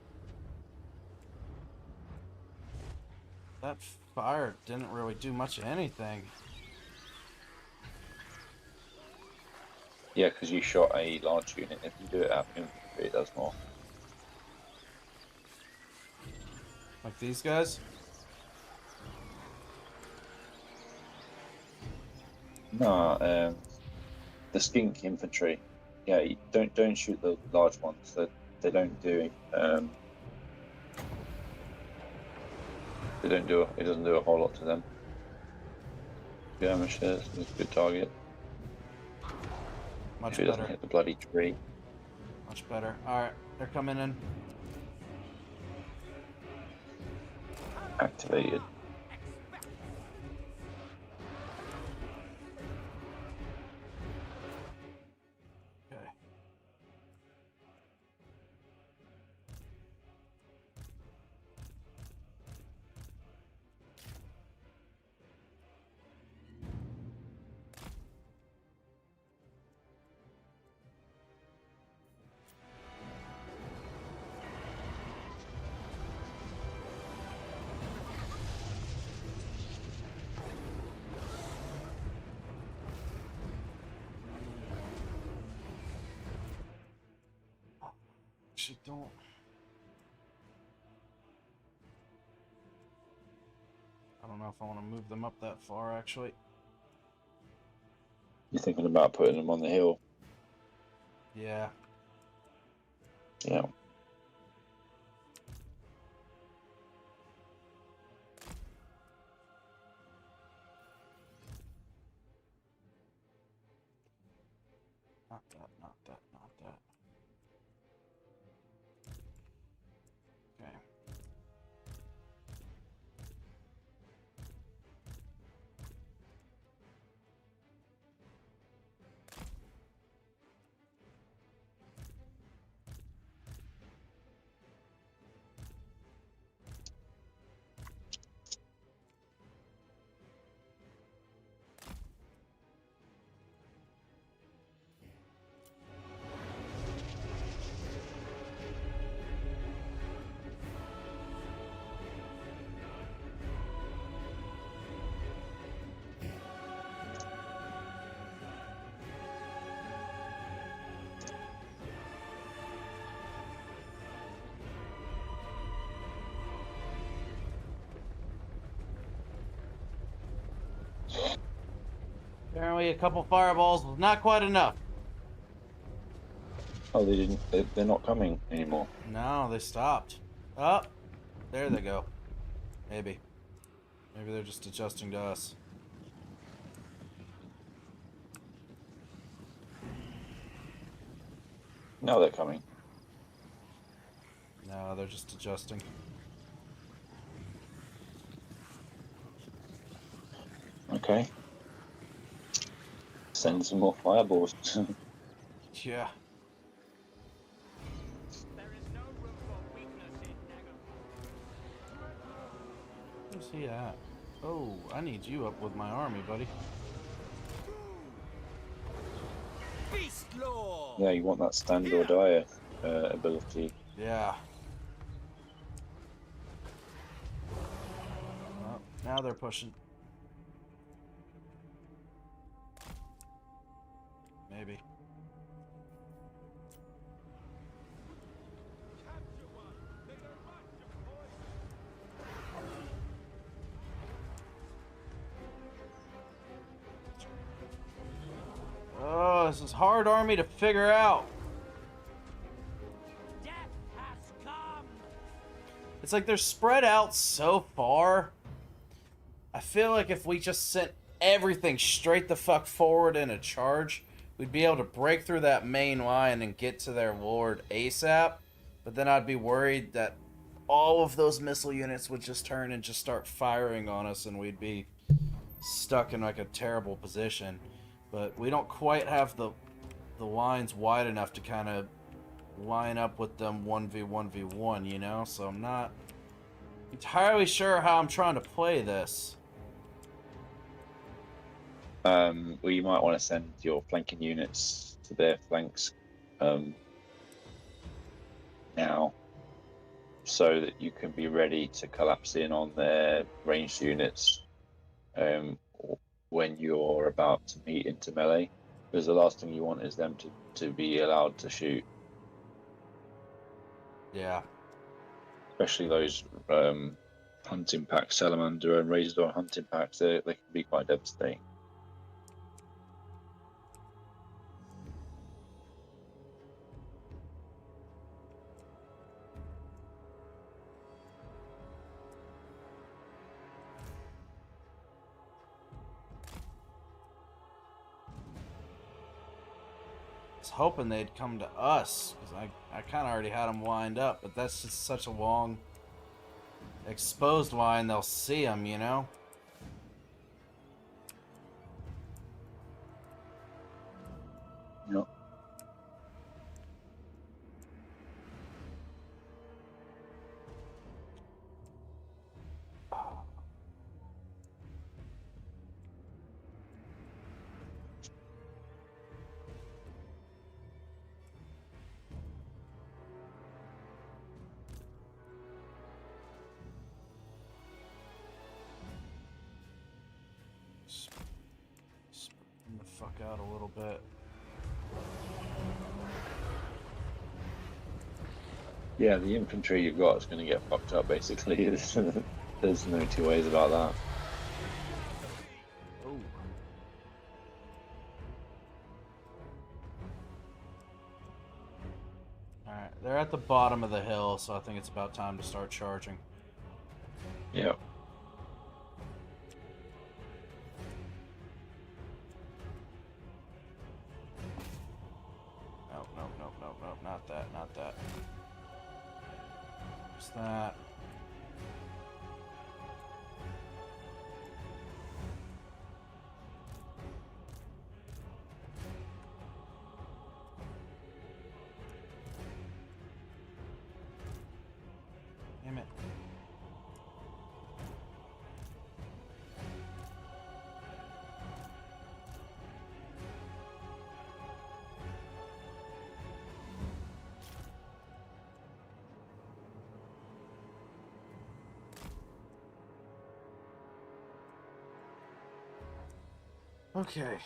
That fire didn't really do much of anything. Yeah, because you shot a large unit. If you do it at infantry, it does more. Like these guys. No, the skink infantry. Yeah, you don't shoot the large ones. They don't do. They don't do. It doesn't do a whole lot to them. Yeah, it's a good target. Much If it doesn't better. hit the bloody tree. Much better. All right. They're coming in. Activated. Okay. actually don't. I don't know if I want to move them up that far, actually. You're thinking about putting them on the hill? Yeah. Yeah. Not that, not that, not that. Okay. Apparently a couple fireballs was not quite enough. Oh, they didn't. They're not coming anymore. No, they stopped. Oh, there they go. Maybe. Maybe they're just adjusting to us. No, they're coming. No, they're just adjusting. Okay. Send some more fireballs. Yeah. There is no room for weakness in Naga. Where's he at? Oh, I need you up with my army, buddy. Beast Lord! Yeah, you want that stand or die ability. Yeah. Well, now they're pushing. Maybe. Oh, this is hard army to figure out. Death has come. It's like they're spread out so far. I feel like if we just sent everything straight the fuck forward in a charge, we'd be able to break through that main line and get to their lord ASAP. But then I'd be worried that all of those missile units would just turn and just start firing on us, and we'd be stuck in like a terrible position. But we don't quite have the lines wide enough to kind of line up with them 1v1v1, you know? So I'm not entirely sure how I'm trying to play this. Well, you might want to send your flanking units to their flanks now, so that you can be ready to collapse in on their ranged units when you're about to meet into melee. Because the last thing you want is them to be allowed to shoot. Yeah. Especially those hunting packs, Salamander and Razor hunting packs, they can be quite devastating. I was hoping they'd come to us, because I kind of already had them lined up, but that's just such a long exposed line, they'll see them, you know? Yep. Spreading the fuck out a little bit. Yeah, the infantry you've got is going to get fucked up, basically. There's no two ways about that. Oh. Alright, they're at the bottom of the hill, so I think it's about time to start charging. Yeah. Nope, not that, not that. What's that? Damn it. Okay.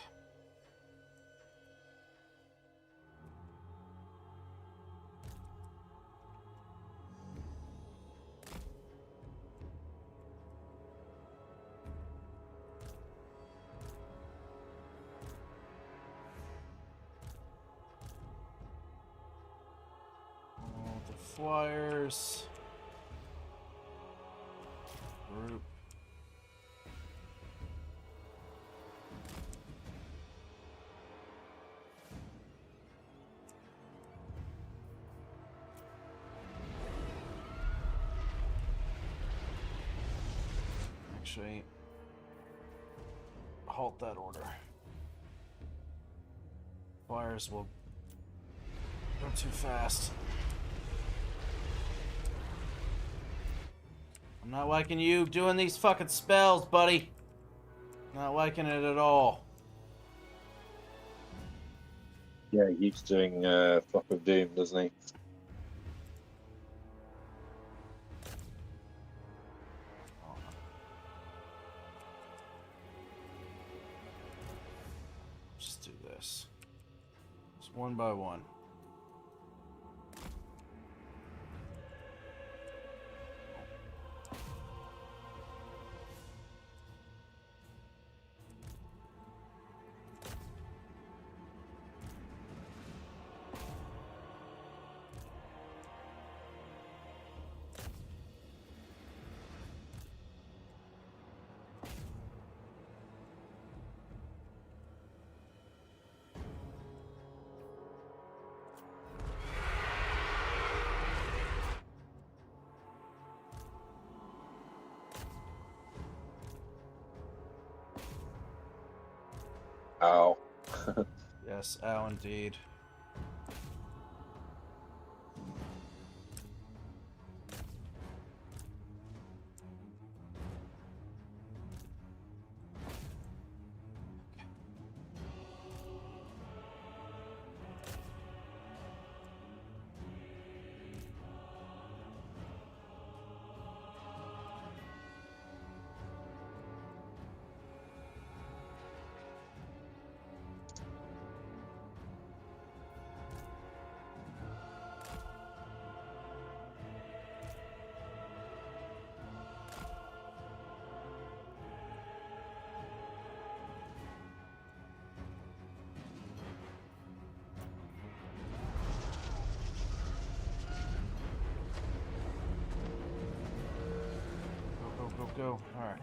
All the flyers. Group. Actually, halt that order. Flyers will go too fast. I'm not liking you doing these fucking spells, buddy. Not liking it at all. Yeah, he keeps doing Flock of Doom, doesn't he? Just do this. Just one by one. Ow. Yes, ow indeed. Go. Alright.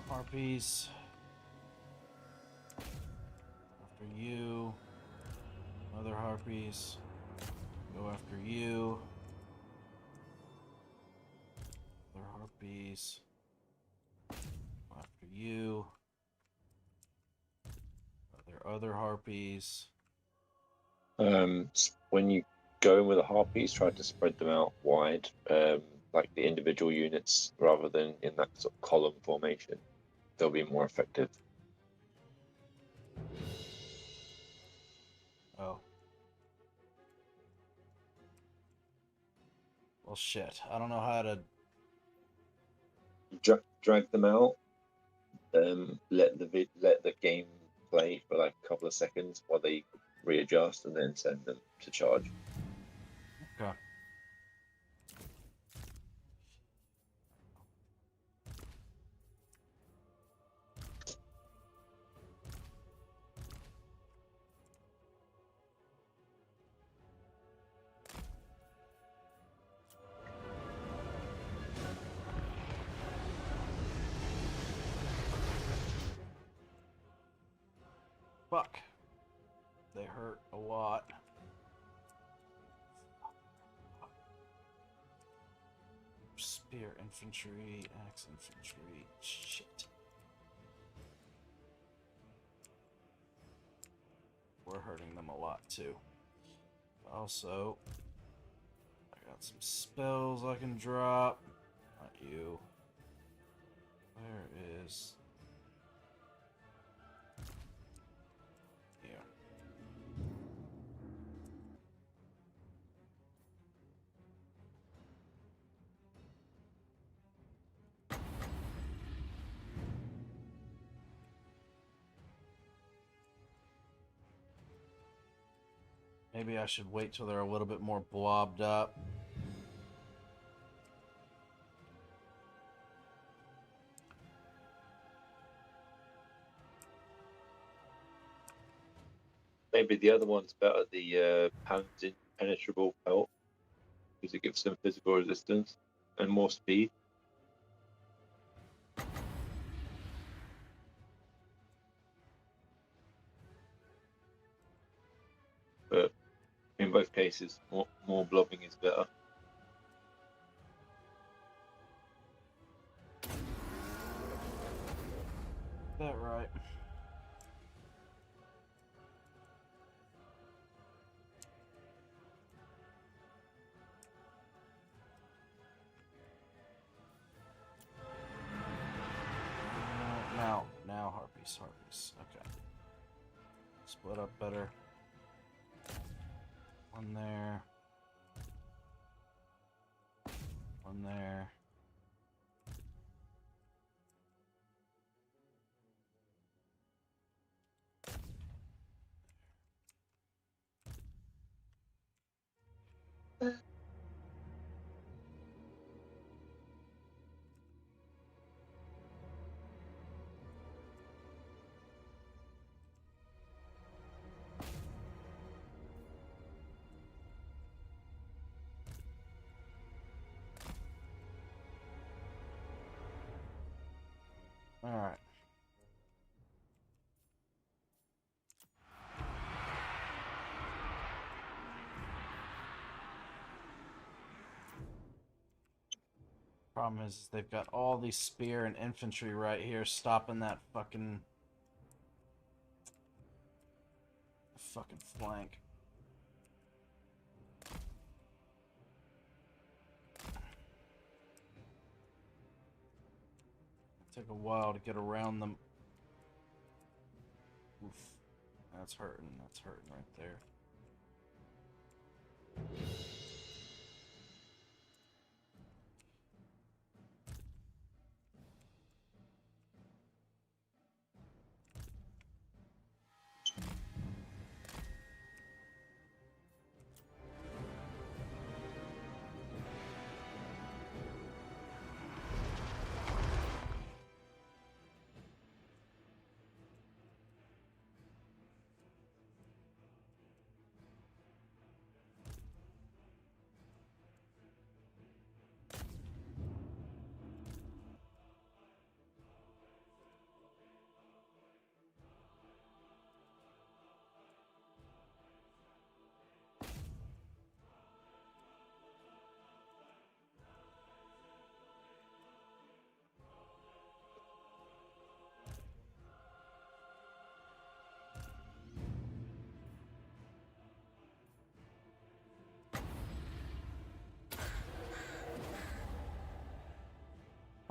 Harpies. After you. Other harpies. Go after you. Other harpies. Go after you. other harpies. When you go in with the harpies, try to spread them out wide, like the individual units, rather than in that sort of column formation. They'll be more effective. Oh. Well, shit. I don't know how to... Drag them out. Let the game play for like a couple of seconds while they readjust, and then send them to charge. Okay. Fuck. They hurt a lot. Spear infantry, axe infantry. Shit. We're hurting them a lot too. Also, I got some spells I can drop. Not you. Where is... Maybe I should wait till they're a little bit more blobbed up. Maybe the other one's better, the Pan's impenetrable pelt, because it gives them physical resistance and more speed. But in both cases, more blobbing is better. That right. Now harpies. Okay. Split up better. One there. One there. All right. Problem is they've got all these spear and infantry right here stopping that fucking flank. Take a while to get around them. Oof. That's hurting right there.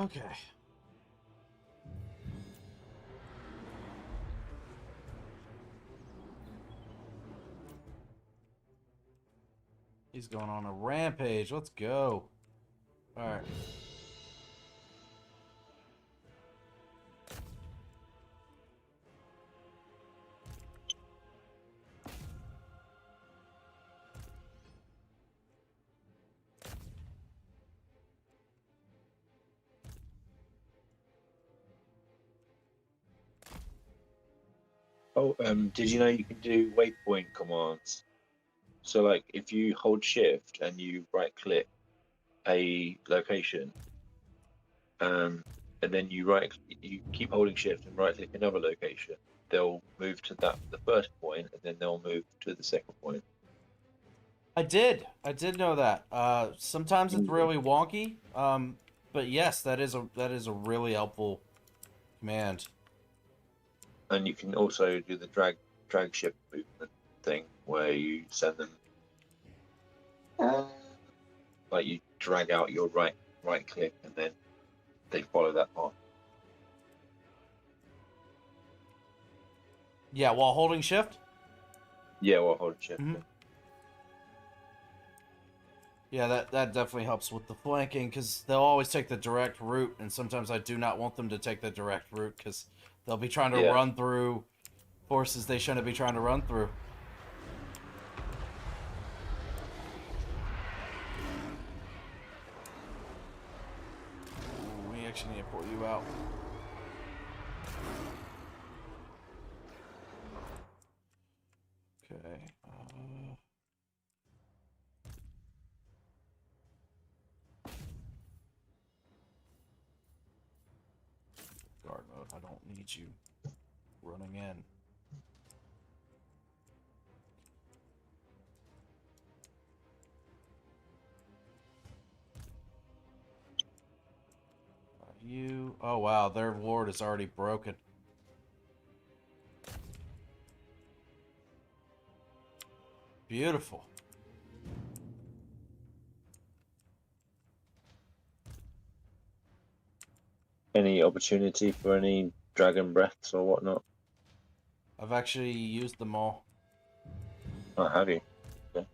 Okay. He's going on a rampage. Let's go. All right. Oh, did you know you can do waypoint commands? So, like, if you hold Shift and you right-click a location, and then you keep holding Shift and right-click another location, they'll move to the first point, and then they'll move to the second point. I did know that. Sometimes it's really wonky. But yes, that is a really helpful command. And you can also do the drag shift movement thing where you send them like you drag out your right click and then they follow that path. Yeah, while holding shift? Yeah, while holding shift. Mm-hmm. Yeah, that definitely helps with the flanking, because they'll always take the direct route, and sometimes I do not want them to take the direct route, because they'll be trying to run through forces they shouldn't be trying to run through. Ooh, we actually need to pull you out. Okay. Guard mode. I don't need you running in. You. Oh wow, their ward is already broken. Beautiful. Any opportunity for any dragon breaths or whatnot? I've actually used them all. Oh, have you? Okay.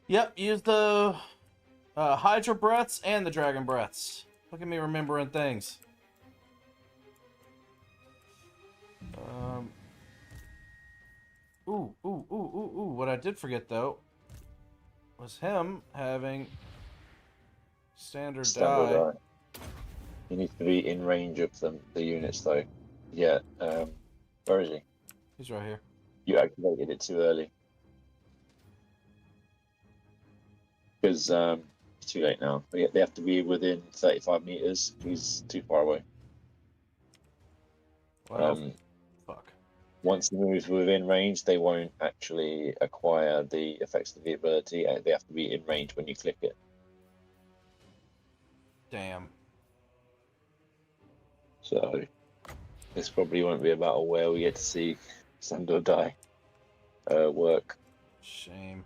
Yep, use the Hydra breaths and the dragon breaths. Look at me remembering things. Ooh. What I did forget though was him having standard die. He needs to be in range of the units though. Yeah. Where is he? He's right here. You activated it too early. Because it's too late now. They have to be within 35 meters. He's too far away. Well, fuck. Once he moves within range, they won't actually acquire the effects of the ability. They have to be in range when you click it. Damn. So this probably won't be a battle where we get to see stand or die work. Shame.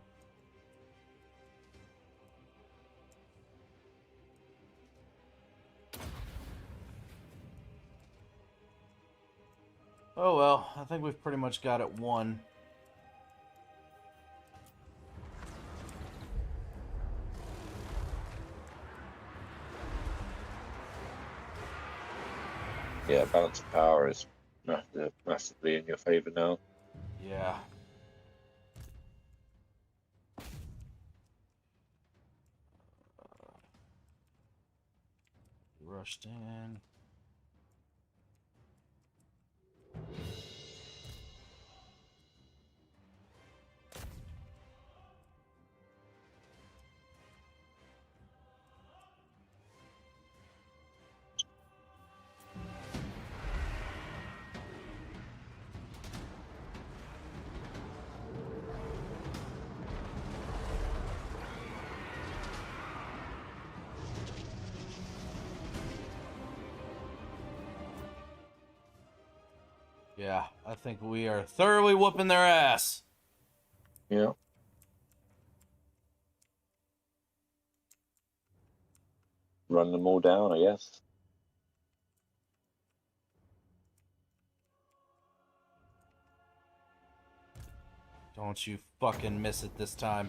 Oh well, I think we've pretty much got it won. Yeah, balance of power is massively in your favor now. Yeah. Rushed in. Yeah, I think we are thoroughly whooping their ass. Yeah. Run them all down, I guess. Don't you fucking miss it this time.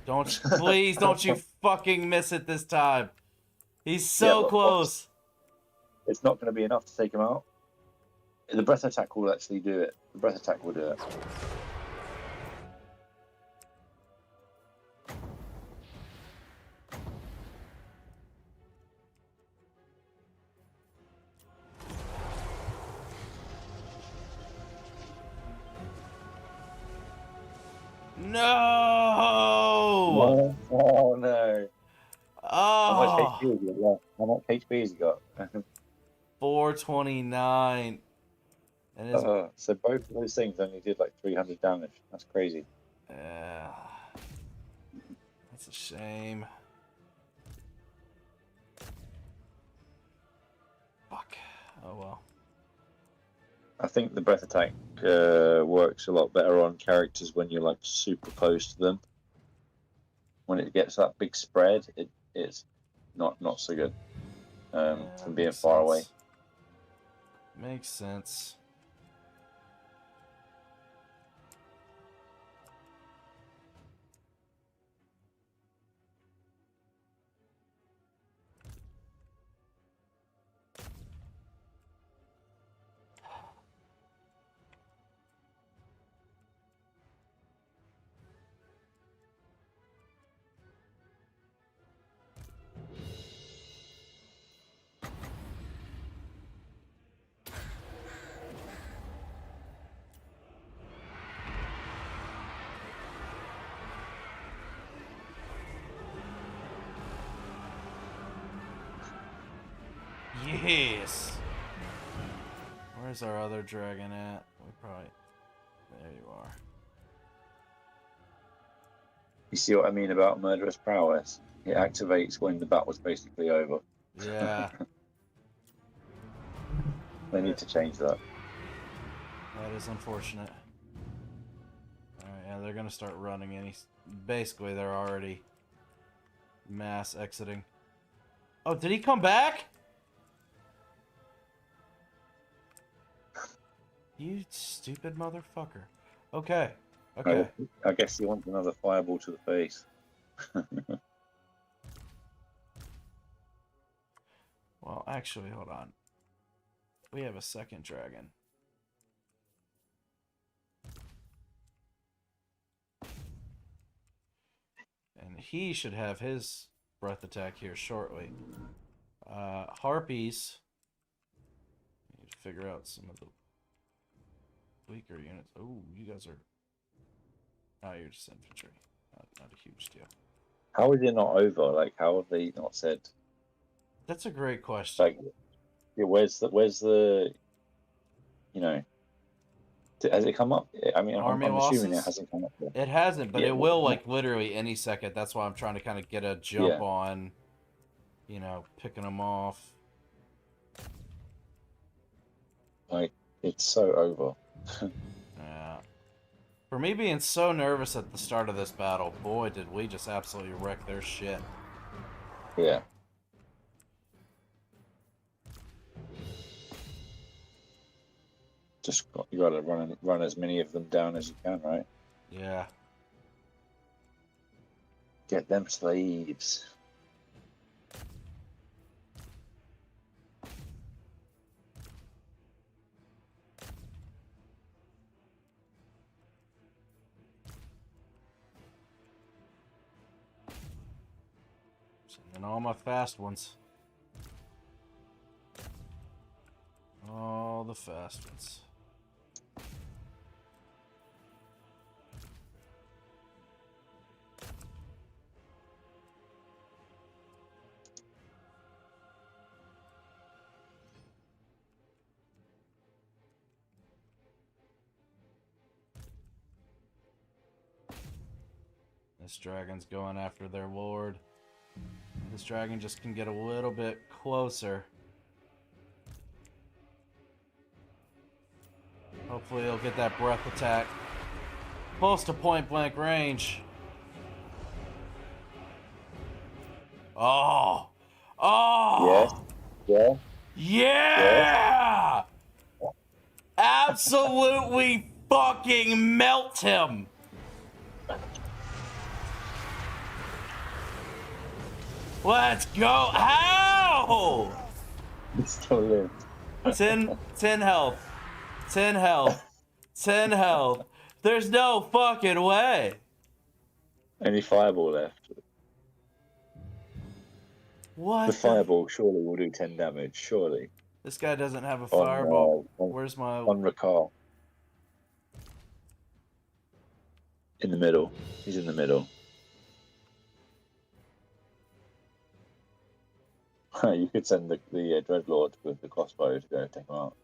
Please don't you fucking miss it this time. He's so close. It's not going to be enough to take him out. The breath attack will actually do it. The breath attack will do it. No! Oh no. How much Oh! HP has he got? How much HP has he got? 429. And his... So both of those things only did like 300 damage. That's crazy. Yeah. That's a shame. Fuck. Oh well. I think the breath attack works a lot better on characters when you're like super close to them. When it gets that big spread, it's not so good. From being far away. Makes sense. Yes. Where's our other dragon at? We probably... There you are. You see what I mean about murderous prowess? It activates when the battle's basically over. Yeah. They need to change that. That is unfortunate. Alright, yeah, they're gonna start running any... Basically, they're already mass exiting. Oh, did he come back? You stupid motherfucker. Okay. Okay. I guess he wants another fireball to the face. Well, actually, hold on. We have a second dragon. And he should have his breath attack here shortly. Harpies. Need to figure out some of the weaker units. Oh, you guys are... Oh, you're just infantry. Not a huge deal. How is it not over? Like, how have they not said? That's a great question. Like, yeah, where's the, you know, has it come up? I mean, Army I'm assuming it losses? hasn't come up yet. It hasn't, but Yeah, it will, like, literally any second. That's why I'm trying to kind of get a jump on, you know, picking them off. Like, it's so over. Yeah. For me being so nervous at the start of this battle, boy, did we just absolutely wreck their shit. Yeah. You got to run as many of them down as you can, right? Yeah. Get them slaves. And all my fast ones. All the fast ones. This dragon's going after their lord. This dragon just can get a little bit closer. Hopefully he'll get that breath attack. Close to point blank range. Oh! Oh! Yeah. Yeah! Absolutely fucking melt him! Let's go! How? He's still live. 10 health. 10 health. 10 health. There's no fucking way. Only fireball left. What? The fireball surely will do 10 damage. Surely. This guy doesn't have a On, fireball. on, Where's my... on Rakar. In the middle. He's in the middle. You could send the Dreadlord with the crossbow to go take him out.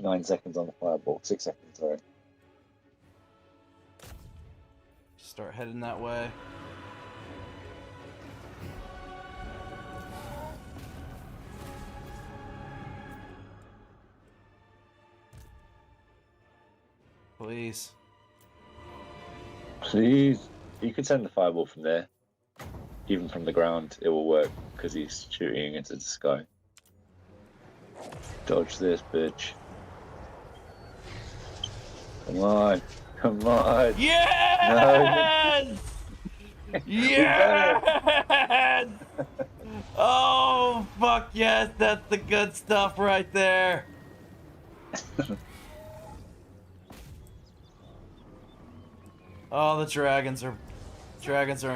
9 seconds on the fireball. 6 seconds, sorry. Start heading that way. Please. Please. You could send the fireball from there. Even from the ground, it will work because he's shooting into the sky. Dodge this, bitch. Come on. Come on. Yes! No. Yes! Oh, fuck yes, that's the good stuff right there. Oh, the dragons are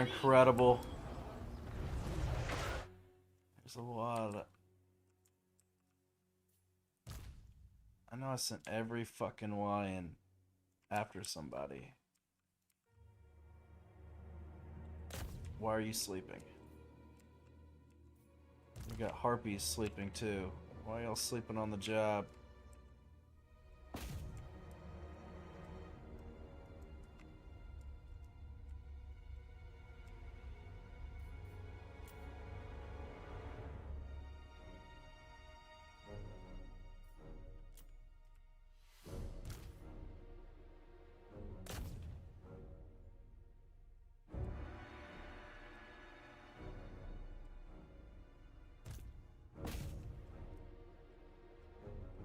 incredible. There's a lot of... I know I sent every fucking lion after somebody. Why are you sleeping? We got harpies sleeping too. Why y'all sleeping on the job?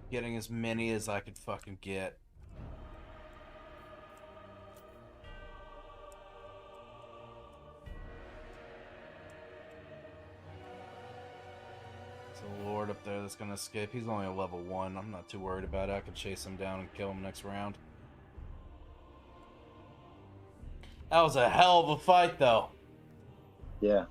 Getting as many as I could fucking get. There's a lord up there that's gonna escape. He's only a level 1. I'm not too worried about it. I could chase him down and kill him next round. That was a hell of a fight, though. Yeah.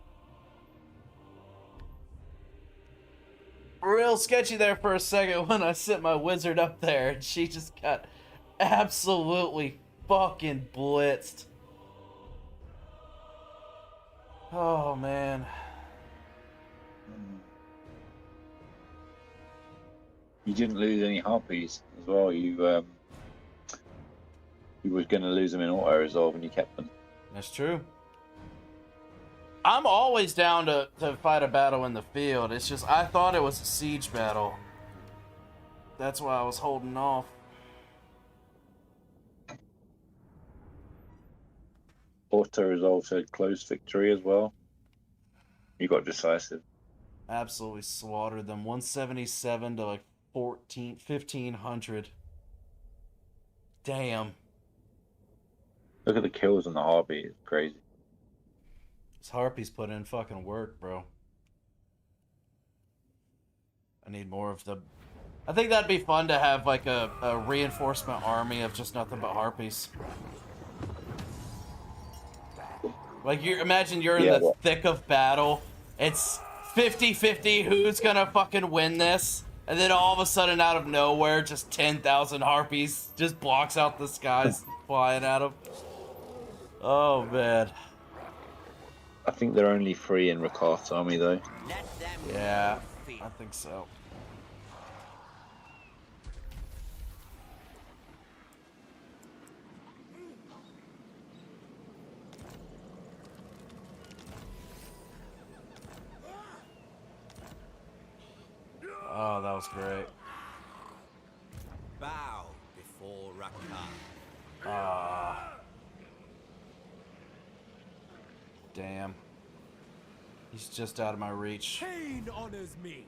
Real sketchy there for a second when I sent my wizard up there and she just got absolutely fucking blitzed. Oh, man. You didn't lose any harpies as well. You were going to lose them in auto resolve and you kept them. That's true. I'm always down to fight a battle in the field. It's just, I thought it was a siege battle. That's why I was holding off. Auto resolve said close victory as well. You got decisive. Absolutely slaughtered them. 177 to like 1500. Damn. Look at the kills on the harpy. It's crazy. This harpies put in fucking work, bro. I need more of the... I think that'd be fun to have like a reinforcement army of just nothing but harpies. Like, you imagine you're in the thick of battle. It's 50-50 who's gonna fucking win this. And then all of a sudden, out of nowhere, just 10,000 harpies just blocks out the skies flying at them. Oh, man. I think they're only 3 in Rakarth's army, though. Yeah, I think so. Oh, that was great. Bow before Rakar. Ah. Damn. He's just out of my reach. Pain honors me,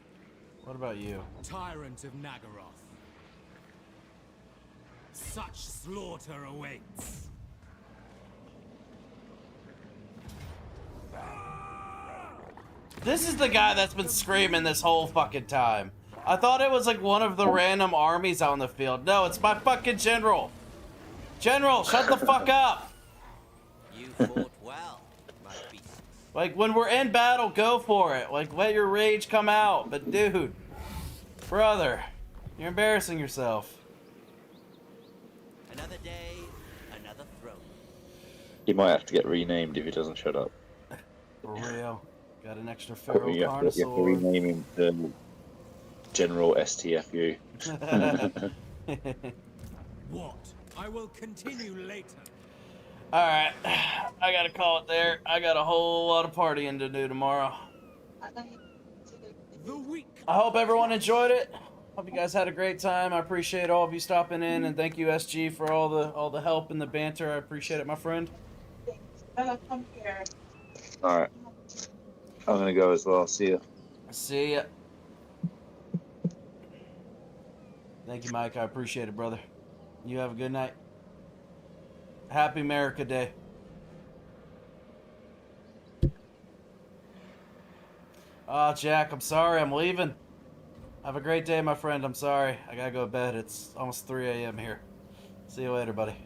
What about you? tyrant of Nagaroth. Such slaughter awaits. This is the guy that's been screaming this whole fucking time. I thought it was like one of the random armies out in the field. No, it's my fucking general. General, shut the fuck up. You fought well, my beasts. Like, when we're in battle, go for it. Like, let your rage come out. But, dude, brother, you're embarrassing yourself. Another day, another throne. He might have to get renamed if he doesn't shut up. For real. Got an extra Or feral you have to carnosaur. rename him to General STFU. What? I will continue later. Alright, I gotta call it there. I got a whole lot of partying to do tomorrow. The weak. I hope everyone enjoyed it. Hope you guys had a great time. I appreciate all of you stopping in, and thank you, SG, for all the help and the banter. I appreciate it, my friend. Come here. Alright. I'm gonna go as well. See ya. See ya. Thank you, Mike. I appreciate it, brother. You have a good night. Happy America Day. Oh, Jack, I'm sorry. I'm leaving. Have a great day, my friend. I'm sorry. I gotta go to bed. It's almost 3 a.m. here. See you later, buddy.